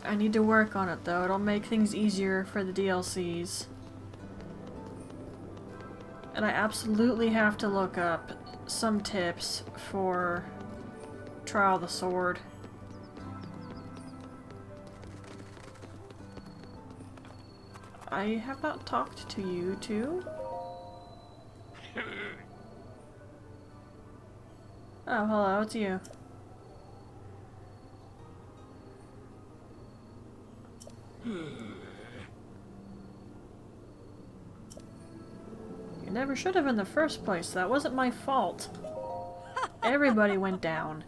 Speaker 1: I need to work on it though, it'll make things easier for the DLCs. And I absolutely have to look up some tips for Trial of the Sword. I have not talked to you two. Oh, hello, it's you. You never should have in the first place. That wasn't my fault. Everybody went down.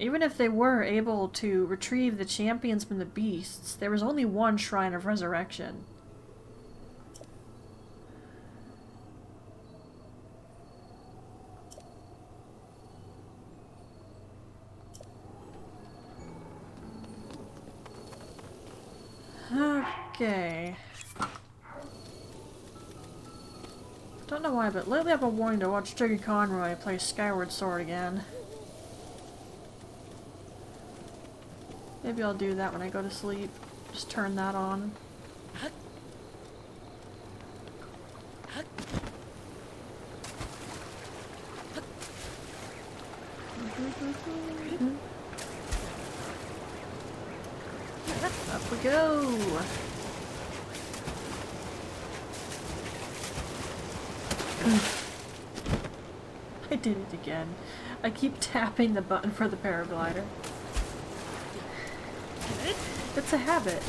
Speaker 1: Even if they were able to retrieve the champions from the beasts, there was only one Shrine of Resurrection. Okay. Don't know why, but lately I've been wanting to watch Jiggy Conroy play Skyward Sword again. Maybe I'll do that when I go to sleep. Just turn that on. Up we go! I did it again. I keep tapping the button for the paraglider. It's a habit.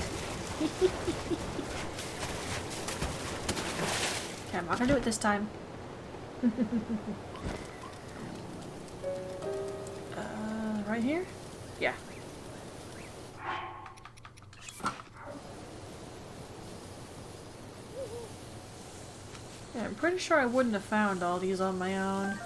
Speaker 1: Okay, I'm not gonna do it this time. Right here? Yeah. Yeah, I'm pretty sure I wouldn't have found all these on my own.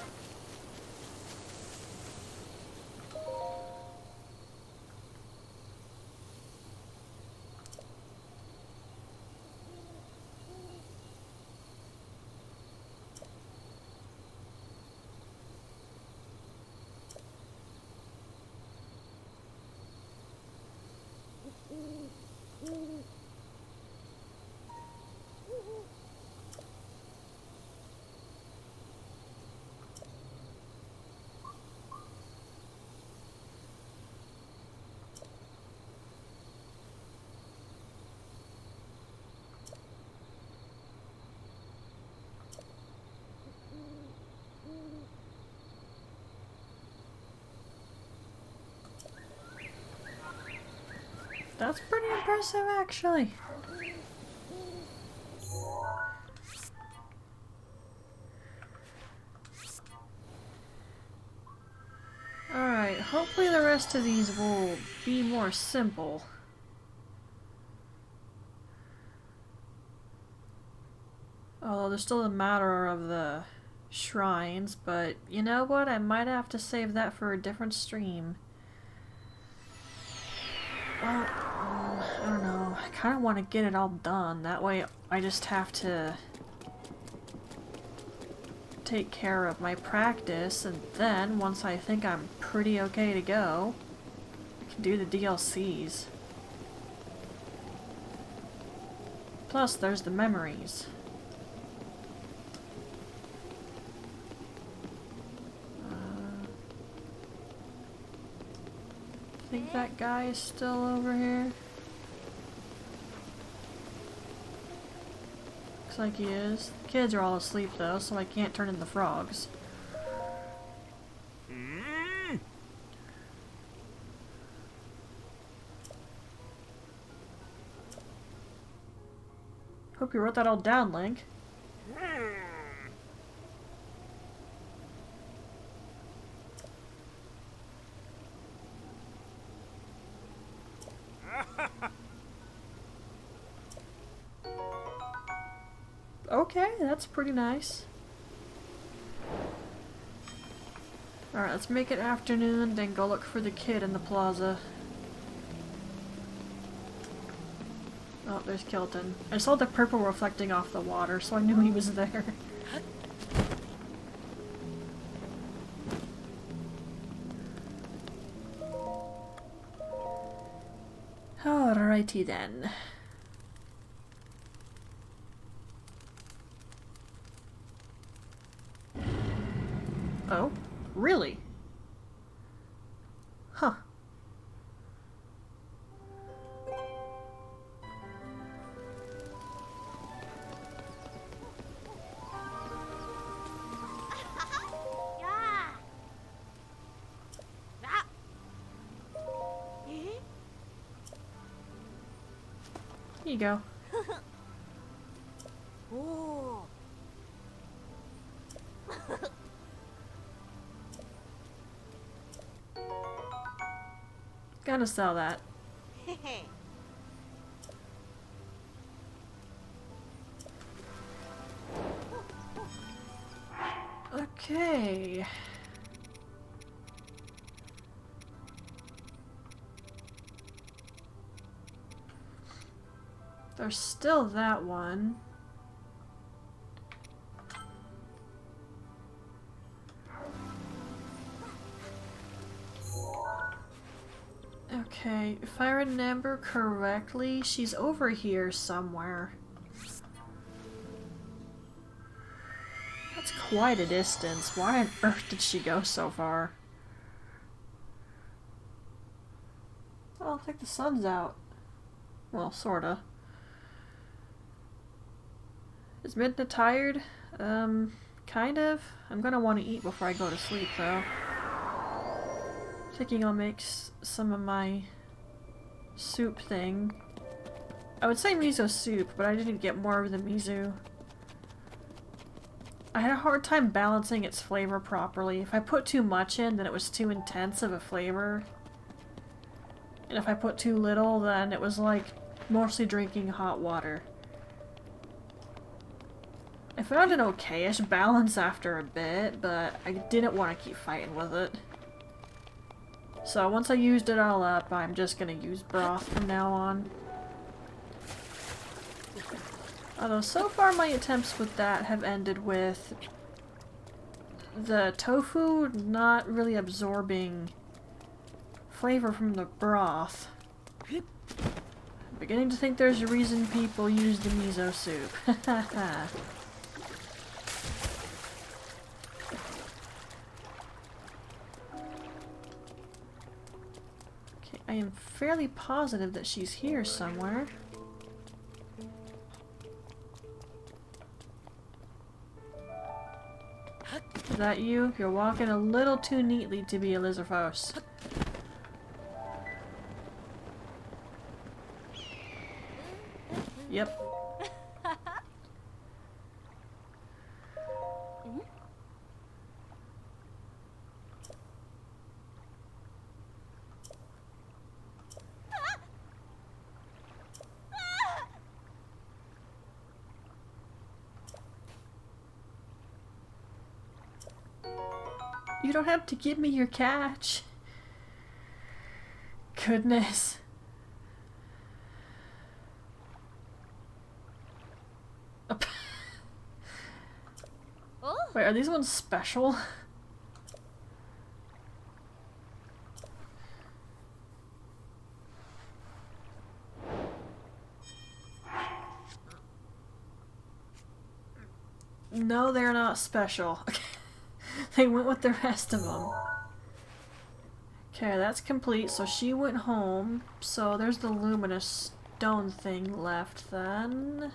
Speaker 1: That's pretty impressive, actually. Alright, hopefully the rest of these will be more simple. Although there's still a matter of the shrines, but you know what? I might have to save that for a different stream. Well, I don't know. I kind of want to get it all done. That way I just have to take care of my practice, and then once I think I'm pretty okay to go, I can do the DLCs. Plus, there's the memories. I think that guy is still over here. Looks like he is. The kids are all asleep though, so I can't turn in the frogs. Hope you wrote that all down, Link. Okay, that's pretty nice. Alright, let's make it afternoon, then go look for the kid in the plaza. Oh, there's Kilton. I saw the purple reflecting off the water, so I knew he was there. Alrighty then. Oh, really? Huh. you go.
Speaker 2: Oh.
Speaker 1: Gotta sell that. Okay. There's still that one. Okay, if I remember correctly, she's over here somewhere. That's quite a distance. Why on earth did she go so far? Well, I think the sun's out. Well, sorta. Is Midna tired? Kind of. I'm gonna want to eat before I go to sleep, though. Thinking I'll make some of my soup thing. I would say miso soup, but I didn't get more of the miso. I had a hard time balancing its flavor properly. If I put too much in, then it was too intense of a flavor. And if I put too little, then it was like mostly drinking hot water. I found an okay-ish balance after a bit, but I didn't want to keep fighting with it. So once I used it all up, I'm just gonna use broth from now on. Although so far my attempts with that have ended with the tofu not really absorbing flavor from the broth. I'm beginning to think there's a reason people use the miso soup. Okay, I am fairly positive that she's here somewhere. Is that you? You're walking a little too neatly to be Elizarphos. Yep. You don't have to give me your catch. Goodness. Wait, are these ones special? No, they're not special. They went with the rest of them. Okay, that's complete. So she went home. So there's the luminous stone thing left then.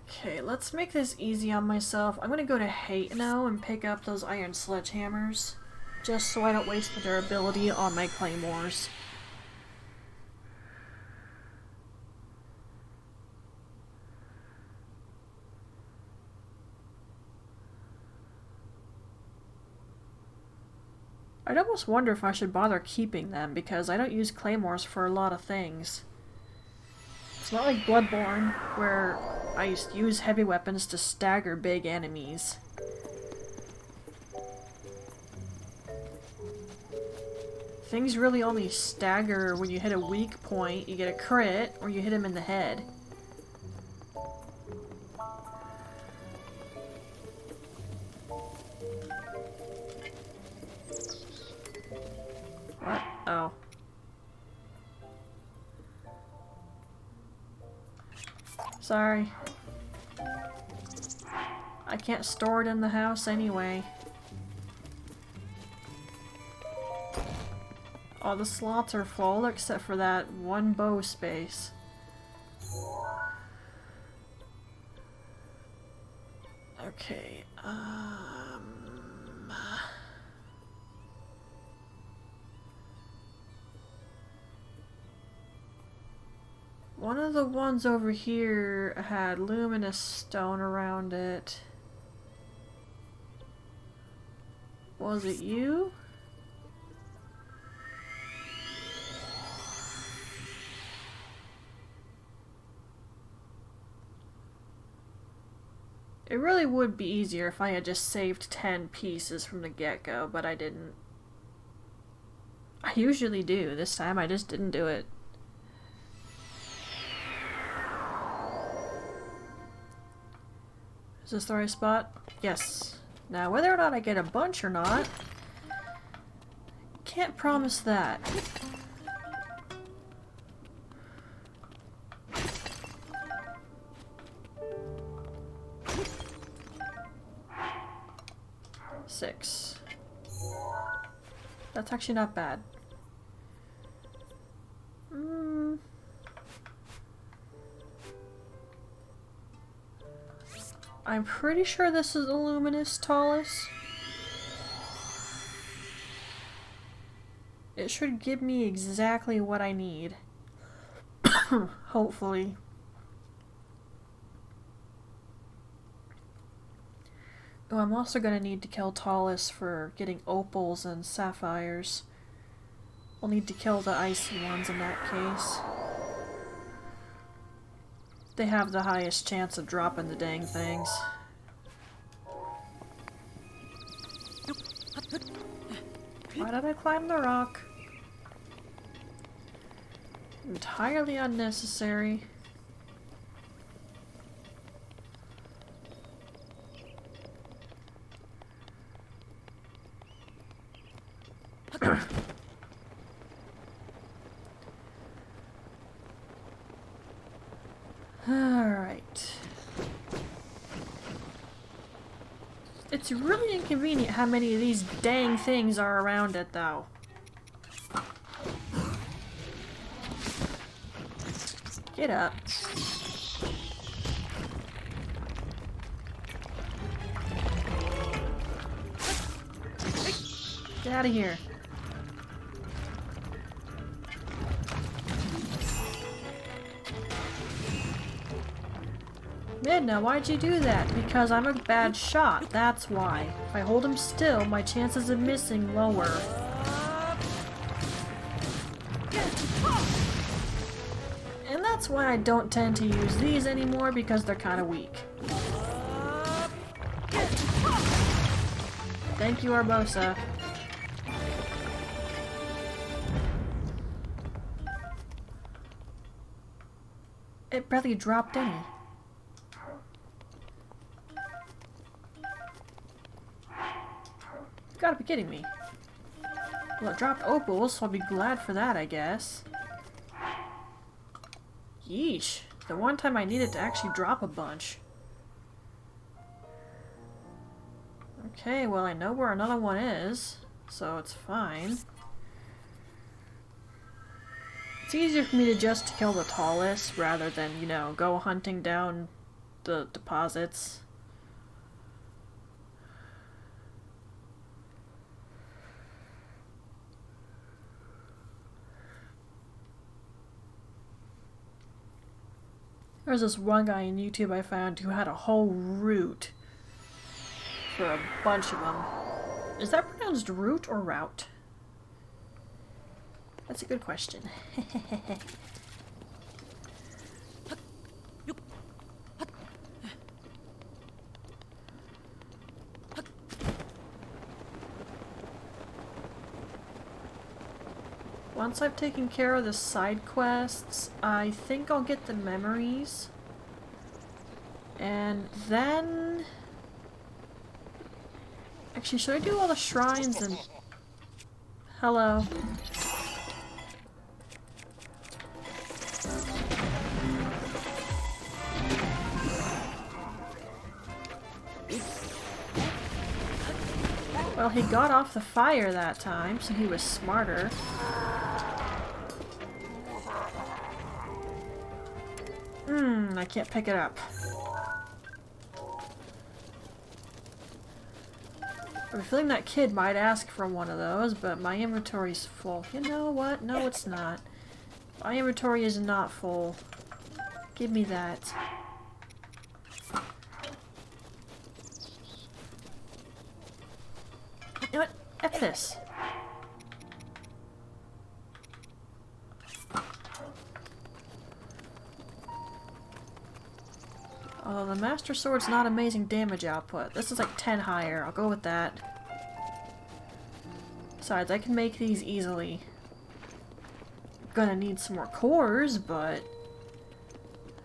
Speaker 1: Okay, let's make this easy on myself. I'm gonna go to Hate now and pick up those iron sledgehammers. Just so I don't waste the durability on my claymores. I'd almost wonder if I should bother keeping them, because I don't use claymores for a lot of things. It's not like Bloodborne, where I used to use heavy weapons to stagger big enemies. Things really only stagger when you hit a weak point, you get a crit, or you hit him in the head. What? Oh. Sorry. I can't store it in the house anyway. All the slots are full except for that one bow space. Okay, One of the ones over here had luminous stone around it. Was it you? It really would be easier if I had just saved 10 pieces from the get-go, but I didn't. I usually do. This time I just didn't do it. Is this the right spot? Yes. Now, whether or not I get a bunch or not, can't promise that. Six. That's actually not bad. I'm pretty sure this is a luminous talus. It should give me exactly what I need. Hopefully. Oh, I'm also gonna need to kill talus for getting opals and sapphires. I'll need to kill the icy ones in that case. They have the highest chance of dropping the dang things. Why did I climb the rock? Entirely unnecessary. Alright. It's really inconvenient how many of these dang things are around it, though. Get up. Get out of here. Midna, why'd you do that? Because I'm a bad shot, that's why. If I hold him still, my chances of missing lower. And that's why I don't tend to use these anymore, because they're kind of weak. Thank you, Arbosa. It barely dropped any. You gotta be kidding me. Well, it dropped opals, so I'll be glad for that, I guess. Yeesh. The one time I needed to actually drop a bunch. Okay, well I know where another one is, so it's fine. It's easier for me to just kill the talus rather than, you know, go hunting down the deposits. There's this one guy on YouTube I found who had a whole route for a bunch of them. Is that pronounced route or route? That's a good question. Once I've taken care of the side quests, I think I'll get the memories. And then... Actually, should I do all the shrines and... Hello. Well, he got off the fire that time, so he was smarter. I can't pick it up. I have a feeling that kid might ask for one of those, but my inventory's full. You know what? No, it's not. My inventory is not full. Give me that. You know what? F this. Although the Master Sword's not amazing damage output. This is like 10 higher. I'll go with that. Besides, I can make these easily. Gonna need some more cores, but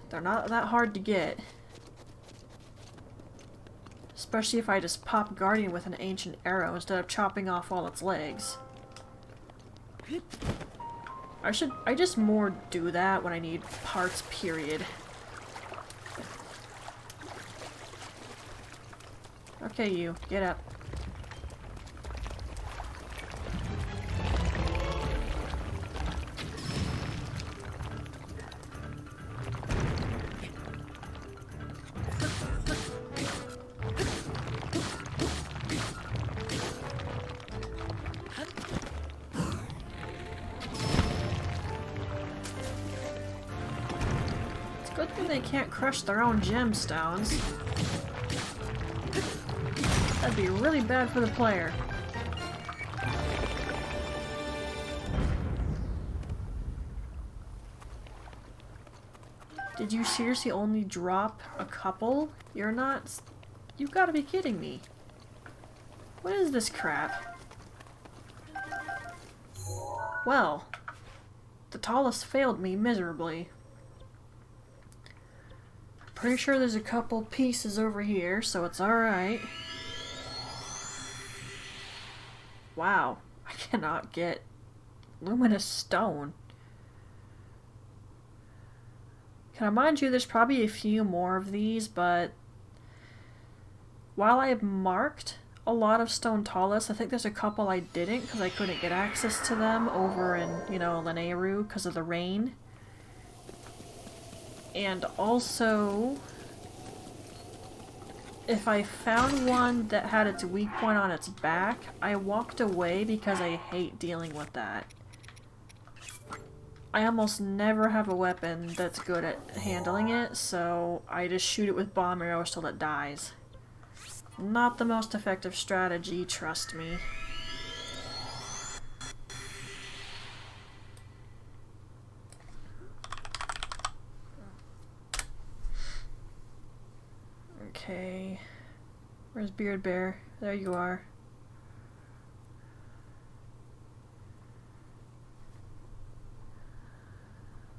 Speaker 1: they're not that hard to get. Especially if I just pop Guardian with an ancient arrow instead of chopping off all its legs. I just more do that when I need parts, period. Okay, you, get up. It's a good thing they can't crush their own gemstones. That'd be really bad for the player. Did you seriously only drop a couple? You're not... You've got to be kidding me. What is this crap? Well, the tallest failed me miserably. Pretty sure there's a couple pieces over here, so it's alright. Wow, I cannot get luminous stone. Can I mind you, there's probably a few more of these, but while I have marked a lot of stone tallest, I think there's a couple I didn't because I couldn't get access to them over in, you know, Lanayru because of the rain. And also, if I found one that had its weak point on its back, I walked away because I hate dealing with that. I almost never have a weapon that's good at handling it, so I just shoot it with bomb arrows till it dies. Not the most effective strategy, trust me. Okay. Where's Beard Bear? There you are.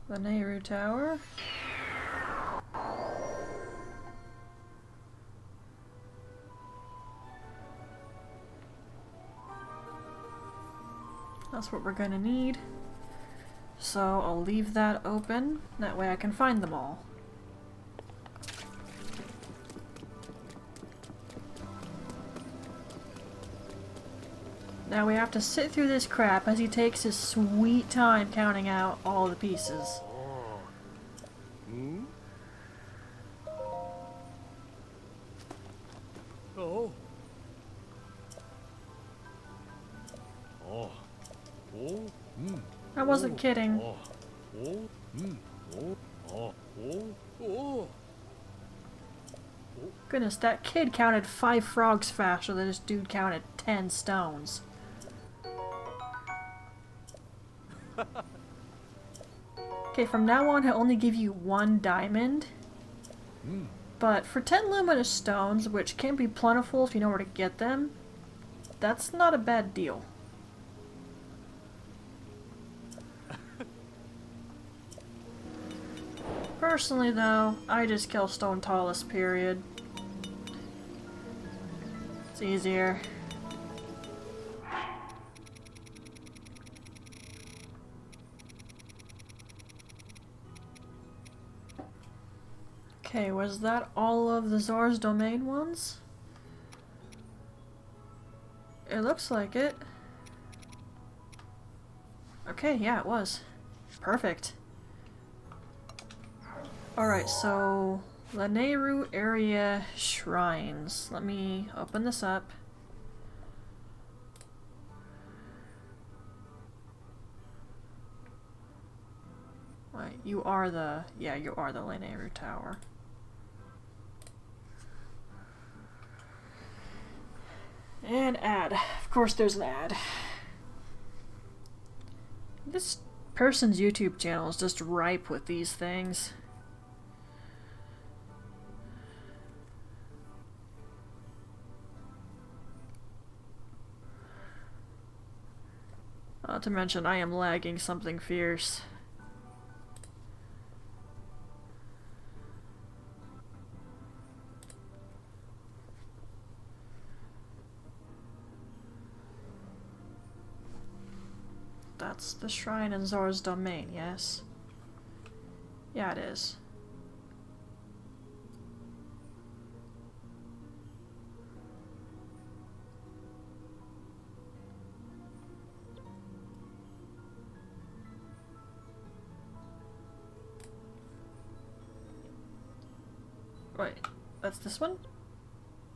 Speaker 1: The Nehru Tower. That's what we're gonna need. So I'll leave that open. That way I can find them all. Now we have to sit through this crap as he takes his sweet time counting out all the pieces.
Speaker 3: Oh.
Speaker 1: I wasn't kidding. Goodness, that kid counted 5 frogs faster than this dude counted 10 stones. Okay, from now on he'll only give you 1 diamond. But for 10 luminous stones, which can be plentiful if you know where to get them, that's not a bad deal. Personally though, I just kill stone tallest, period. It's easier. Okay, was that all of the Zor's domain ones? It looks like it. Okay, yeah, it was. Perfect. Alright, so Lanayru area shrines. Let me open this up. Right, you are the... yeah, you are the linear tower. And ad. Of course there's an ad. This person's YouTube channel is just ripe with these things. Not to mention, I am lagging something fierce. That's the shrine in Zora's domain, yes? Yeah, it is. Wait, that's this one?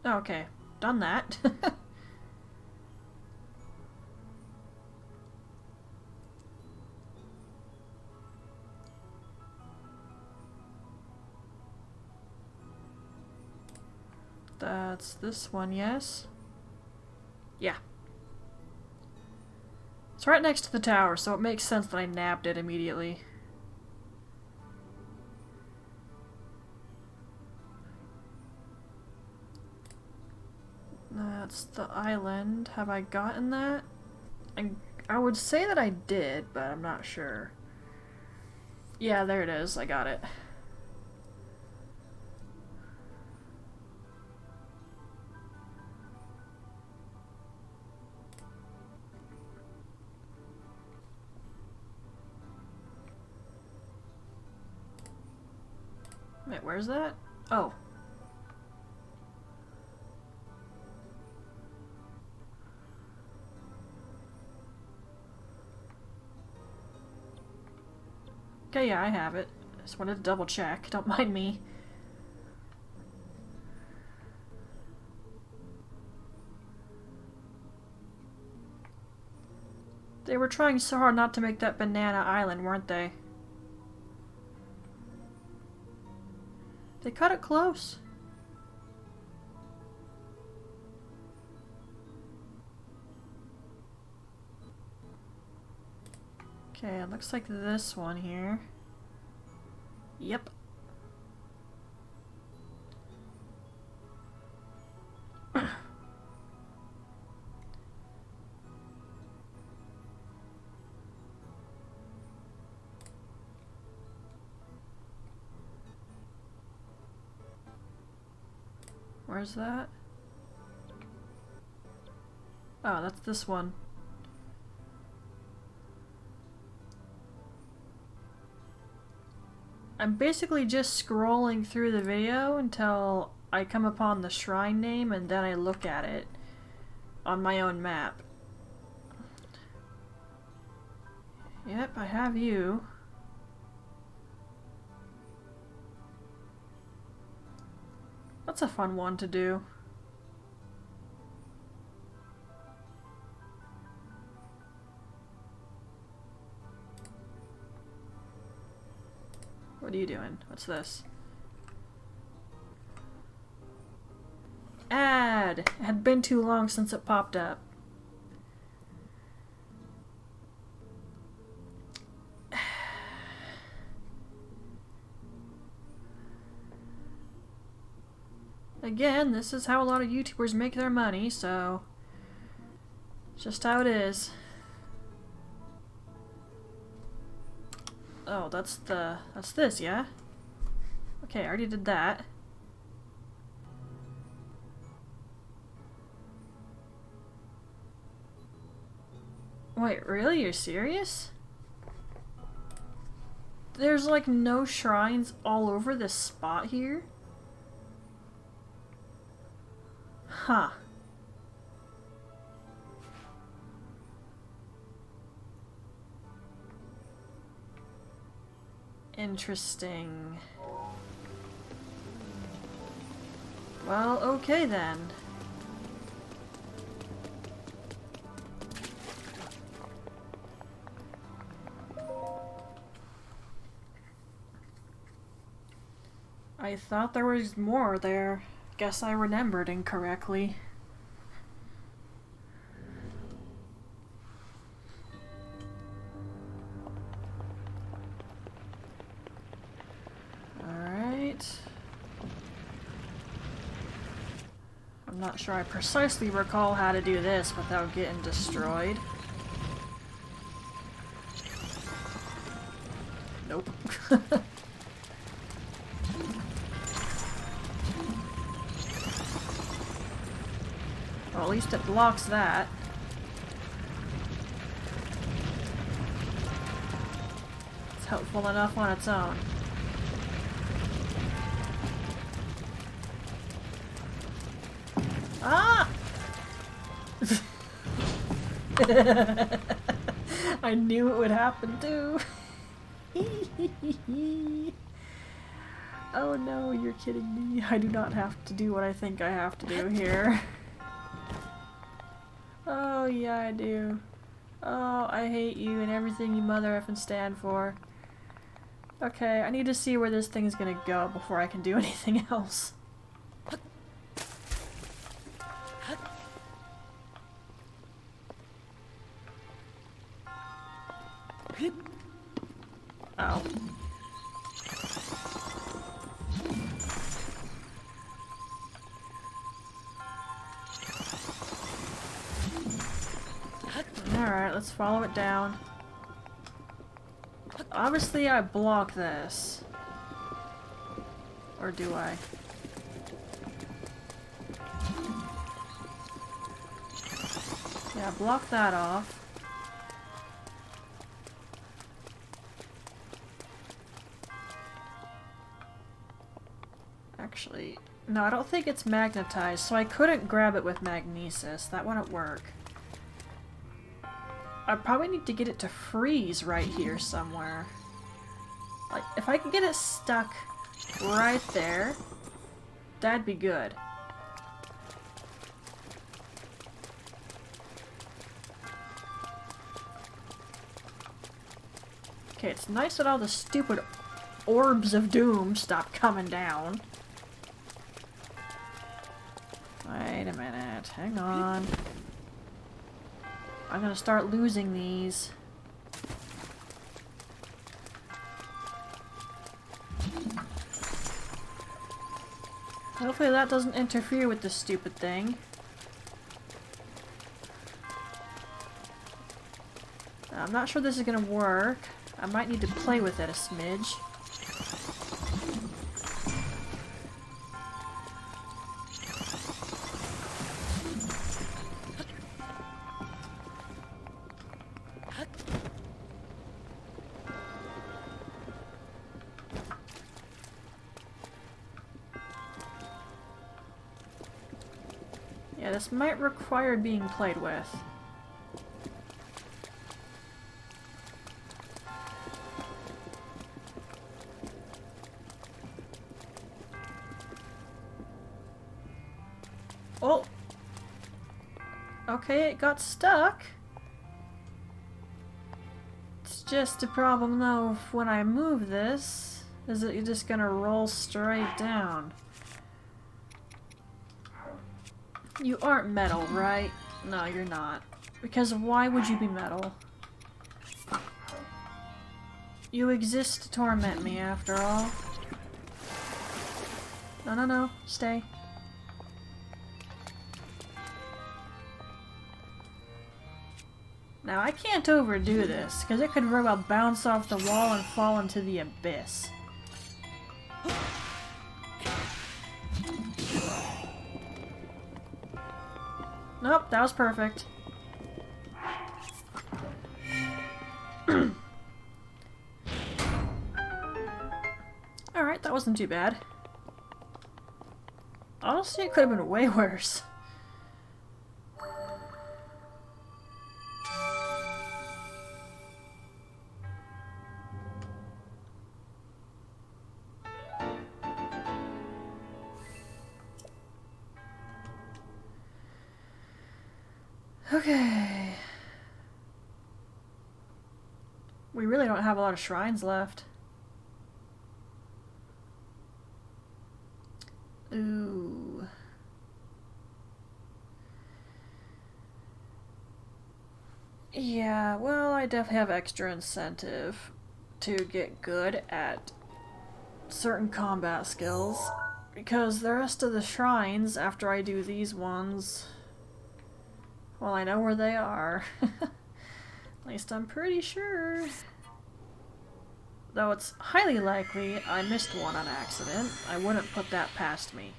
Speaker 1: Oh, okay. Done that. That's this one, yes? Yeah. It's right next to the tower, so it makes sense that I nabbed it immediately. That's the island. Have I gotten that? I would say that I did, but I'm not sure. Yeah, there it is. I got it. Wait, where's that? Oh. Okay, yeah, I have it. Just wanted to double check. Don't mind me. They were trying so hard not to make that banana island, weren't they? They cut it close. Okay, it looks like this one here. Yep. Where's that? Oh, that's this one. I'm basically just scrolling through the video until I come upon the shrine name and then I look at it on my own map. Yep, I have you. That's a fun one to do. What are you doing? What's this? Ad! It had been too long since it popped up. Again, this is how a lot of YouTubers make their money, so it's just how it is. Oh, that's this, yeah? Okay, I already did that. Wait, really? You're serious? There's like no shrines all over this spot here? Huh. Interesting. Well, okay then. I thought there was more there. Guess I remembered incorrectly. Alright. I'm not sure I precisely recall how to do this without getting destroyed. Nope. Well, at least it blocks that. It's helpful enough on its own. Ah! I knew it would happen too. Oh no, you're kidding me. I do not have to do what I think I have to do here. Oh yeah, I do. Oh, I hate you and everything you mother effing stand for. Okay, I need to see where this thing's gonna go before I can do anything else. Oh. Alright, let's follow it down. Obviously I block this. Or do I? Yeah, block that off. Actually, no, I don't think it's magnetized, so I couldn't grab it with magnesis. That wouldn't work. I probably need to get it to freeze right here somewhere. Like, if I can get it stuck right there, that'd be good. Okay, it's nice that all the stupid orbs of doom stop coming down. Wait a minute, hang on. I'm gonna start losing these. Hopefully that doesn't interfere with this stupid thing. I'm not sure this is gonna work. I might need to play with it a smidge. Yeah, this might require being played with. Oh! Okay, it got stuck. It's just a problem though, if when I move this, is it just gonna roll straight down? You aren't metal, right? No, you're not. Because why would you be metal? You exist to torment me, after all. No, no, no. Stay. Now, I can't overdo this, because it could very well bounce off the wall and fall into the abyss. Nope, that was perfect. Alright, that wasn't too bad. Honestly, it could have been way worse. Okay. We really don't have a lot of shrines left. Ooh. Yeah, well, I definitely have extra incentive to get good at certain combat skills, because the rest of the shrines, after I do these ones, well, I know where they are. At least I'm pretty sure. Though it's highly likely I missed one on accident. I wouldn't put that past me.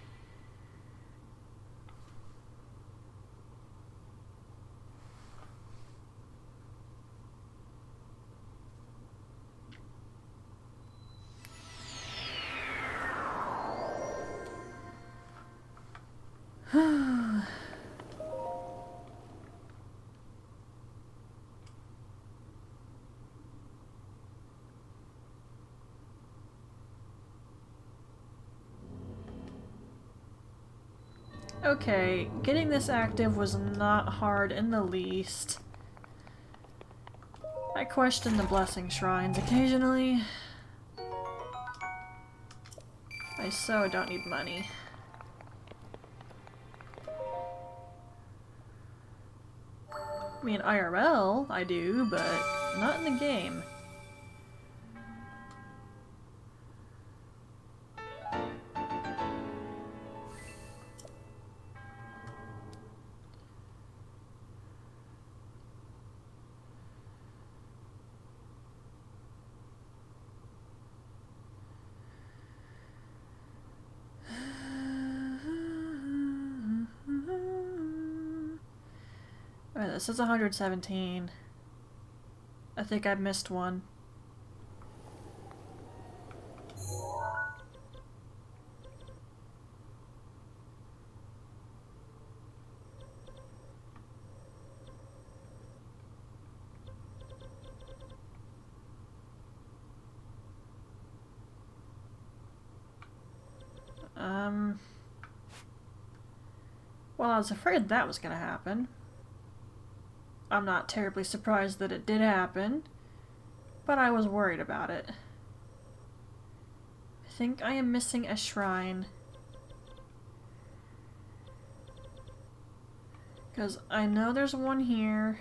Speaker 1: Okay, getting this active was not hard in the least. I question the blessing shrines occasionally. I so don't need money. I mean, IRL, I do, but not in the game. Alright, this is 117. I think I missed one. Well, I was afraid that was gonna happen. I'm not terribly surprised that it did happen, but I was worried about it. I think I am missing a shrine. Because I know there's one here,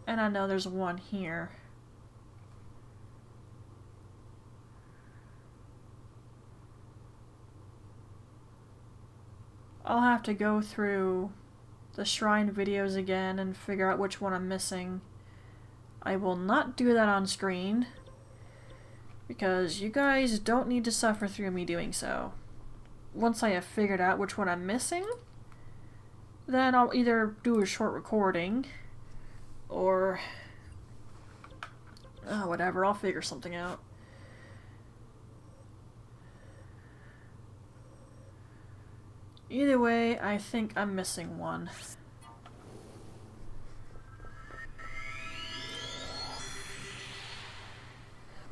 Speaker 1: and I know there's one here. I'll have to go through the shrine videos again and figure out which one I'm missing. I will not do that on screen, because you guys don't need to suffer through me doing so. Once I have figured out which one I'm missing, then I'll either do a short recording, or whatever, I'll figure something out. Either way, I think I'm missing one.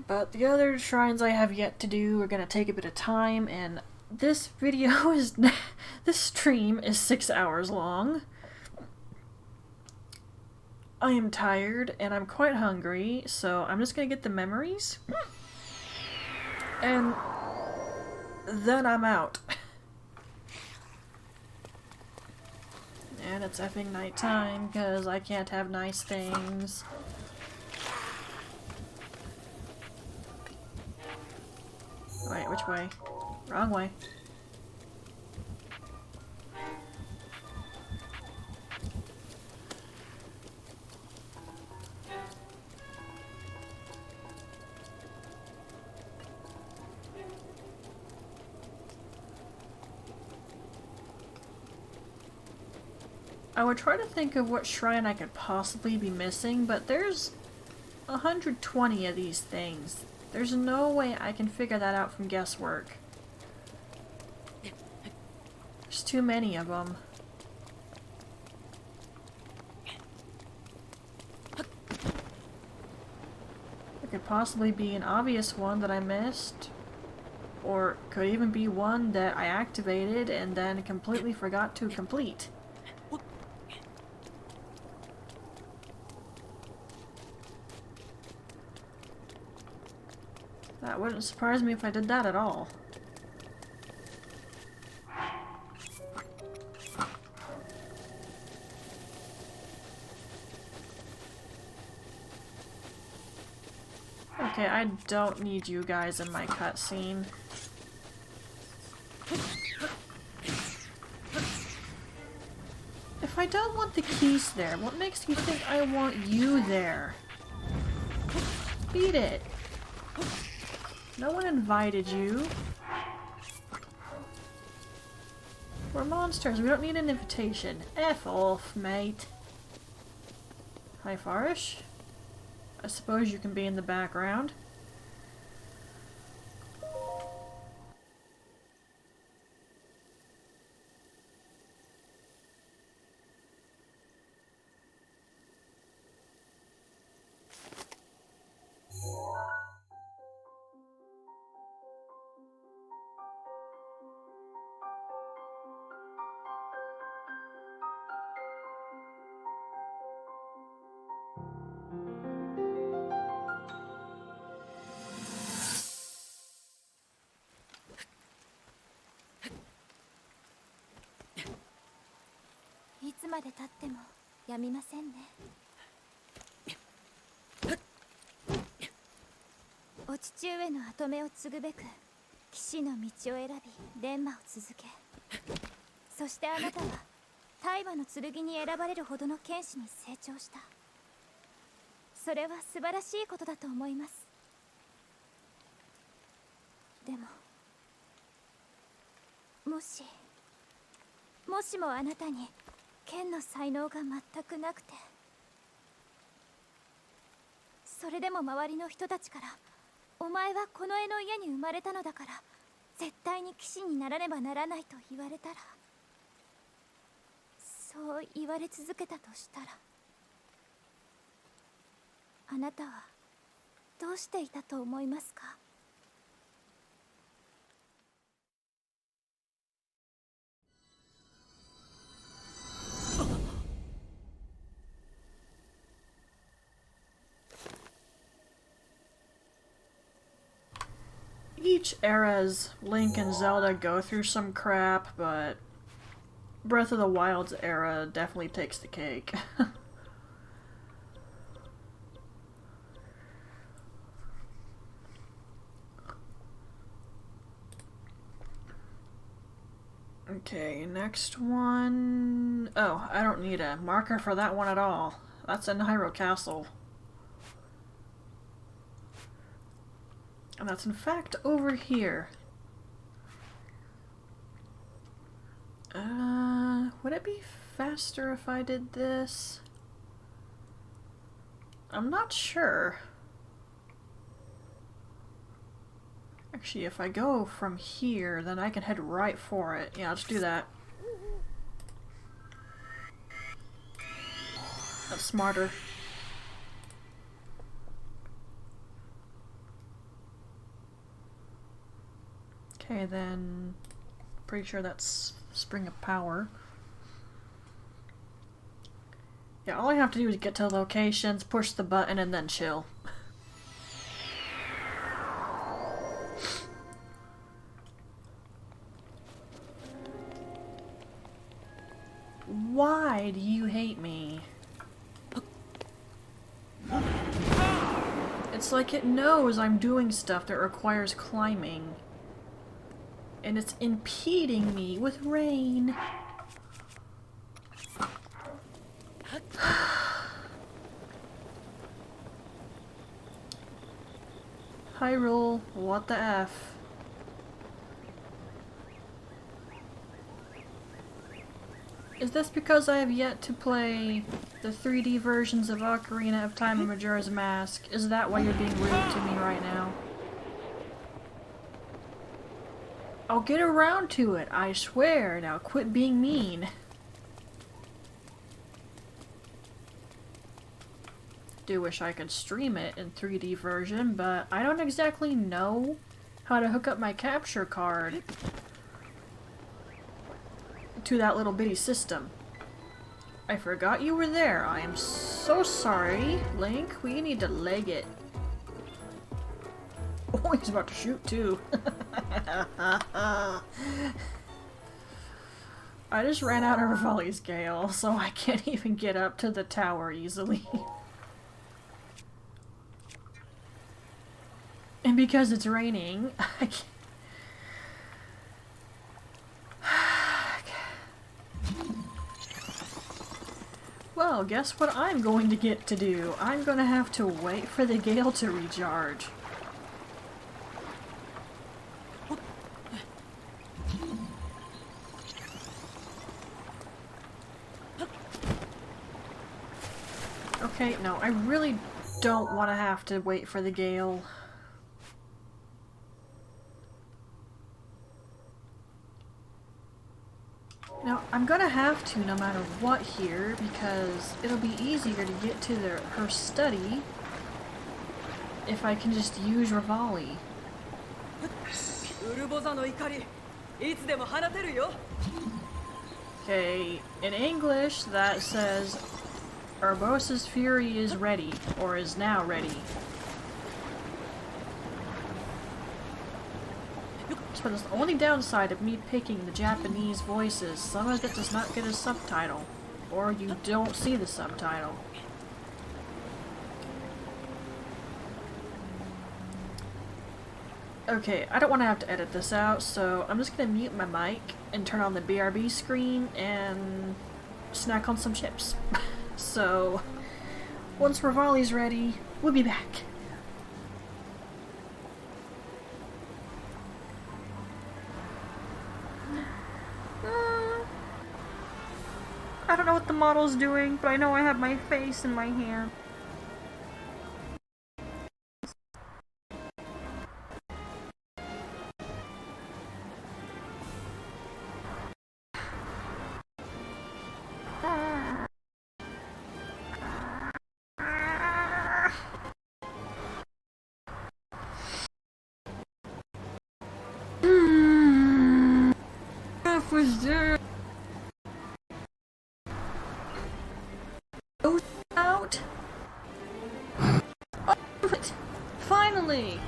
Speaker 1: But the other shrines I have yet to do are gonna take a bit of time, and this video is... this stream is 6 hours long. I am tired, and I'm quite hungry, so I'm just gonna get the memories. And then I'm out. And it's effing nighttime, because I can't have nice things. Wait, which way? Wrong way. I would try to think of what shrine I could possibly be missing, but there's 120 of these things. There's no way I can figure that out from guesswork. There's too many of them. There could possibly be an obvious one that I missed, or could even be one that I activated and then completely forgot to complete. That wouldn't surprise me if I did that at all. Okay, I don't need you guys in my cutscene. If I don't want the keys there, what makes you think I want you there? Beat it! No one invited you. We're monsters, we don't need an invitation. F off, mate. Hi, Farish. I suppose you can be in the background.
Speaker 2: いつまで経ってもやみませんね。お父上の跡目を継ぐべく騎士の道を選び錬磨を続け、そしてあなたは大和の剣に選ばれるほどの剣士に成長した。それは素晴らしいことだと思います。でももしもあなたに剣の才能が全くなくて、それでも周りの人たちから「お前はこの絵の家に生まれたのだから絶対に騎士にならねばならない」と言われたら、そう言われ続けたとしたら、あなたはどうしていたと思いますか？Each
Speaker 1: era's Link and Zelda go through some crap, but Breath of the Wild's era definitely takes the cake. Okay, next one... Oh, I don't need a marker for that one at all. That's in Hyrule Castle. And that's in fact over here. Would it be faster if I did this? I'm not sure. Actually, if I go from here, then I can head right for it. Yeah, let's do that. That's smarter. Okay, then... Pretty sure that's Spring of Power. Yeah, all I have to do is get to locations, push the button, and then chill. Why do you hate me? It's like it knows I'm doing stuff that requires climbing. And it's impeding me with rain. Hyrule, what the F? Is this because I have yet to play the 3D versions of Ocarina of Time and Majora's Mask? Is that why you're being rude to me right now? I'll get around to it, I swear. Now quit being mean. Do wish I could stream it in 3D version, but I don't exactly know how to hook up my capture card to that little bitty system. I forgot you were there. I am so sorry. Link, we need to leg it. Oh, he's about to shoot too. I just ran out of Rivali's Gale, so I can't even get up to the tower easily. because it's raining. I can't. Well, guess what I'm going to get to do? I'm gonna have to wait for the gale to recharge. Okay, no, I really don't want to have to wait for the gale. Now, I'm gonna have to no matter what here, because it'll be easier to get to her study if I can just use Rivali. Okay, in English that says Urbosa's fury is ready, or is now ready. So that's the only downside of me picking the Japanese voices. Some of it does not get a subtitle, or you don't see the subtitle. Okay, I don't want to have to edit this out, so I'm just gonna mute my mic and turn on the BRB screen and snack on some chips. So, once Rivali's ready, we'll be back. I don't know what the model's doing, but I know I have my face in my hand. Was there out? Oh, finally!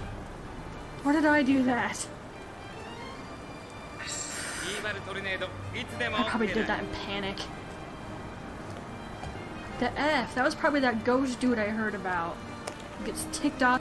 Speaker 1: Why did I do that? I probably did that in panic. The F, that was probably that ghost dude I heard about. Gets ticked off.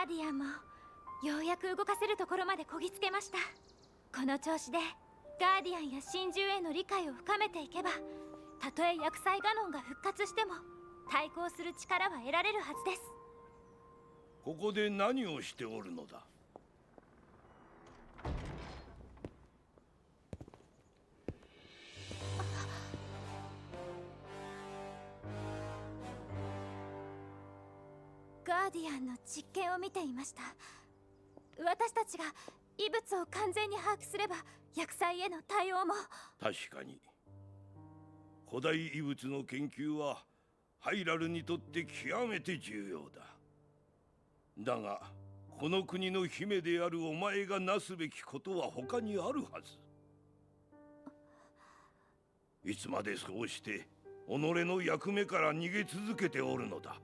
Speaker 2: ガーディアンもようやく動かせるところまでこぎつけました。この調子でガーディアンや神獣への理解を深めていけば、たとえ薬剤ガノンが復活しても対抗する力は得られるはずです。
Speaker 5: ここで何をしておるのだ？
Speaker 2: ガーディアンの実験を見ていました。私たちが異物を完全に把握すれば薬剤への対応も。
Speaker 5: 確かに古代異物の研究はハイラルにとって極めて重要だ。だがこの国の姫であるお前がなすべきことは他にあるはず。いつまでそうして己の役目から逃げ続けておるのだ。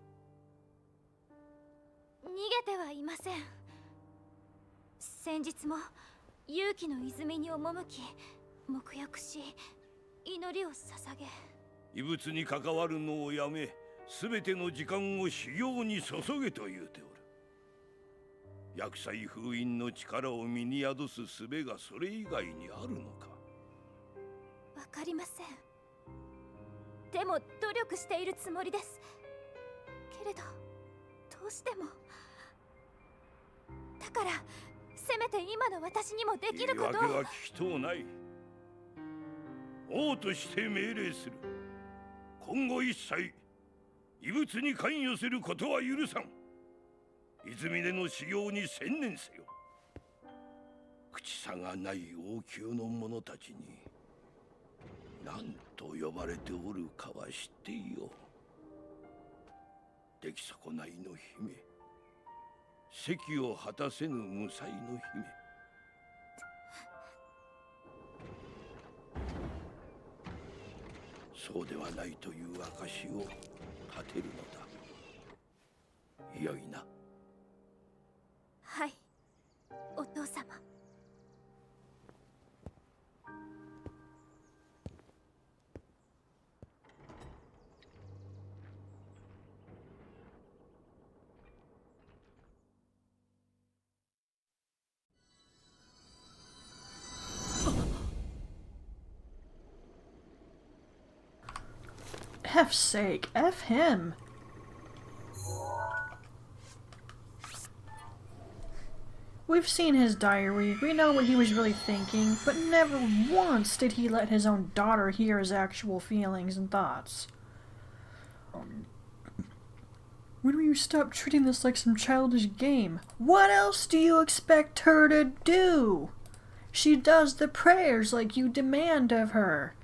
Speaker 2: 逃げてはいません。先日も勇気の泉に赴き沐浴し祈りを捧げ。
Speaker 5: 異物に関わるのをやめ、すべての時間を修行に注げと言うておる。薬剤封印の力を身に宿す術がそれ以外にあるのか。
Speaker 2: わかりません。でも努力しているつもりです。けれどどうしても。だからせめて今の私にもできることを。
Speaker 5: 言い訳は聞きとうない。王として命令する。今後一切異物に関与することは許さん。泉での修行に専念せよ。口差がない王宮の者たちに何と呼ばれておるかは知っていよう。出来損ないの姫、責を果たせぬ無才の姫。そうではないという証を立てるのだ。よいな。
Speaker 2: はい、お父様。
Speaker 1: F's sake, F him. We've seen his diary, we know what he was really thinking, but never once did he let his own daughter hear his actual feelings and thoughts. When will you stop treating this like some childish game? What else do you expect her to do? She does the prayers like you demand of her.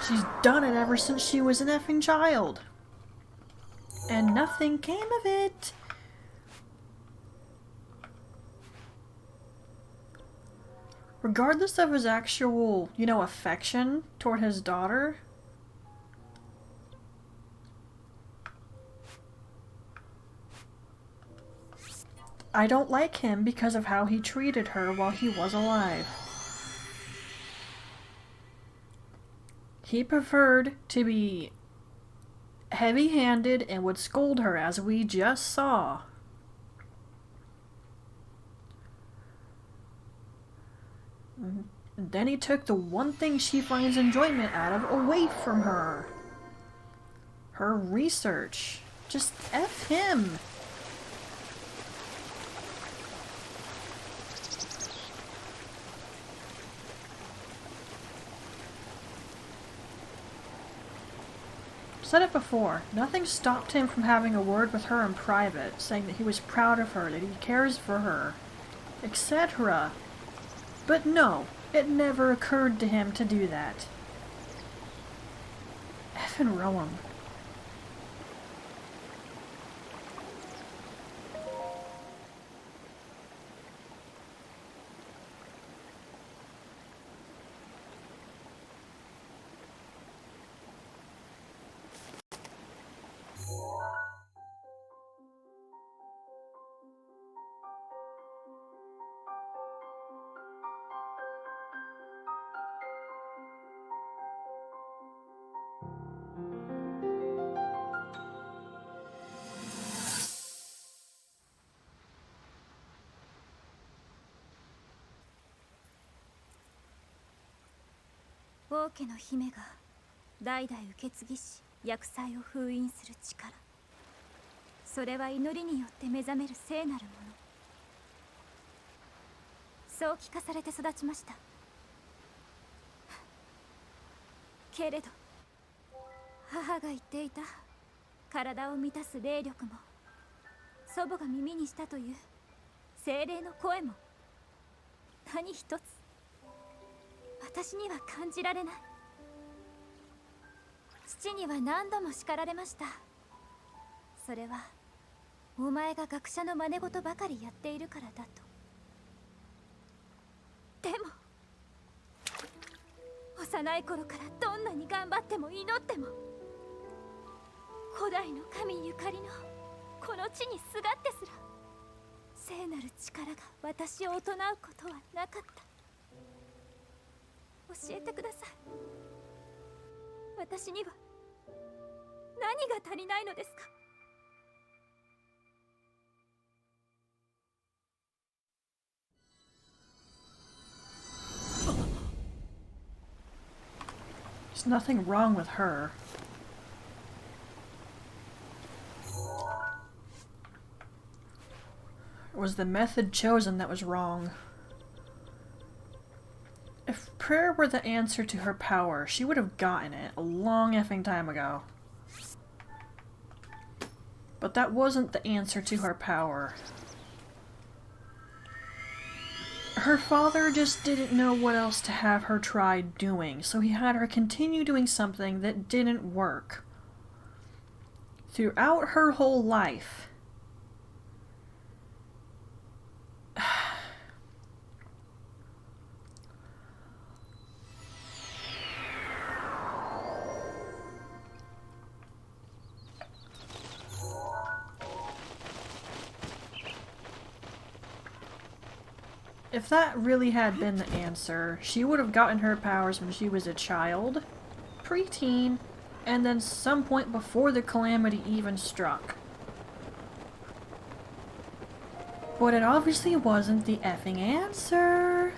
Speaker 1: She's done it ever since she was an effing child. And nothing came of it. Regardless of his actual, affection toward his daughter, I don't like him because of how he treated her while he was alive. He preferred to be heavy-handed and would scold her, as we just saw. Then he took the one thing she finds enjoyment out of away from her. Her research. Just F him. Said it before, nothing stopped him from having a word with her in private, saying that he was proud of her, that he cares for her, etc. But no, it never occurred to him to do that. Effin' Rowan.
Speaker 2: 王家の姫が代々受け継ぎし厄災を封印する力、それは祈りによって目覚める聖なるもの、そう聞かされて育ちました。けれど母が言っていた体を満たす霊力も、祖母が耳にしたという精霊の声も、何一つ私には感じられない。父には何度も叱られました。それはお前が学者の真似事ばかりやっているからだと。でも幼い頃からどんなに頑張っても祈っても、古代の神ゆかりのこの地にすがってすら聖なる力が私を行うことはなかった。教えてください。私には何が足りないのですか？There's
Speaker 1: nothing wrong with her. It was the method chosen that was wrong. If prayer were the answer to her power, she would have gotten it a long effing time ago. But that wasn't the answer to her power. Her father just didn't know what else to have her try doing, so he had her continue doing something that didn't work. Throughout her whole life. If that really had been the answer, she would have gotten her powers when she was a child, preteen, and then some point before the calamity even struck. But it obviously wasn't the effing answer.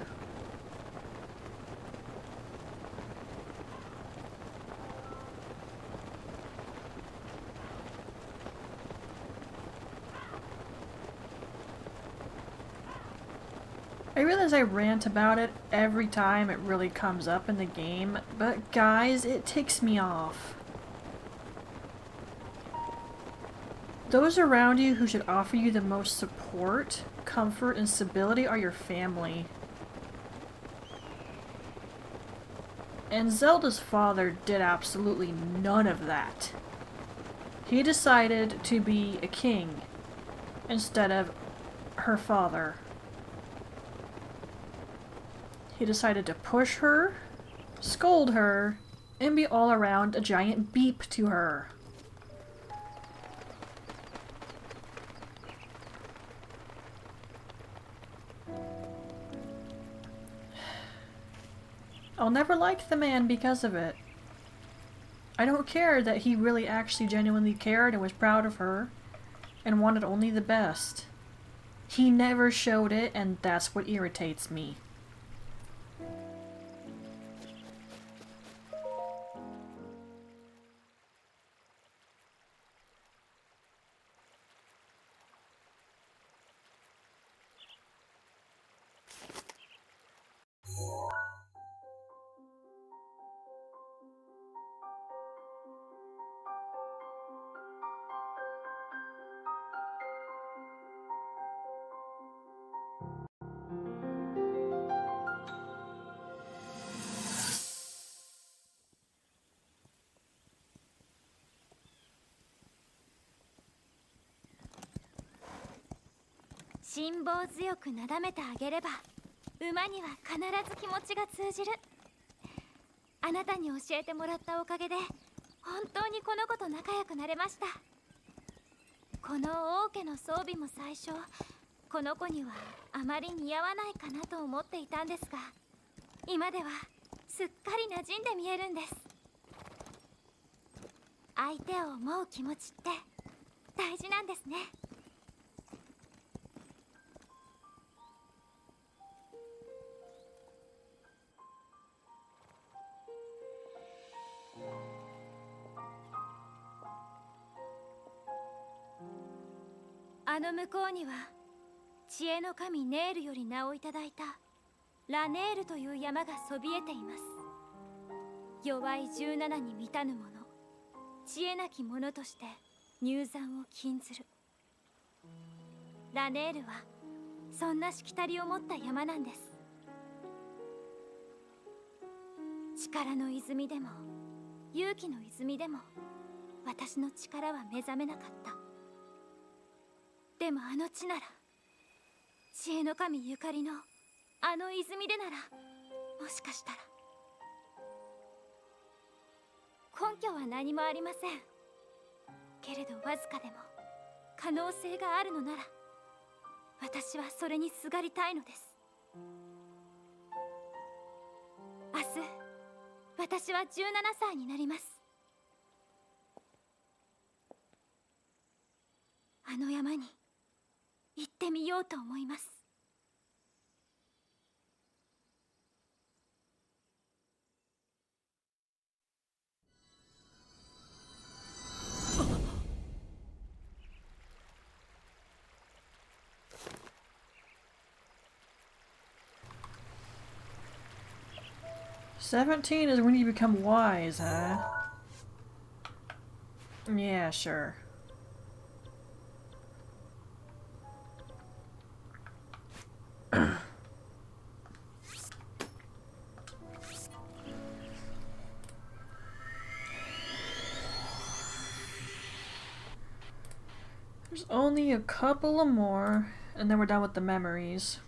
Speaker 1: I realize I rant about it every time it really comes up in the game, but guys, it ticks me off. Those around you who should offer you the most support, comfort, and stability are your family. And Zelda's father did absolutely none of that. He decided to be a king instead of her father. He decided to push her, scold her, and be all around a giant beep to her. I'll never like the man because of it. I don't care that he really actually genuinely cared and was proud of her and wanted only the best. He never showed it, and that's what irritates me.
Speaker 2: 「辛抱強くなだめてあげれば馬には必ず気持ちが通じる。あなたに教えてもらったおかげで本当にこの子と仲良くなれました。この王家の装備も最初この子にはあまり似合わないかなと思っていたんですが、今ではすっかり馴染んで見えるんです。相手を思う気持ちって大事なんですね。あの向こうには知恵の神ネールより名をいただいたラネールという山がそびえています。弱い17に満たぬ者、知恵なき者として入山を禁ずる。ラネールはそんなしきたりを持った山なんです。力の泉でも勇気の泉でも私の力は目覚めなかった。でもあの地なら、知恵の神ゆかりのあの泉でなら、もしかしたら。根拠は何もありませんけれど、わずかでも可能性があるのなら、私はそれにすがりたいのです。明日私は17歳になります。あの山に行ってみようと思います。
Speaker 1: 17 is when you become wise, huh? Yeah, sure. There's only a couple of more, and then we're done with the memories.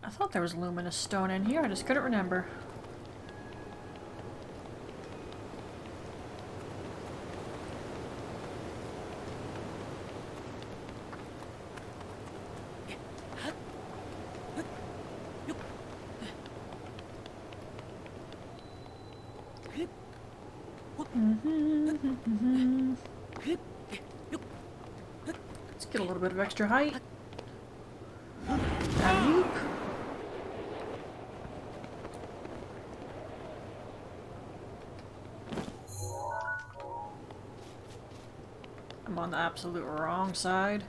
Speaker 1: I thought there was luminous stone in here, I just couldn't remember. Let's get a little bit of extra height. Alley-oop. I'm on the absolute wrong side.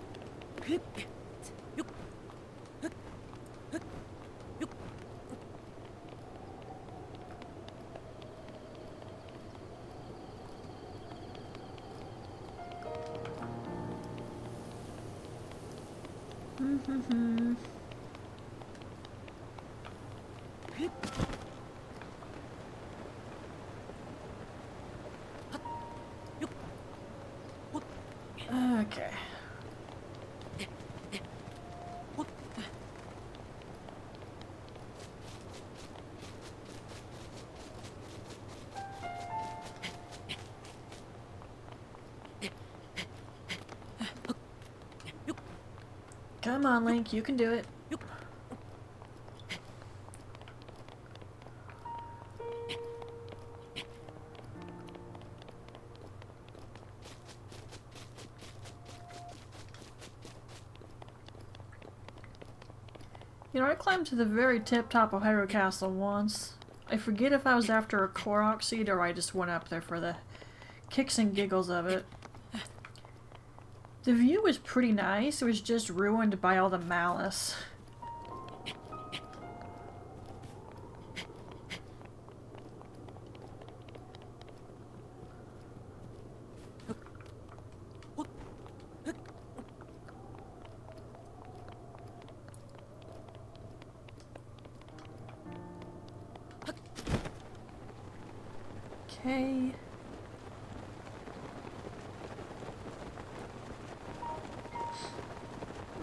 Speaker 1: Okay. Come on, Link, you can do it. You know, I climbed to the very tip-top of Hyrule Castle once. I forget if I was after a Korok seed or I just went up there for the kicks and giggles of it. The view was pretty nice, it was just ruined by all the malice. Okay.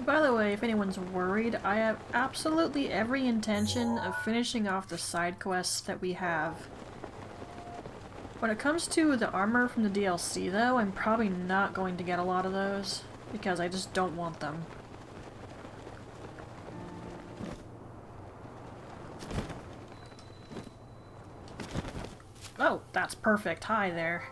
Speaker 1: By the way, if anyone's worried, I have absolutely every intention of finishing off the side quests that we have. When it comes to the armor from the DLC though, I'm probably not going to get a lot of those, because I just don't want them. Oh, that's perfect. Hi there.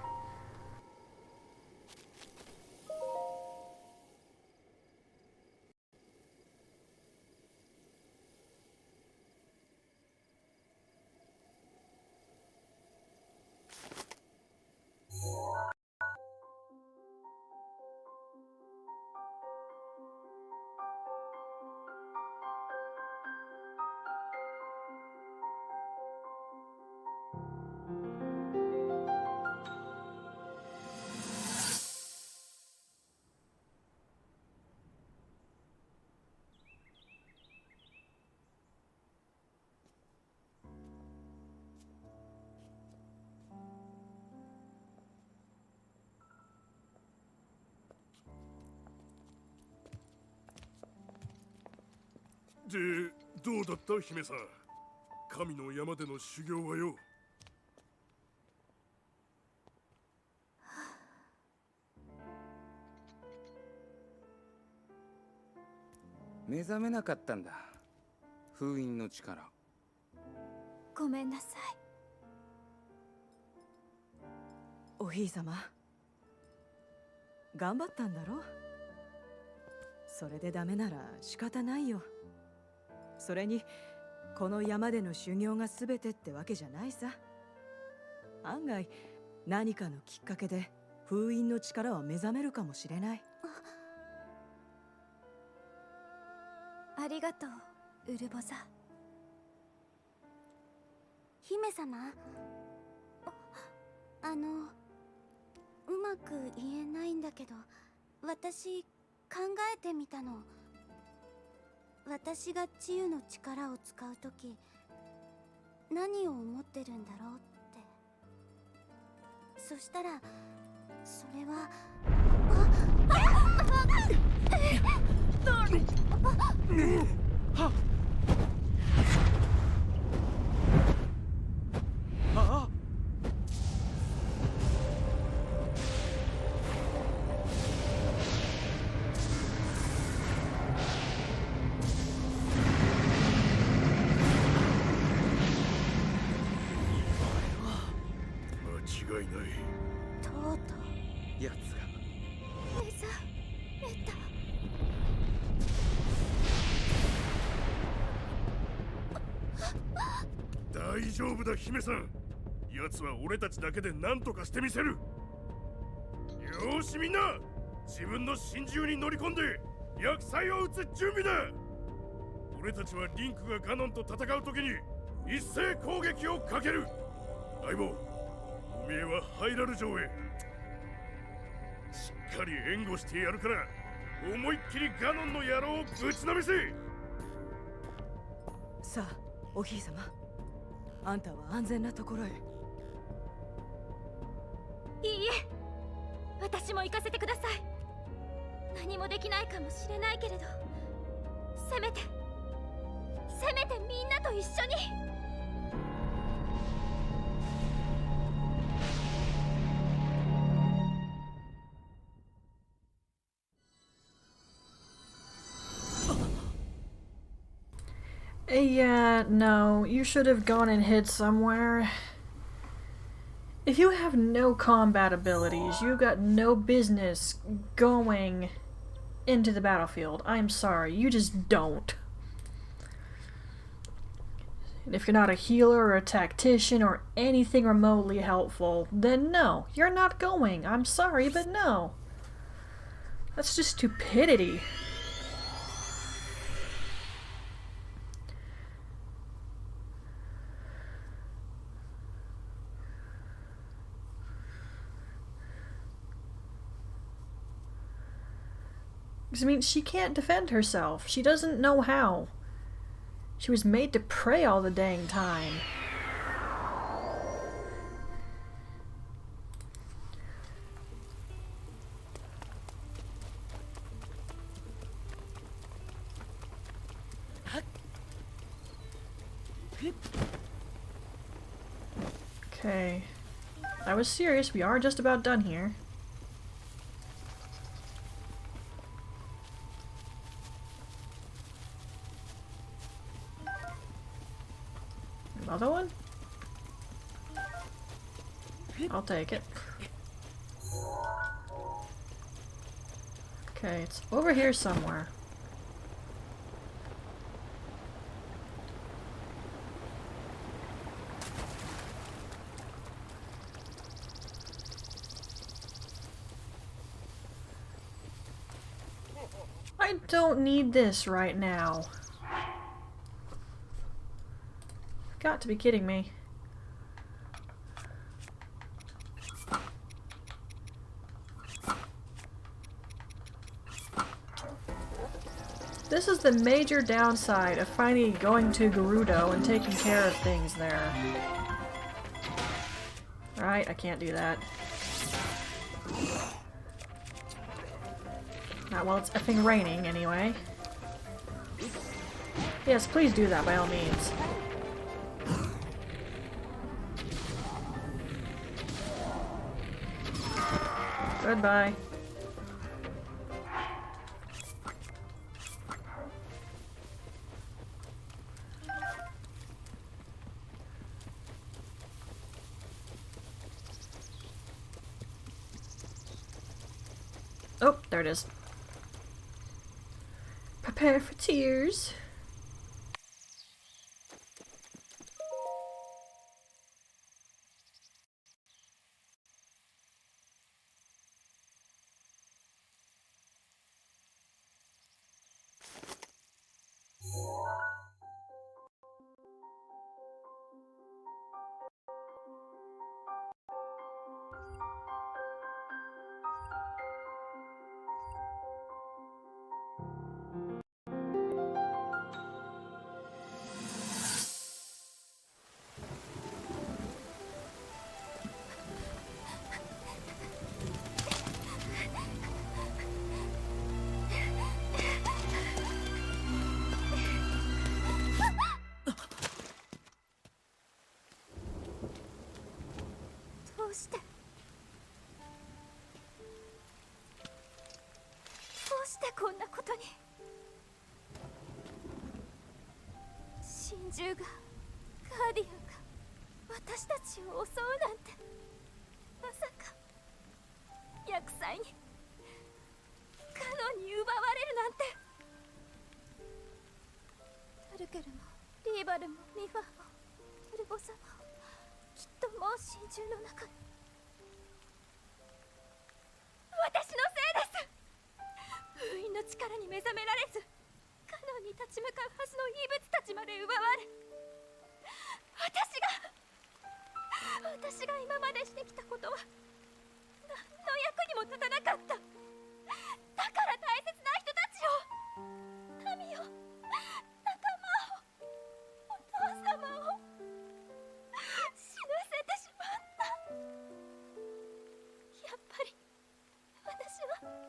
Speaker 6: で、どうだった姫さん。神の山での修行はよ。
Speaker 7: 目覚めなかったんだ。封印の力。
Speaker 2: ごめんなさい。
Speaker 8: おひいさま、頑張ったんだろ。それでダメなら仕方ないよ。それにこの山での修行が全てってわけじゃないさ。案外何かのきっかけで封印の力は目覚めるかもしれない。
Speaker 2: ありがとう、ウルボザ。姫様、うまく言えないんだけど、私考えてみたの。私が治癒の力を使うとき、何を思ってるんだろうって。そしたらそれは
Speaker 6: 間違いない。
Speaker 2: とうとう
Speaker 7: やつが
Speaker 2: 目覚めた。
Speaker 6: 大丈夫だ姫さん。奴は俺たちだけで何とかしてみせる。よーしみんな、自分の心中に乗り込んで厄災を打つ準備だ。俺たちはリンクがガノンと戦う時に一斉攻撃をかける。相棒、おめえはハイラル城へ。しっかり援護してやるから、思いっきりガノンの野郎をぶちのめせ。
Speaker 8: さあ、おひいさま、あんたは安全なところへ。
Speaker 2: いいえ、私も行かせてください。何もできないかもしれないけれど、せめてみんなと一緒に。
Speaker 1: Yeah, no, you should have gone and hid somewhere. If you have no combat abilities, you've got no business going into the battlefield. I'm sorry, you just don't. And if you're not a healer or a tactician or anything remotely helpful, then no, you're not going. I'm sorry, but no. That's just stupidity. I mean, she can't defend herself. She doesn't know how. She was made to pray all the dang time. Okay. I was serious. We are just about done here. Another one? I'll take it. Okay, it's over here somewhere. I don't need this right now. Got to be kidding me. This is the major downside of finally going to Gerudo and taking care of things there. Right, I can't do that. Not while it's effing raining, anyway. Yes, please do that by all means. Goodbye. Oh, there it is. Prepare for tears.
Speaker 2: どうしてこんなことに。神獣がガーディアンが私たちを襲うなんて、まさか厄災にカノンに奪われるなんて。タルケルもリーバルもミファーもウルボ様もきっともう神獣の中に。私のせいです。封印の力に目覚められず、カノンに立ち向かうはずの異物たちまで奪われ、私が今までしてきたことは何の役にも立たなかった。だから大切な人たちを、民を、仲間を、お父様を死なせてしまった。やっぱり私は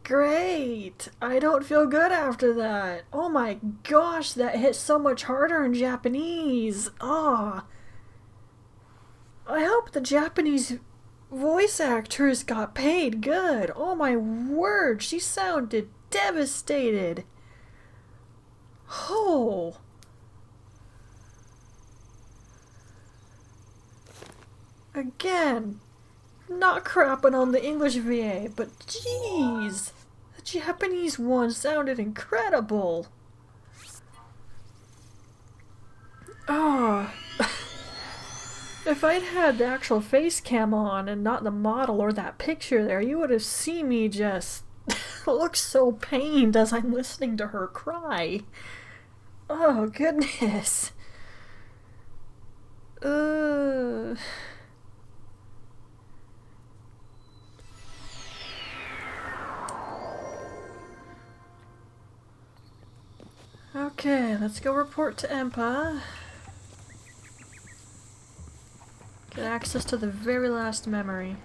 Speaker 1: Great! I don't feel good after that. Oh my gosh, that hit so much harder in Japanese. Ah. I hope the Japanese voice actress got paid good. Oh my word, she sounded devastated. Oh. Again, not crapping on the English VA, but jeez, the Japanese one sounded incredible. Oh. If I'd had the actual face cam on and not the model or that picture there, you would have seen me just look so pained as I'm listening to her cry. Oh, goodness. Okay, let's go report to Empa. Get access to the very last memory.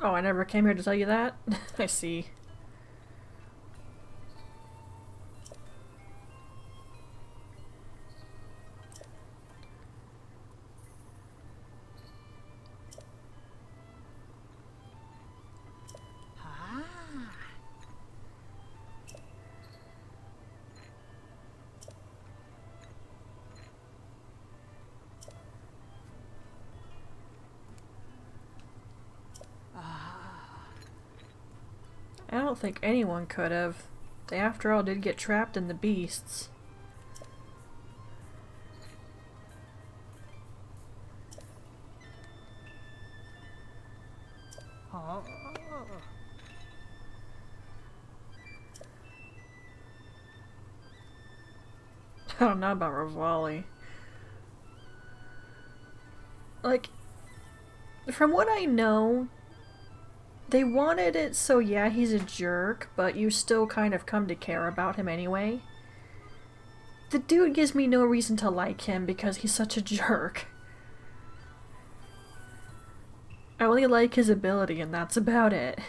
Speaker 1: Oh, I never came here to tell you that? I see. don't think anyone could have. They, after all, did get trapped in the beasts. I don't know about Rivali. Like, from what I know, they wanted it so yeah, he's a jerk, but you still kind of come to care about him anyway. The dude gives me no reason to like him because he's such a jerk. I only like his ability and that's about it.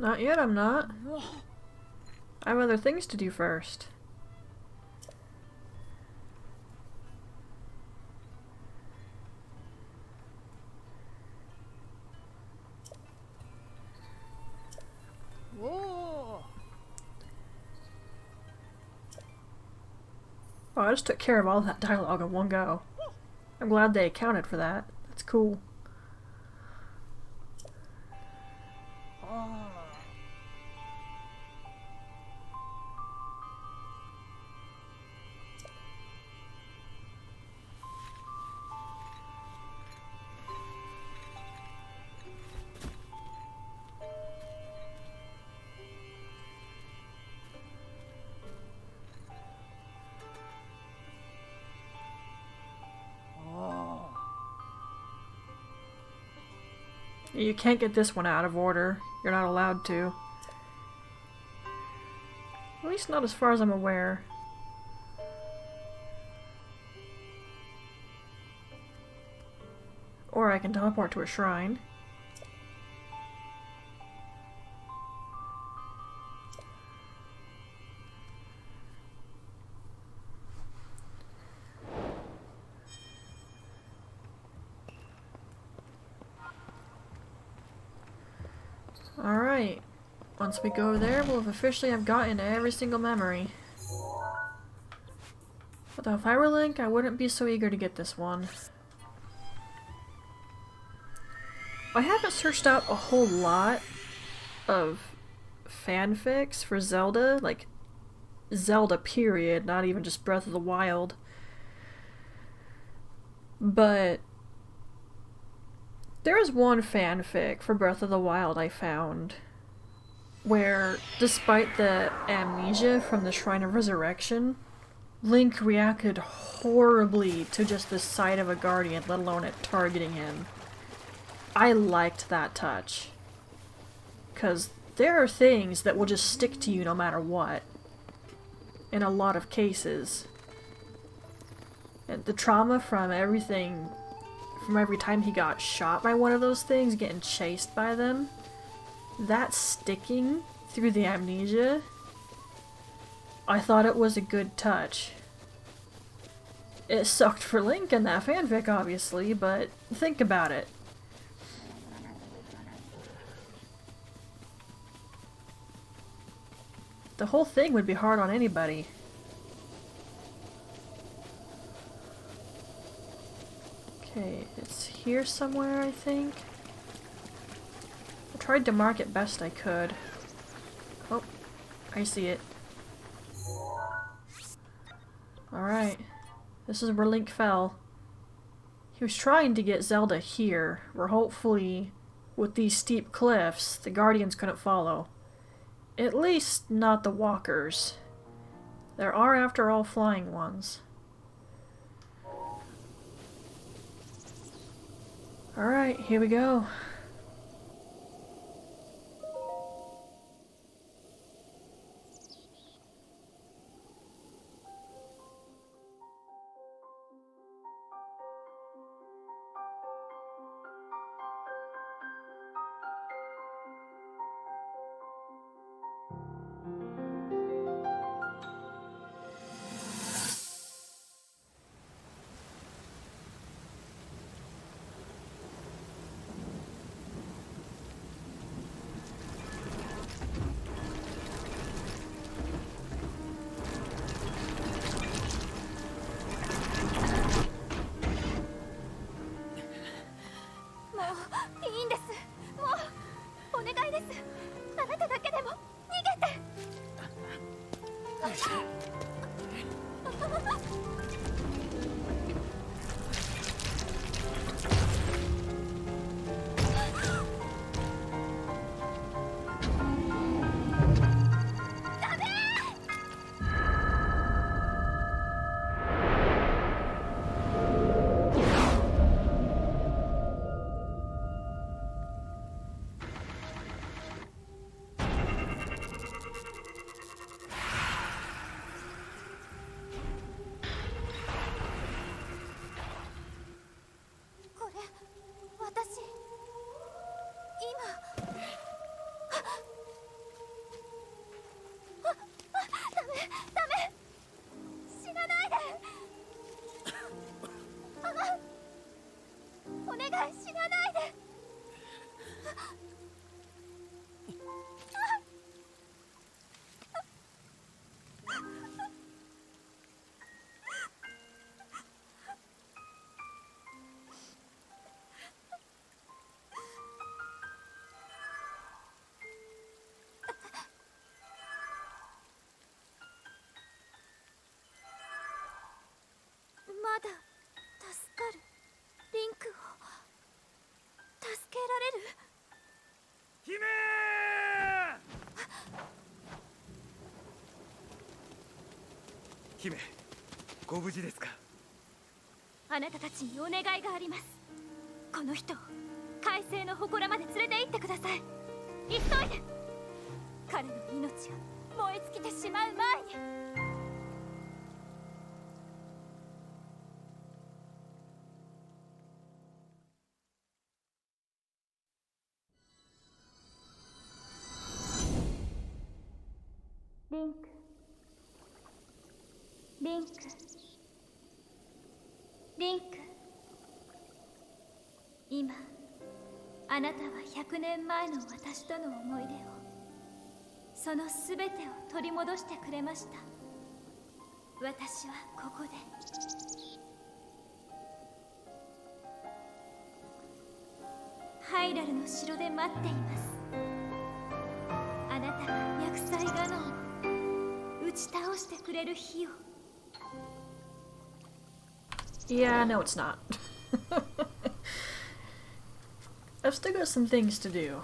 Speaker 1: Not yet, I'm not. I have other things to do first. Oh, I just took care of all that dialogue in one go. I'm glad they accounted for that. That's cool. You can't get this one out of order. You're not allowed to. At least not as far as I'm aware. Or I can teleport to a shrine. Alright. Once we go there, we'll have officially have gotten every single memory. Although if I were Link, I wouldn't be so eager to get this one. I haven't searched out a whole lot of fanfics for Zelda, like Zelda period, not even just Breath of the Wild. But there is one fanfic for Breath of the Wild I found where, despite the amnesia from the Shrine of Resurrection, Link reacted horribly to just the sight of a guardian, let alone it targeting him. I liked that touch. 'Cause there are things that will just stick to you no matter what. In a lot of cases. And the trauma from everything, from every time he got shot by one of those things, getting chased by them, that sticking through the amnesia, I thought it was a good touch. It sucked for Link in that fanfic, obviously, but think about it. The whole thing would be hard on anybody. Okay, it's here somewhere, I think. I tried to mark it best I could. Oh, I see it. Alright. This is where Link fell. He was trying to get Zelda here, where hopefully, with these steep cliffs, the Guardians couldn't follow. At least not the walkers. There are, after all, flying ones. Alright, here we go.
Speaker 7: 姫、ご無事ですか？
Speaker 2: あなたたちにお願いがあります。この人を海星の祠まで連れて行ってください。急いで。彼の命が燃え尽きてしまう前に。リンク、リンク、リンク。今あなたは100年前の私との思い出を、その全てを取り戻してくれました。私はここでハイラルの城で待っています。あなたが厄災ガノンを打ち倒してくれる日を。
Speaker 1: Yeah, no, it's not. I've still got some things to do.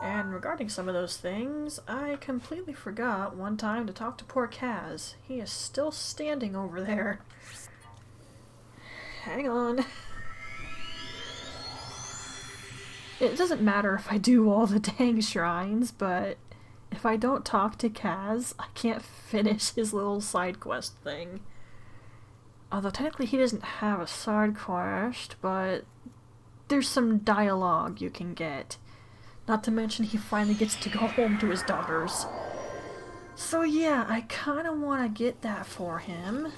Speaker 1: And regarding some of those things, I completely forgot one time to talk to poor Kaz. He is still standing over there. Hang on. It doesn't matter if I do all the dang shrines, but if I don't talk to Kaz, I can't finish his little side quest thing. Although technically he doesn't have a side quest, but there's some dialogue you can get. Not to mention he finally gets to go home to his daughters. So yeah, I kinda wanna get that for him.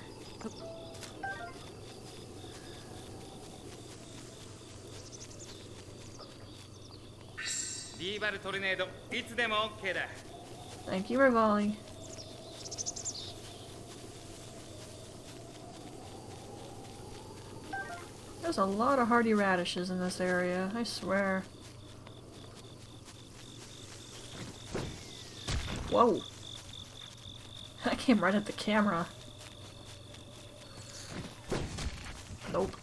Speaker 7: リーバルトルネード、いつでも OK だ。
Speaker 1: Thank you, Rivali. There's a lot of hardy radishes in this area, I swear. Whoa! That came right at the camera. Nope.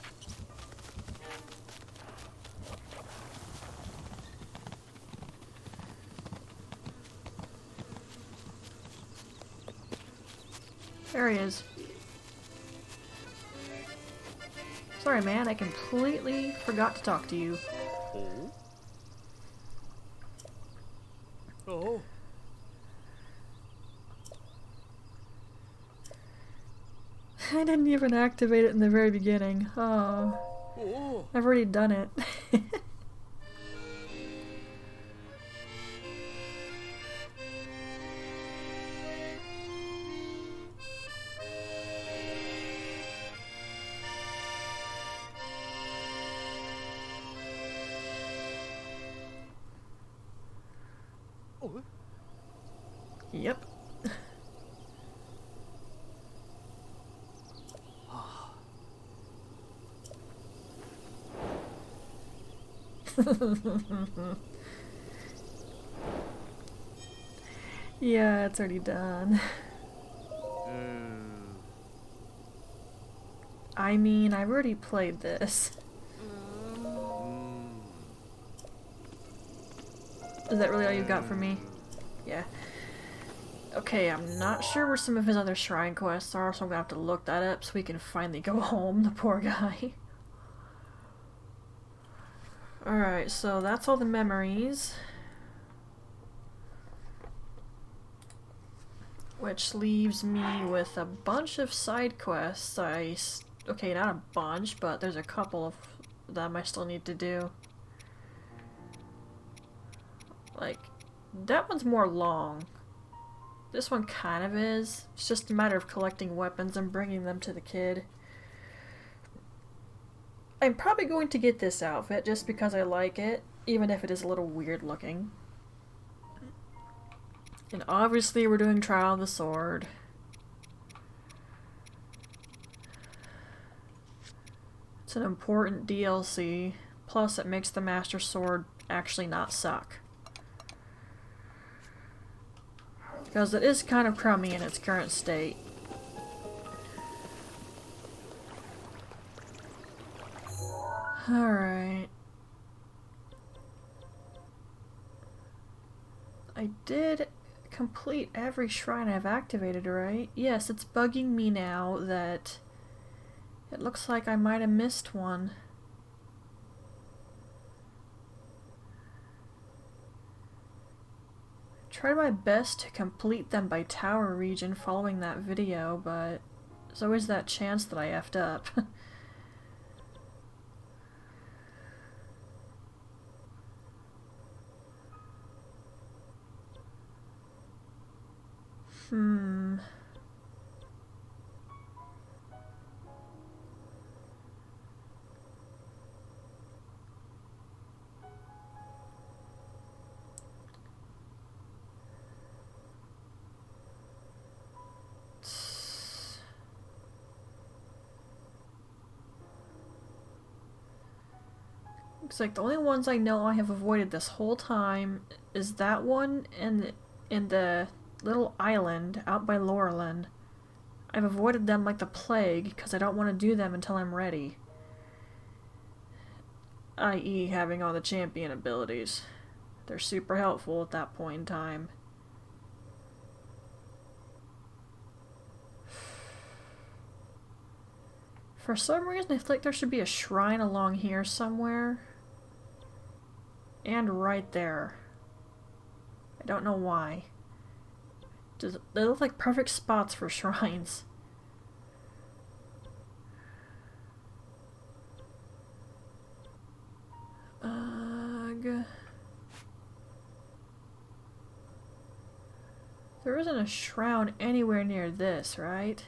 Speaker 1: There he is. Sorry, man, I completely forgot to talk to you.
Speaker 3: Oh? Oh?
Speaker 1: I didn't even activate it in the very beginning. Oh.
Speaker 3: Oh?
Speaker 1: I've already done it.
Speaker 3: Oh?
Speaker 1: Yep. Yeah, it's already done. I mean, I've already played this. Is that really all you got for me? Yeah. Okay, I'm not sure where some of his other shrine quests are, so I'm gonna have to look that up so we can finally go home, the poor guy. Alright, so that's all the memories. Which leaves me with a bunch of side quests. Okay, not a bunch, but there's a couple of them I still need to do. Like, that one's more long. This one kind of is. It's just a matter of collecting weapons and bringing them to the kid. I'm probably going to get this outfit just because I like it, even if it is a little weird looking. And obviously we're doing Trial of the Sword. It's an important DLC, plus it makes the Master Sword actually not suck. Because it is kind of crummy in its current state. Alright. I did complete every shrine I've activated, right? Yes, it's bugging me now that it looks like I might have missed one. Tried my best to complete them by tower region following that video, but there's always that chance that I effed up. Looks like the only ones I know I have avoided this whole time is that one and in the little island out by Laurelin. I've avoided them like the plague because I don't want to do them until I'm ready. I.e. having all the champion abilities. They're super helpful at that point in time. For some reason I feel like there should be a shrine along here somewhere. And right there. I don't know why. They look like perfect spots for shrines. Ugh. There isn't a shroud anywhere near this, right?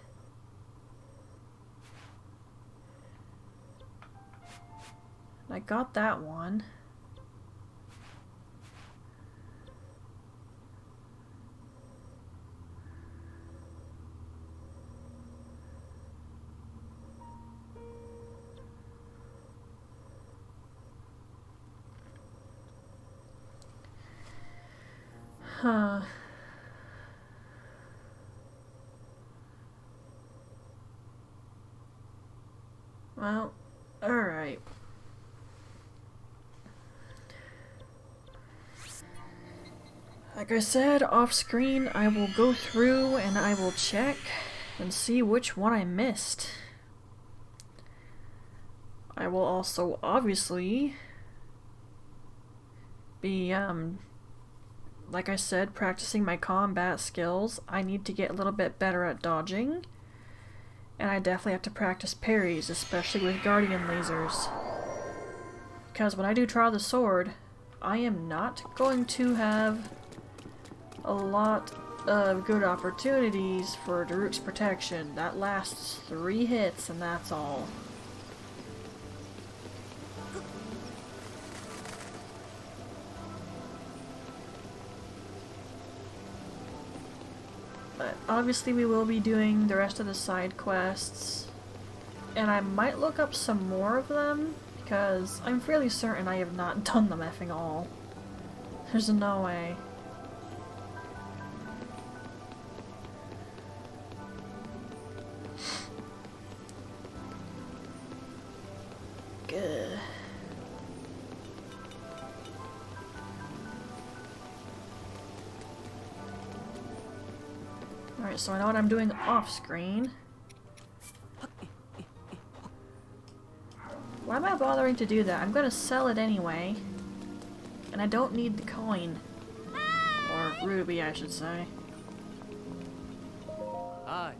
Speaker 1: I got that one. Huh. Well, alright. Like I said, off screen, I will go through and I will check and see which one I missed. I will also obviously be, like I said, practicing my combat skills. I need to get a little bit better at dodging. And I definitely have to practice parries, especially with guardian lasers. Because when I do Trial of the Sword, I am not going to have a lot of good opportunities for Daruk's protection. That lasts 3 hits and that's all. But obviously we will be doing the rest of the side quests. And I might look up some more of them, because I'm fairly certain I have not done them effing all. There's no way. Good. Alright, so I know what I'm doing off screen. Why am I bothering to do that? I'm gonna sell it anyway. And I don't need the coin. Or ruby, I should say.
Speaker 3: Hi.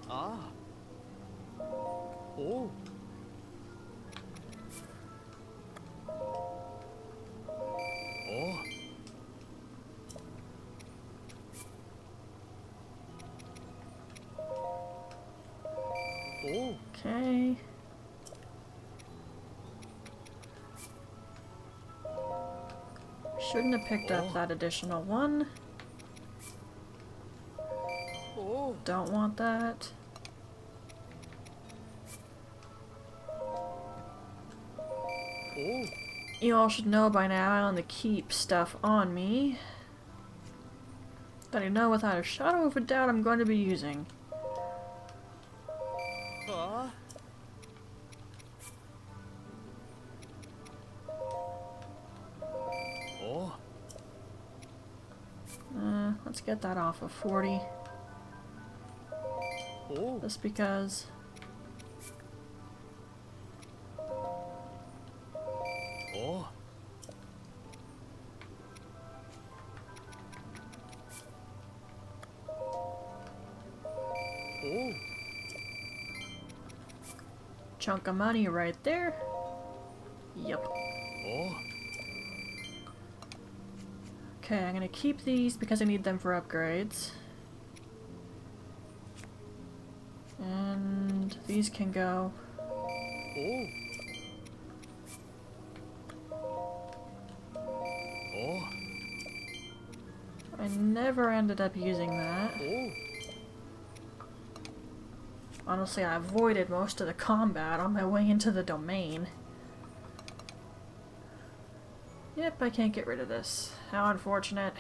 Speaker 3: Ah. Oh. Oh.
Speaker 1: Okay. Shouldn't have picked up that additional one. Don't want that. You all should know by now I only keep stuff on me that I know without a shadow of a doubt I'm going to be using. Let's get that off of 40.
Speaker 3: Oh.
Speaker 1: Just because.
Speaker 3: Oh. Oh.
Speaker 1: Chunk of money right there. Yep.
Speaker 3: Oh.
Speaker 1: Okay, I'm gonna keep these because I need them for upgrades. And these can go.
Speaker 3: Oh. Oh.
Speaker 1: I never ended up using that.
Speaker 3: Oh.
Speaker 1: Honestly, I avoided most of the combat on my way into the domain. Yep, I can't get rid of this. How unfortunate.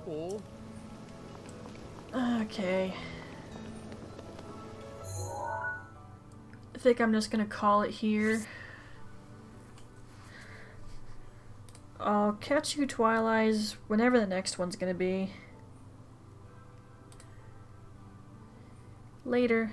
Speaker 3: Oh.
Speaker 1: Okay. I think I'm just gonna call it here. I'll catch you Twilights whenever the next one's gonna be. Later.